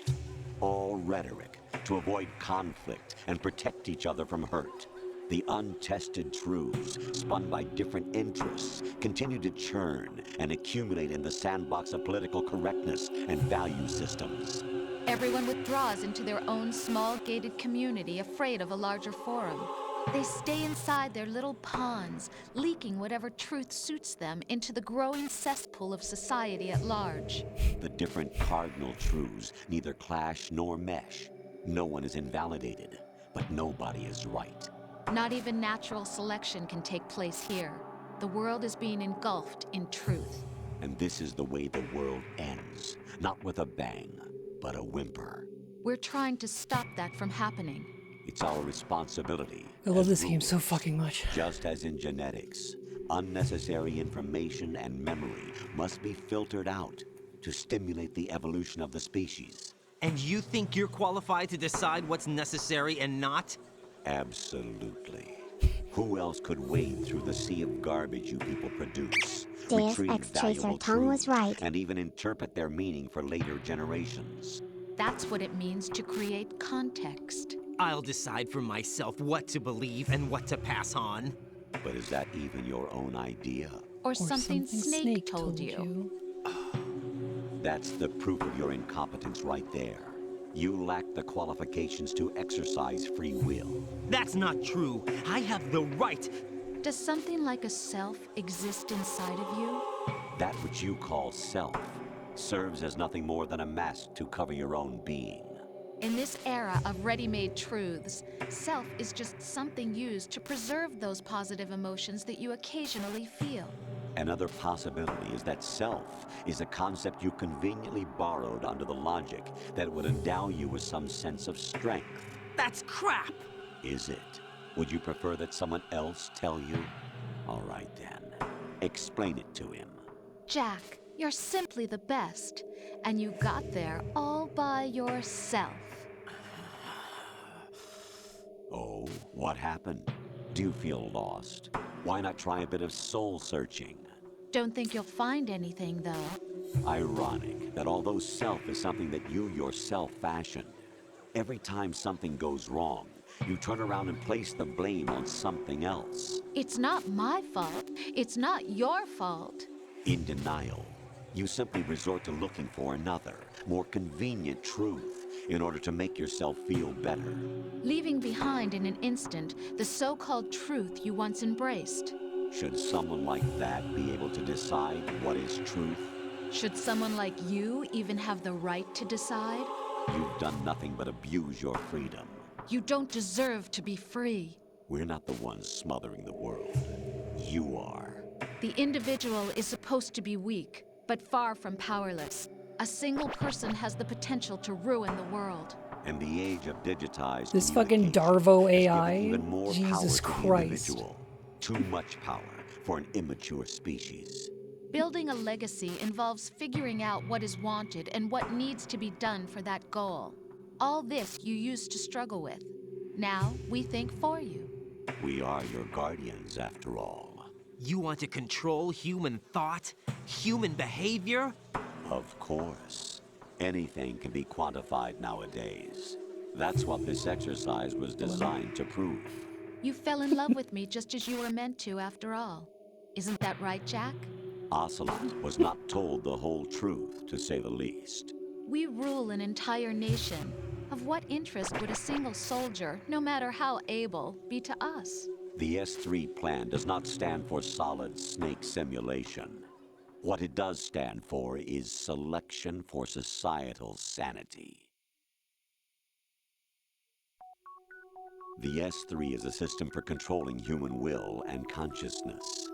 All rhetoric to avoid conflict and protect each other from hurt. The untested truths, spun by different interests, continue to churn and accumulate in the sandbox of political correctness and value systems. Everyone withdraws into their own small gated community, afraid of a larger forum. They stay inside their little ponds, leaking whatever truth suits them into the growing cesspool of society at large. The different cardinal truths neither clash nor mesh. No one is invalidated, but nobody is right. Not even natural selection can take place here. The world is being engulfed in truth. And this is the way the world ends. Not with a bang, but a whimper. We're trying to stop that from happening. It's our responsibility. I love as this game rulers, so fucking much. Just as in genetics, unnecessary information and memory must be filtered out to stimulate the evolution of the species. And you think you're qualified to decide what's necessary and not? Absolutely. Who else could wade through the sea of garbage you people produce, Deus retrieve Ex Tracer valuable Tong was truths, right. and even interpret their meaning for later generations? That's what it means to create context. I'll decide for myself what to believe and what to pass on. But is that even your own idea? Or something Snake told you. That's the proof of your incompetence right there. You lack the qualifications to exercise free will. That's not true. I have the right. Does something like a self exist inside of you? That which you call self serves as nothing more than a mask to cover your own being. In this era of ready-made truths, self is just something used to preserve those positive emotions that you occasionally feel. Another possibility is that self is a concept you conveniently borrowed under the logic that it would endow you with some sense of strength. That's crap! Is it? Would you prefer that someone else tell you? All right then. Explain it to him. Jack, you're simply the best. And you got there all by yourself. Oh, what happened? Do you feel lost? Why not try a bit of soul searching? Don't think you'll find anything, though. Ironic that although self is something that you yourself fashioned, every time something goes wrong, you turn around and place the blame on something else. It's not my fault. It's not your fault. In denial, you simply resort to looking for another, more convenient truth in order to make yourself feel better. Leaving behind in an instant the so-called truth you once embraced. Should someone like that be able to decide what is truth? Should someone like you even have the right to decide? You've done nothing but abuse your freedom. You don't deserve to be free. We're not the ones smothering the world. You are. The individual is supposed to be weak, but far from powerless. A single person has the potential to ruin the world. And the age of digitized This fucking Darvo AI. even more Jesus power to the Christ. individual. Too much power for an immature species. Building a legacy involves figuring out what is wanted and what needs to be done for that goal. All this you used to struggle with. Now we think for you. We are your guardians, after all. You want to control human thought? Human behavior? Of course. Anything can be quantified nowadays. That's what this exercise was designed to prove. You fell in love with me just as you were meant to, after all. Isn't that right, Jack? Ocelot was not told the whole truth, to say the least. We rule an entire nation. Of what interest would a single soldier, no matter how able, be to us? The S3 plan does not stand for solid snake simulation. What it does stand for is selection for societal sanity. The S3 is a system for controlling human will and consciousness.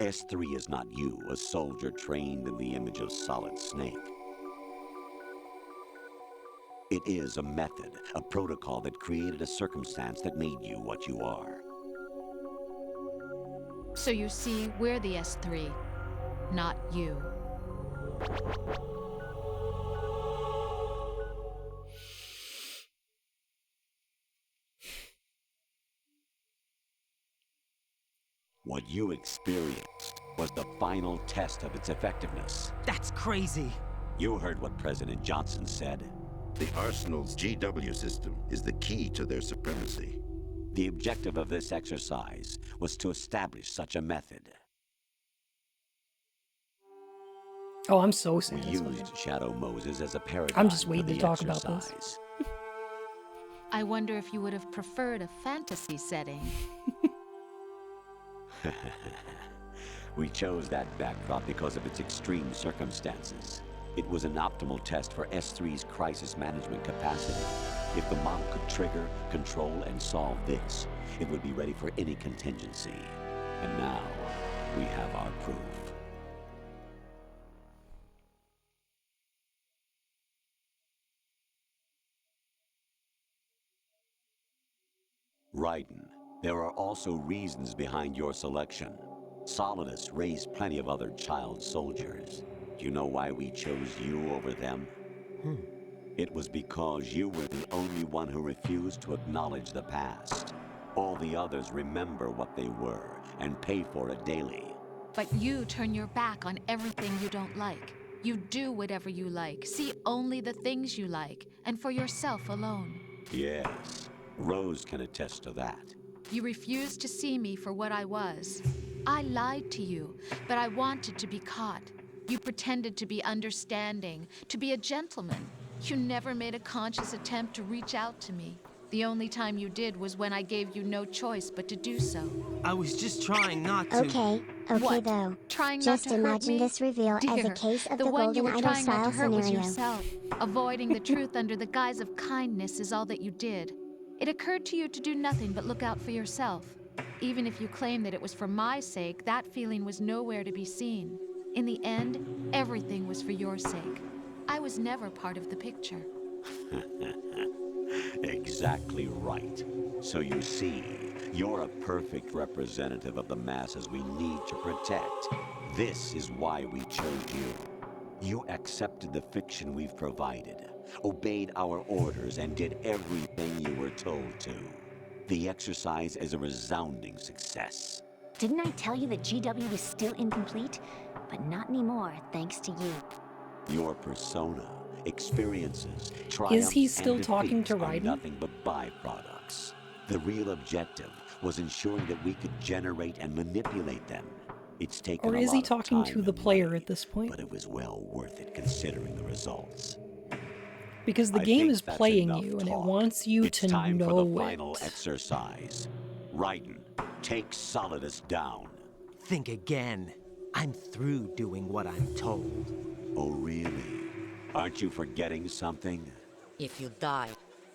S3 is not you, a soldier trained in the image of Solid Snake. It is a method, a protocol that created a circumstance that made you what you are. So you see, we're the S3, not you. What you experienced was the final test of its effectiveness. That's crazy. You heard what President Johnson said. The Arsenal's GW system is the key to their supremacy. The objective of this exercise was to establish such a method. Oh, I'm so We sad. used Shadow Moses as a paradigm. I'm just waiting for to the talk about this. exercise. I wonder if you would have preferred a fantasy setting. We chose that backdrop because of its extreme circumstances. It was an optimal test for S3's crisis management capacity. If the model could trigger, control, and solve this, it would be ready for any contingency. And now, we have our proof. Raiden, there are also reasons behind your selection. Solidus raised plenty of other child soldiers. Do you know why we chose you over them? It was because you were the only one who refused to acknowledge the past. All the others remember what they were and pay for it daily. But you turn your back on everything you don't like. You do whatever you like, see only the things you like, and for yourself alone. Yes, Rose can attest to that. You refused to see me for what I was. I lied to you, but I wanted to be caught. You pretended to be understanding, to be a gentleman. You never made a conscious attempt to reach out to me. The only time you did was when I gave you no choice but to do so. I was just trying not to. Okay What? though. Trying Just not to hurt imagine me? this reveal as a Dear, case of the the one you Golden were Idol trying not to style hurt was scenario. yourself. Avoiding the truth under the guise of kindness is all that you did. It occurred to you to do nothing but look out for yourself. Even if you claim that it was for my sake, that feeling was nowhere to be seen. In the end, everything was for your sake. I was never part of the picture. Exactly right. So you see, you're a perfect representative of the masses we need to protect. This is why we chose you. You accepted the fiction we've provided, obeyed our orders, and did everything you were told to. The exercise is a resounding success. Didn't I tell you that GW was still incomplete? But not anymore, thanks to you. Your persona, experiences, Is triumphs, he still and talking to defeats are Raiden? nothing but byproducts. The real objective was ensuring that we could generate and manipulate them. It's taken Or a is he lot of talking time to the and player money, at this point? but it was well worth it considering the results. Because the I game think is that's playing enough you, and it talk. wants you It's to time know for the final it. exercise. Raiden, take Solidus down. Think again. I'm through doing what I'm told. Oh, really? Aren't you forgetting something? If you die,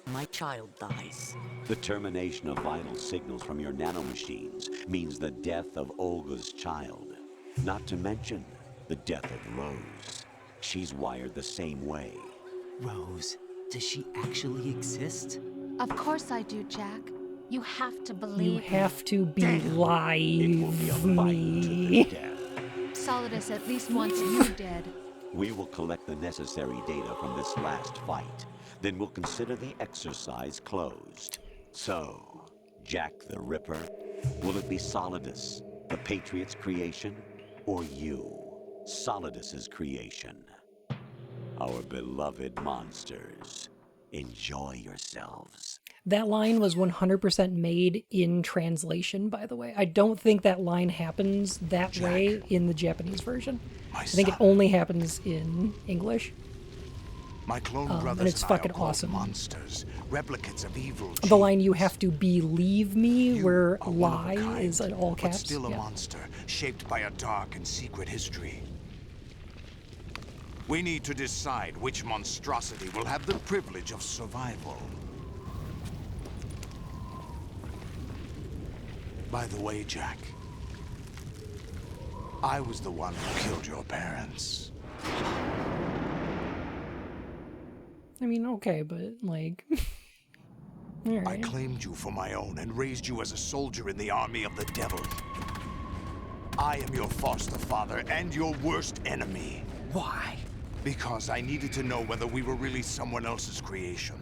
my child dies. The termination of vital signals from your nanomachines means the death of Olga's child. Not to mention the death of Rose. She's wired the same way. Rose, does she actually exist? Of course I do, Jack. You have to believe You me. have to be live me. Solidus at least wants you dead. We will collect the necessary data from this last fight. Then we'll consider the exercise closed. So, Jack the Ripper, will it be Solidus, the Patriot's creation, or you, Solidus's creation? Our beloved monsters, enjoy yourselves. That line was 100% made in translation, by the way. I don't think that line happens that way in the Japanese version. I think it only happens in English. My clone brothers and it's and I fucking are called awesome. monsters, replicates of evil. The line "you have to believe me," where are one of a "lie" kind, is in all but caps. still a Yeah. monster, shaped by a dark and secret history. We need to decide which monstrosity will have the privilege of survival. By the way, Jack, I was the one who killed your parents. I mean, okay, but like, all I right. claimed you for my own and raised you as a soldier in the army of the devil. I am your foster father and your worst enemy. Why? Because I needed to know whether we were really someone else's creation.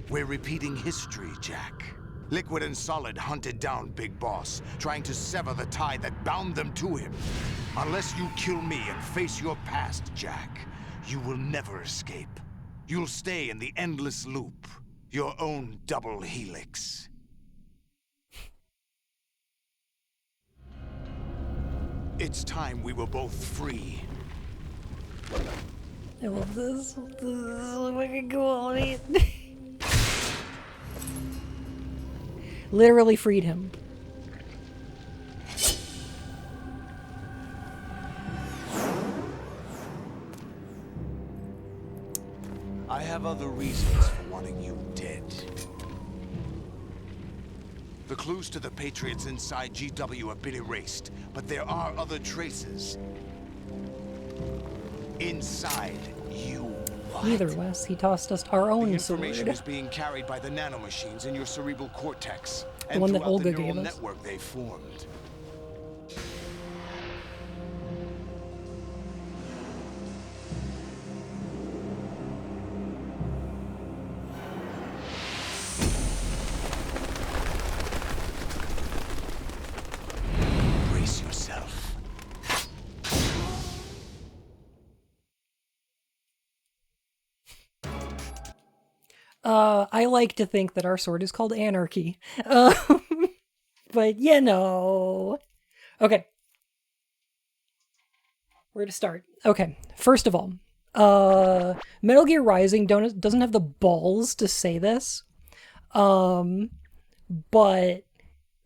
We're repeating history, Jack. Liquid and Solid hunted down Big Boss, trying to sever the tie that bound them to him. Unless you kill me and face your past, Jack, you will never escape. You'll stay in the endless loop, your own double helix. It's time we were both free. I love this. This is so fucking cool. I mean, literally freed him. I have other reasons for wanting you dead. The clues to the Patriots inside GW have been erased, but there are other traces. Inside you. Neither, Wes. He tossed us our own The sword. information is being carried by the nanomachines in your cerebral cortex, The and one that throughout Olga the neural gave us. network they formed. Brace yourself. I like to think that our sword is called anarchy. But Okay. Where to start? Okay. First of all, Metal Gear Rising doesn't have the balls to say this. But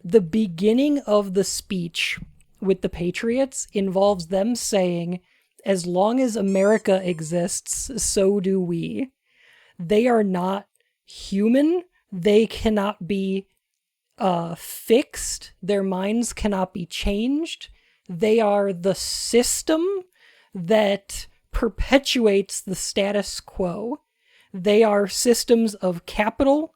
the beginning of the speech with the Patriots involves them saying, as long as America exists, so do we. They are not human. They cannot be fixed. Their minds cannot be changed. They are the system that perpetuates the status quo. They are systems of capital,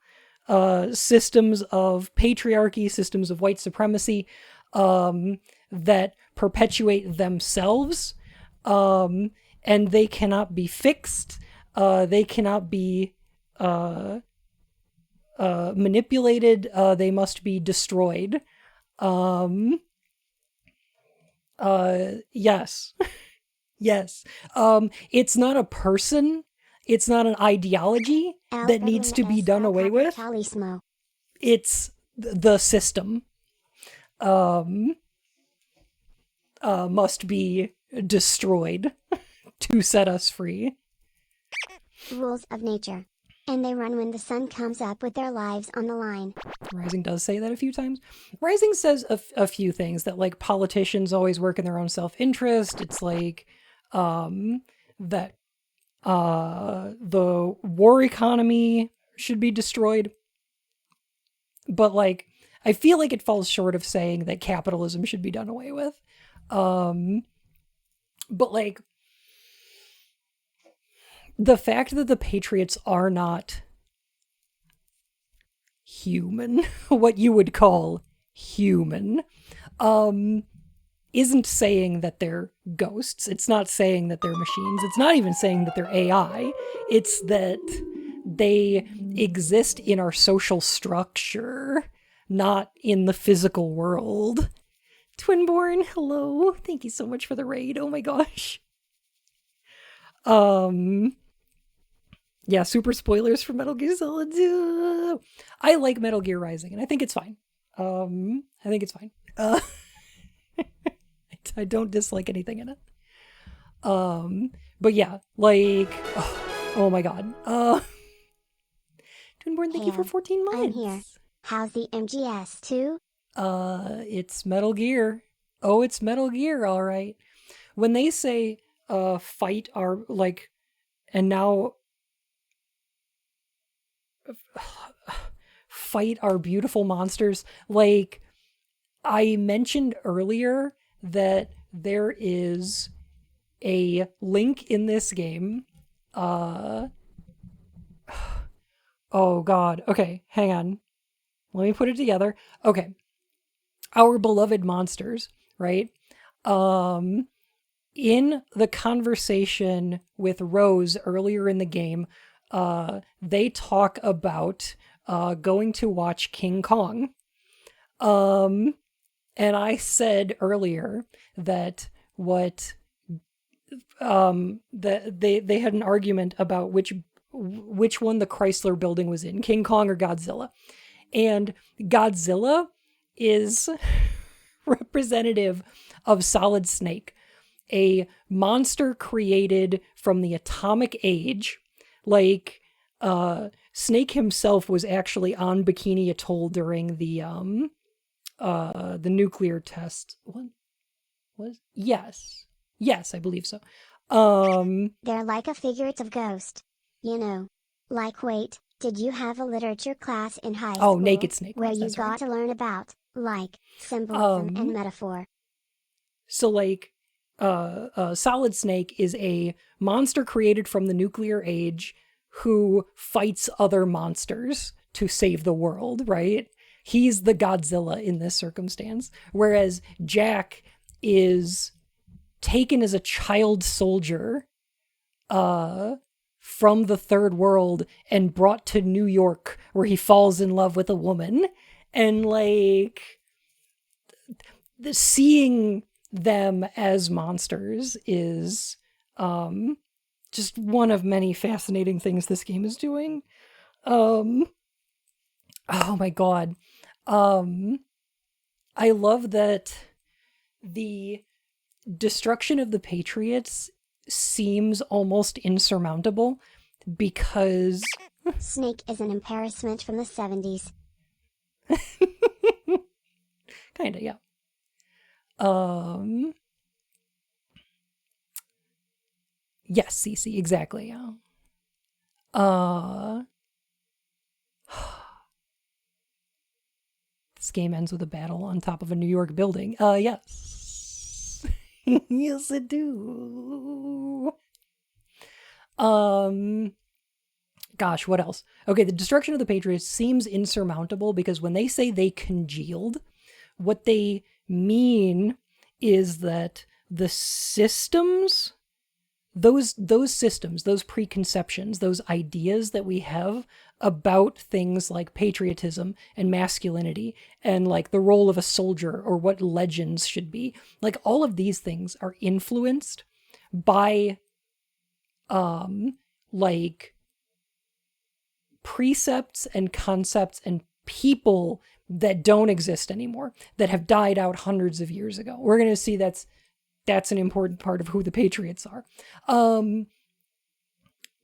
systems of patriarchy, systems of white supremacy that perpetuate themselves, and they cannot be fixed. They cannot be manipulated. They must be destroyed. Yes. Yes. It's not a person. It's not an ideology that needs to be done away with. It's the system. Must be destroyed to set us free. Rules of nature. And they run when the sun comes up with their lives on the line. Rising does say that a few times. Rising says a few things, that like politicians always work in their own self-interest. It's like that the war economy should be destroyed. But like, I feel like it falls short of saying that capitalism should be done away with. But like, the fact that the Patriots are not human, what you would call human, isn't saying that they're ghosts. It's not saying that they're machines. It's not even saying that they're AI. It's that they exist in our social structure, not in the physical world. Twinborn, hello. Thank you so much for the raid. Oh my gosh. Yeah, super spoilers for Metal Gear Solid 2. I like Metal Gear Rising, and I think it's fine. I think it's fine. I don't dislike anything in it. But yeah, like, oh my god. Twinborn, thank you for 14 months. I'm here. How's the MGS2? It's Metal Gear. Oh, it's Metal Gear, all right. When they say, fight our, like, and now fight our beautiful monsters, like, I mentioned earlier that there is a link in this game. Oh god. Okay, hang on. Let me put it together. Okay. Our beloved monsters, right? In the conversation with Rose earlier in the game, they talk about going to watch King Kong. And I said earlier that that they had an argument about which one the Chrysler Building was in, King Kong or Godzilla. And Godzilla is representative of Solid Snake, a monster created from the atomic age. Like, Snake himself was actually on Bikini Atoll during the nuclear test. What was? Yes, I believe so. They're like a figurative ghost. You know. Like, wait, did you have a literature class in high school? Oh, Naked Snake. Where you got to learn about, like, symbolism and metaphor. So, like, Solid Snake is a monster created from the nuclear age who fights other monsters to save the world, right? He's the Godzilla in this circumstance. Whereas Jack is taken as a child soldier from the third world and brought to New York, where he falls in love with a woman. And like, seeing them as monsters is just one of many fascinating things this game is doing. Oh my god. I love that the destruction of the Patriots seems almost insurmountable because Snake is an embarrassment from the 70s. Kinda, yeah. Yes, Cece, exactly, yeah. This game ends with a battle on top of a New York building. Yes. Yes, it do. Gosh, what else? Okay, the destruction of the Patriots seems insurmountable because when they say they congealed, what they mean is that the systems, those systems, those preconceptions, those ideas that we have about things like patriotism and masculinity and like the role of a soldier or what legends should be, like all of these things are influenced by like precepts and concepts and people that don't exist anymore, that have died out hundreds of years ago. We're going to see that's an important part of who the Patriots are.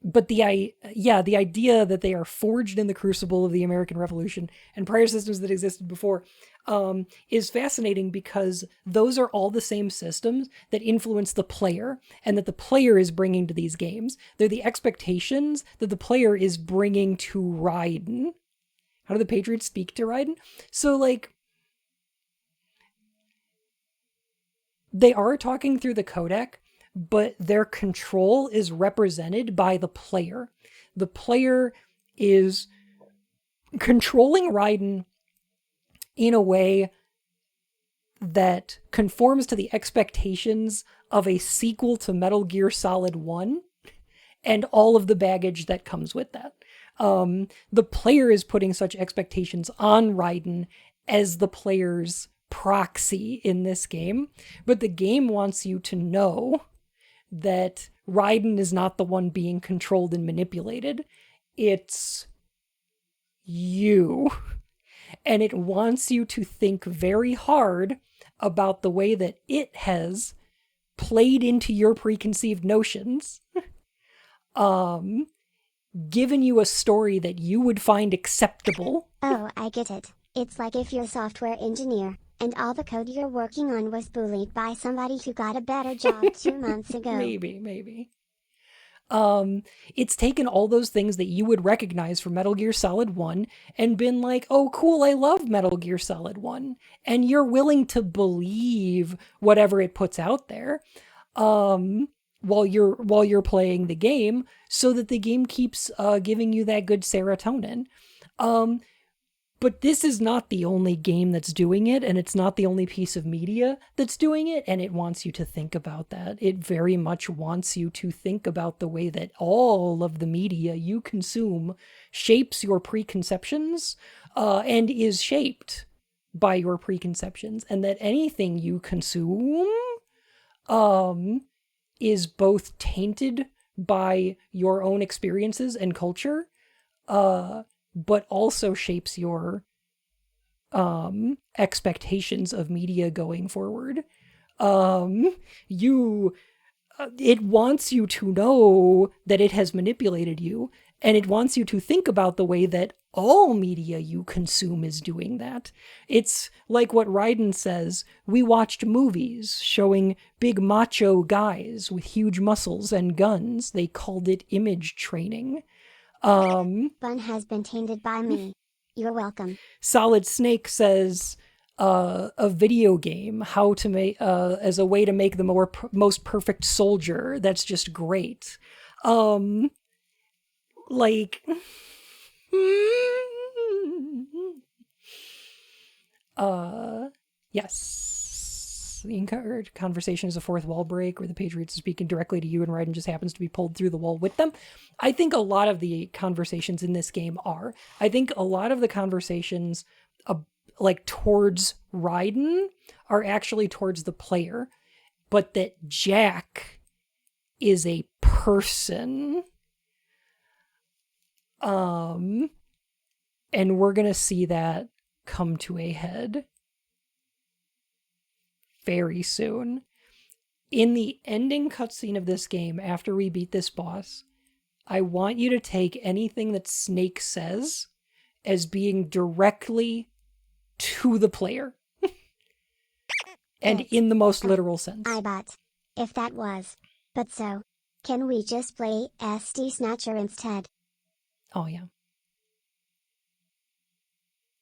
But the idea that they are forged in the crucible of the American Revolution and prior systems that existed before is fascinating because those are all the same systems that influence the player and that the player is bringing to these games. They're the expectations that the player is bringing to Raiden. How do the Patriots speak to Raiden? So, like, they are talking through the codec, but their control is represented by the player. The player is controlling Raiden in a way that conforms to the expectations of a sequel to Metal Gear Solid 1 and all of the baggage that comes with that. The player is putting such expectations on Raiden as the player's proxy in this game, but the game wants you to know that Raiden is not the one being controlled and manipulated. It's you. And it wants you to think very hard about the way that it has played into your preconceived notions, given you a story that you would find acceptable. Oh, I get it. It's like if you're a software engineer, and all the code you're working on was bullied by somebody who got a better job 2 months ago. Maybe. It's taken all those things that you would recognize from Metal Gear Solid 1 and been like, oh cool, I love Metal Gear Solid 1. And you're willing to believe whatever it puts out there while you're playing the game so that the game keeps giving you that good serotonin. But this is not the only game that's doing it, and it's not the only piece of media that's doing it, and it wants you to think about that. It very much wants you to think about the way that all of the media you consume shapes your preconceptions, and is shaped by your preconceptions, and that anything you consume is both tainted by your own experiences and culture, but also shapes your expectations of media going forward. It wants you to know that it has manipulated you, and it wants you to think about the way that all media you consume is doing that. It's like what Raiden says, we watched movies showing big macho guys with huge muscles and guns. They called it image training. Fun has been tainted by me. You're welcome. Solid Snake says a video game, how to make as a way to make the most perfect soldier. That's just great. Yes. The conversation is a fourth wall break where the Patriots are speaking directly to you and Raiden just happens to be pulled through the wall with them. I think a lot of the conversations in this game are. I think a lot of the conversations like towards Raiden are actually towards the player, but that Jack is a person. And we're gonna see that come to a head very soon. In the ending cutscene of this game, after we beat this boss, I want you to take anything that Snake says as being directly to the player. And in the most literal sense. I bet. If that was. But so, can we just play SD Snatcher instead? Oh, yeah.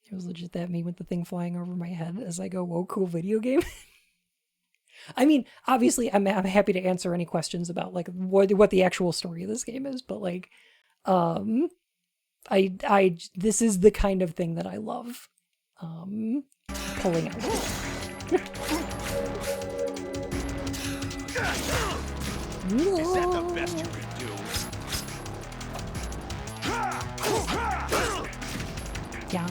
It was legit that meme with the thing flying over my head as I go, whoa, cool video game. I mean, obviously, I'm happy to answer any questions about, like, what the actual story of this game is, but, like, this is the kind of thing that I love, pulling out. Is that the best you can do? Yeah.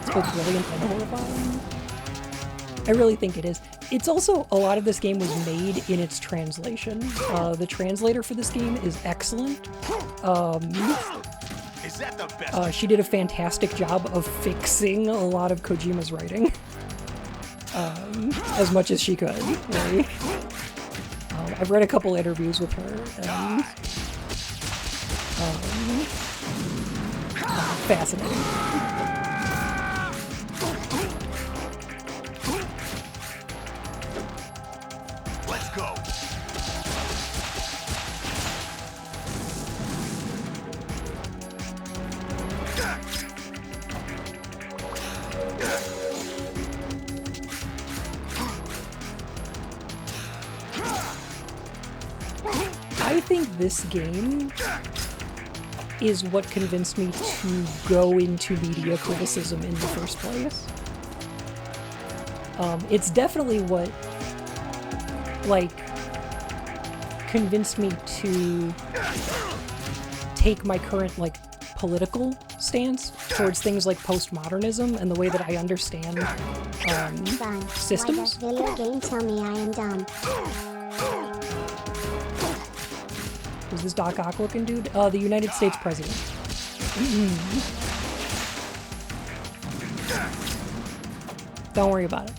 It's both brilliant and horrifying. I really think it is. It's also, a lot of this game was made in its translation. The translator for this game is excellent. Is that the best? She did a fantastic job of fixing a lot of Kojima's writing. As much as she could. Right? I've read a couple interviews with her. And, fascinating. Let's go. I think this game is what convinced me to go into media criticism in the first place. It's definitely what, like, convinced me to take my current, like, political stance towards things like postmodernism and the way that I understand systems. Why does video game tell me I am dumb? Who's this Doc Ock looking dude? The United States President. Don't worry about it.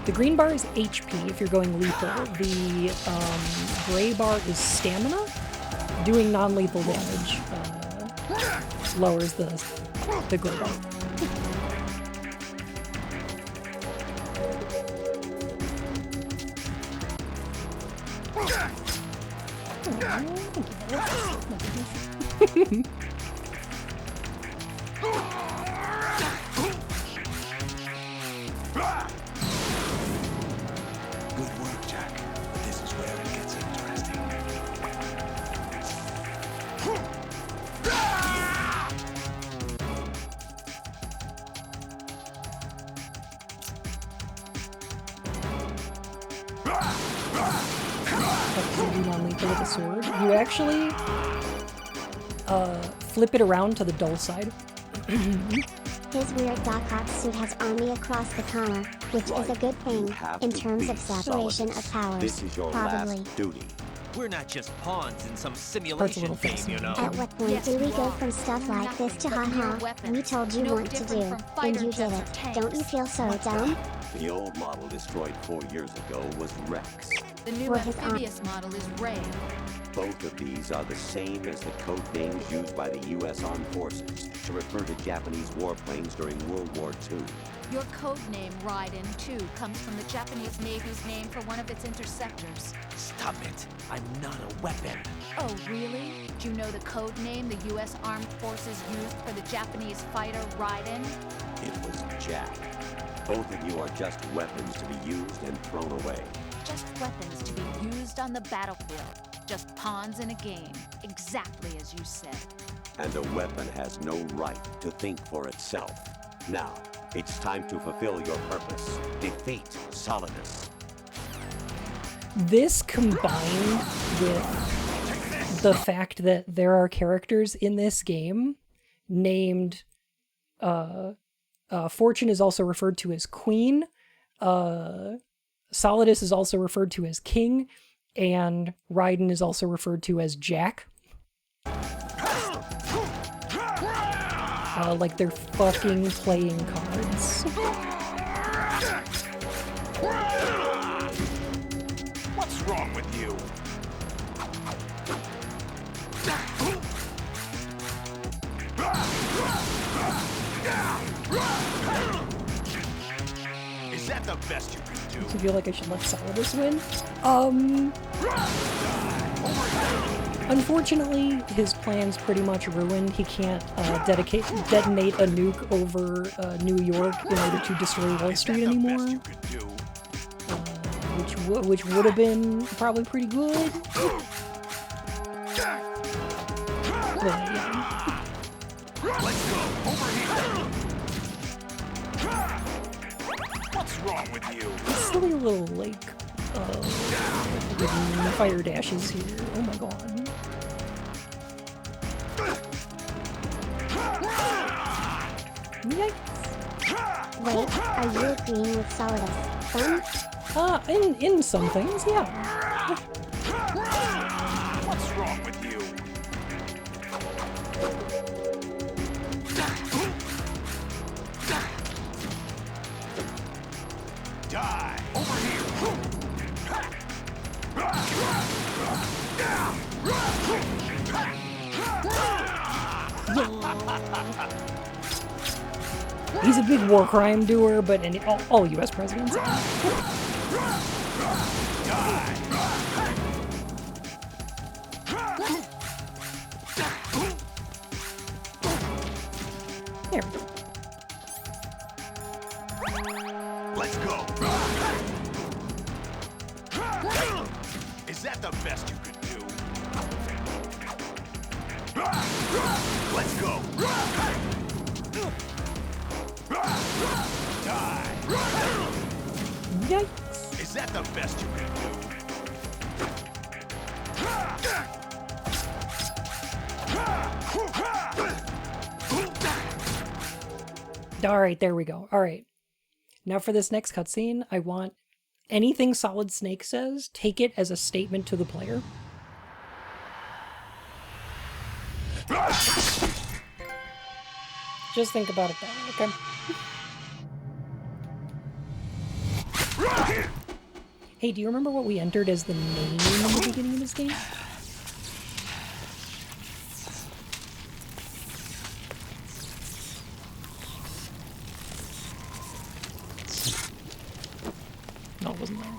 The green bar is HP if you're going lethal. The gray bar is stamina. Doing non-lethal damage lowers the gray bar. Good work, Jack. But this is where it gets interesting. Non-lethal with a sword. You actually flip it around to the dull side. His weird Doc Ock suit has army across the collar, which is a good thing, in terms of separation of powers. This is your probably. last duty. We're not just pawns in some simulation game, you know. At what point do we go from stuff like this to haha, we told you what to do, and you did it. Don't you feel so dumb? The old model destroyed 4 years ago was Rex. The new amphibious model is Ray. Both of these are the same as the code names used by the U.S. Armed Forces to refer to Japanese warplanes during World War II. Your code name, Raiden, too, comes from the Japanese Navy's name for one of its interceptors. Stop it. I'm not a weapon. Oh, really? Do you know the code name the U.S. Armed Forces used for the Japanese fighter Raiden? It was Jack. Both of you are just weapons to be used and thrown away. Just weapons to be used on the battlefield. Just pawns in a game. Exactly as you said. And a weapon has no right to think for itself. Now, it's time to fulfill your purpose. Defeat Solidus. This combined with the fact that there are characters in this game named Fortune is also referred to as Queen, Solidus is also referred to as King, and Raiden is also referred to as Jack. Like they're fucking playing cards. What's wrong with you? Is that the best you can do? Do you feel like I should let Solidus win? Unfortunately, his plan's pretty much ruined. He can't detonate a nuke over New York in order to destroy Wall Street anymore. Which would have been probably pretty good. But, yeah. Let's go over here. What's wrong with you? Silly little like fire dashes here. Oh my god. Yikes. Wait, are you agreeing with Solidus? Fun? In some things, yeah. What's wrong with you? Die! Over here! He's a big war crime doer, but all U.S. presidents are. There we go. Let's go! Is that the best you could do? Let's go! Die! Yikes! Is that the best you can do? Alright, there we go. Alright. Now for this next cutscene, I want anything Solid Snake says, take it as a statement to the player. Just think about it that way, okay? Hey, do you remember what we entered as the name in the beginning of this game? No, it wasn't there.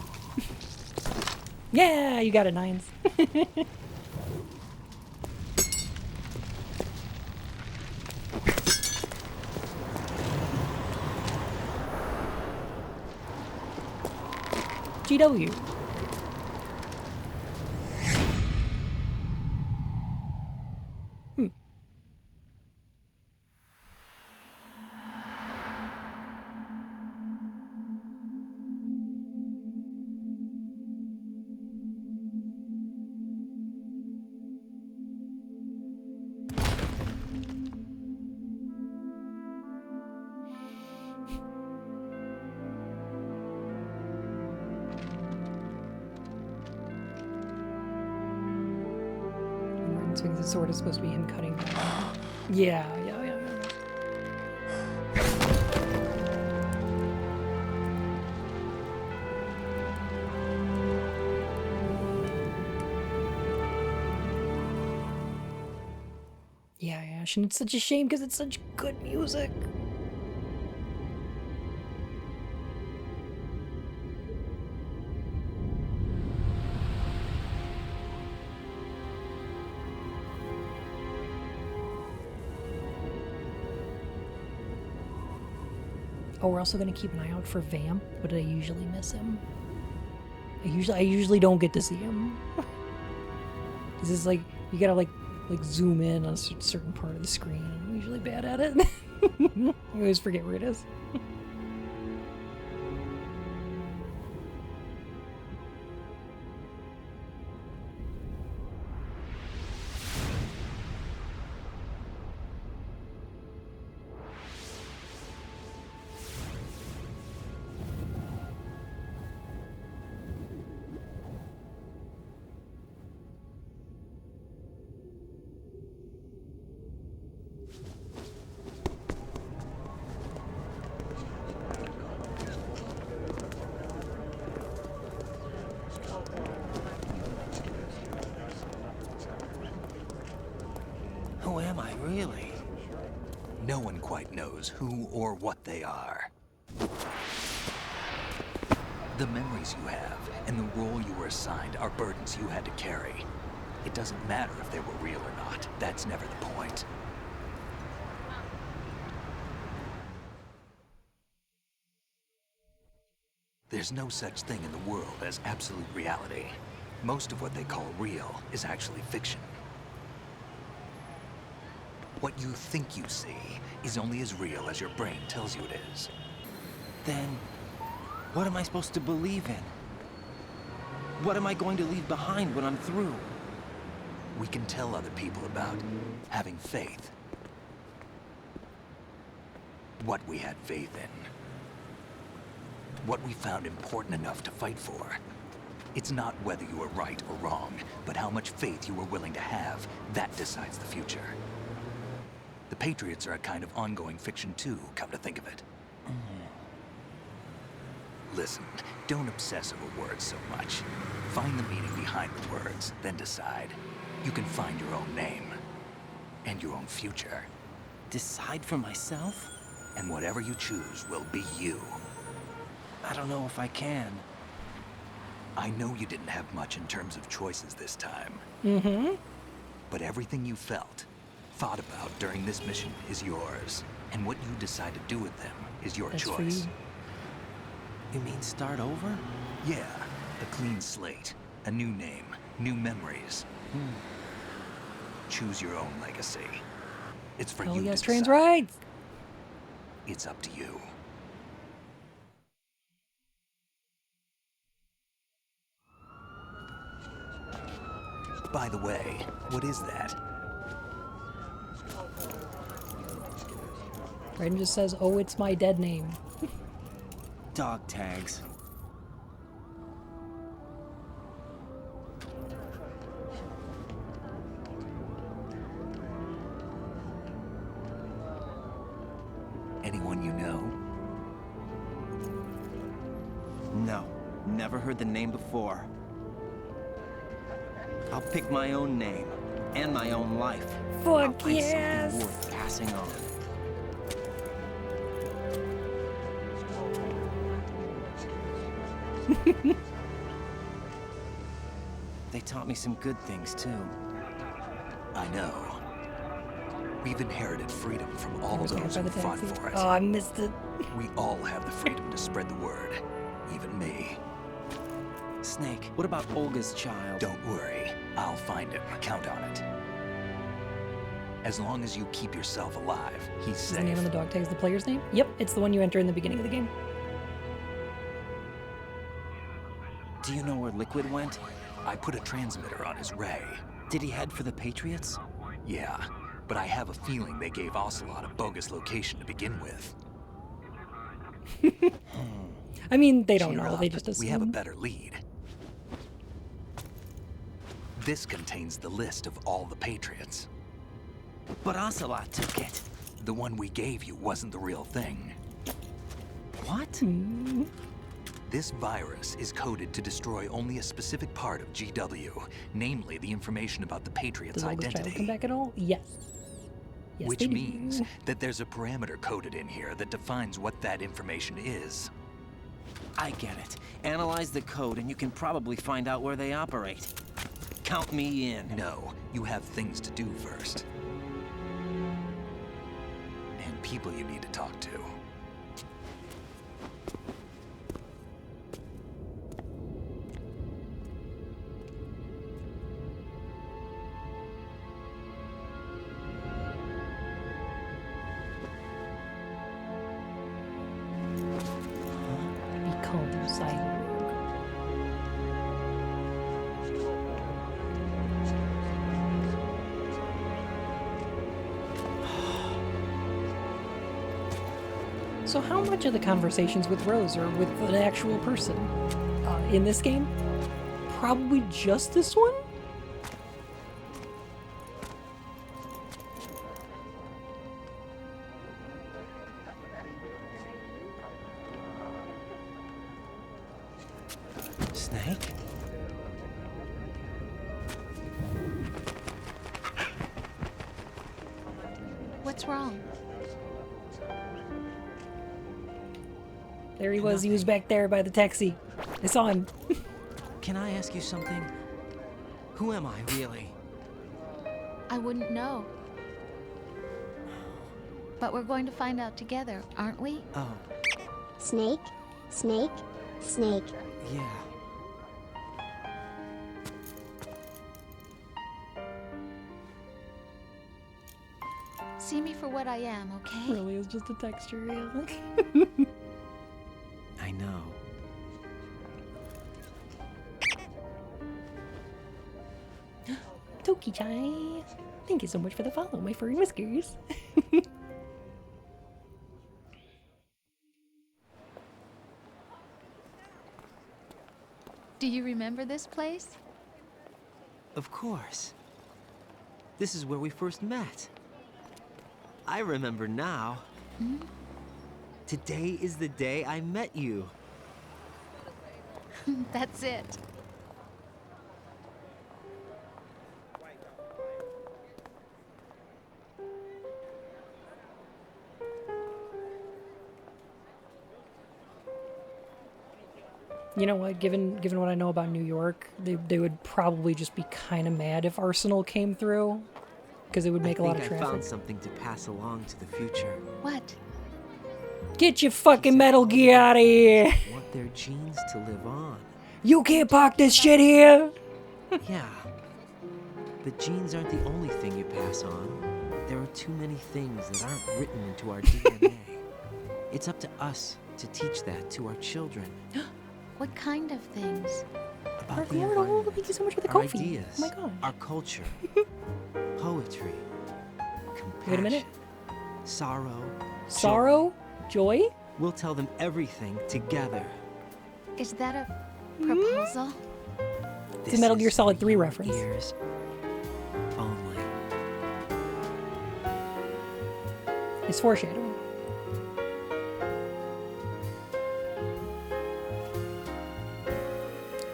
Yeah, you got it, nines. GW. Swings his sword is supposed to be him cutting. Yeah. Yeah, Ash, and it's such a shame because it's such good music. Oh, we're also gonna keep an eye out for Vamp, but I usually miss him. I usually don't get to see him. This is like you gotta like zoom in on a certain part of the screen. I'm usually bad at it. I always forget where it is. No one quite knows who or what they are. The memories you have and the role you were assigned are burdens you had to carry. It doesn't matter if they were real or not. That's never the point. There's no such thing in the world as absolute reality. Most of what they call real is actually fiction. What you think you see is only as real as your brain tells you it is. Then, what am I supposed to believe in? What am I going to leave behind when I'm through? We can tell other people about having faith. What we had faith in. What we found important enough to fight for. It's not whether you were right or wrong, but how much faith you were willing to have. That decides the future. The Patriots are a kind of ongoing fiction too, come to think of it. Listen, don't obsess over words so much. Find the meaning behind the words, then decide. You can find your own name. And your own future. Decide for myself? And whatever you choose will be you. I don't know if I can. I know you didn't have much in terms of choices this time. Mm-hmm. But everything you felt, thought about during this mission is yours. And what you decide to do with them is your That's choice. for you. You mean start over? Yeah, a clean slate, a new name, new memories. Choose your own legacy. It's for Hell you yes, to trans decide. rights! It's up to you. By the way, what is that? Raiden just says, oh, it's my dead name. Dog tags. Anyone you know? No, never heard the name before. I'll pick my own name and my own life. I'll Fuck find yes! something worth passing on. They taught me some good things too. I know. We've inherited freedom from all was those by who the fought taxi. for it. Oh, I missed it. We all have the freedom to spread the word. Even me. Snake, what about Olga's child? Don't worry. I'll find him. Count on it. As long as you keep yourself alive, he's Is the safe. name on the dog tag is the player's name? Yep, it's the one you enter in the beginning of the game. Do you know where Liquid went? I put a transmitter on his ray. Did he head for the Patriots? Yeah, but I have a feeling they gave Ocelot a bogus location to begin with. I mean, they don't Cheer know. up. They just assume. We have a better lead. This contains the list of all the Patriots. But Ocelot took it. The one we gave you wasn't the real thing. What? This virus is coded to destroy only a specific part of GW, namely the information about the Patriots' Does Olga's child identity. come back at all? Yes. Yes, Which they do. means that there's a parameter coded in here that defines what that information is. I get it. Analyze the code and you can probably find out where they operate. Count me in. No, you have things to do first. And people you need to talk to. Become cyborg. So how much of the conversations with Rose are with an actual person? In this game? Probably just this one? Snake? What's wrong? There he was. He was back there by the taxi. I saw him. Can I ask you something? Who am I, really? I wouldn't know. But we're going to find out together, aren't we? Oh, Snake, snake, snake. yeah. See me for what I am, okay? Really is just a texture, yeah. I know. Toki-chan, thank you so much for the follow, my furry whiskers. Do you remember this place? Of course. This is where we first met. I remember now. Hmm? Today is the day I met you. That's it. You know what? Given what I know about New York, they would probably just be kind of mad if Arsenal came through, because it would make a lot of I traffic. found something to pass along to the future. What? Get your fucking Metal Gear out of here! Want their genes to live on. You can't park this shit here! Yeah. But genes aren't the only thing you pass on. There are too many things that aren't written into our DNA. It's up to us to teach that to our children. What kind of things? About the Immortal, environment, thank you so much for the our coffee. ideas, Oh my god. our culture, poetry, compassion, Wait a minute. sorrow, Sorrow? Joy? We'll tell them everything together. Is that a proposal? It's a Metal Gear Solid 3 reference. Ears only. It's foreshadowing.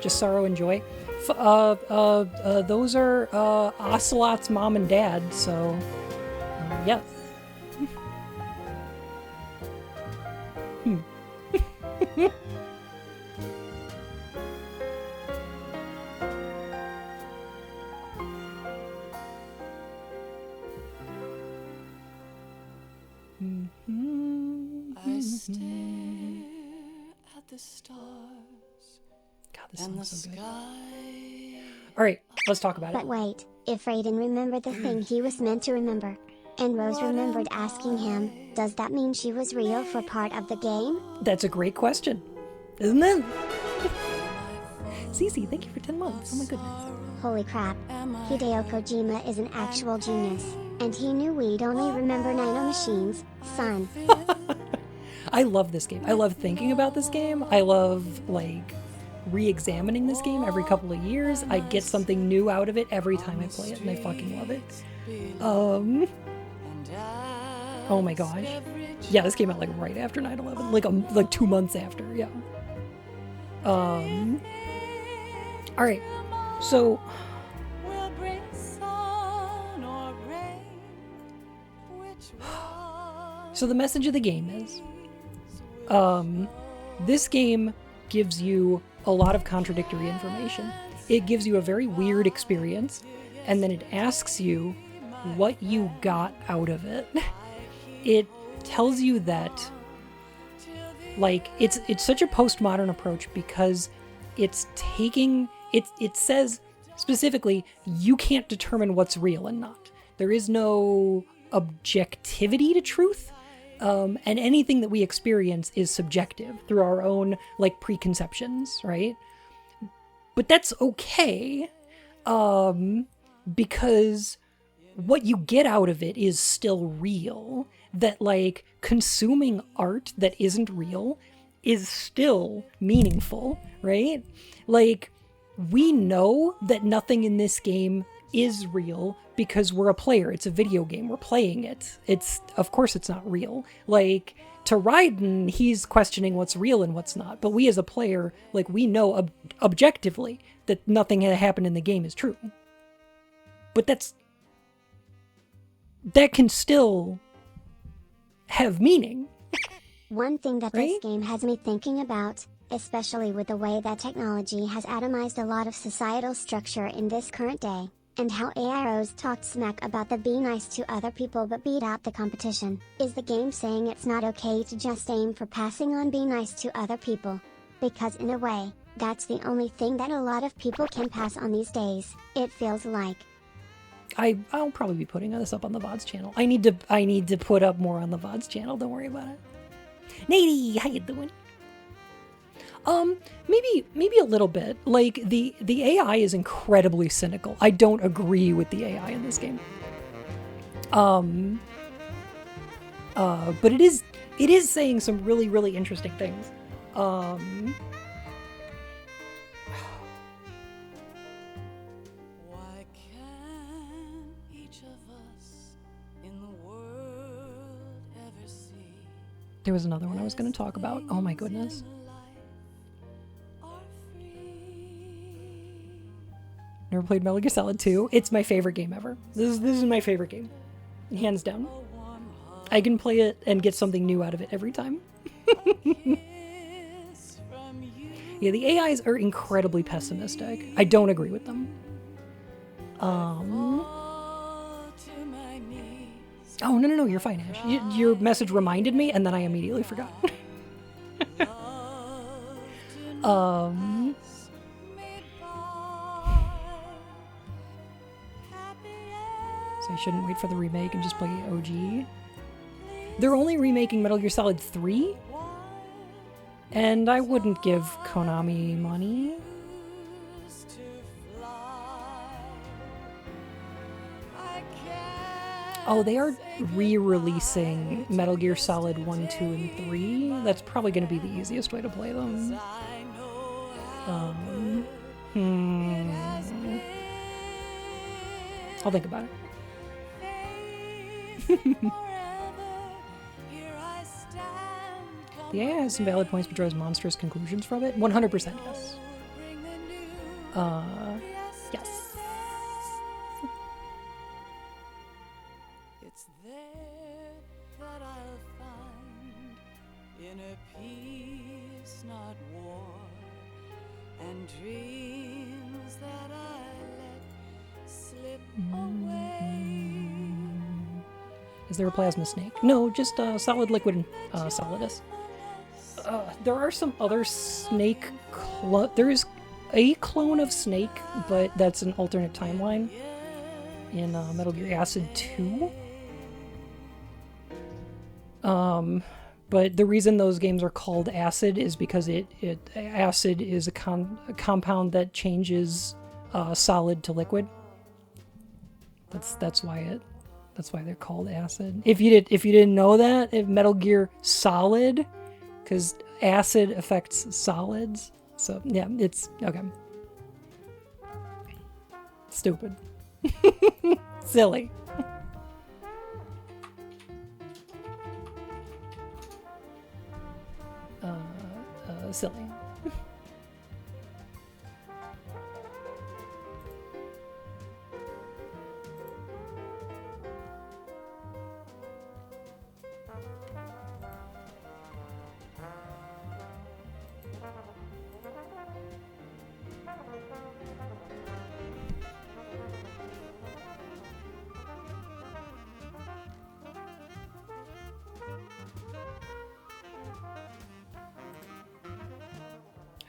Just sorrow and joy. Those are Ocelot's mom and dad, so yeah. I stare at the stars. God, this and the song's so good. sky. All right, let's talk about But it. wait, if Raiden remembered the thing he was meant to remember, and Rose remembered asking him, does that mean she was real for part of the game? That's a great question, isn't it? Cece, thank you for 10 months. Oh my goodness. Holy crap. Hideo Kojima is an actual genius, and he knew we'd only remember Nano Machines, son. I love this game. I love thinking about this game. I love, like, re-examining this game every couple of years. I get something new out of it every time I play it, and I fucking love it. Oh my gosh. Yeah, this came out, like, right after 9/11. Like 2 months after, yeah. Alright, so... So the message of the game is, this game gives you a lot of contradictory information. It gives you a very weird experience, and then it asks you what you got out of it. It tells you that, like, it's such a postmodern approach because it's taking, it says specifically, you can't determine what's real and not. There is no objectivity to truth. And anything that we experience is subjective through our own, like, preconceptions, right? But that's okay, because what you get out of it is still real. That, like, consuming art that isn't real is still meaningful, right? Like, we know that nothing in this game is real because we're a player. It's a video game. We're playing it. Of course it's not real. Like, to Raiden, he's questioning what's real and what's not. But we as a player, like, we know objectively that nothing that happened in the game is true. But that can still have meaning, One thing that Right? this game has me thinking about, especially with the way that technology has atomized a lot of societal structure in this current day, and how AIOs talked smack about the be nice to other people but beat out the competition, is the game saying it's not okay to just aim for passing on be nice to other people. Because in a way, that's the only thing that a lot of people can pass on these days, it feels like. I'll probably be putting this up on the VODs channel. I need to put up more on the VODs channel, don't worry about it. Nady, how you doing? Maybe a little bit. Like the AI is incredibly cynical. I don't agree with the AI in this game. But it is saying some really, really interesting things. Why can't each of us in the world ever see? There was another one I was going to talk about. Oh my goodness. Never played Metal Gear Solid 2. It's my favorite game ever. This is my favorite game. Hands down. I can play it and get something new out of it every time. Yeah, the AIs are incredibly pessimistic. I don't agree with them. Oh, no, you're fine, Ash. Your message reminded me, and then I immediately forgot. So I shouldn't wait for the remake and just play OG. They're only remaking Metal Gear Solid 3? And I wouldn't give Konami money. Oh, they are re-releasing Metal Gear Solid 1, 2, and 3. That's probably going to be the easiest way to play them. I'll think about it. The AI has some valid points but draws monstrous conclusions from it. 100% yes. Yes. It's there that I'll find inner peace, not war, and dreams that I let slip away. Is there a plasma snake? No, just solid, liquid, and solidus. There are some other snake there is a clone of Snake, but that's an alternate timeline in Metal Gear Acid 2. But the reason those games are called Acid is because acid is a compound that changes solid to liquid. That's why they're called Acid. If you didn't know that, Metal Gear Solid, because acid affects solids. So yeah, it's okay. Stupid. Silly. Silly.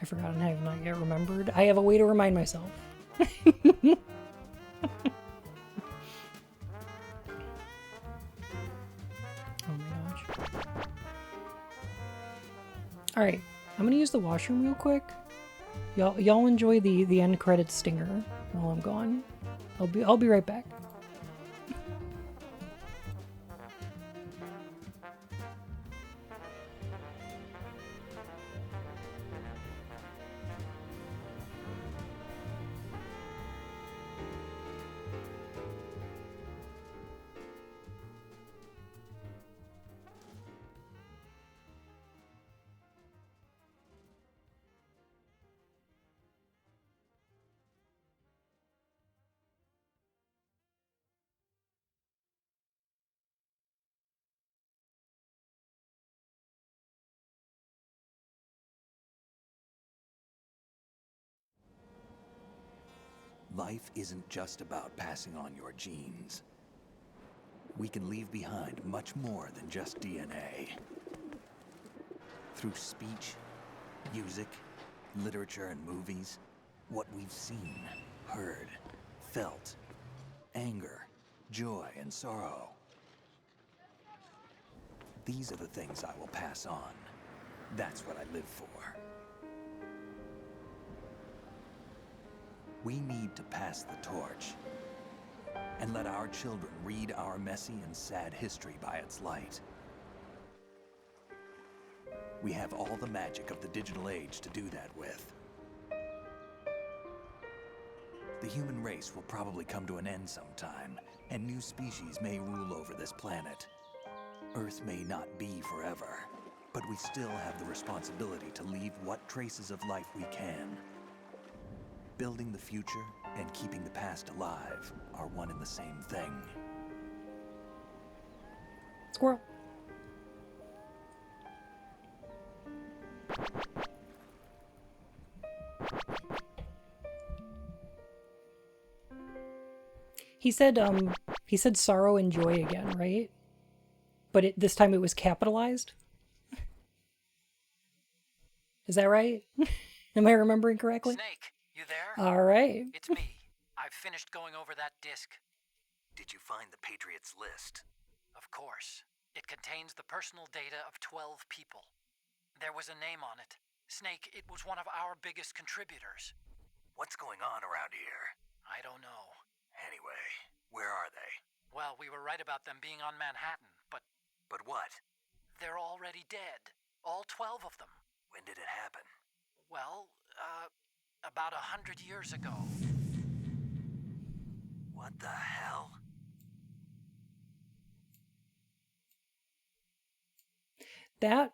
I forgot and I have not yet remembered. I have a way to remind myself. Oh my gosh. Alright, I'm gonna use the washroom real quick. Y'all enjoy the end credits stinger while I'm gone. I'll be right back. Life isn't just about passing on your genes. We can leave behind much more than just DNA. Through speech, music, literature, and movies, what we've seen, heard, felt, anger, joy, and sorrow. These are the things I will pass on. That's what I live for. We need to pass the torch and let our children read our messy and sad history by its light. We have all the magic of the digital age to do that with. The human race will probably come to an end sometime, and new species may rule over this planet. Earth may not be forever, but we still have the responsibility to leave what traces of life we can. Building the future and keeping the past alive are one and the same thing. Squirrel. He said sorrow and joy again, right? But this time it was capitalized? Is that right? Am I remembering correctly? Snake, you there? All right. It's me. I've finished going over that disc. Did you find the Patriots list? Of course. It contains the personal data of 12 people. There was a name on it. Snake, it was one of our biggest contributors. What's going on around here? I don't know. Anyway, where are they? Well, we were right about them being on Manhattan, but... But what? They're already dead. All 12 of them. When did it happen? Well, about 100 years ago. What the hell? That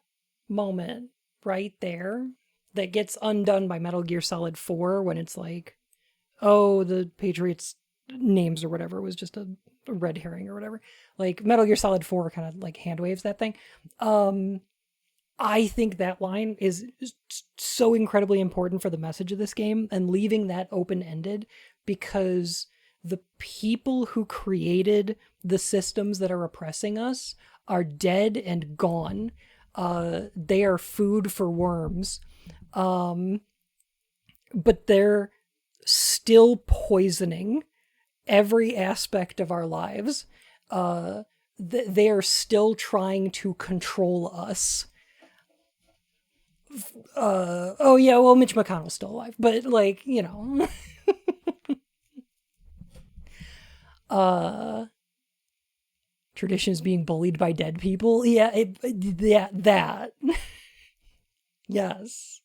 moment right there that gets undone by Metal Gear Solid 4 when it's like, oh, the Patriots names or whatever was just a red herring or whatever. Like Metal Gear Solid 4 kind of like hand waves that thing. I think that line is so incredibly important for the message of this game, and leaving that open-ended because the people who created the systems that are oppressing us are dead and gone. They are food for worms. But they're still poisoning every aspect of our lives. They are still trying to control us. Oh yeah, well, Mitch McConnell's still alive, but like, you know. Traditions being bullied by dead people. Yeah, that. Yes.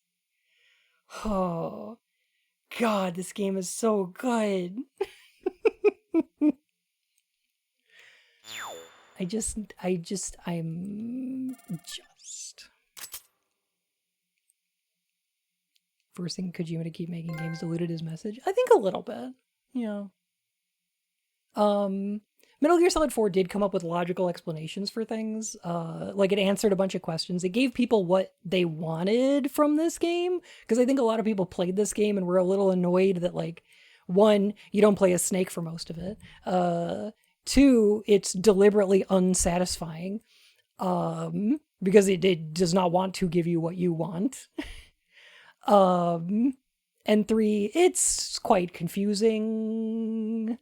Oh, God, this game is so good. I'm just. Forcing Kojima to keep making games diluted his message? I think a little bit. Yeah. Metal Gear Solid 4 did come up with logical explanations for things. Like it answered a bunch of questions. It gave people what they wanted from this game. Because I think a lot of people played this game and were a little annoyed that, like, one, you don't play as Snake for most of it. Two, it's deliberately unsatisfying. Because it does not want to give you what you want. And three, it's quite confusing.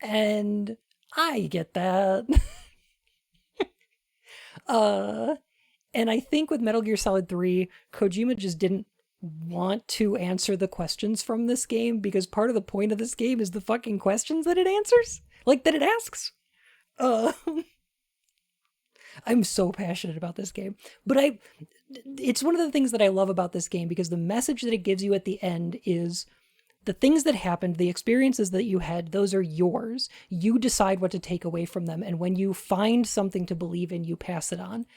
And I get that. And I think with Metal Gear Solid 3, Kojima just didn't want to answer the questions from this game because part of the point of this game is the fucking questions that it answers, like that it asks. I'm so passionate about this game, but it's one of the things that I love about this game because the message that it gives you at the end is the things that happened, the experiences that you had, those are yours. You decide what to take away from them. And when you find something to believe in, you pass it on.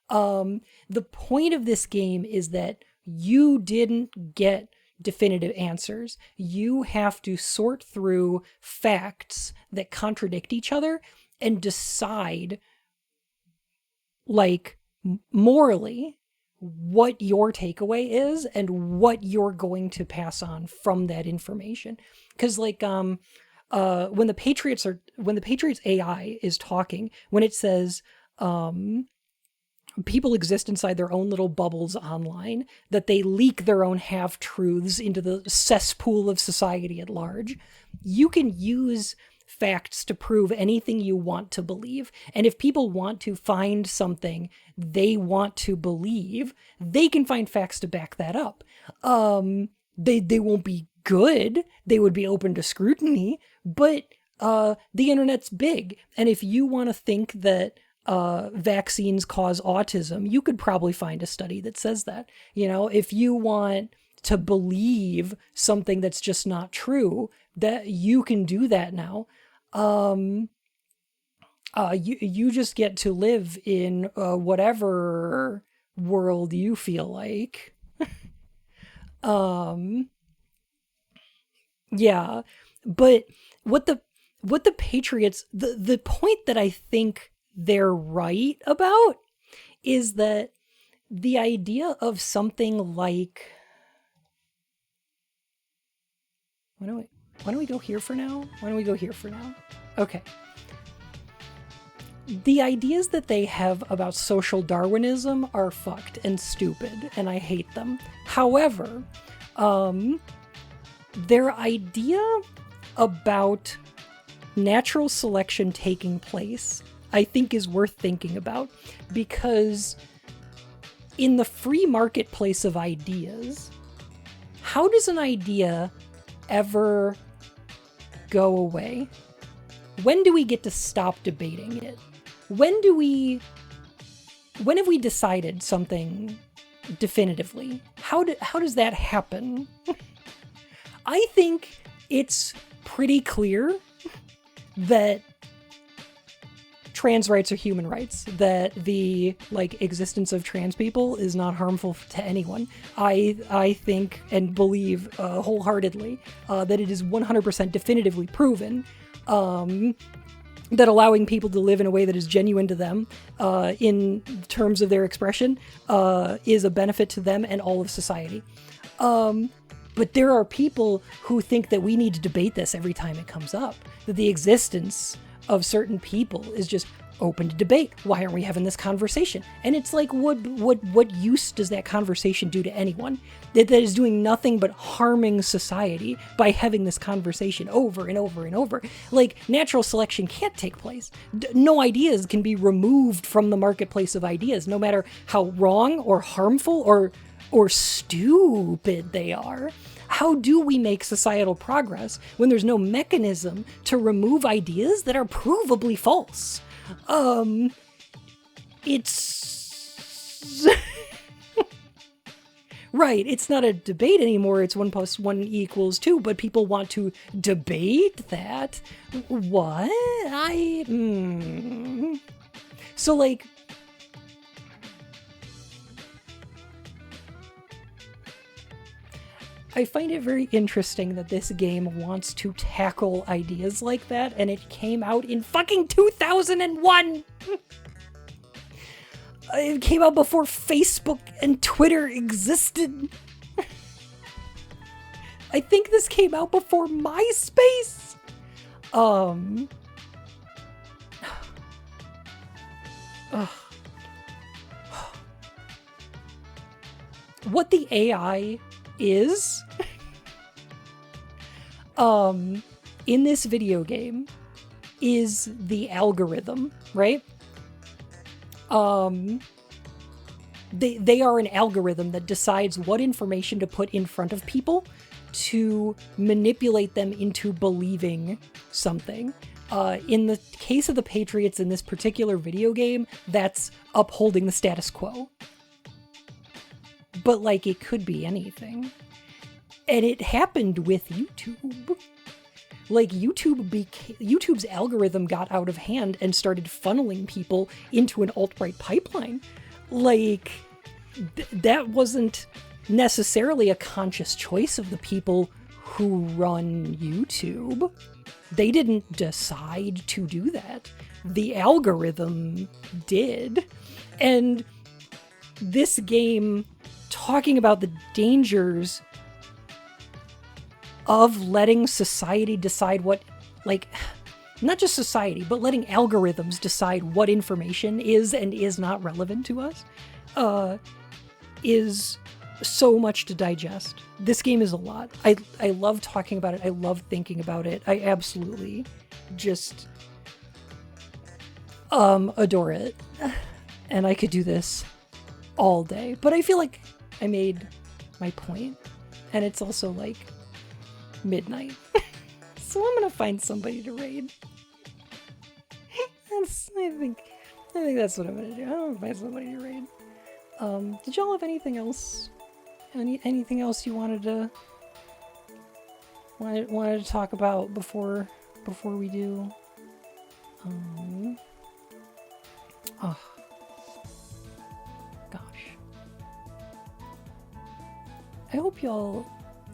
The point of this game is that you didn't get definitive answers. You have to sort through facts that contradict each other and decide, like, morally, what your takeaway is and what you're going to pass on from that information. Because like when the Patriots AI is talking, when it says people exist inside their own little bubbles online, that they leak their own half-truths into the cesspool of society at large, you can use facts to prove anything you want to believe. And if people want to find something they want to believe, they can find facts to back that up. They won't be good. They would be open to scrutiny, but the internet's big. And if you want to think that vaccines cause autism, you could probably find a study that says that. You know, if you want to believe something that's just not true, that you can do that now. You just get to live in whatever world you feel like. Yeah, but what the Patriots, the point that I think they're right about is that the idea of something like, why don't we go here for now? Why don't we go here for now? Okay. The ideas that they have about social Darwinism are fucked and stupid, and I hate them. However, their idea about natural selection taking place, I think, is worth thinking about, because in the free marketplace of ideas, how does an idea ever go away? When do we get to stop debating it? When have we decided something definitively? How does that happen? I think it's pretty clear that trans rights are human rights, that the existence of trans people is not harmful to anyone. I think and believe wholeheartedly that it is 100% definitively proven that allowing people to live in a way that is genuine to them in terms of their expression is a benefit to them and all of society. But there are people who think that we need to debate this every time it comes up, that the existence of certain people is just open to debate. Why aren't we having this conversation? And it's like, what use does that conversation do to anyone? That is doing nothing but harming society by having this conversation over and over and over. Like, natural selection can't take place. No ideas can be removed from the marketplace of ideas, no matter how wrong or harmful or stupid they are. How do we make societal progress when there's no mechanism to remove ideas that are provably false? It's right, it's not a debate anymore, it's 1 + 1 = 2, but people want to debate that. What? So, like, I find it very interesting that this game wants to tackle ideas like that, and it came out in fucking 2001! It came out before Facebook and Twitter existed. I think this came out before MySpace. What the AI is in this video game is the algorithm, right? They are an algorithm that decides what information to put in front of people to manipulate them into believing something. In the case of the Patriots in this particular video game, that's upholding the status quo. But, like, it could be anything. And it happened with YouTube. Like, YouTube's algorithm got out of hand and started funneling people into an alt-right pipeline. Like, that wasn't necessarily a conscious choice of the people who run YouTube. They didn't decide to do that. The algorithm did. And this game talking about the dangers of letting society decide what, like, not just society, but letting algorithms decide what information is and is not relevant to us, is so much to digest. This game is a lot. I love talking about it. I love thinking about it. I absolutely just adore it. And I could do this all day. But I feel like I made my point. And it's also like midnight. So I'm gonna find somebody to raid. I think that's what I'm gonna do. I'm gonna find somebody to raid. Did y'all have anything else? Anything else you wanted to talk about before we do? Oh, gosh. I hope y'all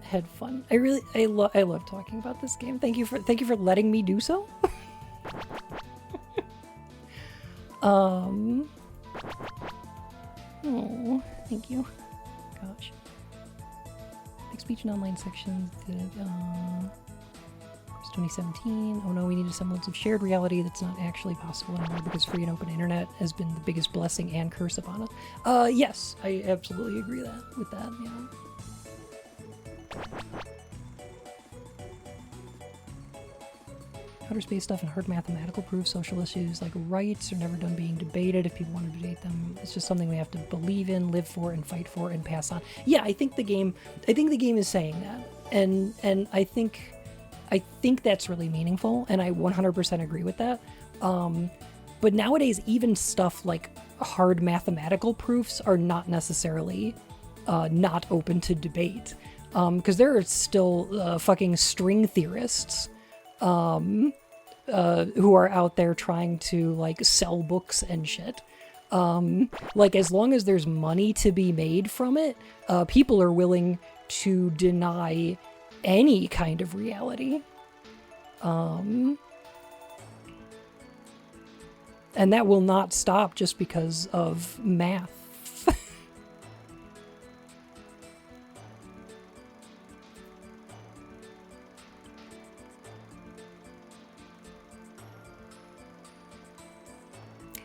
had fun. I love talking about this game. Thank you for letting me do so. Oh, thank you. Gosh. Big speech and online sections did, 2017. Oh no, we need a semblance of shared reality that's not actually possible anymore because free and open internet has been the biggest blessing and curse upon us. Yes, I absolutely agree with that, yeah. Outer space stuff and hard mathematical proof, social issues like rights are never done being debated. If people want to debate them, it's just something we have to believe in, live for, and fight for, and pass on. Yeah, I think the game is saying that, and I think that's really meaningful, and I 100% agree with that. But nowadays, even stuff like hard mathematical proofs are not necessarily not open to debate, because there are still fucking string theorists who are out there trying to like sell books and shit. Like, as long as there's money to be made from it, people are willing to deny any kind of reality. And that will not stop just because of math.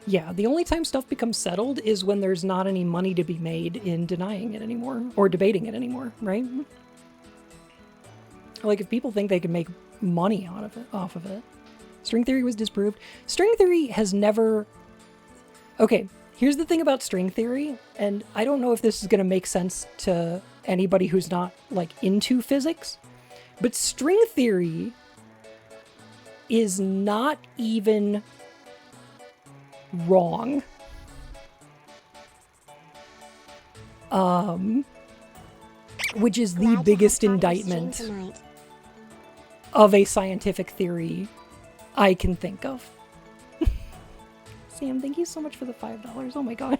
Yeah, the only time stuff becomes settled is when there's not any money to be made in denying it anymore, or debating it anymore, right? Like, if people think they can make money off of it. String theory was disproved. String theory has never... Okay, here's the thing about string theory, and I don't know if this is going to make sense to anybody who's not, like, into physics, but string theory is not even wrong. Which is the biggest indictment of a scientific theory I can think of. Sam, thank you so much for the $5. Oh my gosh.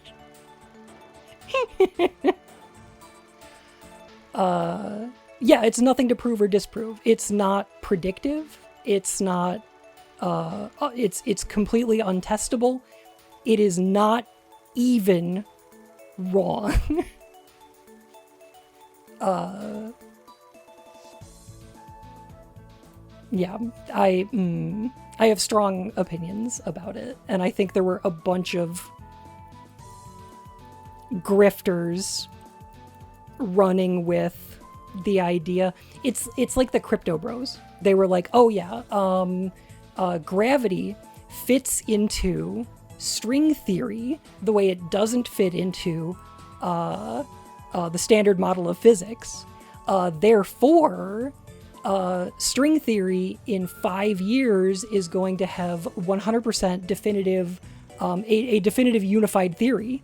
Yeah, it's nothing to prove or disprove. It's not predictive. It's not it's completely untestable. It is not even wrong. Yeah, I have strong opinions about it, and I think there were a bunch of grifters running with the idea. It's like the crypto bros. They were like, oh yeah, gravity fits into string theory the way it doesn't fit into the standard model of physics. Therefore, string theory in 5 years is going to have 100% definitive, a definitive unified theory.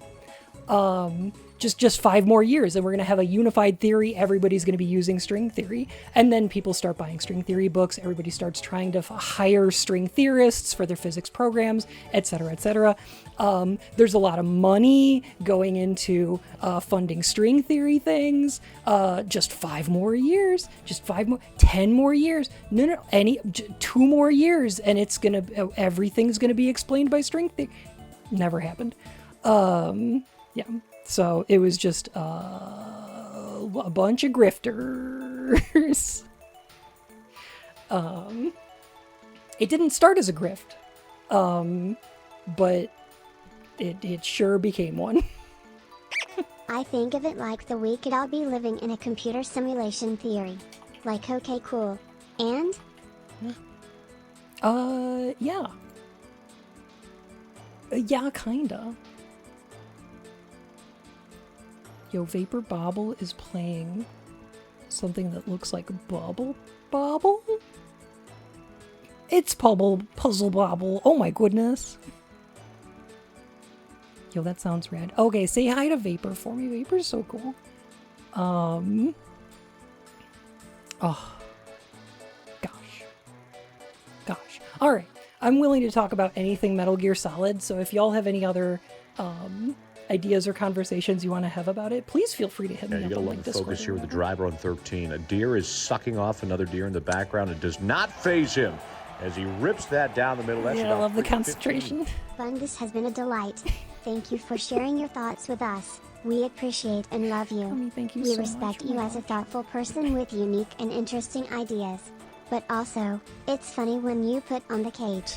Just 5 more years, and we're going to have a unified theory. Everybody's going to be using string theory. And then people start buying string theory books. Everybody starts trying to hire string theorists for their physics programs, etc., etc. There's a lot of money going into funding string theory things. Just 5 more years. Just 10 more years. No, 2 more years, and everything's going to be explained by string theory. Never happened. Yeah. So it was just a bunch of grifters. It didn't start as a grift, but it sure became one. I think of it like we could all be living in a computer simulation theory. Like, okay, cool. And? Yeah. Yeah, kinda. Yo, Vapor Bobble is playing something that looks like Bubble Bobble? It's Puzzle Bobble. Oh my goodness. Yo, that sounds rad. Okay, say hi to Vapor for me. Vapor's so cool. Oh. Gosh. Alright. I'm willing to talk about anything Metal Gear Solid, so if y'all have any other ideas or conversations you want to have about it, please feel free to hit me up. You gotta love the focus here with the driver on 13. A deer is sucking off another deer in the background. It does not faze him as he rips that down the middle. That's I love the concentration. Fun, this has been a delight. Thank you for sharing your thoughts with us. We appreciate and love you. Thank you we so respect much. you as a thoughtful person with unique and interesting ideas. But also, it's funny when you put on the cage.